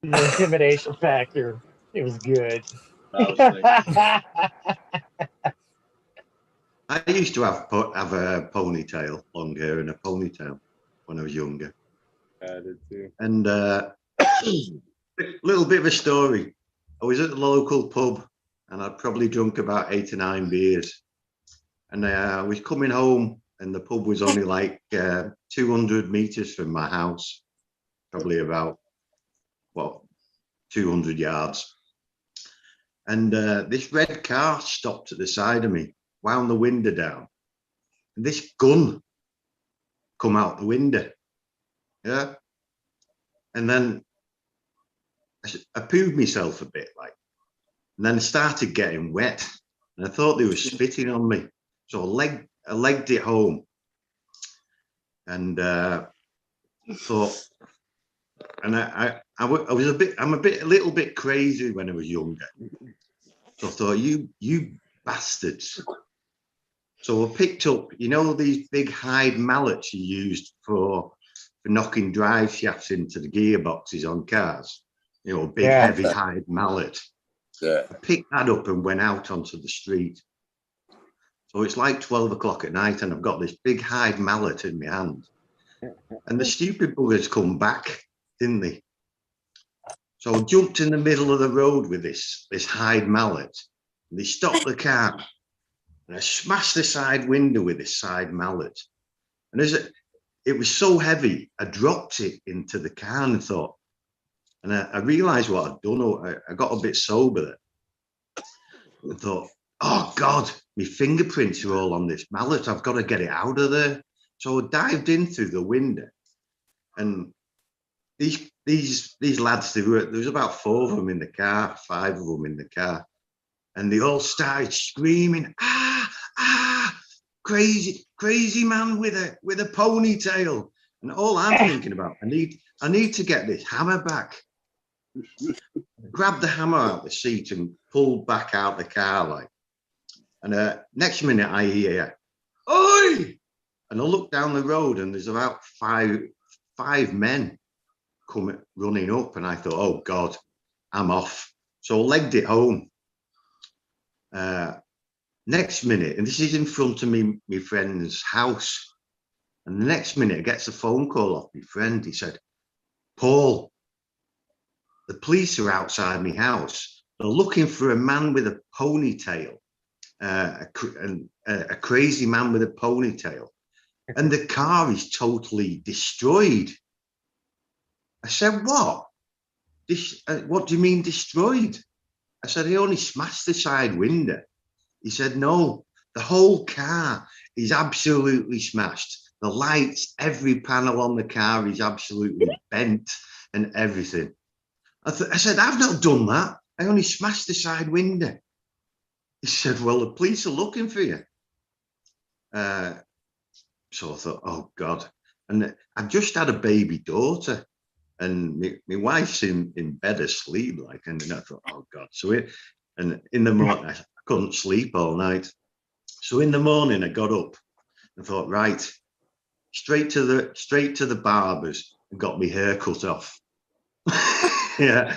The intimidation factor. It was good. I used to have a ponytail, long hair and a ponytail when I was younger. I did too. And a little bit of a story. I was at the local pub and I'd probably drunk about 8 or 9 beers. And I was coming home and the pub was only like 200 meters from my house, probably about, 200 yards. And this red car stopped at the side of me, wound the window down. And this gun come out the window. Yeah. And then I pooed myself a bit, like, and then I started getting wet. And I thought they were spitting on me. So I legged it home. And thought, and I'm a little bit crazy when I was younger. So I thought, you bastards. So I picked up, these big hide mallets you used for knocking drive shafts into the gearboxes on cars. Big heavy hide mallet. Yeah. I picked that up and went out onto the street. So it's like 12 o'clock at night and I've got this big hide mallet in my hand. And the stupid buggers come back, didn't they? So I jumped in the middle of the road with this hide mallet. And they stopped the car. And I smashed the side window with this side mallet. And it was so heavy, I dropped it into the car and thought, and I realized what I'd done. I got a bit sober there. I thought, oh God, my fingerprints are all on this mallet. I've got to get it out of there. So I dived in through the window, and these lads, there was about 4 of them in the car, 5 of them in the car, and they all started screaming, crazy man with a ponytail. And all I'm thinking about, I need to get this hammer back. Grabbed the hammer out the seat and pulled back out the car, like. And next minute I hear, "Oi!" And I look down the road and there's about five men coming running up, and I thought, oh God, I'm off. So I legged it home. Next minute, and this is in front of me, my friend's house. And the next minute, I gets a phone call off my friend. He said, "Paul, the police are outside my house. They're looking for a man with a ponytail, a crazy man with a ponytail. And the car is totally destroyed." I said, "What? What do you mean destroyed?" I said, "He only smashed the side window." He said, "No, the whole car is absolutely smashed. The lights, every panel on the car is absolutely bent and everything." I said, "I've not done that. I only smashed the side window." He said, "Well, the police are looking for you." So I thought, oh God. And I've just had a baby daughter, and my wife's in bed asleep, like, and I thought, oh God. And in the morning, I couldn't sleep all night. So in the morning, I got up and thought, right, straight to the barbers and got my hair cut off. Yeah,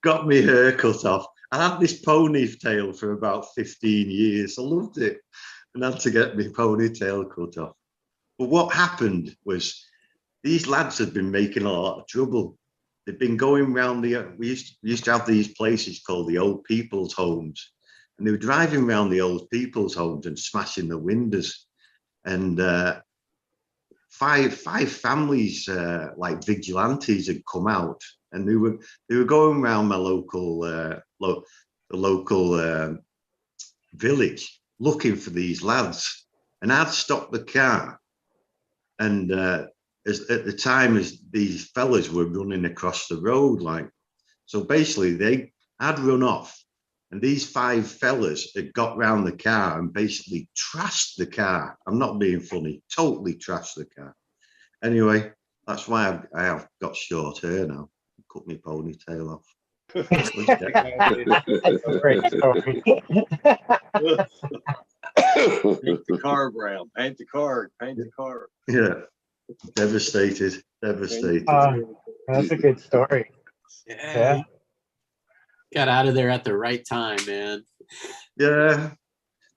got my hair cut off. I had this ponytail for about 15 years. I loved it, and had to get my ponytail cut off. But what happened was these lads had been making a lot of trouble. They'd been going around we used to have these places called the old people's homes, and they were driving around the old people's homes and smashing the windows. And five families, like vigilantes, had come out, and they were going around my local village looking for these lads. And I'd stopped the car, and at the time as these fellas were running across the road, like, so basically I'd run off, And these 5 fellas had got round the car and basically trashed the car. I'm not being funny. Totally trashed the car. Anyway, that's why I have got short hair now. Cut my ponytail off. Great story. Paint the car brown. Paint the car. Paint the car. Yeah. Devastated. Devastated. That's a good story. Yeah. Got out of there at the right time, man. Yeah.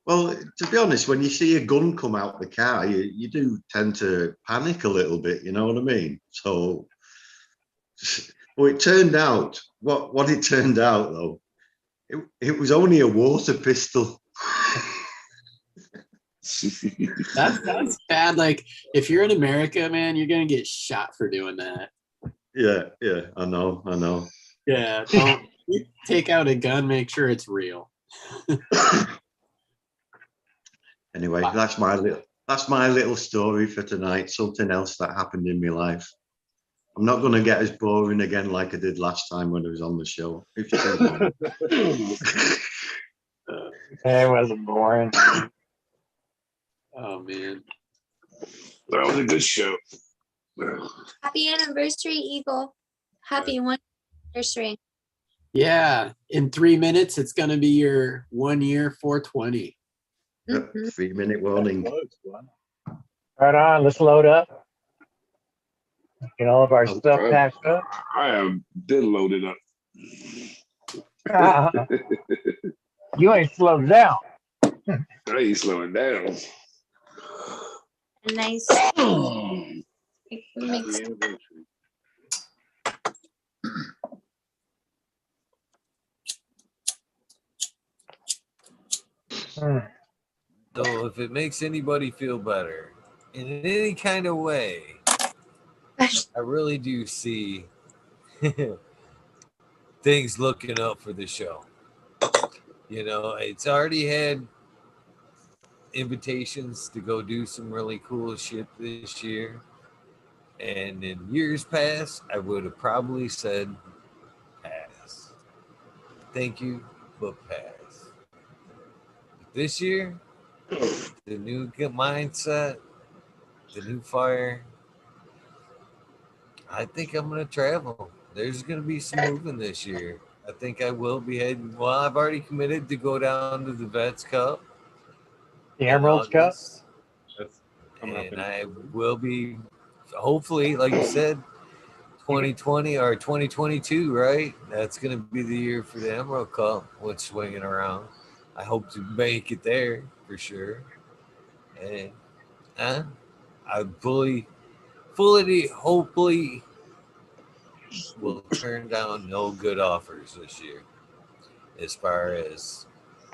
Well, to be honest, when you see a gun come out the car, you do tend to panic a little bit, you know what I mean? So, well, it turned out, what it turned out, though, it was only a water pistol. That's bad. Like, if you're in America, man, you're going to get shot for doing that. Yeah, I know. Yeah, don't you take out a gun, make sure it's real. Anyway, that's my little story for tonight. Something else that happened in my life. I'm not going to get as boring again like I did last time when I was on the show. It's too long. It wasn't boring. Oh man, that was a good show. Happy anniversary, Eagle. Happy 1 anniversary. yeah. In 3 minutes, it's going to be your 1 year 420. Yep, 3-minute warning. Right on. Let's load up. Get all of our stuff packed up. I have been loaded up. You ain't slowed down. I ain't slowing down. Nice. Mix. So if it makes anybody feel better in any kind of way, I really do see things looking up for the show. You know, it's already had invitations to go do some really cool shit this year. And in years past, I would have probably said pass. Thank you, but pass. This year, the new mindset, the new fire, I think I'm going to travel. There's going to be some moving this year. I think I will be heading. Well, I've already committed to go down to the Vets Cup. The Emeralds Cup? And I will be, hopefully, like you said, 2020 or 2022, right? That's going to be the year for the Emerald Cup, what's swinging around. I hope to make it there for sure. And I fully, hopefully, will turn down no good offers this year as far as,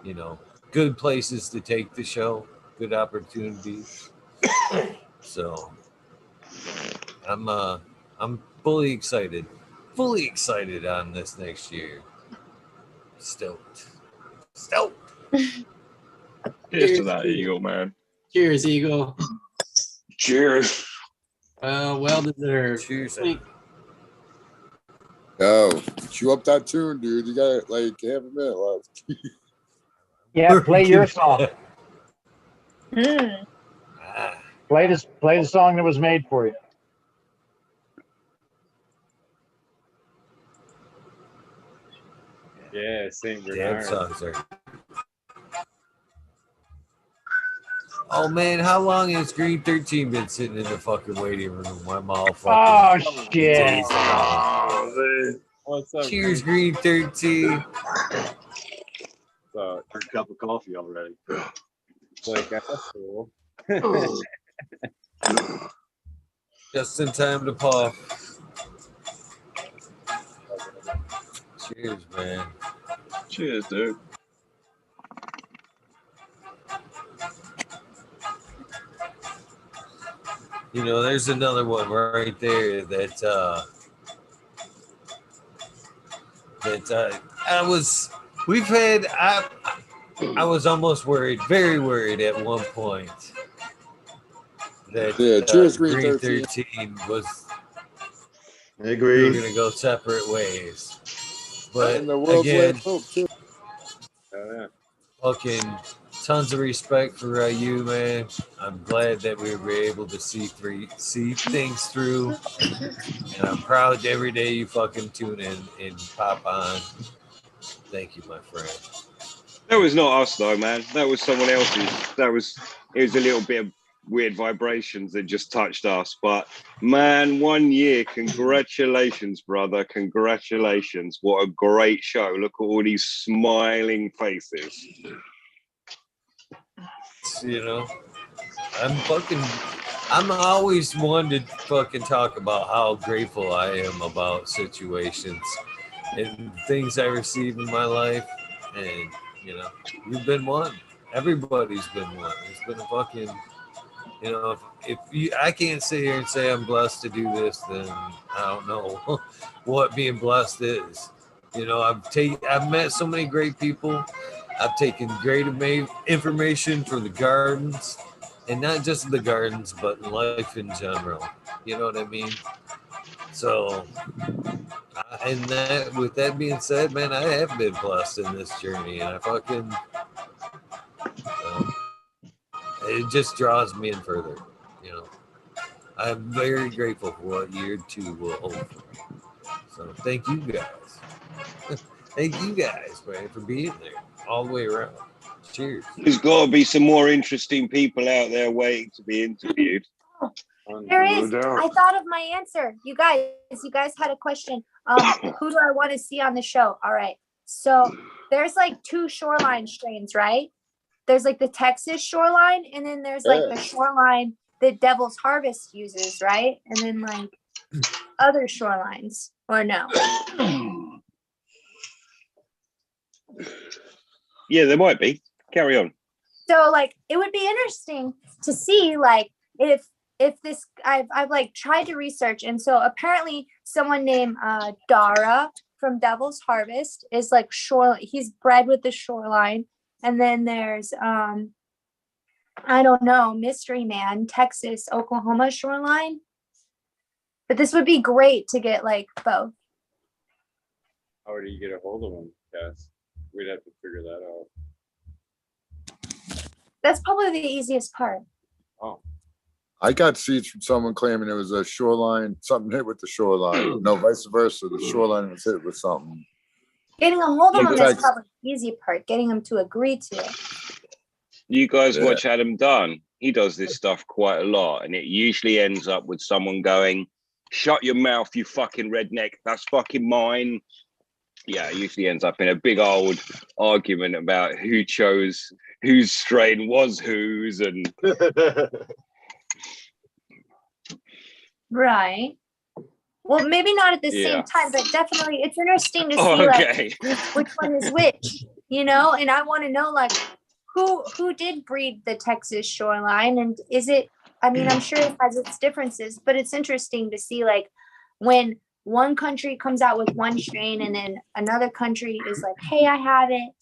you know, good places to take the show, good opportunities. So I'm fully excited on this next year. Stoked. Cheers to that, Eagle, man. Cheers, Eagle. Cheers. Well deserved. Cheers. Yo, chew up that tune, dude. You got like half a minute left. Yeah, play your song. Play the song that was made for you. Yeah, St. Damn Bernard. songs are. Oh man, how long has Green 13 been sitting in the fucking waiting room? I'm all fucking. Oh shit! Oh, man. What's up? Cheers, Green 13. So, A cup of coffee already. like, that's cool. Just in time to puff. Cheers, man. Cheers, dude. You know, there's another one right there that I was almost worried, very worried at one point that cheers, Green Green 13 was I agree. we were gonna go separate ways. But And the world's again, last hope too. yeah. Fucking tons of respect for you, man. I'm glad that we were able to see things through, and I'm proud every day you fucking tune in and pop on. Thank you, my friend. That was not us though, man. That was someone else's. It was a little bit of weird vibrations that just touched us. But man, 1 year, congratulations, brother. Congratulations. What a great show. Look at all these smiling faces. You know, I'm always one to fucking talk about how grateful I am about situations and things I receive in my life. And, you know, you've been one. Everybody's been one. It's been a fucking, you know, if you, I can't sit here and say I'm blessed to do this, then I don't know what being blessed is. You know, I've met so many great people. I've taken great information from the gardens, and not just the gardens, but in life in general. You know what I mean? So, and that, with that being said, man, I have been blessed in this journey, and I fucking, it just draws me in further. You know, I'm very grateful for what year 2 will hold for me. So, thank you guys. Thank you guys, man, for being there all the way around. Cheers. There's got to be some more interesting people out there waiting to be interviewed. There is. I thought of my answer. You guys had a question. Who do I want to see on the show? All right. So there's like 2 shoreline strains, right? There's like the Texas shoreline, and then there's like the shoreline that Devil's Harvest uses, right? And then like other shorelines, or no? Yeah, there might be. Carry on. So like it would be interesting to see like if this I've like tried to research, and so apparently someone named Dara from Devil's Harvest is like he's bred with the shoreline, and then there's I don't know, Mystery Man, Texas, Oklahoma shoreline. But this would be great to get like both. How do you get a hold of them, Cass? We'd have to figure that out. That's probably the easiest part. Oh. I got seeds from someone claiming it was a shoreline, something hit with the shoreline. No, vice versa. The shoreline was hit with something. Getting a hold of them is probably the easy part. Getting them to agree to it. You guys watch Adam Dunn. He does this stuff quite a lot, and it usually ends up with someone going, "Shut your mouth, you fucking redneck. That's fucking mine." Yeah, it usually ends up in a big old argument about who chose whose strain was whose, and right. Well, maybe not at the same time, but definitely it's interesting to see like which one is which, you know. And I want to know like who did breed the Texas shoreline, and is it? I mean, I'm sure it has its differences, but it's interesting to see like when one country comes out with one strain and then another country is like, "Hey, I have it."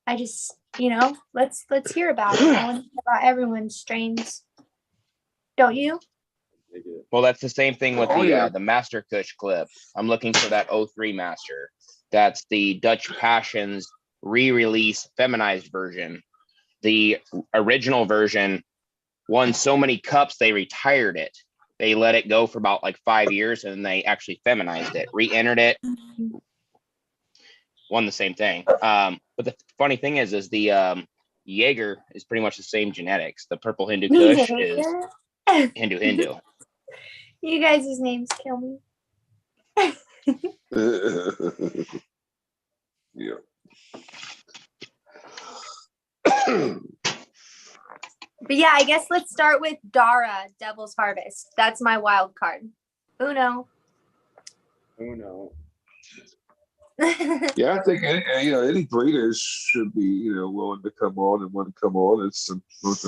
I just, you know, let's hear about it. I want to hear about everyone's strains. Don't you? Well, that's the same thing with the Master Kush clip. I'm looking for that 03 Master. That's the Dutch Passions re-release feminized version. The original version won so many cups they retired it. They let it go for about like 5 years, and then they actually feminized it, re-entered it, won the same thing. But the funny thing is the Jaeger is pretty much the same genetics. The purple Hindu Kush is Hindu. You guys' names kill me. Yeah. But yeah, I guess let's start with Dara, Devil's Harvest. That's my wild card. Uno. Yeah, I think any breeders should be willing to come on and want to come on and with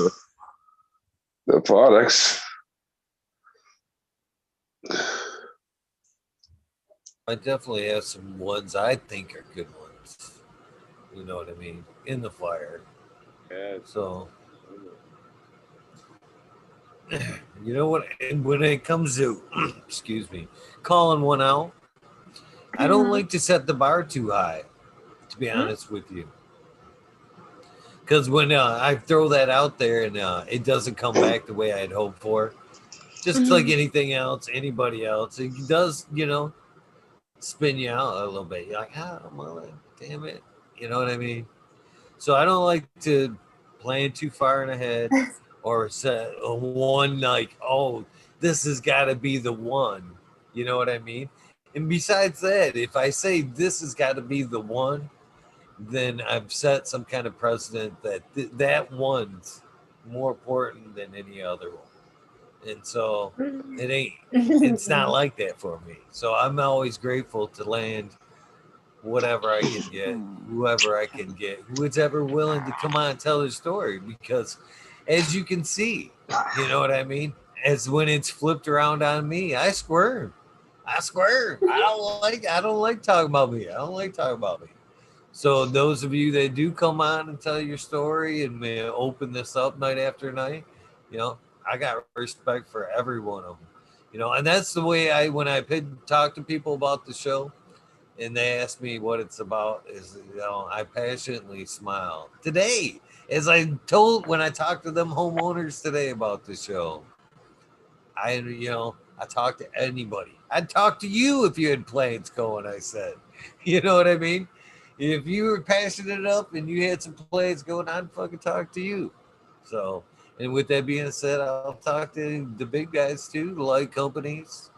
the products. I definitely have some ones I think are good ones. You know what I mean? In the fire. Yeah. So, you know what? When it comes to, excuse me, calling one out, I don't like to set the bar too high, to be honest with you. Because when I throw that out there and it doesn't come back the way I'd hoped for, just like anything else, anybody else, it does, spin you out a little bit. You're like, well, damn it. You know what I mean? So I don't like to plan too far in ahead or set one like, oh, this has got to be the one. You know what I mean? And besides that, if I say this has got to be the one, then I've set some kind of precedent that that one's more important than any other one. And so it's not like that for me. So I'm always grateful to land whatever I can get, whoever I can get, who's ever willing to come on and tell their story. Because as you can see, you know what I mean? As when it's flipped around on me, I squirm. I don't like talking about me. I don't like talking about me. So those of you that do come on and tell your story and open this up night after night, I got respect for every one of them. And that's the way when I talk to people about the show and they ask me what it's about, is I passionately smile. Today, as I told when I talked to them homeowners today about the show, I talk to anybody. I'd talk to you if you had planes going, I said. You know what I mean? If you were passionate enough and you had some plays going, I'd fucking talk to you. So, and with that being said, I'll talk to the big guys too, the light companies,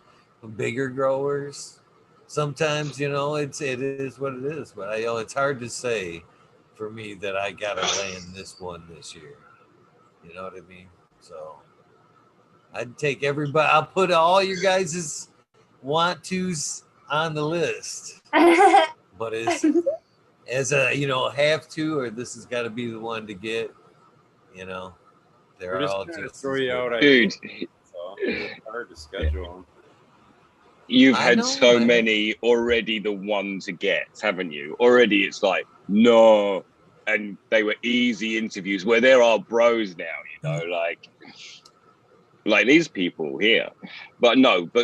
the bigger growers. Sometimes, it is what it is. But it's hard to say for me that I gotta land this one this year. You know what I mean? So I'd take everybody. I'll put all your guys' want tos on the list. But as a have to, or this has got to be the one to get, they're all just throw you out, dude. So it's hard to schedule them. You've had so many already the one to get, haven't you? Already it's like, no. And they were easy interviews where there are bros now, like these people here. But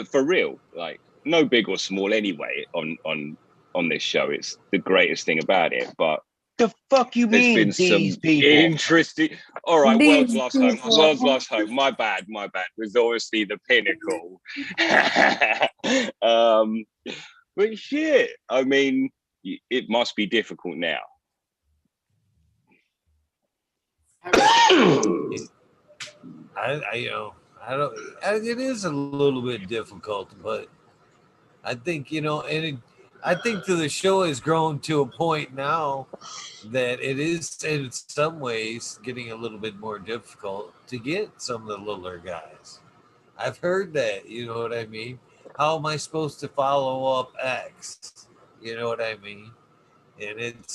for real, like no big or small anyway on this show. It's the greatest thing about it. But the fuck you there's mean been some these people? interesting. All right, These World's Last Home. people. World's Last Home. My bad. Was obviously the pinnacle. But shit, I mean, it must be difficult now. It is a little bit difficult, but I think, I think the show has grown to a point now that it is in some ways getting a little bit more difficult to get some of the littler guys. I've heard that, you know what I mean? How am I supposed to follow up X? You know what I mean? And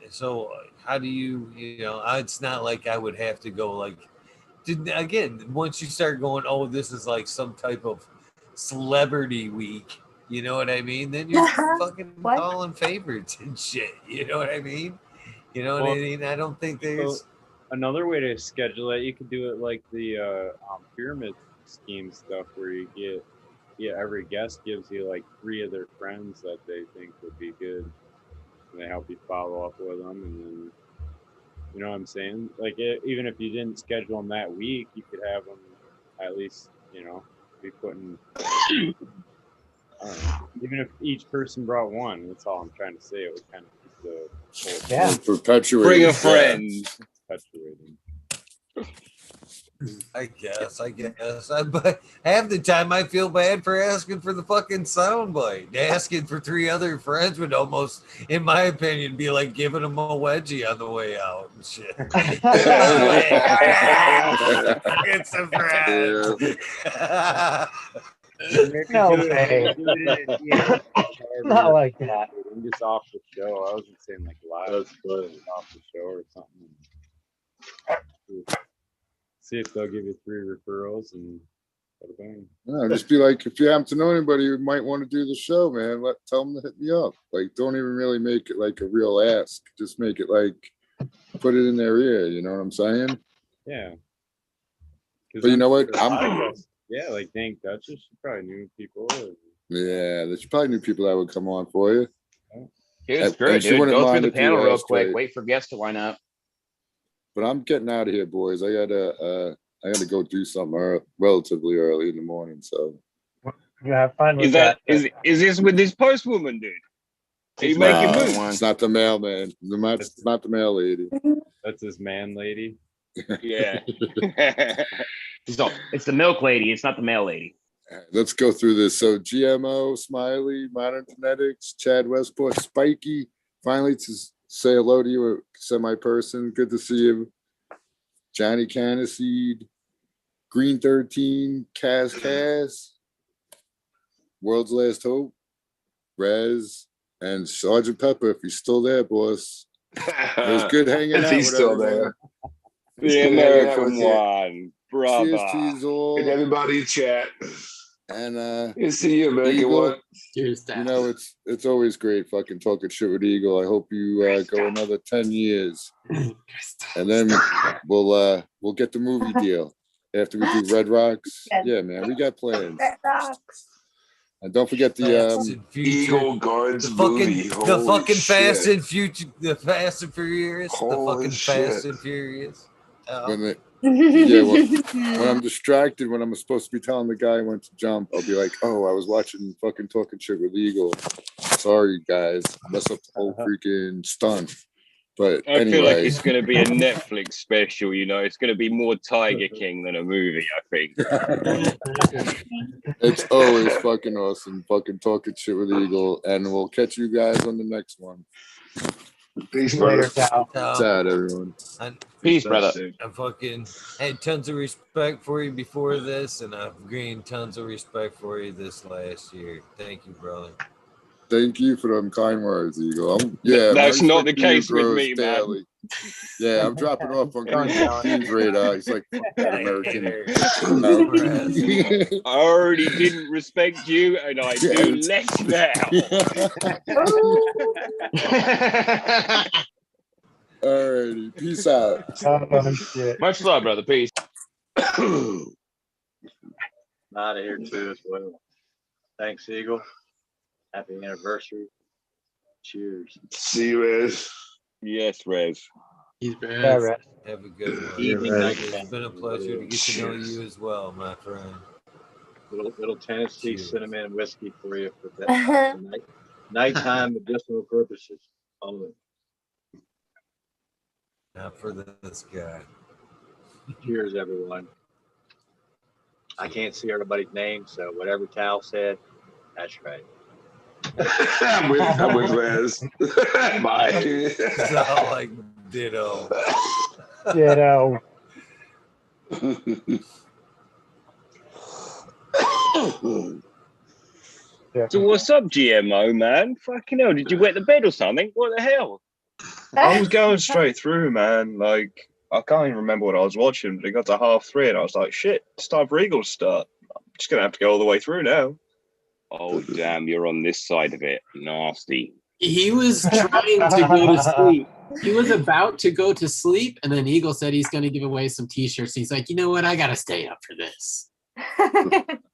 so how do you, it's not like I would have to go like, again, once you start going, oh, this is like some type of celebrity week, you know what I mean? Then you're fucking calling favorites and shit. You know what I mean? You know what I mean? I don't think there's another way to schedule it. You could do it like the pyramid scheme stuff, where you get every guest gives you like 3 of their friends that they think would be good, and they help you follow up with them, and then. You know what I'm saying? Like, even if you didn't schedule them that week, you could have them at least, be putting. I don't know, even if each person brought one, that's all I'm trying to say. It would kind of keep the whole perpetuating. Bring a friend. Perpetuating. I guess. But half the time I feel bad for asking for the fucking soundbite. Asking for 3 other friends would almost, in my opinion, be like giving them a wedgie on the way out and shit. It's a friend. No way. Not like that. I'm just off the show. I wasn't saying like live. Off the show or something. See if they'll give you 3 referrals and bang. Yeah, just be like, if you happen to know anybody who might want to do the show, man, tell them to hit me up. Like, don't even really make it like a real ask. Just make it like, put it in their ear. You know what I'm saying? Yeah. But you know what? Yeah, like Dank Duchess, she probably knew people. Yeah, there's probably new people that would come on for you. Dude, screw it, she dude. wouldn't Go through mind the if you panel real asked, quick. right? Wait for guests to line up. But I'm getting out of here, boys. I gotta go do something relatively early in the morning. So You have fun with Is that. is this with this postwoman, dude? Are you making moves? it's not the mailman. It's not the mail lady. That's his man lady. Yeah. So it's the milk lady. It's not the mail lady. Let's go through this. So GMO, Smiley, Modern Genetics, Chad Westport, Spiky. Finally, to say hello to you, a semi-person. Good to see you. Johnny Caniseed, Green 13, Kaz, World's Last Hope, Rez, and Sergeant Pepper, if he's still there, boss. It was good hanging out If he's with still everyone. there. The American one, brother. Cheers to you all. And everybody in chat. And you see you, American Eagle, one. Cheers, you know, it's always great fucking talking shit with Eagle. I hope you go another 10 years. And then we'll get the movie deal after we do Red Rocks. Yeah, man, we got plans. Red Rocks. And don't forget the Eagle Guards movie. The Holy fucking shit. Fast and Future, the Fast and Furious, the Holy fucking shit. Fast and Furious. when when I'm distracted, when I'm supposed to be telling the guy when to jump, I'll be like, oh, I was watching fucking talking shit with Eagle. Sorry, guys, mess up the whole freaking stunt. But I feel like it's anyway, going to be a Netflix special. You know, it's going to be more Tiger King than a movie. I think. it's always fucking awesome, fucking talking shit with Eagle, and we'll catch you guys on the next one. Peace, Later, brother. pal. It's out, everyone. Peace, brother. I fucking had tons of respect for you before this, and I've gained tons of respect for you this last year. Thank you, brother. Thank you for them kind words, Eagle. That's my not the respect for you case with grows me, man. daily. Yeah, I'm dropping off on Green 13's radar. He's like, fuck that American. I already didn't respect you, and I do less now. Alrighty, peace out. Oh, shit. Much love, brother. Peace. Out of here too as well. Thanks, Eagle. Happy anniversary. Cheers. See you, Rez. Yes, Rez. He's Yeah, bad. right. Have a good one. Evening, night, It's been a pleasure to get to know you as well, my friend. little Tennessee Cheers. cinnamon whiskey for you for that nighttime medicinal purposes only. Not for this guy. Cheers, everyone. I can't see everybody's name, so whatever Tal said, that's right. I'm with Rez. Bye. It's all like ditto. Ditto. So what's up, GMO man? Fucking hell, did you wet the bed or something? What the hell? I was going straight through, man. Like, I can't even remember what I was watching, but it got to 3:30 and I was like, shit, it's time for Eagle to start. I'm just going to have to go all the way through now. Oh, damn, you're on this side of it. Nasty. He was trying to go to sleep. He was about to go to sleep, and then Eagle said he's going to give away some T-shirts. He's like, you know what? I got to stay up for this.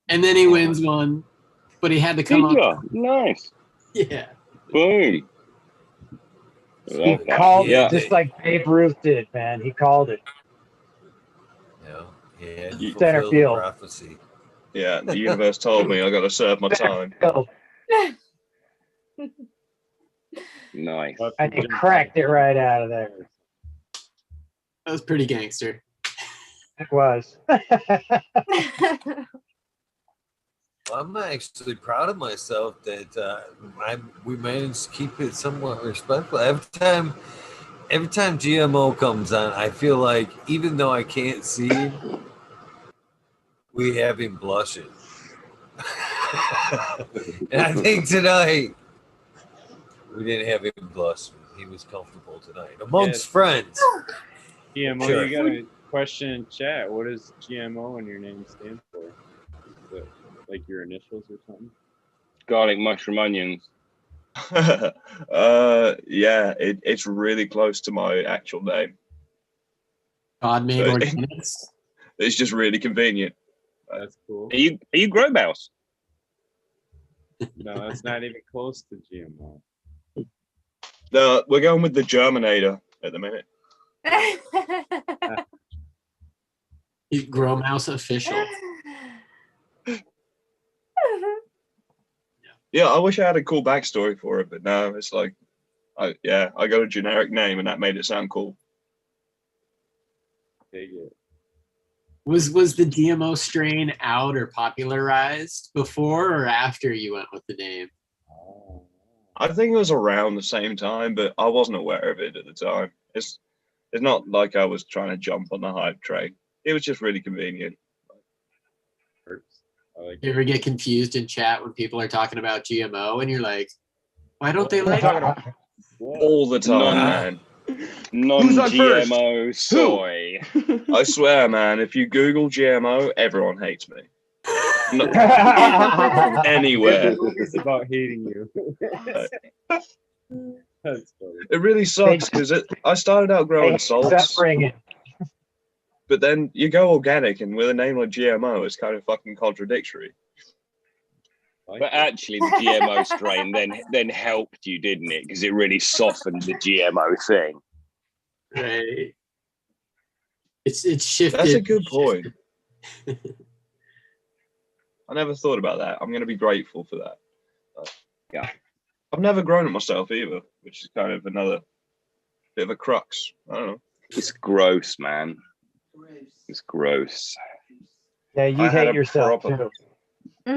And then he wins one, but he had to come on. Nice. Yeah. Boom. He called it just like Babe Ruth did, man. He called it. Yeah, Center fulfilled field. prophecy. Yeah, the universe told me I got to serve my time. Nice. And he cracked it right out of there. That was pretty gangster. It was. Well, I'm actually proud of myself that we managed to keep it somewhat respectful. Every time GMO comes on, I feel like even though I can't see him, we have him blushing. And I think tonight we didn't have him blushing. He was comfortable tonight amongst friends. GMO, Sure. you got a question in chat. What does GMO in your name stand for? Is it like your initials or something? Garlic, mushroom, onions. Yeah, it's really close to my actual name. God made So organics. It's just really convenient. That's cool. Are you grow mouse? No, that's not even close to GMO. We're going with the Germinator at the minute. Grow Mouse official. Yeah, I wish I had a cool backstory for it, but no, it's like, I got a generic name and that made it sound cool. Was the GMO strain out or popularized before or after you went with the name? I think it was around the same time, but I wasn't aware of it at the time. It's not like I was trying to jump on the hype train. It was just really convenient. You ever get confused in chat when people are talking about GMO and you're like, why don't they like it? All the time, man. Non-GMO soy. I swear, man, if you Google GMO, everyone hates me. Anywhere. It's about hating you. That's funny. It really sucks because I started out growing salts, but then you go organic, and with a name like GMO, it's kind of fucking contradictory. But actually, the GMO strain then helped you, didn't it? Because it really softened the GMO thing. Right. It's shifted. That's a good point. I never thought about that. I'm going to be grateful for that. Yeah. I've never grown it myself either, which is kind of another bit of a crux. I don't know. It's gross, man. It's gross. Yeah, you hate yourself too.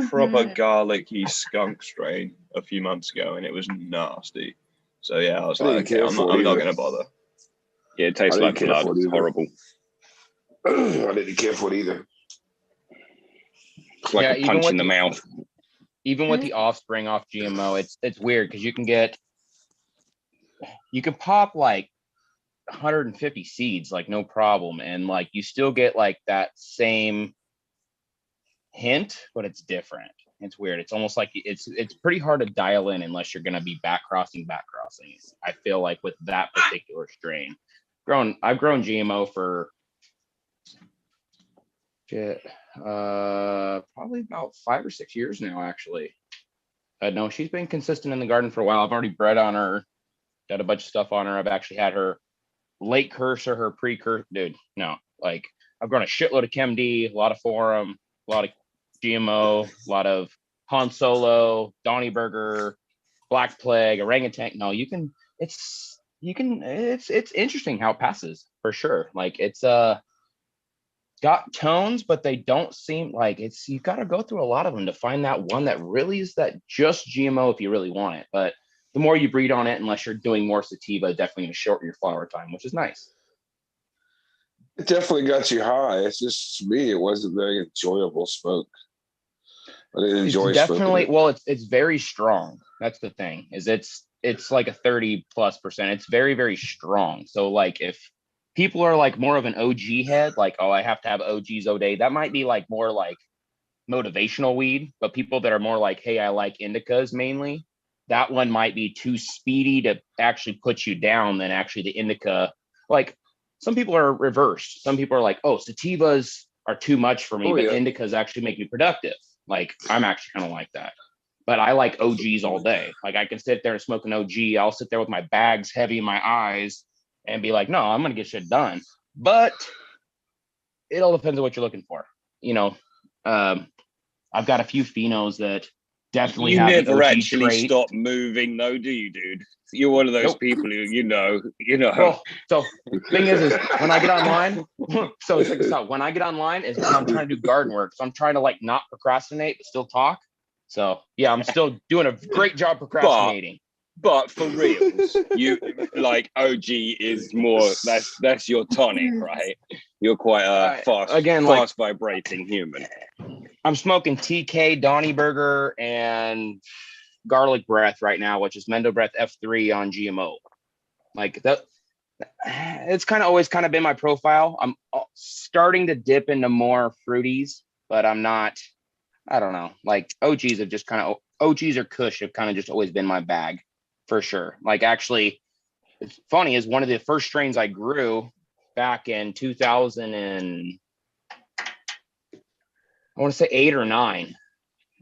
Proper garlicky skunk strain a few months ago, and it was nasty. So yeah, I was like, okay, I'm not going to bother. Yeah, it tastes like blood. It's horrible. I didn't care for it either. It's like a punch in the mouth. Even with the offspring off GMO, it's weird because you can pop like 150 seeds like no problem, and like you still get like that same hint, but it's different. It's weird. It's almost like it's pretty hard to dial in unless you're gonna be back crossing. I feel like with that particular strain. I've grown GMO for probably about 5 or 6 years now, actually. No, she's been consistent in the garden for a while. I've already bred on her, got a bunch of stuff on her. I've actually had her late cursor, her precursor. Dude, no, like I've grown a shitload of ChemD, a lot of Forum, a lot of GMO, a lot of Han Solo, Donny Burger, Black Plague, Orangutan. No, it's interesting how it passes for sure. Like it's got tones, but they don't seem like you got to go through a lot of them to find that one that really is that just GMO if you really want it. But the more you breed on it, unless you're doing more sativa, definitely going to shorten your flower time, which is nice. It definitely got you high. It's just, to me, it wasn't very enjoyable smoke. I didn't enjoy it's definitely smoking it. Well, it's very strong. That's the thing, is it's like a 30+%. It's very, very strong. So like if people are like more of an OG head, like, oh, I have to have OGs all day, that might be like more like motivational weed. But people that are more like, hey, I like indicas mainly, that one might be too speedy to actually put you down than actually the indica. Like some people are reversed. Some people are like, oh, sativas are too much for me, but indicas actually make me productive. Like I'm actually kind of like that. But I like OGs all day. Like I can sit there and smoke an OG. I'll sit there with my bags heavy in my eyes and be like, no, I'm going to get shit done. But it all depends on what you're looking for. You know, I've got a few phenos that definitely have the never OG actually trait. stop moving, though, do you, dude? You're one of those people who, you know. Well, so thing is when I get online, so check this out. When I get online is when I'm trying to do garden work. So I'm trying to like not procrastinate, but still talk. So yeah, I'm still doing a great job procrastinating. But for reals, you like OG is more that's your tonic, right? You're quite a fast vibrating human. I'm smoking TK, Donny Burger, and Garlic Breath right now, which is Mendo Breath F3 on GMO. Like that, it's kind of always kind of been my profile. I'm starting to dip into more fruities, but I'm not. I don't know. Like OGs have just kind of OGs or Kush have kind of just always been my bag for sure. Like actually, it's funny is one of the first strains I grew back in 2000 and I want to say 8 or 9.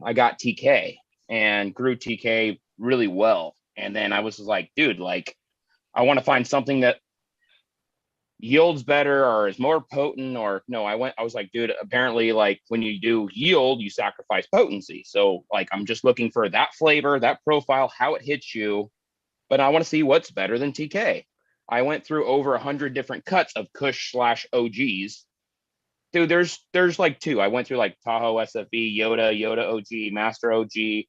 I got TK and grew TK really well. And then I was like, dude, like I want to find something that yields better or is more potent. Or no, I was like, dude, apparently like when you do yield, you sacrifice potency. So like I'm just looking for that flavor, that profile, how it hits you, but I want to see what's better than TK. I went through over 100 different cuts of Kush / OGs. Dude, there's like two. I went through like Tahoe SFB, Yoda OG, Master OG,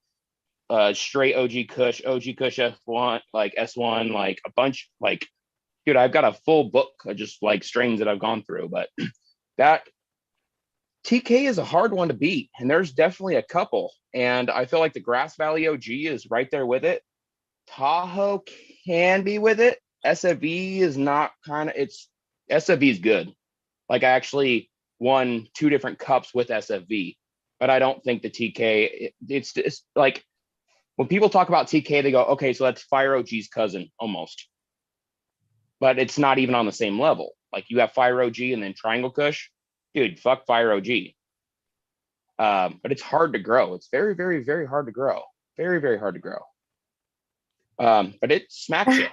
straight OG Kush F1, like S1, like a bunch, like, dude, I've got a full book of just like strains that I've gone through. But that TK is a hard one to beat, and there's definitely a couple. And I feel like the Grass Valley OG is right there with it. Tahoe can be with it. SFV is not SFV is good. Like I actually won 2 different cups with SFV, but I don't think the TK, it's like when people talk about TK, they go, okay, so that's Fire OG's cousin almost. But it's not even on the same level. Like you have Fire OG and then Triangle Kush. Dude, fuck Fire OG. But it's hard to grow. It's very, very, very hard to grow. Very, very hard to grow. But it smacks you.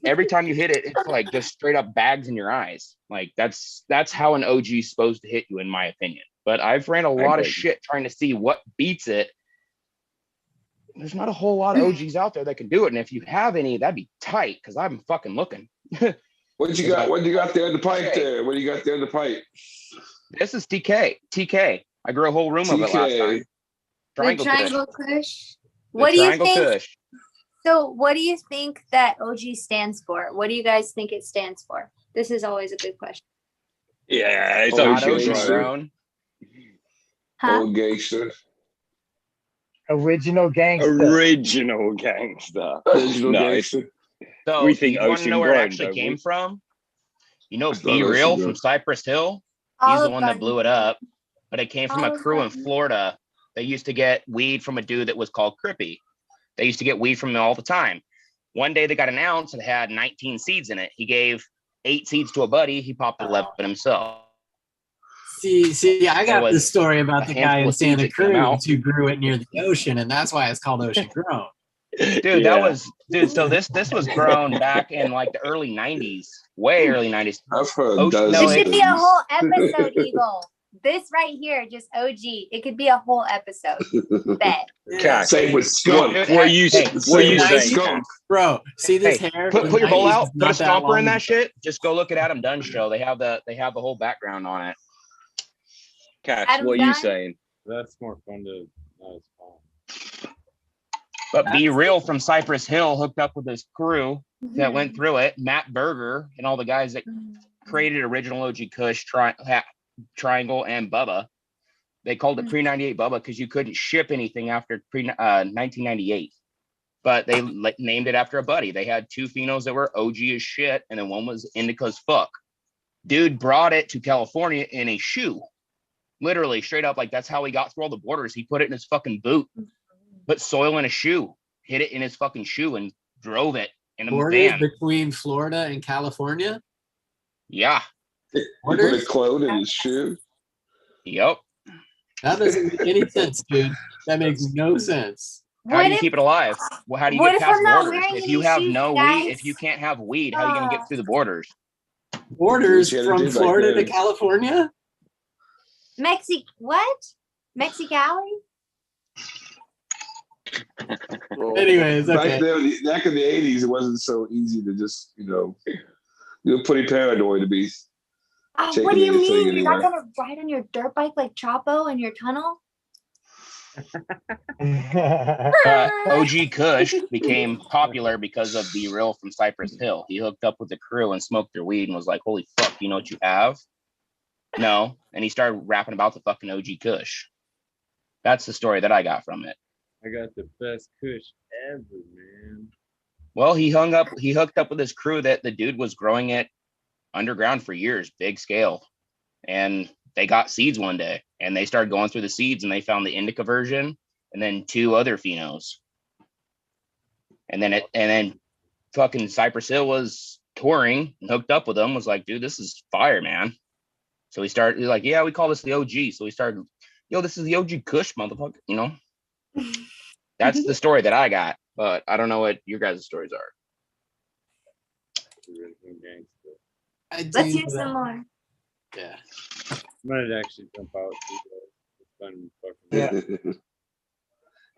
Every time you hit it, it's like just straight up bags in your eyes. Like that's how an OG is supposed to hit you, in my opinion. But I've ran a lot of shit trying to see what beats it. There's not a whole lot of OGs out there that can do it. And if you have any, that'd be tight because I'm fucking looking. What you got? What you got there in the pipe there? What do you got there in the pipe? This is TK. I grew a whole room of it last time. The Triangle Kush. What do you think? So what do you think that OG stands for? What do you guys think it stands for? This is always a good question. Yeah, it's OG grown. Old gangster. Original gangster. Original gangster. Original gangster. So we think you want to know where it actually came from? You know, Be Real from Cypress Hill. He's the one that blew it up, but it came from a crew in Florida. They used to get weed from a dude that was called Crippy. They used to get weed from him all the time. One day they got an ounce and had 19 seeds in it. He gave 8 seeds to a buddy. He popped 11 himself. See, I got the story about the guy in Santa Cruz who grew it near the ocean, and that's why it's called Ocean Grown. Dude, so this was grown back in like the early 90s, way early 90s. I've heard This should be a whole episode, Eagle. This right here, just OG. It could be a whole episode. Bet. Same with skunk. What are you saying? Bro, see this hair? Put your bowl out. Put a stomper in that shit. Just go look at Adam Dunn's show. They have the whole background on it. Cash, what are you saying? That's more fun to not as fun. But Be Real from Cypress Hill hooked up with this crew that went through it. Matt Berger and all the guys that created original OG Kush, Triangle, and Bubba. They called it pre-98 Bubba because you couldn't ship anything after pre-1998. But they named it after a buddy. They had 2 phenos that were OG as shit, and then one was indica as fuck. Dude brought it to California in a shoe. Literally, straight up, like that's how he got through all the borders. He put it in his fucking boot, put soil in a shoe, hid it in his fucking shoe, and drove it in a Borders van. between Florida and California? Yeah. He put a clone in his shoe? Yep. That doesn't make any sense, dude. That makes no sense. How do you keep it alive? Well, how do you get past borders? If you have no weed, if you can't have weed, how are you going to get through the borders? Borders from Florida to California? What? Mexicali? Anyways, okay. Back in the 80s, it wasn't so easy to just, you're pretty paranoid to be. What do you mean? You're not going to ride on your dirt bike like Chapo in your tunnel? OG Kush became popular because of Be Real from Cypress Hill. He hooked up with the crew and smoked their weed and was like, holy fuck, you know what you have? No. And he started rapping about the fucking OG Kush. That's the story that I got from it. I got the best Kush ever, man. Well, he hooked up with this crew that the dude was growing it underground for years, big scale. And they got seeds one day and they started going through the seeds and they found the indica version and then 2 other phenos. And then fucking Cypress Hill was touring and hooked up with them, was like, dude, this is fire, man. So he's like, yeah, we call this the OG. So we started, this is the OG Kush, motherfucker, That's the story that I got, but I don't know what your guys' stories are. have been gangster. Let's hear some more. Yeah. I might actually jump out. It's been fucking. Yeah.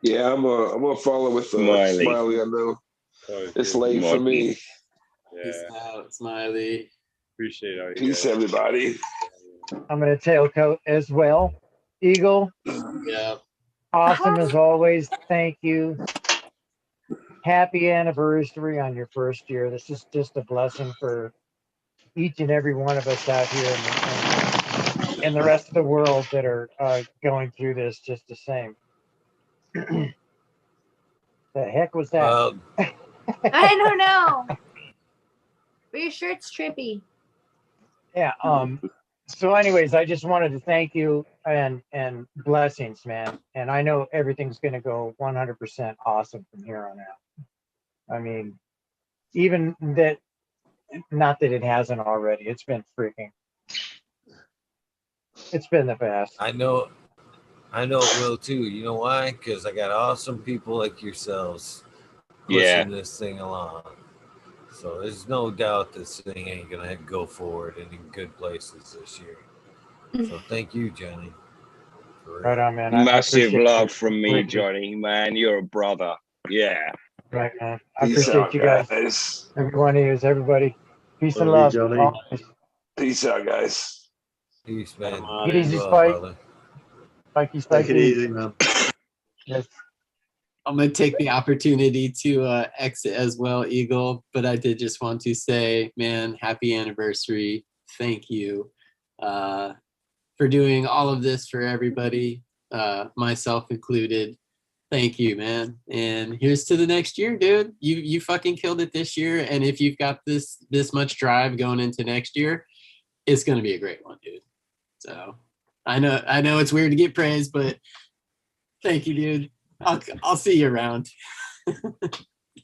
Yeah, I'm gonna follow with Smiley. Smiley. I know Oh, it's good. late for me. Peace Yeah. out, Smiley. Appreciate all you Peace, guys. everybody. I'm going to tailcoat as well. Eagle, Yeah. awesome as always. Thank you. Happy anniversary on your first year. This is just a blessing for each and every one of us out here and the rest of the world that are going through this just the same. The heck was that? I don't know. But your shirt's trippy. Yeah. So anyways, I just wanted to thank you and blessings, man. And I know everything's going to go 100% awesome from here on out. I mean, even that, not that it hasn't already. It's been the best. I know it will too. You know why? Because I got awesome people like yourselves Yeah. pushing this thing along. So there's no doubt this thing ain't gonna go forward in good places this year. So thank you, Johnny. Right on, man. Massive love you from me, completely. Johnny. Man, you're a brother. Yeah. Right, man. I Peace appreciate out, you guys. guys. Every one of you, everybody. Peace and Love you, love. Johnny. Always. Peace out, guys. Peace, man. Get easy, Well, Spike. brother. Spikey, Take it Spikey. easy, man. Yes. I'm going to take the opportunity to exit as well, Eagle. But I did just want to say, man, happy anniversary. Thank you for doing all of this for everybody, myself included. Thank you, man. And here's to the next year, dude. You fucking killed it this year. And if you've got this much drive going into next year, it's going to be a great one, dude. So I know it's weird to get praise, but thank you, dude. I'll see you around.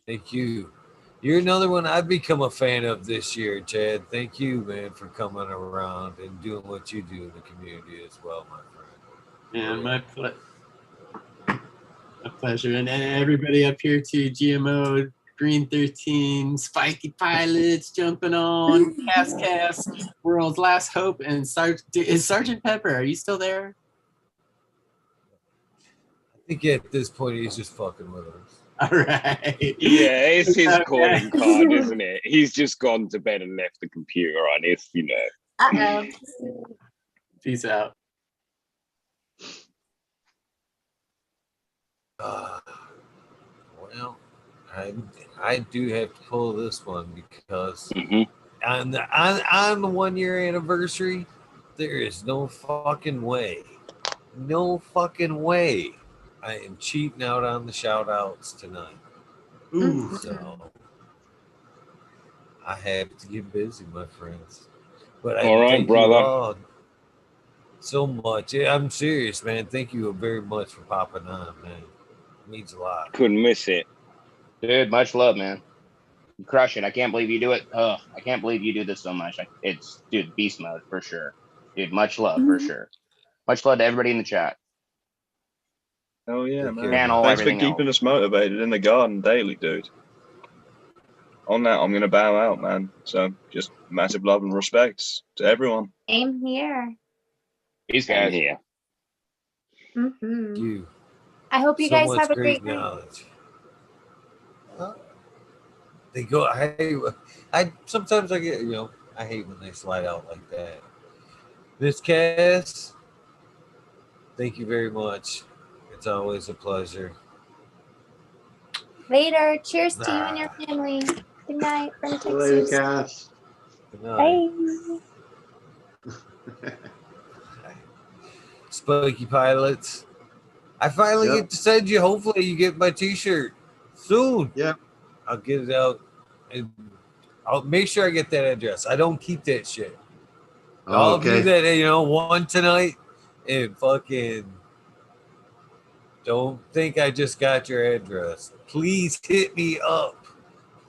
Thank you. You're another one I've become a fan of this year, Chad. Thank you, man, for coming around and doing what you do in the community as well, my friend. And my pleasure. And everybody up here too, GMO, Green 13, Spiky Pilots jumping on, Cass, World's Last Hope, and is Sergeant Pepper, are you still there? I think at this point he's just fucking with us. All right. Yeah, it's his Okay. calling card, isn't it? He's just gone to bed and left the computer on. If you know. Uh-oh. Peace out. Well, I do have to pull this one because on the 1 year anniversary, there is no fucking way I am cheating out on the shout outs tonight. Ooh. So I have to get busy, my friends. But All right, thank brother. you all so much. Yeah, I'm serious, man. Thank you very much for popping on, man. It means a lot. Couldn't miss it. Dude, much love, man. You crush it. I can't believe you do it. I can't believe you do this so much. It's, dude, beast mode for sure. Dude, much love for sure. Much love to everybody in the chat. Oh yeah, man. Channel, Thanks for everything keeping us motivated in the garden daily, dude. On that, I'm gonna bow out, man. So just massive love and respect to everyone. Same here. Peace, guys. Here. Mm-hmm. You. I hope you So guys much have a great great night. knowledge. They go. I sometimes I get I hate when they slide out like that. Miss Cass, thank you very much. It's always a pleasure. Later. Cheers to you and your family. Good night from See you later, Texas. Cass. Good night. Bye. Spiky Pilots. I finally Yep. get to send you. Hopefully, you get my T-shirt soon. Yep. I'll get it out, and I'll make sure I get that address. I don't keep that shit. All of you Okay. that won tonight, and fucking don't think I just got your address. Please hit me up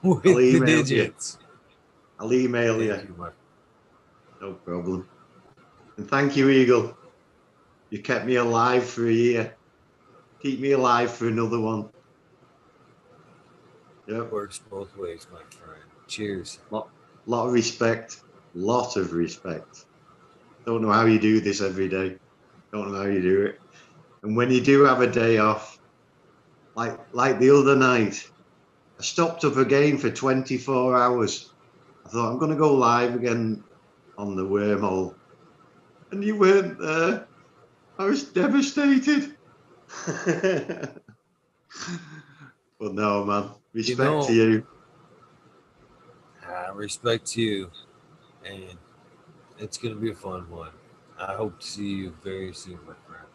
with I'll the email you. digits. I'll email Thank you. you, my No problem. And thank you, Eagle. You kept me alive for a year. Keep me alive for another one. Yep. Works both ways, my friend. Cheers. lot of respect. Lot of respect. Don't know how you do this every day. Don't know how you do it. And when you do have a day off, like the other night, I stopped up again for 24 hours. I thought I'm going to go live again on the wormhole, and you weren't there. I was devastated. But no, man, respect to you. I respect you, and it's going to be a fun one. I hope to see you very soon, my friend.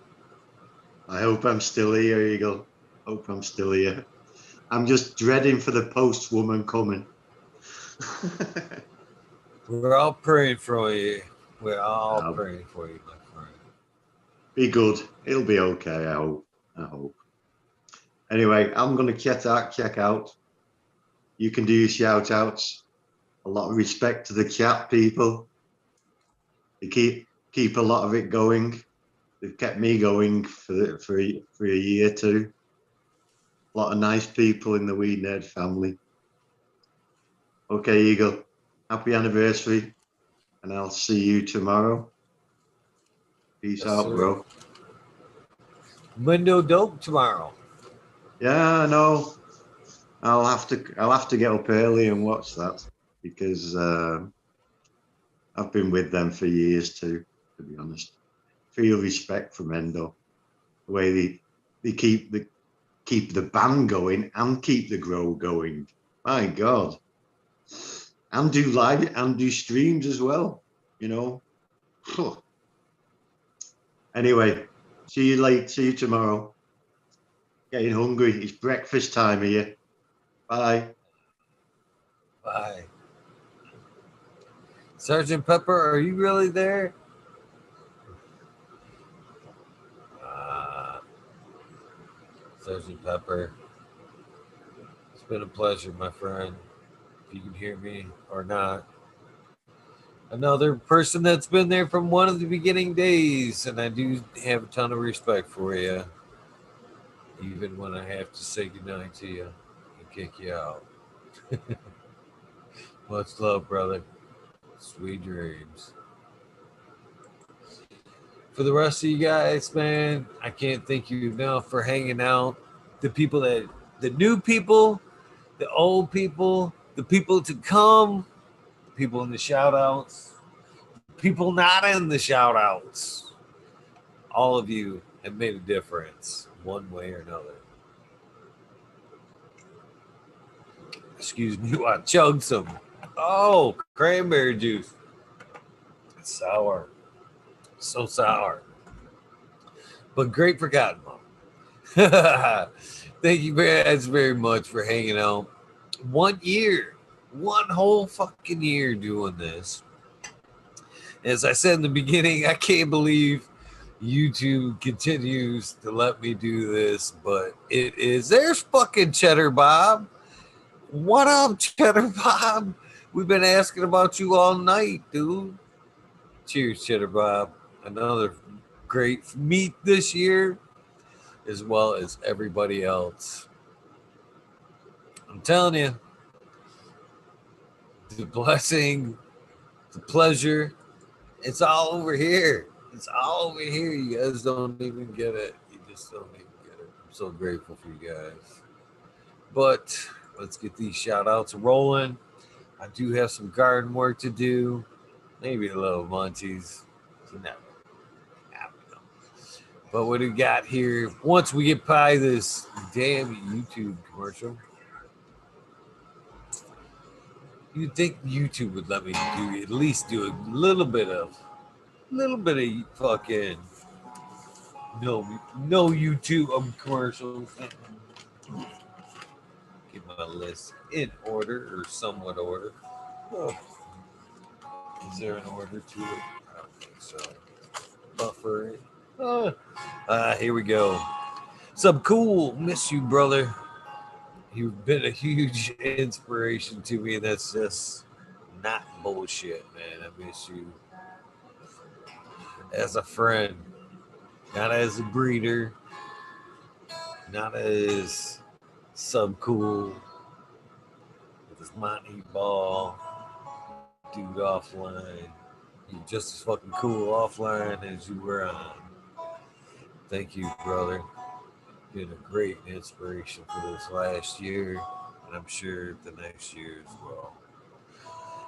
I hope I'm still here, Eagle. Hope I'm still here. I'm just dreading for the post woman coming. We're all praying for you. We're all praying for you, my friend. Be good. It'll be okay, I hope. I hope. Anyway, I'm going to check out. You can do your shout outs. A lot of respect to the chat people. They keep a lot of it going. They've kept me going for a year too. A lot of nice people in the Weed Nerd family. Okay, Eagle. Happy anniversary, and I'll see you tomorrow. Peace out, sir. bro. Window dope tomorrow. Yeah, I know. I'll have to get up early and watch that because I've been with them for years too, to be honest. Feel respect from Endo. The way they keep the band going and keep the grow going. My God. And do live and do streams as well, you know. Anyway, see you tomorrow. Getting hungry. It's breakfast time here. Bye. Bye. Sergeant Pepper, are you really there? Sergeant Pepper, it's been a pleasure, my friend. If you can hear me or not. Another person that's been there from one of the beginning days, and I do have a ton of respect for you, even when I have to say goodnight to you and kick you out. Much love, brother. Sweet dreams. For the rest of you guys, man, I can't thank you enough for hanging out. The new people, the old people, the people to come, the people in the shout outs, people not in the shout outs. All of you have made a difference one way or another. Excuse me, I chugged some. Oh, cranberry juice. It's sour. So sour. But great for cotton mom. Thank you guys very much for hanging out. 1 year. One whole fucking year doing this. As I said in the beginning, I can't believe YouTube continues to let me do this, but it is. There's fucking Cheddar Bob. What up, Cheddar Bob? We've been asking about you all night, dude. Cheers, Cheddar Bob. Another great meet this year, as well as everybody else. I'm telling you, the blessing, the pleasure, it's all over here. It's all over here. You guys don't even get it. You just don't even get it. I'm so grateful for you guys. But let's get these shout outs rolling. I do have some garden work to do. Maybe a little munchies. You never know. But what we got here, once we get by this damn YouTube commercial, you'd think YouTube would let me do at least do a little bit of fucking no YouTube commercials. Get my list in order or somewhat order. Oh, is there an order to it? I don't think so. Buffer it. Here we go. Sub Cool, miss you, brother. You've been a huge inspiration to me, and that's just not bullshit, man. I miss you as a friend, not as a breeder, not as Sub Cool with his Monty Ball. dude offline. You're just as fucking cool offline as you were on. Thank you, brother. Been a great inspiration for this last year, and I'm sure the next year as well.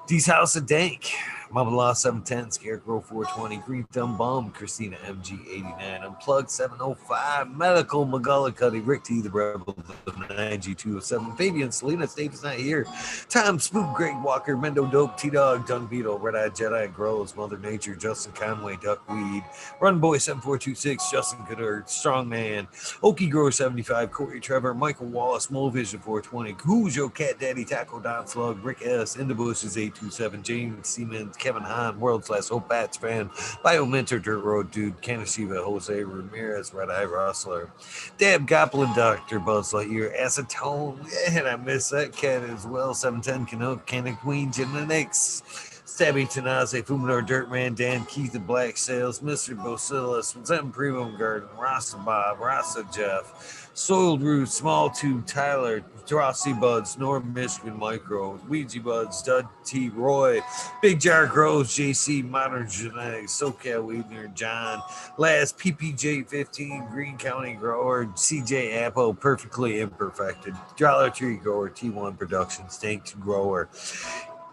D's House of Dank, Mama Law 710, Scarecrow 420, Green Thumb Bum, Christina MG89, Unplugged 705, Medical McGullicuddy, Rick T, the Rebel, the 9G207, Fabian, Selena, Dave's not here, Tom Spook, Greg Walker, Mendo Dope, T Dog, Dung Beetle, Red Eye Jedi, Grows, Mother Nature, Justin Conway, Duckweed, Run Boy 7426, Justin Goodert, Strongman, Okie Grower 75, Corey Trevor, Michael Wallace, Mole Vision 420, Who's Your Cat Daddy, Taco Don Slug, Rick S, In the Bushes 827, James Siemens, Kevin Hahn, World's Last Hope Bats fan, Bio Mentor, Dirt Road Dude, Canna, Jose Ramirez, Red Eye Rustler, Dab Goblin Doctor, Buzz Lightyear, Acetone, and I miss that cat as well, 710 Canuck, Canna Queen, Genetics, Stabby Tanaze, Fuminor Dirtman, Dan Keith, the Black Sales, Mr. Bocillus, Zen Primo Garden, Rasta Bob, Rasta Jeff, Soiled Root, Small Tube, Tyler, Drosy Buds, Norm Michigan Micro, Ouija Buds, Dud T. Roy, Big Jar Grows, JC, Modern Genetics, SoCal Weedner, John, Last PPJ 15, Green County Grower, CJ Apple, Perfectly Imperfected, Dollar Tree Grower, T1 Productions, Tank Grower,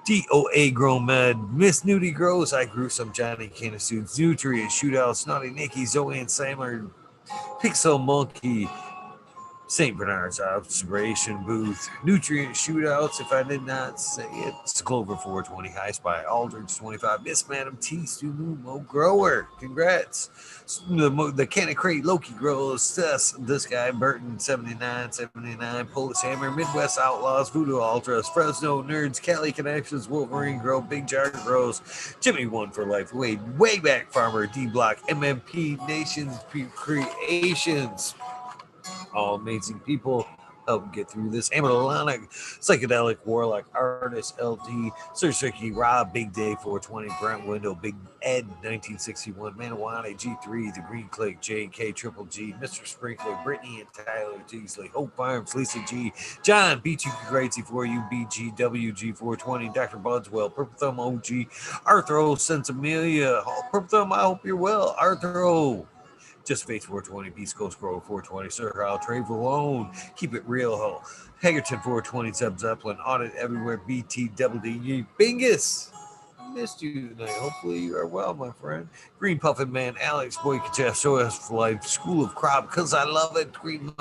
DOA Grow Med, Miss Nudie Grows, I Grew Some Johnny Canasuits, Nutrient, Shootout, Snotty Nicky, Zoe and Sammer, Pixel Monkey, St. Bernard's Observation Booth, Nutrient Shootouts, if I did not say it, Clover 420, High Spy, Aldridge 25, Miss Madam T, Stu Mo Grower, congrats. The Canna Crate, Loki Grows, this guy, Burton 79, Polish Hammer, Midwest Outlaws, Voodoo Ultras, Fresno Nerds, Cali Connections, Wolverine Grow, Big Jar Grows, Jimmy One for Life, Wade, Wayback Farmer, D Block, MMP Nations Creations. All amazing people help get through this. Amalonic, Psychedelic Warlock, Artist LD, Sir Sicky, Rob, Big Day 420, Brent Window, Big Ed 1961, Manawane, G3, The Green Click, JK, Triple G, Mr. Sprinkler, Brittany and Tyler Teasley, Hope Farms, Lisa G, John, BT Crazy for you, BG, 420, Dr. Budswell, Purple Thumb OG, Arthur Sense Amelia, Purple Thumb, I hope you're well, Arthur Just Face 420, Beast Coast Grow 420, Sir Hal, Trade Alone, Keep It Real, Ho, Hagerton 420, Zeb Zeppelin, Audit Everywhere, BT, Double D, Bingus. Missed you tonight. Hopefully you are well, my friend. Green Puffin Man, Alex Boy Jeff, SOS for Life, School of Crop, because I love it. Green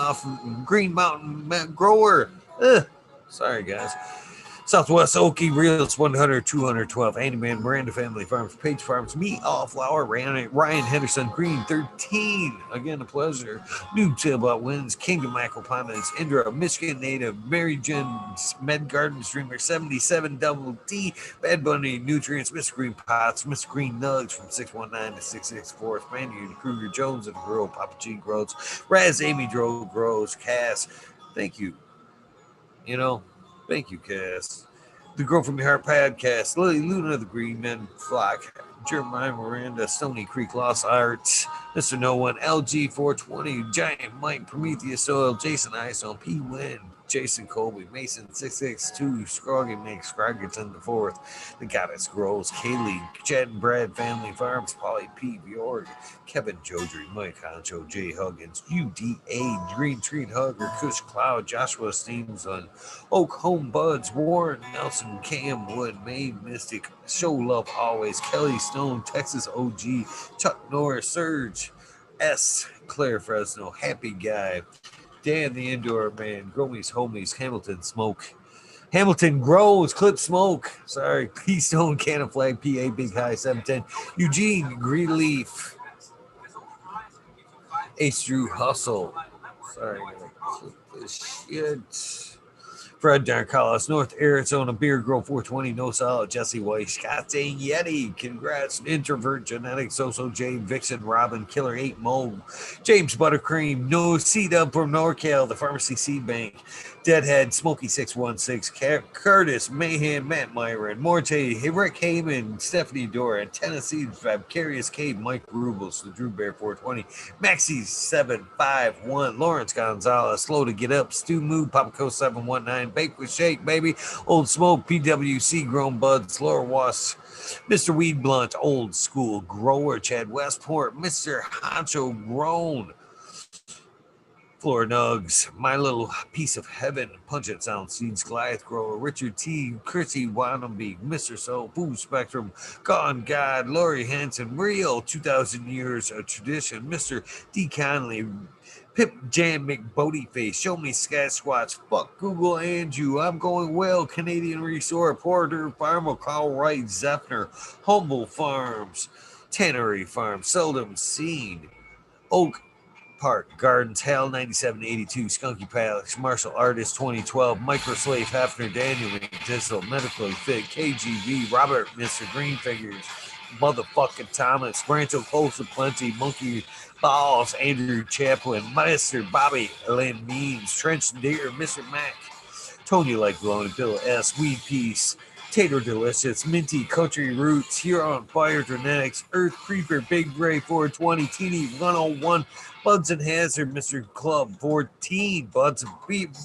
Mountain Grower. Sorry, guys. Southwest Okie, Reels 100, 212, Handyman, Miranda Family Farms, Page Farms, Me All Flower, Ryan Henderson, Green 13, again a pleasure. New Tailbot Wins, Kingdom Aquaponics, Indra, Michigan Native, Mary Jen, Med Garden Streamer 77, Double D, Bad Bunny, Nutrients, Miss Green Pots, Miss Green Nugs from 619 to 664, Spaniard, Kruger Jones and Girl, Papa G Grows, Raz Amy Dro Grows, Cass, thank you. Thank you, Cass. The Girl from Your Heart podcast, Lily Luna, the Green Men Flock, Jeremiah Miranda, Stony Creek Lost Arts, Mr. No One, LG 420, Giant Mike, Prometheus Oil, Jason Isom, P. Wynn, Jason Colby, Mason 662, Scroggy Mix, Scroggerton the Fourth, The Goddess Grows, Kaylee, Chad and Brad Family Farms, Polly P. Bjorg, Kevin Jodry, Mike Honcho, Jay Huggins, UDA, Green Treat Hugger, Kush Cloud, Joshua Steamson, Oak Home Buds, Warren Nelson, Cam Wood, Maid Mystic, Show Love Always, Kelly Stone, Texas OG, Chuck Norris, Surge, S. Claire Fresno, Happy Guy, Dan the Indoor Man, Gromies Homies, Hamilton Smoke, Hamilton Grows, Clip Smoke, sorry, Keystone, Cannon Flag, PA, Big High 710, Eugene, Greenleaf, Ace Drew Hustle, sorry, I'm gonna click this shit. Fred Darkalos, North Arizona, Beer Grove 420, No Solid, Jesse White, Scott Dane Yeti, congrats, Introvert Genetics, Soso J, Vixen, Robin, Killer 8 Mo, James Buttercream, No Seed Up from NorCal, the Pharmacy Seed Bank, Deadhead, Smokey 616, Curtis, Mayhem, Matt Myron, Morte, Rick Heyman, Stephanie Dora, Tennessee, Vicarious Cave, Mike Rubles, the Drew Bear 420, Maxi 751, Lawrence Gonzalez, Slow to Get Up, Stu Mood, Papaco 719, Bake with Shake, baby. Old Smoke, PWC, Grown Buds, Laura Was, Mr. Weed Blunt, Old School Grower, Chad Westport, Mr. Honcho Grown, Floor Nugs, My Little Piece of Heaven, Punch It Sound Seeds, Goliath Grower, Richard T, Chrissy Wannabe, Mr. Soul, Food Spectrum, Gone God, Lori Hanson, Rio, 2,000 Years of Tradition, Mr. D. Conley, Pip Jam McBodyface, Show Me Sasquatch, Fuck Google and You, I'm Going Well, Canadian Resort, Porter Farm, Carl Wright, Zephyr, Humble Farms, Tannery Farm, Seldom Seen, Oak Park Gardens, Hell 9782, Skunky Palace, Martial Artist 2012, Microslave Hefner, Daniel Digital, Medically Fit, KGV, Robert, Mr. Green Figures, Motherfucking Thomas, Brancho Close to Plenty, Monkey Balls, Andrew Chaplin, Mr. Bobby, Lynn Means, Trench Deer, Mr. Mac, Tony Like Blowing, Bill S. Weed Piece, Tater Delicious, Minty, Country Roots, Huron Fire Drenetics, Earth Creeper, Big Ray 420, Teeny 101, Buds and Hazard, Mr. Club 14, Buds and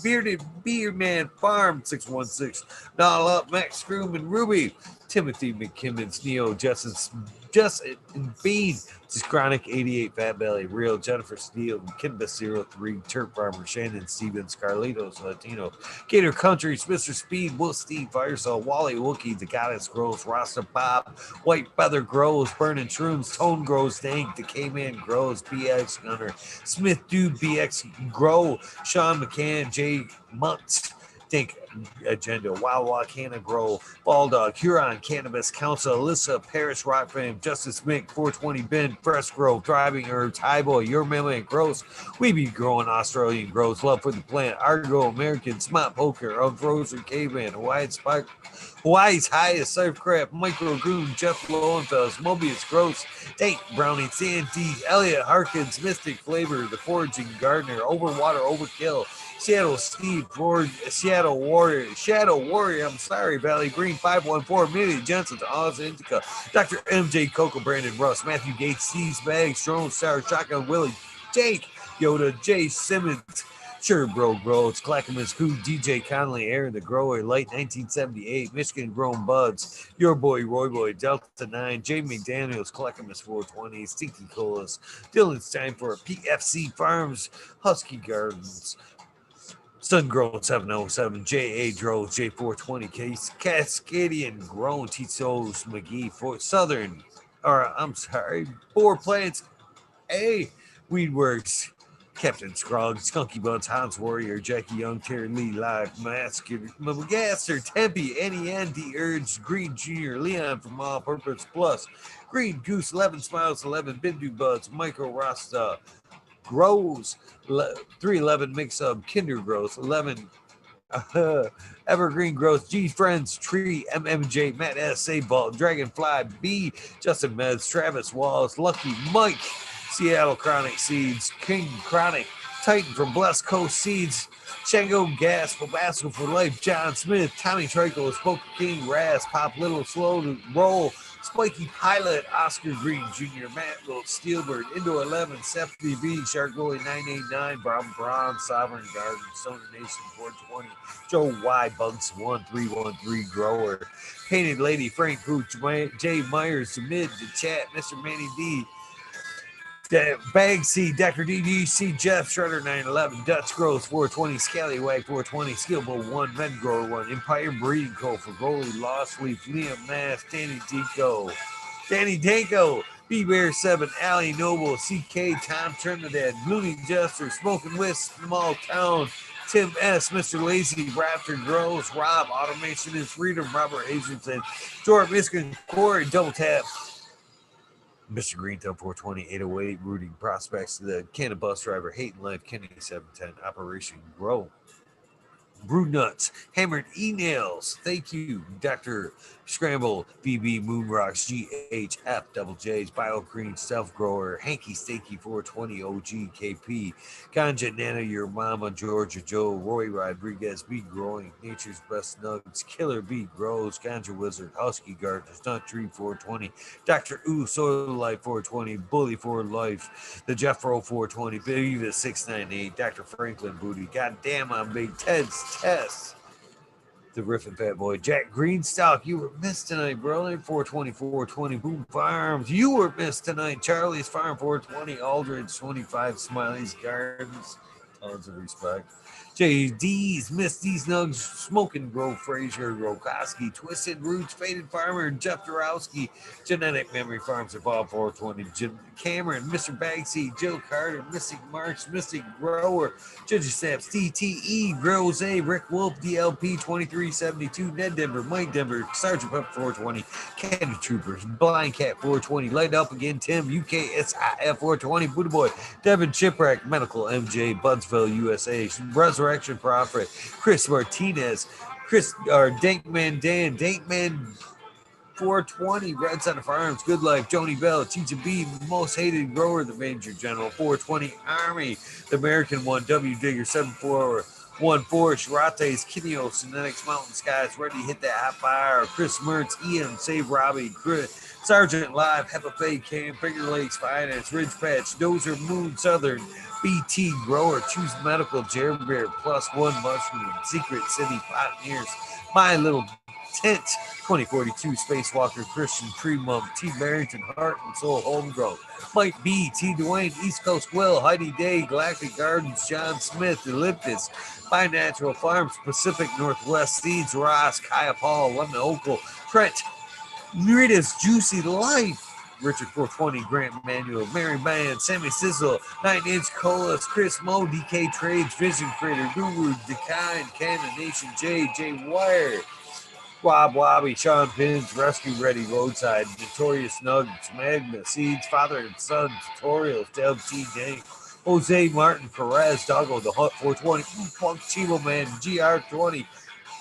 Bearded Beer Man Farm 616, Doll Up, Max Groom and Ruby, Timothy McKimmons, Neo, Justin and Bean, just Chronic 88, Fat Belly, Real, Jennifer Steele, Kimba 03, Turf Farmer, Shannon Stevens, Carlitos, Latino, Gator Countries, Mr. Speed, Wolf Steve, Firesaw, Wally Wookie, The Goddess Grows, Rasta Bob, White Feather Grows, Burning Shrooms, Tone Grows, Dank, The K-Man Grows, BX Gunner, Smith Dude, BX Grow, Sean McCann, Jay Muntz, Think Agenda, Wawa, Canna Grow, Balldog, Huron, Cannabis Council, Alyssa, Paris Rock Fam, Justice Mick, 420 Ben, Fresh Grove, Thriving Herbs, High Boy, Your Memory Grows, We Be Growing Australian Grows, Love for the Plant, Argo, American, Smart Poker, Unfrozen Caveman, Hawaii's Highest Surfcraft, Micro Goon, Jeff Lowenfels, Mobius Gross, Tank, Brownie, Sandy, Elliot Harkins, Mystic Flavor, The Foraging Gardener, Overwater, Overkill, Seattle Steve, Ford, Shadow Warrior, I'm sorry, Valley Green, 514, Millie Johnson, Oz Indica, Dr. MJ, Coco, Brandon Russ, Matthew Gates, Steve's Bags, Strong Star, Shotgun, Willie, Jake, Yoda, Jay Simmons, Sure Bro Grows, Clackamas Coo, DJ Conley, Aaron the Grower, Light 1978, Michigan Grown Buds, Your Boy Roy Boy, Delta 9, Jay McDaniels, Clackamas 420, Stinky Colas, Dylan Stein for PFC Farms, Husky Gardens, Sun Grown 707, J.A. Droves, J420, Case, Cascadian Grown, Tito's McGee, Fort Southern, or I'm sorry, Four Plants, A, Weedworks, Captain Scrog, Skunky Buns, Hans Warrior, Jackie Young, Terry Lee, Live, Masker, Magasser, Tempe, NEN, The Urge, Green Jr., Leon from All Purpose Plus, Green Goose, 11 Smiles, 11 Bindu Buds, Michael Rasta, Grows, 311 Mix Up, Kinder Growth, 11 Evergreen Growth, G Friends, Tree, MMJ, Matt S. Ball, Dragonfly, B, Justin Meds, Travis Walls, Lucky Mike, Seattle Chronic Seeds, King Chronic, Titan from Blessed Coast Seeds, Shango Gas, Babasco for Life, John Smith, Tommy Trico, Spoke King, Raz, Pop Little, Slow to Roll, Spiky Pilot, Oscar Green Jr., Matt Little, Steelbird, Indo 11, Stephanie B, Shark Goalie 989, Brown Braun, Sovereign Garden, Stoner Nation 420, Joe Y, Bugs 1313, Grower, Painted Lady, Frank Pooch, Jay Myers, Mid, the Chat, Mr. Manny D, Bag C, Dr. DDC, Jeff Shredder 911, Dutch Growth 420, Scallywag 420, Skillbo 1, Med Grower 1, Empire Breeding Co. for Goalie, Lost Leaf, Liam Mass, Danny Danko, B Bear 7, Allie Noble, CK, Tom Trinidad, Looney Jester, Smoking Wisp, Small Town, Tim S, Mr. Lazy, Raptor Grows, Rob, Automation is Freedom, Robert Hazelton, Jordan Miskin, Corey, Double Tap, Mr. Greenthumb 420, 808, Rooting Prospects, the Canna Bus Driver, Hating Life, Kenny 710, Operation Grow, Brew Nuts, Hammered E-Nails, thank you, Dr. Scramble, BB, Moonrocks, GHF, Double J's, Bio Green, Self Grower, Hanky Stinky 420, OG, KP, Ganja Nana, Your Mama, Georgia Joe, Roy Rodriguez, Be Growing, Nature's Best Nugs, Killer Bee Grows, Ganja Wizard, Husky Garden, Stunt Tree 420, Dr. Ooh, Soil Life 420, Bully for Life, the Jeff Rowe 420, Beavis 698, Dr. Franklin Booty, Goddamn, I'm Big Ted's Test, The Riffin' Fat Boy, Jack Greenstock, you were missed tonight, brother. 420, Boom Farms, you were missed tonight. Charlie's Farm, 420, Aldridge, 25, Smiley's Gardens, tons of respect. JD's, Miss D's Nugs, Smoking Grove, Frazier, Rokoski, Twisted Roots, Faded Farmer, Jeff Dorowski, Genetic Memory Farms of all 420, Cameron, Mr. Bagsy, Jill Carter, Mystic Marks, Mystic Grower, Judge Snaps, DTE, Rose, Rick Wolf, DLP 2372, Ned Denver, Mike Denver, Sergeant Pep 420, Candy Troopers, Blind Cat 420, Light Up Again, Tim, UKSIF 420, Buddha Boy, Devin Chipwreck, Medical MJ, Budsville, USA, Resurrection Prophet, Chris Martinez, Dankman Dan, Dankman 420, Red Center Farms, Good Life, Joni Bell, Chicha B, Most Hated Grower, the Major General, 420 Army, the American One, W Digger, 7414, Shirates, Kineo, Synetics, Mountain Skies, Ready to Hit That Hot Fire, Chris Mertz, Ian, Save Robbie, Chris, Sergeant Live, Hepa Faye, Cam, Finger Lakes, Finance, Ridge Patch, Dozer, Moon, Southern, BT Grower, Choose Medical, Jerry Bear, Plus One Mushroom, Secret City Pioneers, My Little Tent, 2042 Spacewalker, Christian Tremum, T. Barrington, Heart and Soul Homegrown, Mike B, T. Dwayne, East Coast Will, Heidi Day, Galactic Gardens, John Smith, Elliptus, By Natural Farms, Pacific Northwest Seeds, Ross, Kaya Paul, Lemon Opal, Trent, Rita's Juicy Life, Richard 420, Grant Manuel, Mary Band, Sammy Sizzle, 9 Inch Colas, Chris Mo, DK Trades, Vision Creator, Guru, Decine, Canna Nation J, J Wire, Rob Wobby, Sean Pins, Rescue Ready, Roadside, Notorious Nuggets, Magna, Seeds, Father and Son, Tutorials, Deb T. Dank, Jose Martin, Perez, Doggo, The Hut, 420, Punk Chivo Man, GR20,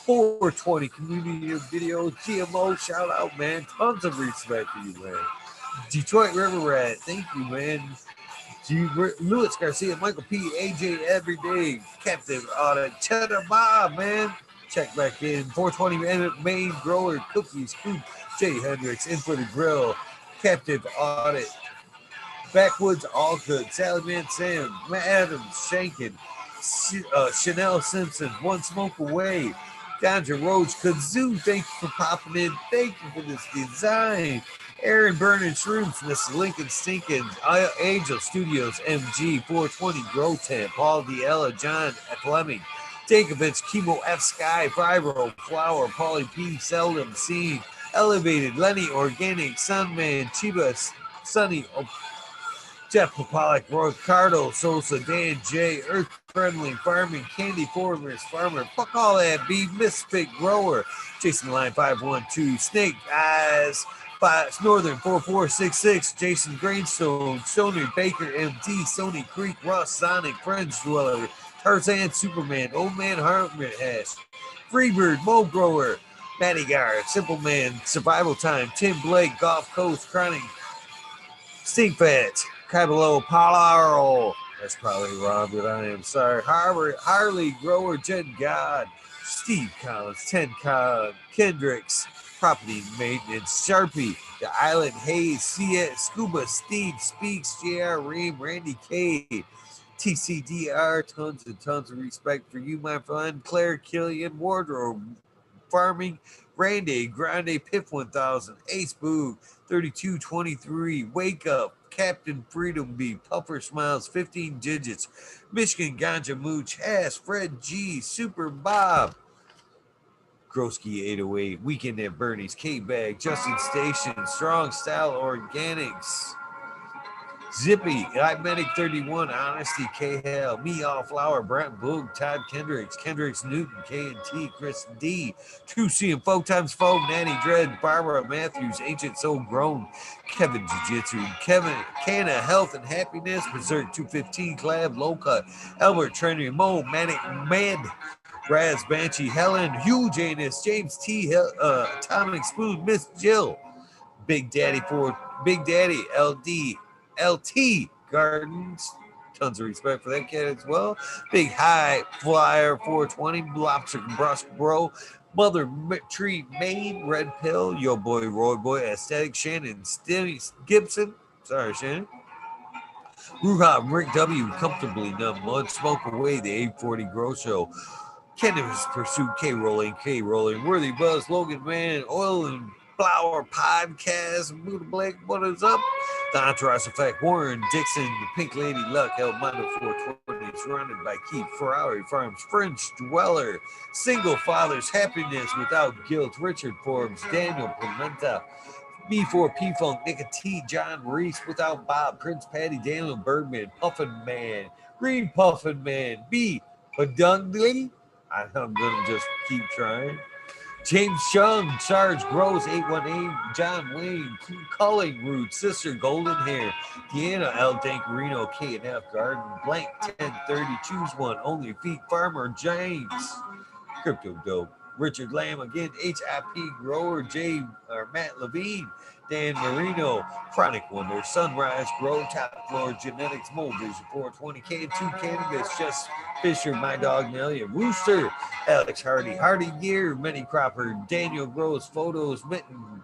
420, Community Videos, GMO, shout out, man. Tons of respect to you, man. Detroit River Rat, thank you, man. Lewis Garcia, Michael P, AJ Everyday, Captive Audit, Cheddar Bob, man. Check back in. 420 Main Grower, Cookies, Coop, Jay Hendricks, In for the Grill, Captive Audit, Backwoods All Good, Sallyman Sam, Matt Adams, Shankin, Chanel Simpson, One Smoke Away, Ganja Roach, Kazoo, thank you for popping in. Thank you for this design. Aaron Burning Shrooms, Miss Lincoln Stinkins, Angel Studios, MG, 420 Grow Tent, Paul Diella, John Fleming, Dankovich, Chemo F Sky, Fibro, Flower, Paulie P, Seldom Seen, Elevated, Lenny Organic, Sunman, Chiba, Sunny, Jeff Popalik, Ricardo, Sosa, Dan J, Earth Friendly Farming, Candy Farmers, Farmer, fuck all that, B, Misfit Grower, Jason Line 512, Snake Eyes, Northern 4466, Jason Grainstone, Sony Baker MD, Sony Creek, Ross Sonic, Friends Dweller, Tarzan Superman, Old Man Hartman Hash, Freebird, Mo Grower, Matty Gar, Simple Man, Survival Time, Tim Blake, Gulf Coast, Chronic, Stink Fat, Cabello, Palaro, that's probably wrong, but I am sorry, Harley Grower, Jen God, Steve Collins, Ted Kendricks, Property Maintenance, Sharpie, The Island Hayes, Scuba, Steve Speaks, JR Ream, Randy K, TCDR, tons and tons of respect for you, my friend. Claire Killian, Wardrobe, Farming, Randy, Grande, Piff 1000, Ace Boo, 3223, Wake Up, Captain Freedom Bee, Puffer Smiles, 15 Digits, Michigan Ganja Mooch, Hass, Fred G, Super Bob, Grosky 808, Weekend at Bernie's, K-Bag, Justin Station, Strong Style Organics, Zippy, Medic 31, Honesty, K-Hell, Me All Flower, Brent Boog, Todd Kendricks Newton, K&T, Chris D, True C and Folk Times Folk, Natty Dread, Barbara Matthews, Ancient Soul Grown, Kevin Jiu-Jitsu, Canna, Health and Happiness, Berserk 215, Clav, Low Cut, Albert, Trinity, Mo, Manic, Med, Raz, Banshee, Helen, Huge Anus, James T, Atomic Spoon, Miss Jill, Big Daddy, LT Gardens, tons of respect for that cat as well. Big High Flyer 420, Lobster Brusque Bro, Mother Tree Main, Red Pill, Yo Boy Roy Boy, Aesthetic, Shannon Gibson, sorry Shannon, Ruha, Rick W, Comfortably Numb, Mud Smoke Away, the 840 Grow Show, Cannabis Pursuit, K-Rolling, Worthy Buzz, Logan Man, Oil and Flower Podcast, Buddha Black, what is up? The Entourage Effect, Warren Dixon, the Pink Lady Luck, El Mondo 420, surrounded by Keith Ferrari Farms, French Dweller, Single Fathers, Happiness Without Guilt, Richard Forbes, Daniel Pimenta, B4P Funk, Nicotine, John Reese, Without Bob, Prince Patty, Daniel Bergman, Puffin Man, Green Puffin Man, B. Badungly. I'm gonna just keep trying. James Chung, Sarge Gross, 818, John Wayne, Culling Root, Sister Golden Hair, Deanna L. Dankarino, K&F Garden, Blank 1030, Choose One, Only Feet, Farmer James, Crypto Dope, Richard Lamb again, HIP Grower, Matt Levine, Dan Marino, Chronic Wonder, Sunrise Grow, Top Floor Genetics, Mold Vision 420, K2 Cannabis, Just Fisher, My Dog Nelia, Rooster, Alex Hardy, Hardy Gear, Mini Cropper, Daniel Grows, Photos, Mitten,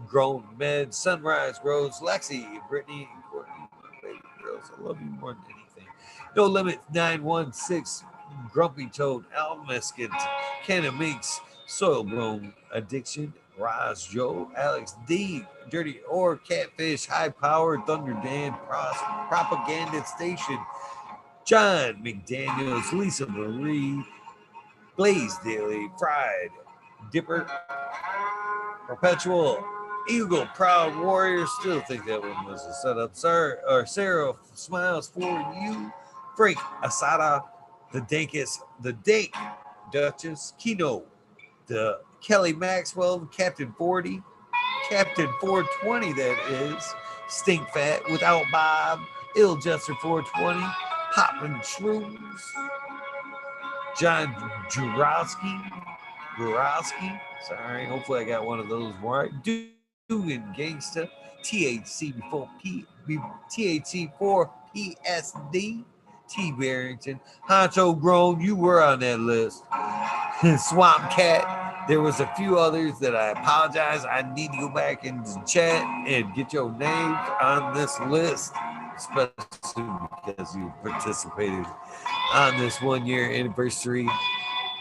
Grown Med, Sunrise Grows, Lexi, Brittany, and Courtney, my baby girls, I love you more than anything. No Limit 916, Grumpy Toad, Al Meskin, Canna Minks, Soil Grown Addiction, Roz Joe, Alex D, Dirty Ore, Catfish, High Power, Thunder Dan, Propaganda Station, John McDaniels, Lisa Marie, Blaze Daily, Fried, Dipper, Perpetual, Eagle, Proud Warrior, still think that one was a setup. Sarah Smiles for You, Frank Asada, the Dank Duchess, Kino, the Kelly Maxwell, Captain 40, Captain 420, that is, Stink Fat, Without Bob, Ill Jester 420, Popman Shrooms, John Jurowski, sorry, hopefully I got one of those right. Dugan Gangsta, THC4 PSD, T Barrington, Honcho Grown, you were on that list. Swamp Cat. There was a few others that I apologize. I need to go back into the chat and get your names on this list, especially because you participated on this 1 year anniversary.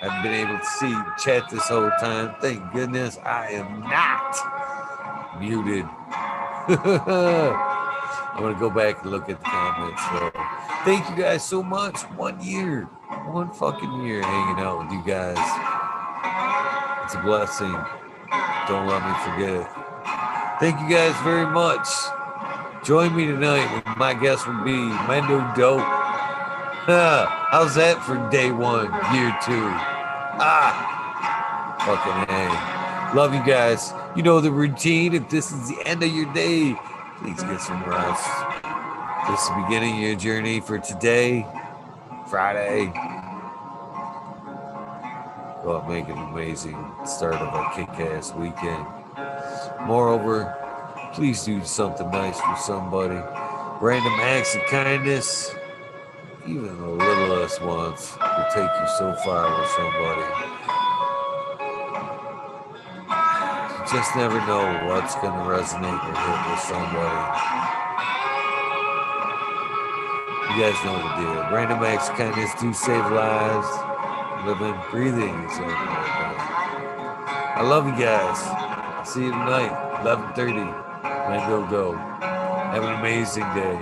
I've been able to see chat this whole time. Thank goodness I am not muted. I'm going to go back and look at the comments. So thank you guys so much. 1 year, 1 fucking year hanging out with you guys. It's a blessing. Don't let me forget it. Thank you guys very much. Join me tonight when my guest will be Mendo Dope. How's that for day 1, year 2? Fucking A. Love you guys. You know the routine. If this is the end of your day, please get some rest. This is the beginning of your journey for today, Friday. Go out, make an amazing start of a kick-ass weekend. Moreover, please do something nice for somebody. Random acts of kindness, even the littlest ones, will take you so far with somebody. You just never know what's going to resonate or hit with somebody. You guys know the deal. Random acts of kindness do save lives. Living, breathing. I love you guys. See you tonight, 11:30. Go. Have an amazing day.